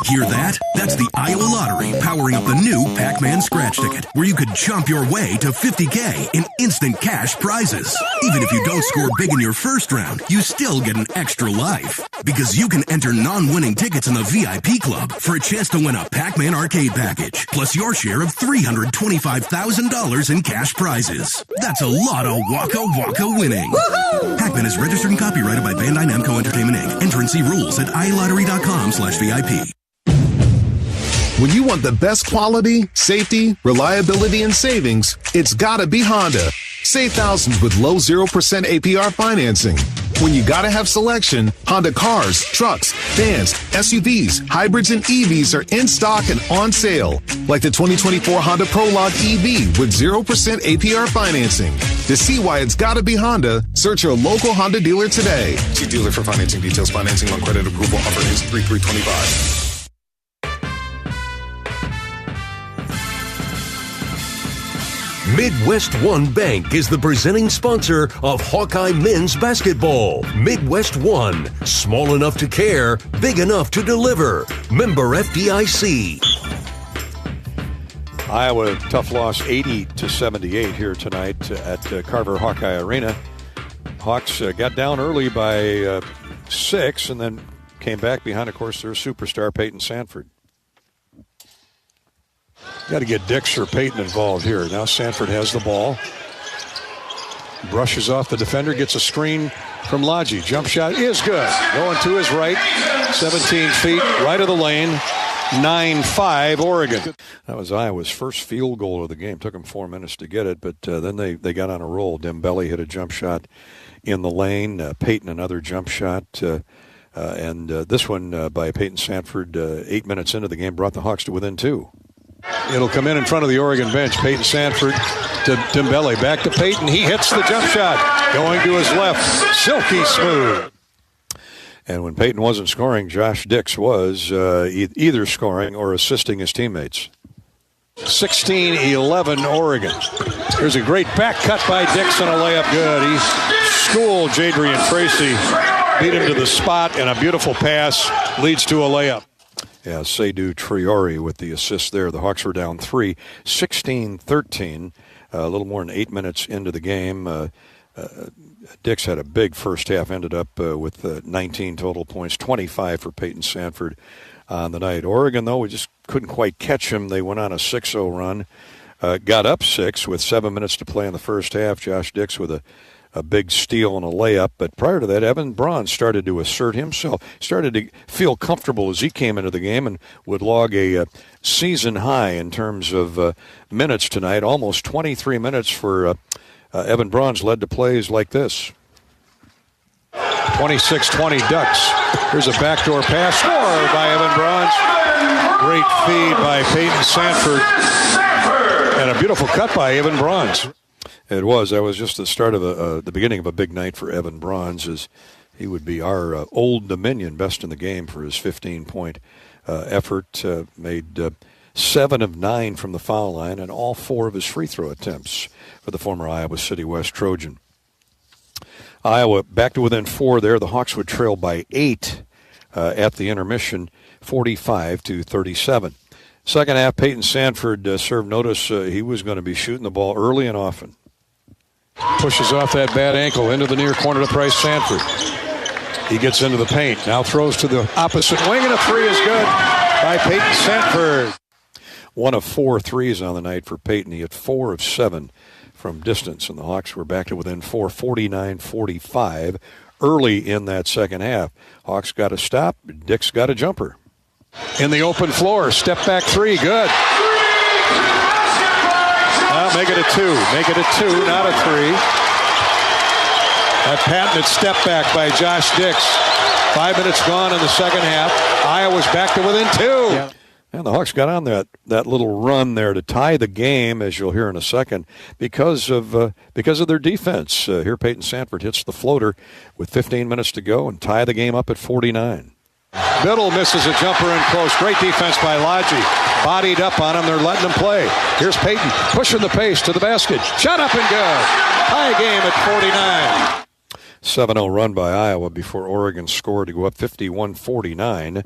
Hear that? That's the Iowa Lottery powering up the new Pac-Man scratch ticket, where you could jump your way to $50K in instant cash prizes. Even if you don't score big in your first round, you still get an extra life. Because you can enter non-winning tickets in the VIP club for a chance to win a Pac-Man arcade package, plus your share of $325,000 in cash prizes. That's a lot of Waka Waka winning. Woo-hoo! Pac-Man is registered and copyrighted by Bandai Namco Entertainment Inc. Enter and see rules at iLottery.com/VIP. When you want the best quality, safety, reliability, and savings, it's gotta be Honda. Save thousands with low 0% APR financing. When you gotta have selection, Honda cars, trucks, vans, SUVs, hybrids, and EVs are in stock and on sale. Like the 2024 Honda Prologue EV with 0% APR financing. To see why it's gotta be Honda, search your local Honda dealer today. See dealer for financing details. Financing on credit approval offer is 3/3/25. Midwest One Bank is the presenting sponsor of Hawkeye men's basketball. Midwest One, small enough to care, big enough to deliver. Member FDIC. Iowa, tough loss, 80-78 here tonight at Carver Hawkeye Arena. Hawks got down early by 6 and then came back behind, of course, their superstar Peyton Sanford. Got to get Dix or Peyton involved here. Now Sanford has the ball. Brushes off the defender, gets a screen from Lodgy. Jump shot is good. Going to his right, 17 feet, right of the lane. 9-5 Oregon. That was Iowa's first field goal of the game. Took them 4 minutes to get it, but then they got on a roll. Dembele hit a jump shot in the lane. Peyton another jump shot. And this one by Peyton Sanford 8 minutes into the game brought the Hawks to within 2. It'll come in front of the Oregon bench. Peyton Sanford to Dembele. Back to Peyton. He hits the jump shot. Going to his left. Silky smooth. And when Peyton wasn't scoring, Josh Dix was either scoring or assisting his teammates. 16-11 Oregon. There's a great back cut by Dix and a layup good. He schooled Jadrian Tracy. Beat him to the spot, and a beautiful pass leads to a layup. Yeah, Seydou Traoré with the assist there. The Hawks were down 3, 16-13, a little more than 8 minutes into the game. Dix had a big first half, ended up with 19 total points, 25 for Peyton Sanford on the night. Oregon, though, we just couldn't quite catch him. They went on a 6-0 run, got up 6 with 7 minutes to play in the first half. Josh Dix with a big steal and a layup. But prior to that, Evan Braun started to assert himself, started to feel comfortable as he came into the game and would log a season high in terms of minutes tonight. Almost 23 minutes for Evan Braun's led to plays like this. 26-20 Ducks. Here's a backdoor pass. Score by Evan Braun's. Great feed by Peyton Sanford. And a beautiful cut by Evan Braun's. It was. That was just the start of the beginning of a big night for Evan Braun's, as he would be our Old Dominion best in the game for his 15-point effort. Made 7 of 9 from the foul line and all 4 of his free throw attempts for the former Iowa City West Trojan. Iowa back to within 4 there. The Hawks would trail by 8 at the intermission, 45-37. Second half, Peyton Sanford served notice he was going to be shooting the ball early and often. Pushes off that bad ankle into the near corner to Price Sanford. He gets into the paint. Now throws to the opposite wing, and a three is good by Peyton Sanford. 1 of 4 threes on the night for Peyton. He had 4 of 7 from distance, and the Hawks were back to within 4, 49-45 early in that second half. Hawks got a stop. Dick's got a jumper. In the open floor, step back three, good. Make it a 2. Make it a 2, not a 3. That patented step back by Josh Dix. 5 minutes gone in the second half. Iowa's back to within 2. Yeah. And the Hawks got on that little run there to tie the game, as you'll hear in a second, because of their defense. Here Peyton Sanford hits the floater with 15 minutes to go and tie the game up at 49. Biddle misses a jumper in close. Great defense by Lodgy. Bodied up on him. They're letting him play. Here's Peyton pushing the pace to the basket. Shot up and good. Tie game at 49. 7-0 run by Iowa before Oregon scored to go up 51-49.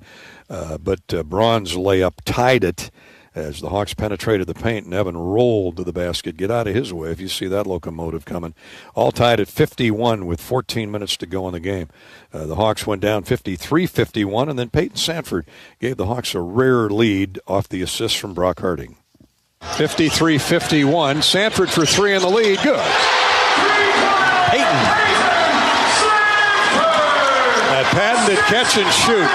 But Braun's layup tied it as the Hawks penetrated the paint, and Evan rolled to the basket. Get out of his way if you see that locomotive coming. All tied at 51 with 14 minutes to go in the game. The Hawks went down 53-51, and then Peyton Sanford gave the Hawks a rare lead off the assist from Brock Harding. 53-51. Sanford for 3 in the lead. Good. Peyton. That patented catch and shoot.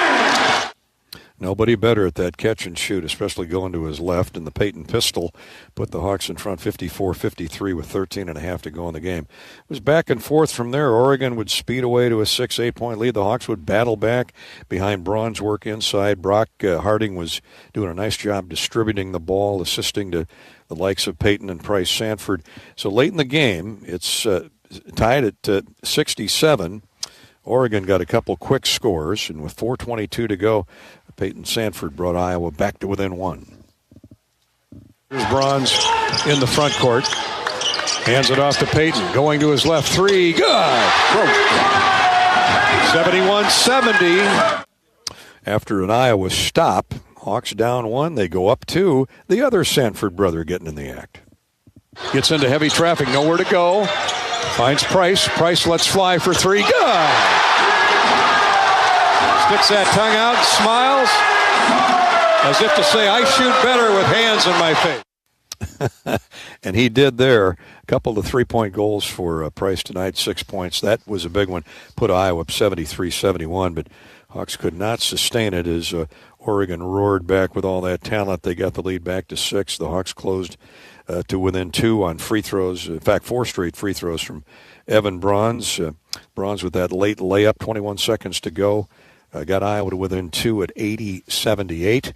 Nobody better at that catch and shoot, especially going to his left. And the Peyton pistol put the Hawks in front 54-53 with 13.5 to go in the game. It was back and forth from there. Oregon would speed away to a 6-8 point lead. The Hawks would battle back behind Braun's work inside. Brock Harding was doing a nice job distributing the ball, assisting to the likes of Peyton and Price Sanford. So late in the game, it's tied at 67. Oregon got a couple quick scores, and with 4:22 to go, Peyton Sanford brought Iowa back to within 1. Here's Braun's in the front court. Hands it off to Peyton. Going to his left. 3. Good. 71-70. After an Iowa stop, Hawks down 1. They go up 2. The other Sanford brother getting in the act. Gets into heavy traffic. Nowhere to go. Finds Price. Price lets fly for 3. Good. Sticks that tongue out, smiles, as if to say, I shoot better with hands in my face. And he did there. A couple of 3-point goals for Price tonight, 6 points. That was a big one. Put Iowa up 73-71, but Hawks could not sustain it as Oregon roared back with all that talent. They got the lead back to 6. The Hawks closed to within 2 on free throws. In fact, 4 straight free throws from Evan Braun's. Braun's with that late layup, 21 seconds to go. Got Iowa to within 2 at 80-78.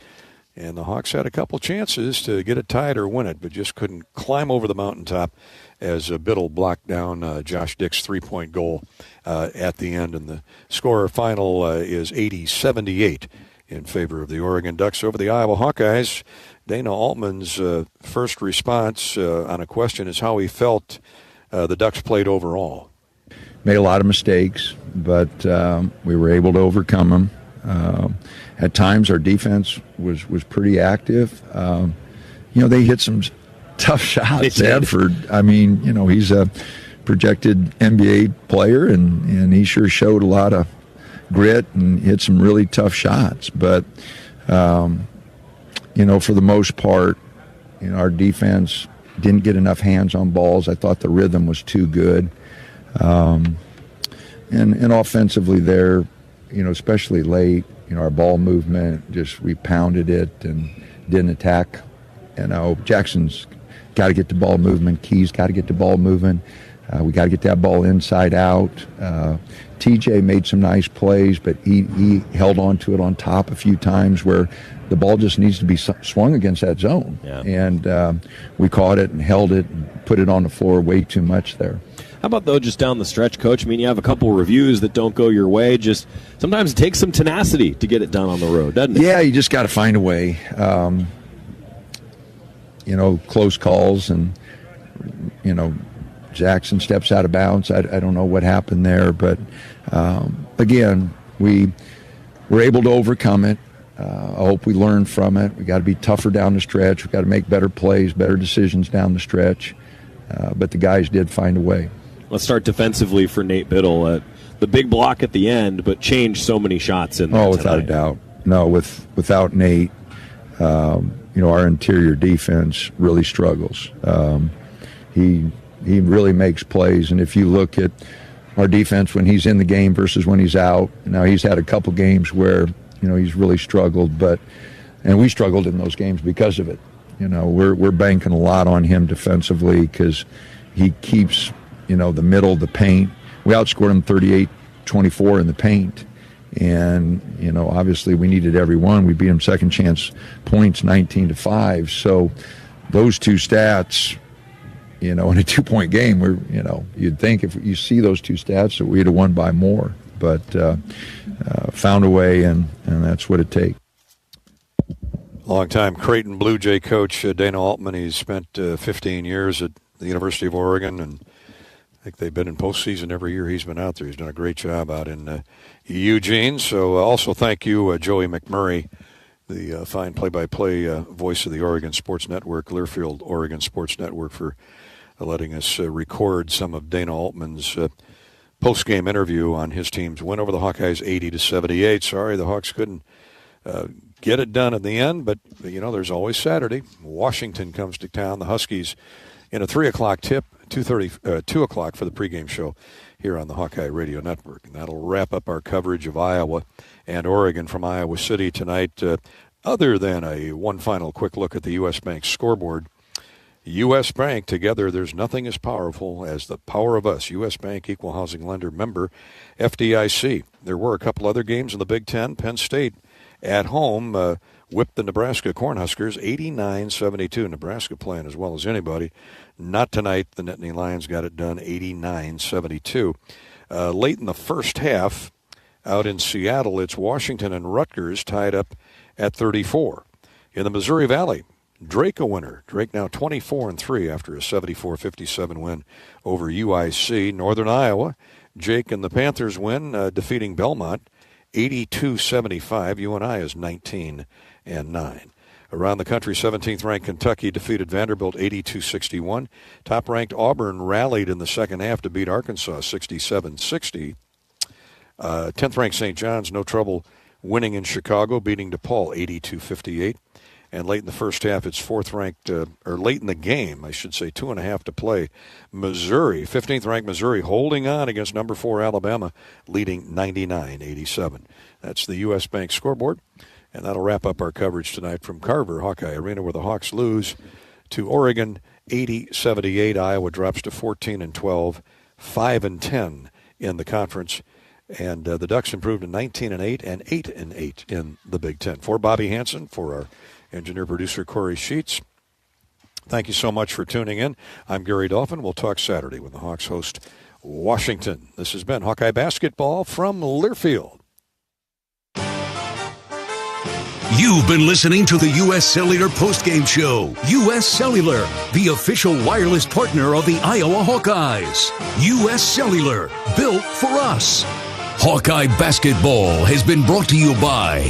And the Hawks had a couple chances to get it tied or win it, but just couldn't climb over the mountaintop as Biddle blocked down Josh Dick's 3-point goal at the end. And the score final is 80-78 in favor of the Oregon Ducks over the Iowa Hawkeyes. Dana Altman's first response on a question is how he felt the Ducks played overall. Made a lot of mistakes, but we were able to overcome them. At times, our defense was pretty active. They hit some tough shots. Edford, I mean, he's a projected NBA player, and he sure showed a lot of grit and hit some really tough shots. But, for the most part, our defense didn't get enough hands on balls. I thought the rhythm was too good. And offensively there, especially late, our ball movement, we pounded it and didn't attack. Jackson's got to get the ball moving. Key's got to get the ball moving. We got to get that ball inside out. TJ made some nice plays, but he held on to it on top a few times where the ball just needs to be swung against that zone. Yeah. And we caught it and held it and put it on the floor way too much there. How about, though, just down the stretch, Coach? I mean, you have a couple reviews that don't go your way. Just sometimes it takes some tenacity to get it done on the road, doesn't it? Yeah, you just got to find a way. Close calls and, Jackson steps out of bounds. I don't know what happened there, but again, we were able to overcome it. I hope we learn from it. We got to be tougher down the stretch. We got to make better plays, better decisions down the stretch. But the guys did find a way. Let's start defensively for Nate Biddle. The big block at the end, but changed so many shots in there. Oh, without a doubt. No, without Nate, our interior defense really struggles. He really makes plays, and if you look at our defense when he's in the game versus when he's out, now he's had a couple games where he's really struggled, and we struggled in those games because of it. We're banking a lot on him defensively because he keeps the middle, the paint. We outscored him 38-24 in the paint. And, obviously we needed every one. We beat them second chance points 19-5. So those two stats, in a 2-point game, you'd think if you see those two stats that we'd have won by more. But found a way, and that's what it takes. Longtime Creighton Blue Jay coach Dana Altman. He's spent 15 years at the University of Oregon, and I think they've been in postseason every year he's been out there. He's done a great job out in Eugene. So also thank you, Joey McMurray, the fine play-by-play voice of the Oregon Sports Network, Learfield Oregon Sports Network, for letting us record some of Dana Altman's post-game interview on his team's win over the Hawkeyes 80-78. Sorry the Hawks couldn't get it done in the end, but there's always Saturday. Washington comes to town. The Huskies in a 3 o'clock tip, 2 o'clock for the pregame show here on the Hawkeye Radio Network. And that'll wrap up our coverage of Iowa and Oregon from Iowa City tonight. Other than one final quick look at the U.S. Bank scoreboard. U.S. Bank, together there's nothing as powerful as the power of us. U.S. Bank, equal housing lender, member FDIC. There were a couple other games in the Big Ten. Penn State at home whipped the Nebraska Cornhuskers 89-72. Nebraska playing as well as anybody. Not tonight. The Nittany Lions got it done 89-72. Late in the first half, out in Seattle, it's Washington and Rutgers tied up at 34. In the Missouri Valley, Drake a winner. Drake now 24-3 after a 74-57 win over UIC. Northern Iowa, Jake and the Panthers win, defeating Belmont 82-75. UNI is 19-9. Around the country, 17th-ranked Kentucky defeated Vanderbilt 82-61. Top-ranked Auburn rallied in the second half to beat Arkansas 67-60. 10th-ranked St. John's, no trouble winning in Chicago, beating DePaul 82-58. And late in the first half, it's fourth-ranked, or late in the game, I should say, 2.5 to play. Missouri, 15th-ranked Missouri, holding on against number 4 Alabama, leading 99-87. That's the U.S. Bank scoreboard. And that'll wrap up our coverage tonight from Carver Hawkeye Arena, where the Hawks lose to Oregon 80-78. Iowa drops to 14-12, 5-10 in the conference. And the Ducks improved to 19-8 and 8-8 in the Big Ten. For Bobby Hansen, for our engineer-producer Corey Sheets, thank you so much for tuning in. I'm Gary Dolphin. We'll talk Saturday when the Hawks host Washington. This has been Hawkeye Basketball from Learfield. You've been listening to the U.S. Cellular Postgame Show. U.S. Cellular, the official wireless partner of the Iowa Hawkeyes. U.S. Cellular, built for us. Hawkeye Basketball has been brought to you by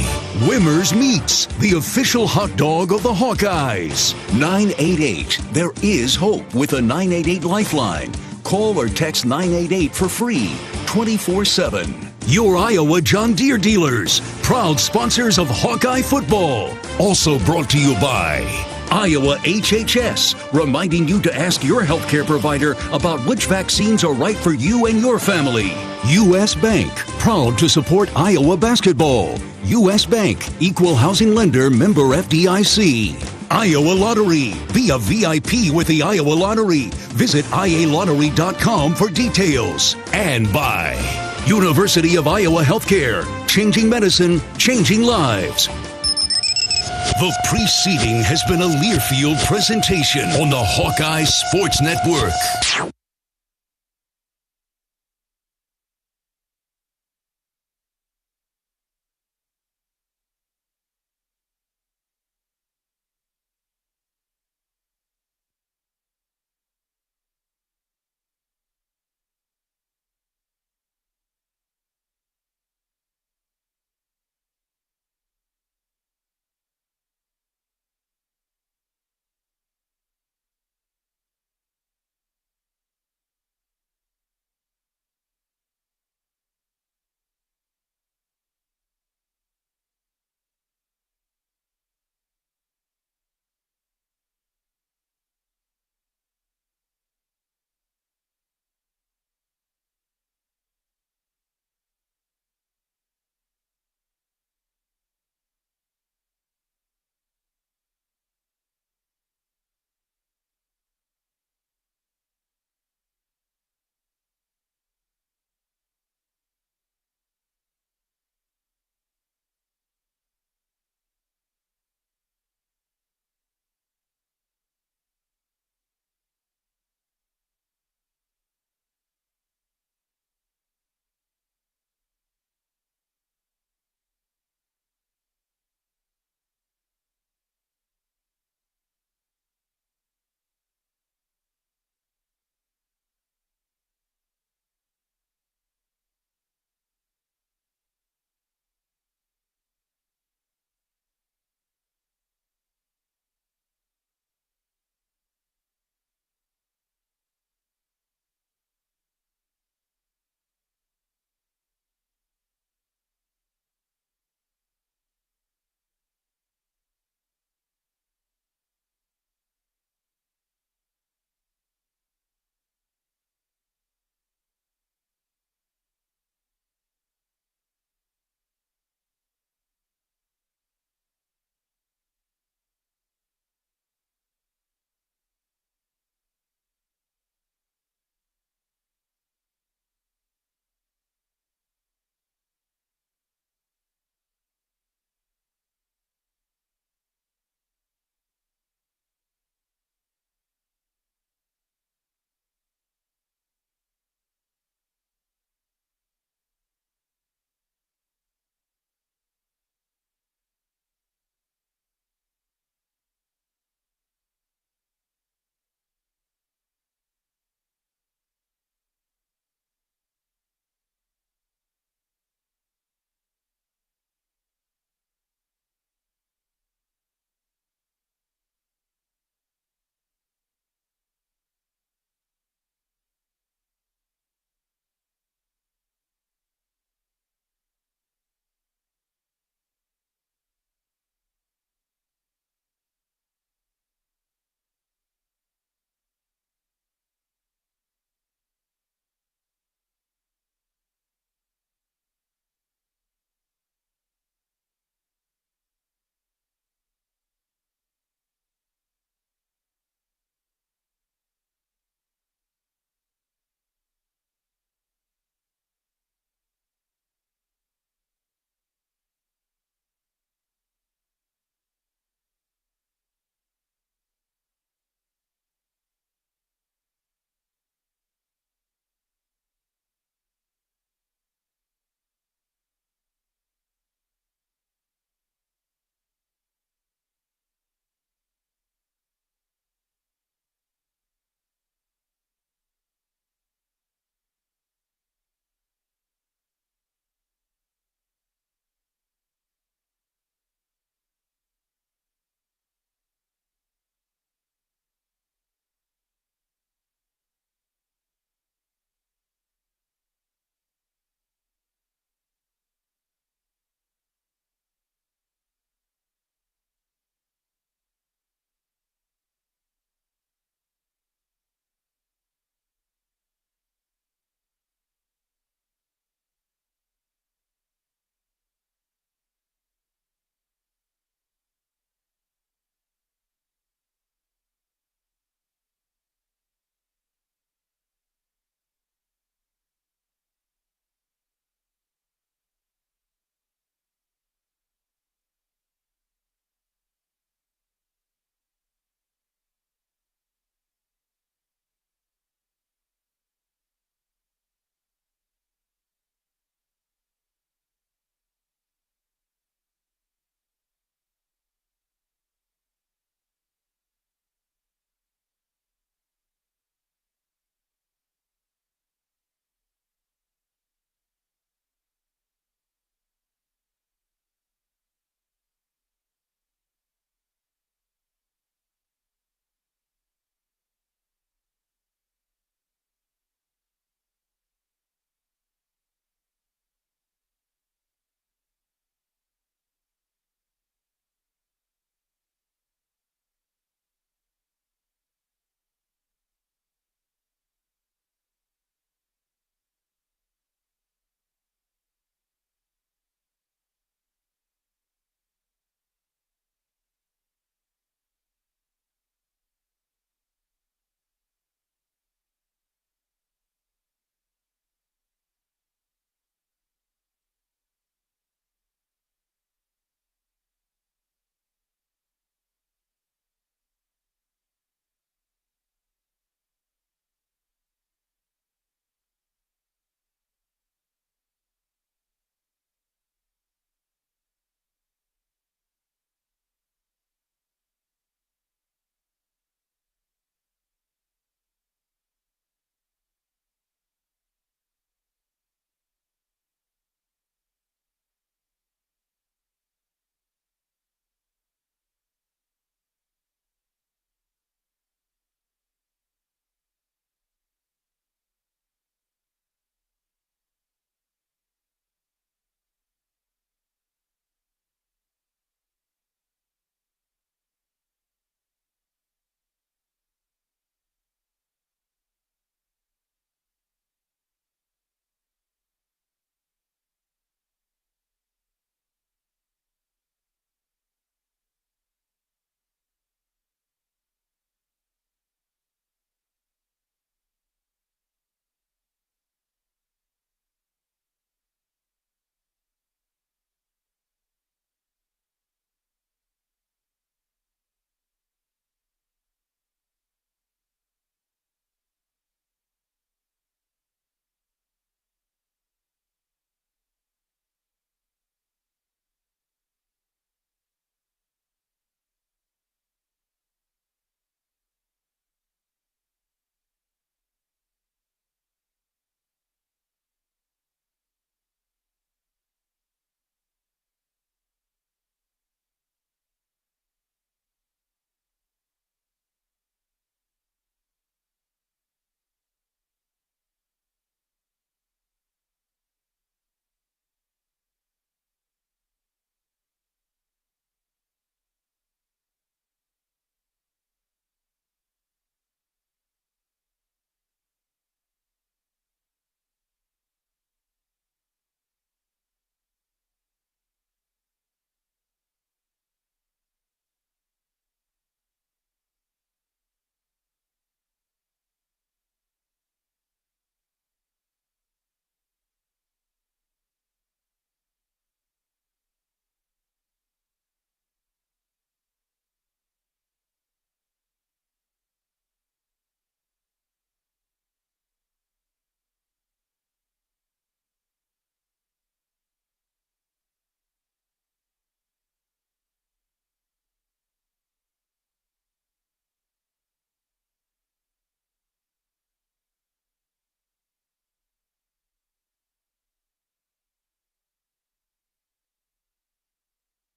Wimmer's Meats, the official hot dog of the Hawkeyes. 988. There is hope with a 988 lifeline. Call or text 988 for free, 24/7. Your Iowa John Deere dealers, proud sponsors of Hawkeye football. Also brought to you by Iowa HHS, reminding you to ask your healthcare provider about which vaccines are right for you and your family. U.S. Bank, proud to support Iowa basketball. U.S. Bank, equal housing lender, member FDIC. Iowa Lottery, be a VIP with the Iowa Lottery. Visit ialottery.com for details. And by University of Iowa Healthcare, changing medicine, changing lives. The preceding has been a Learfield presentation on the Hawkeye Sports Network.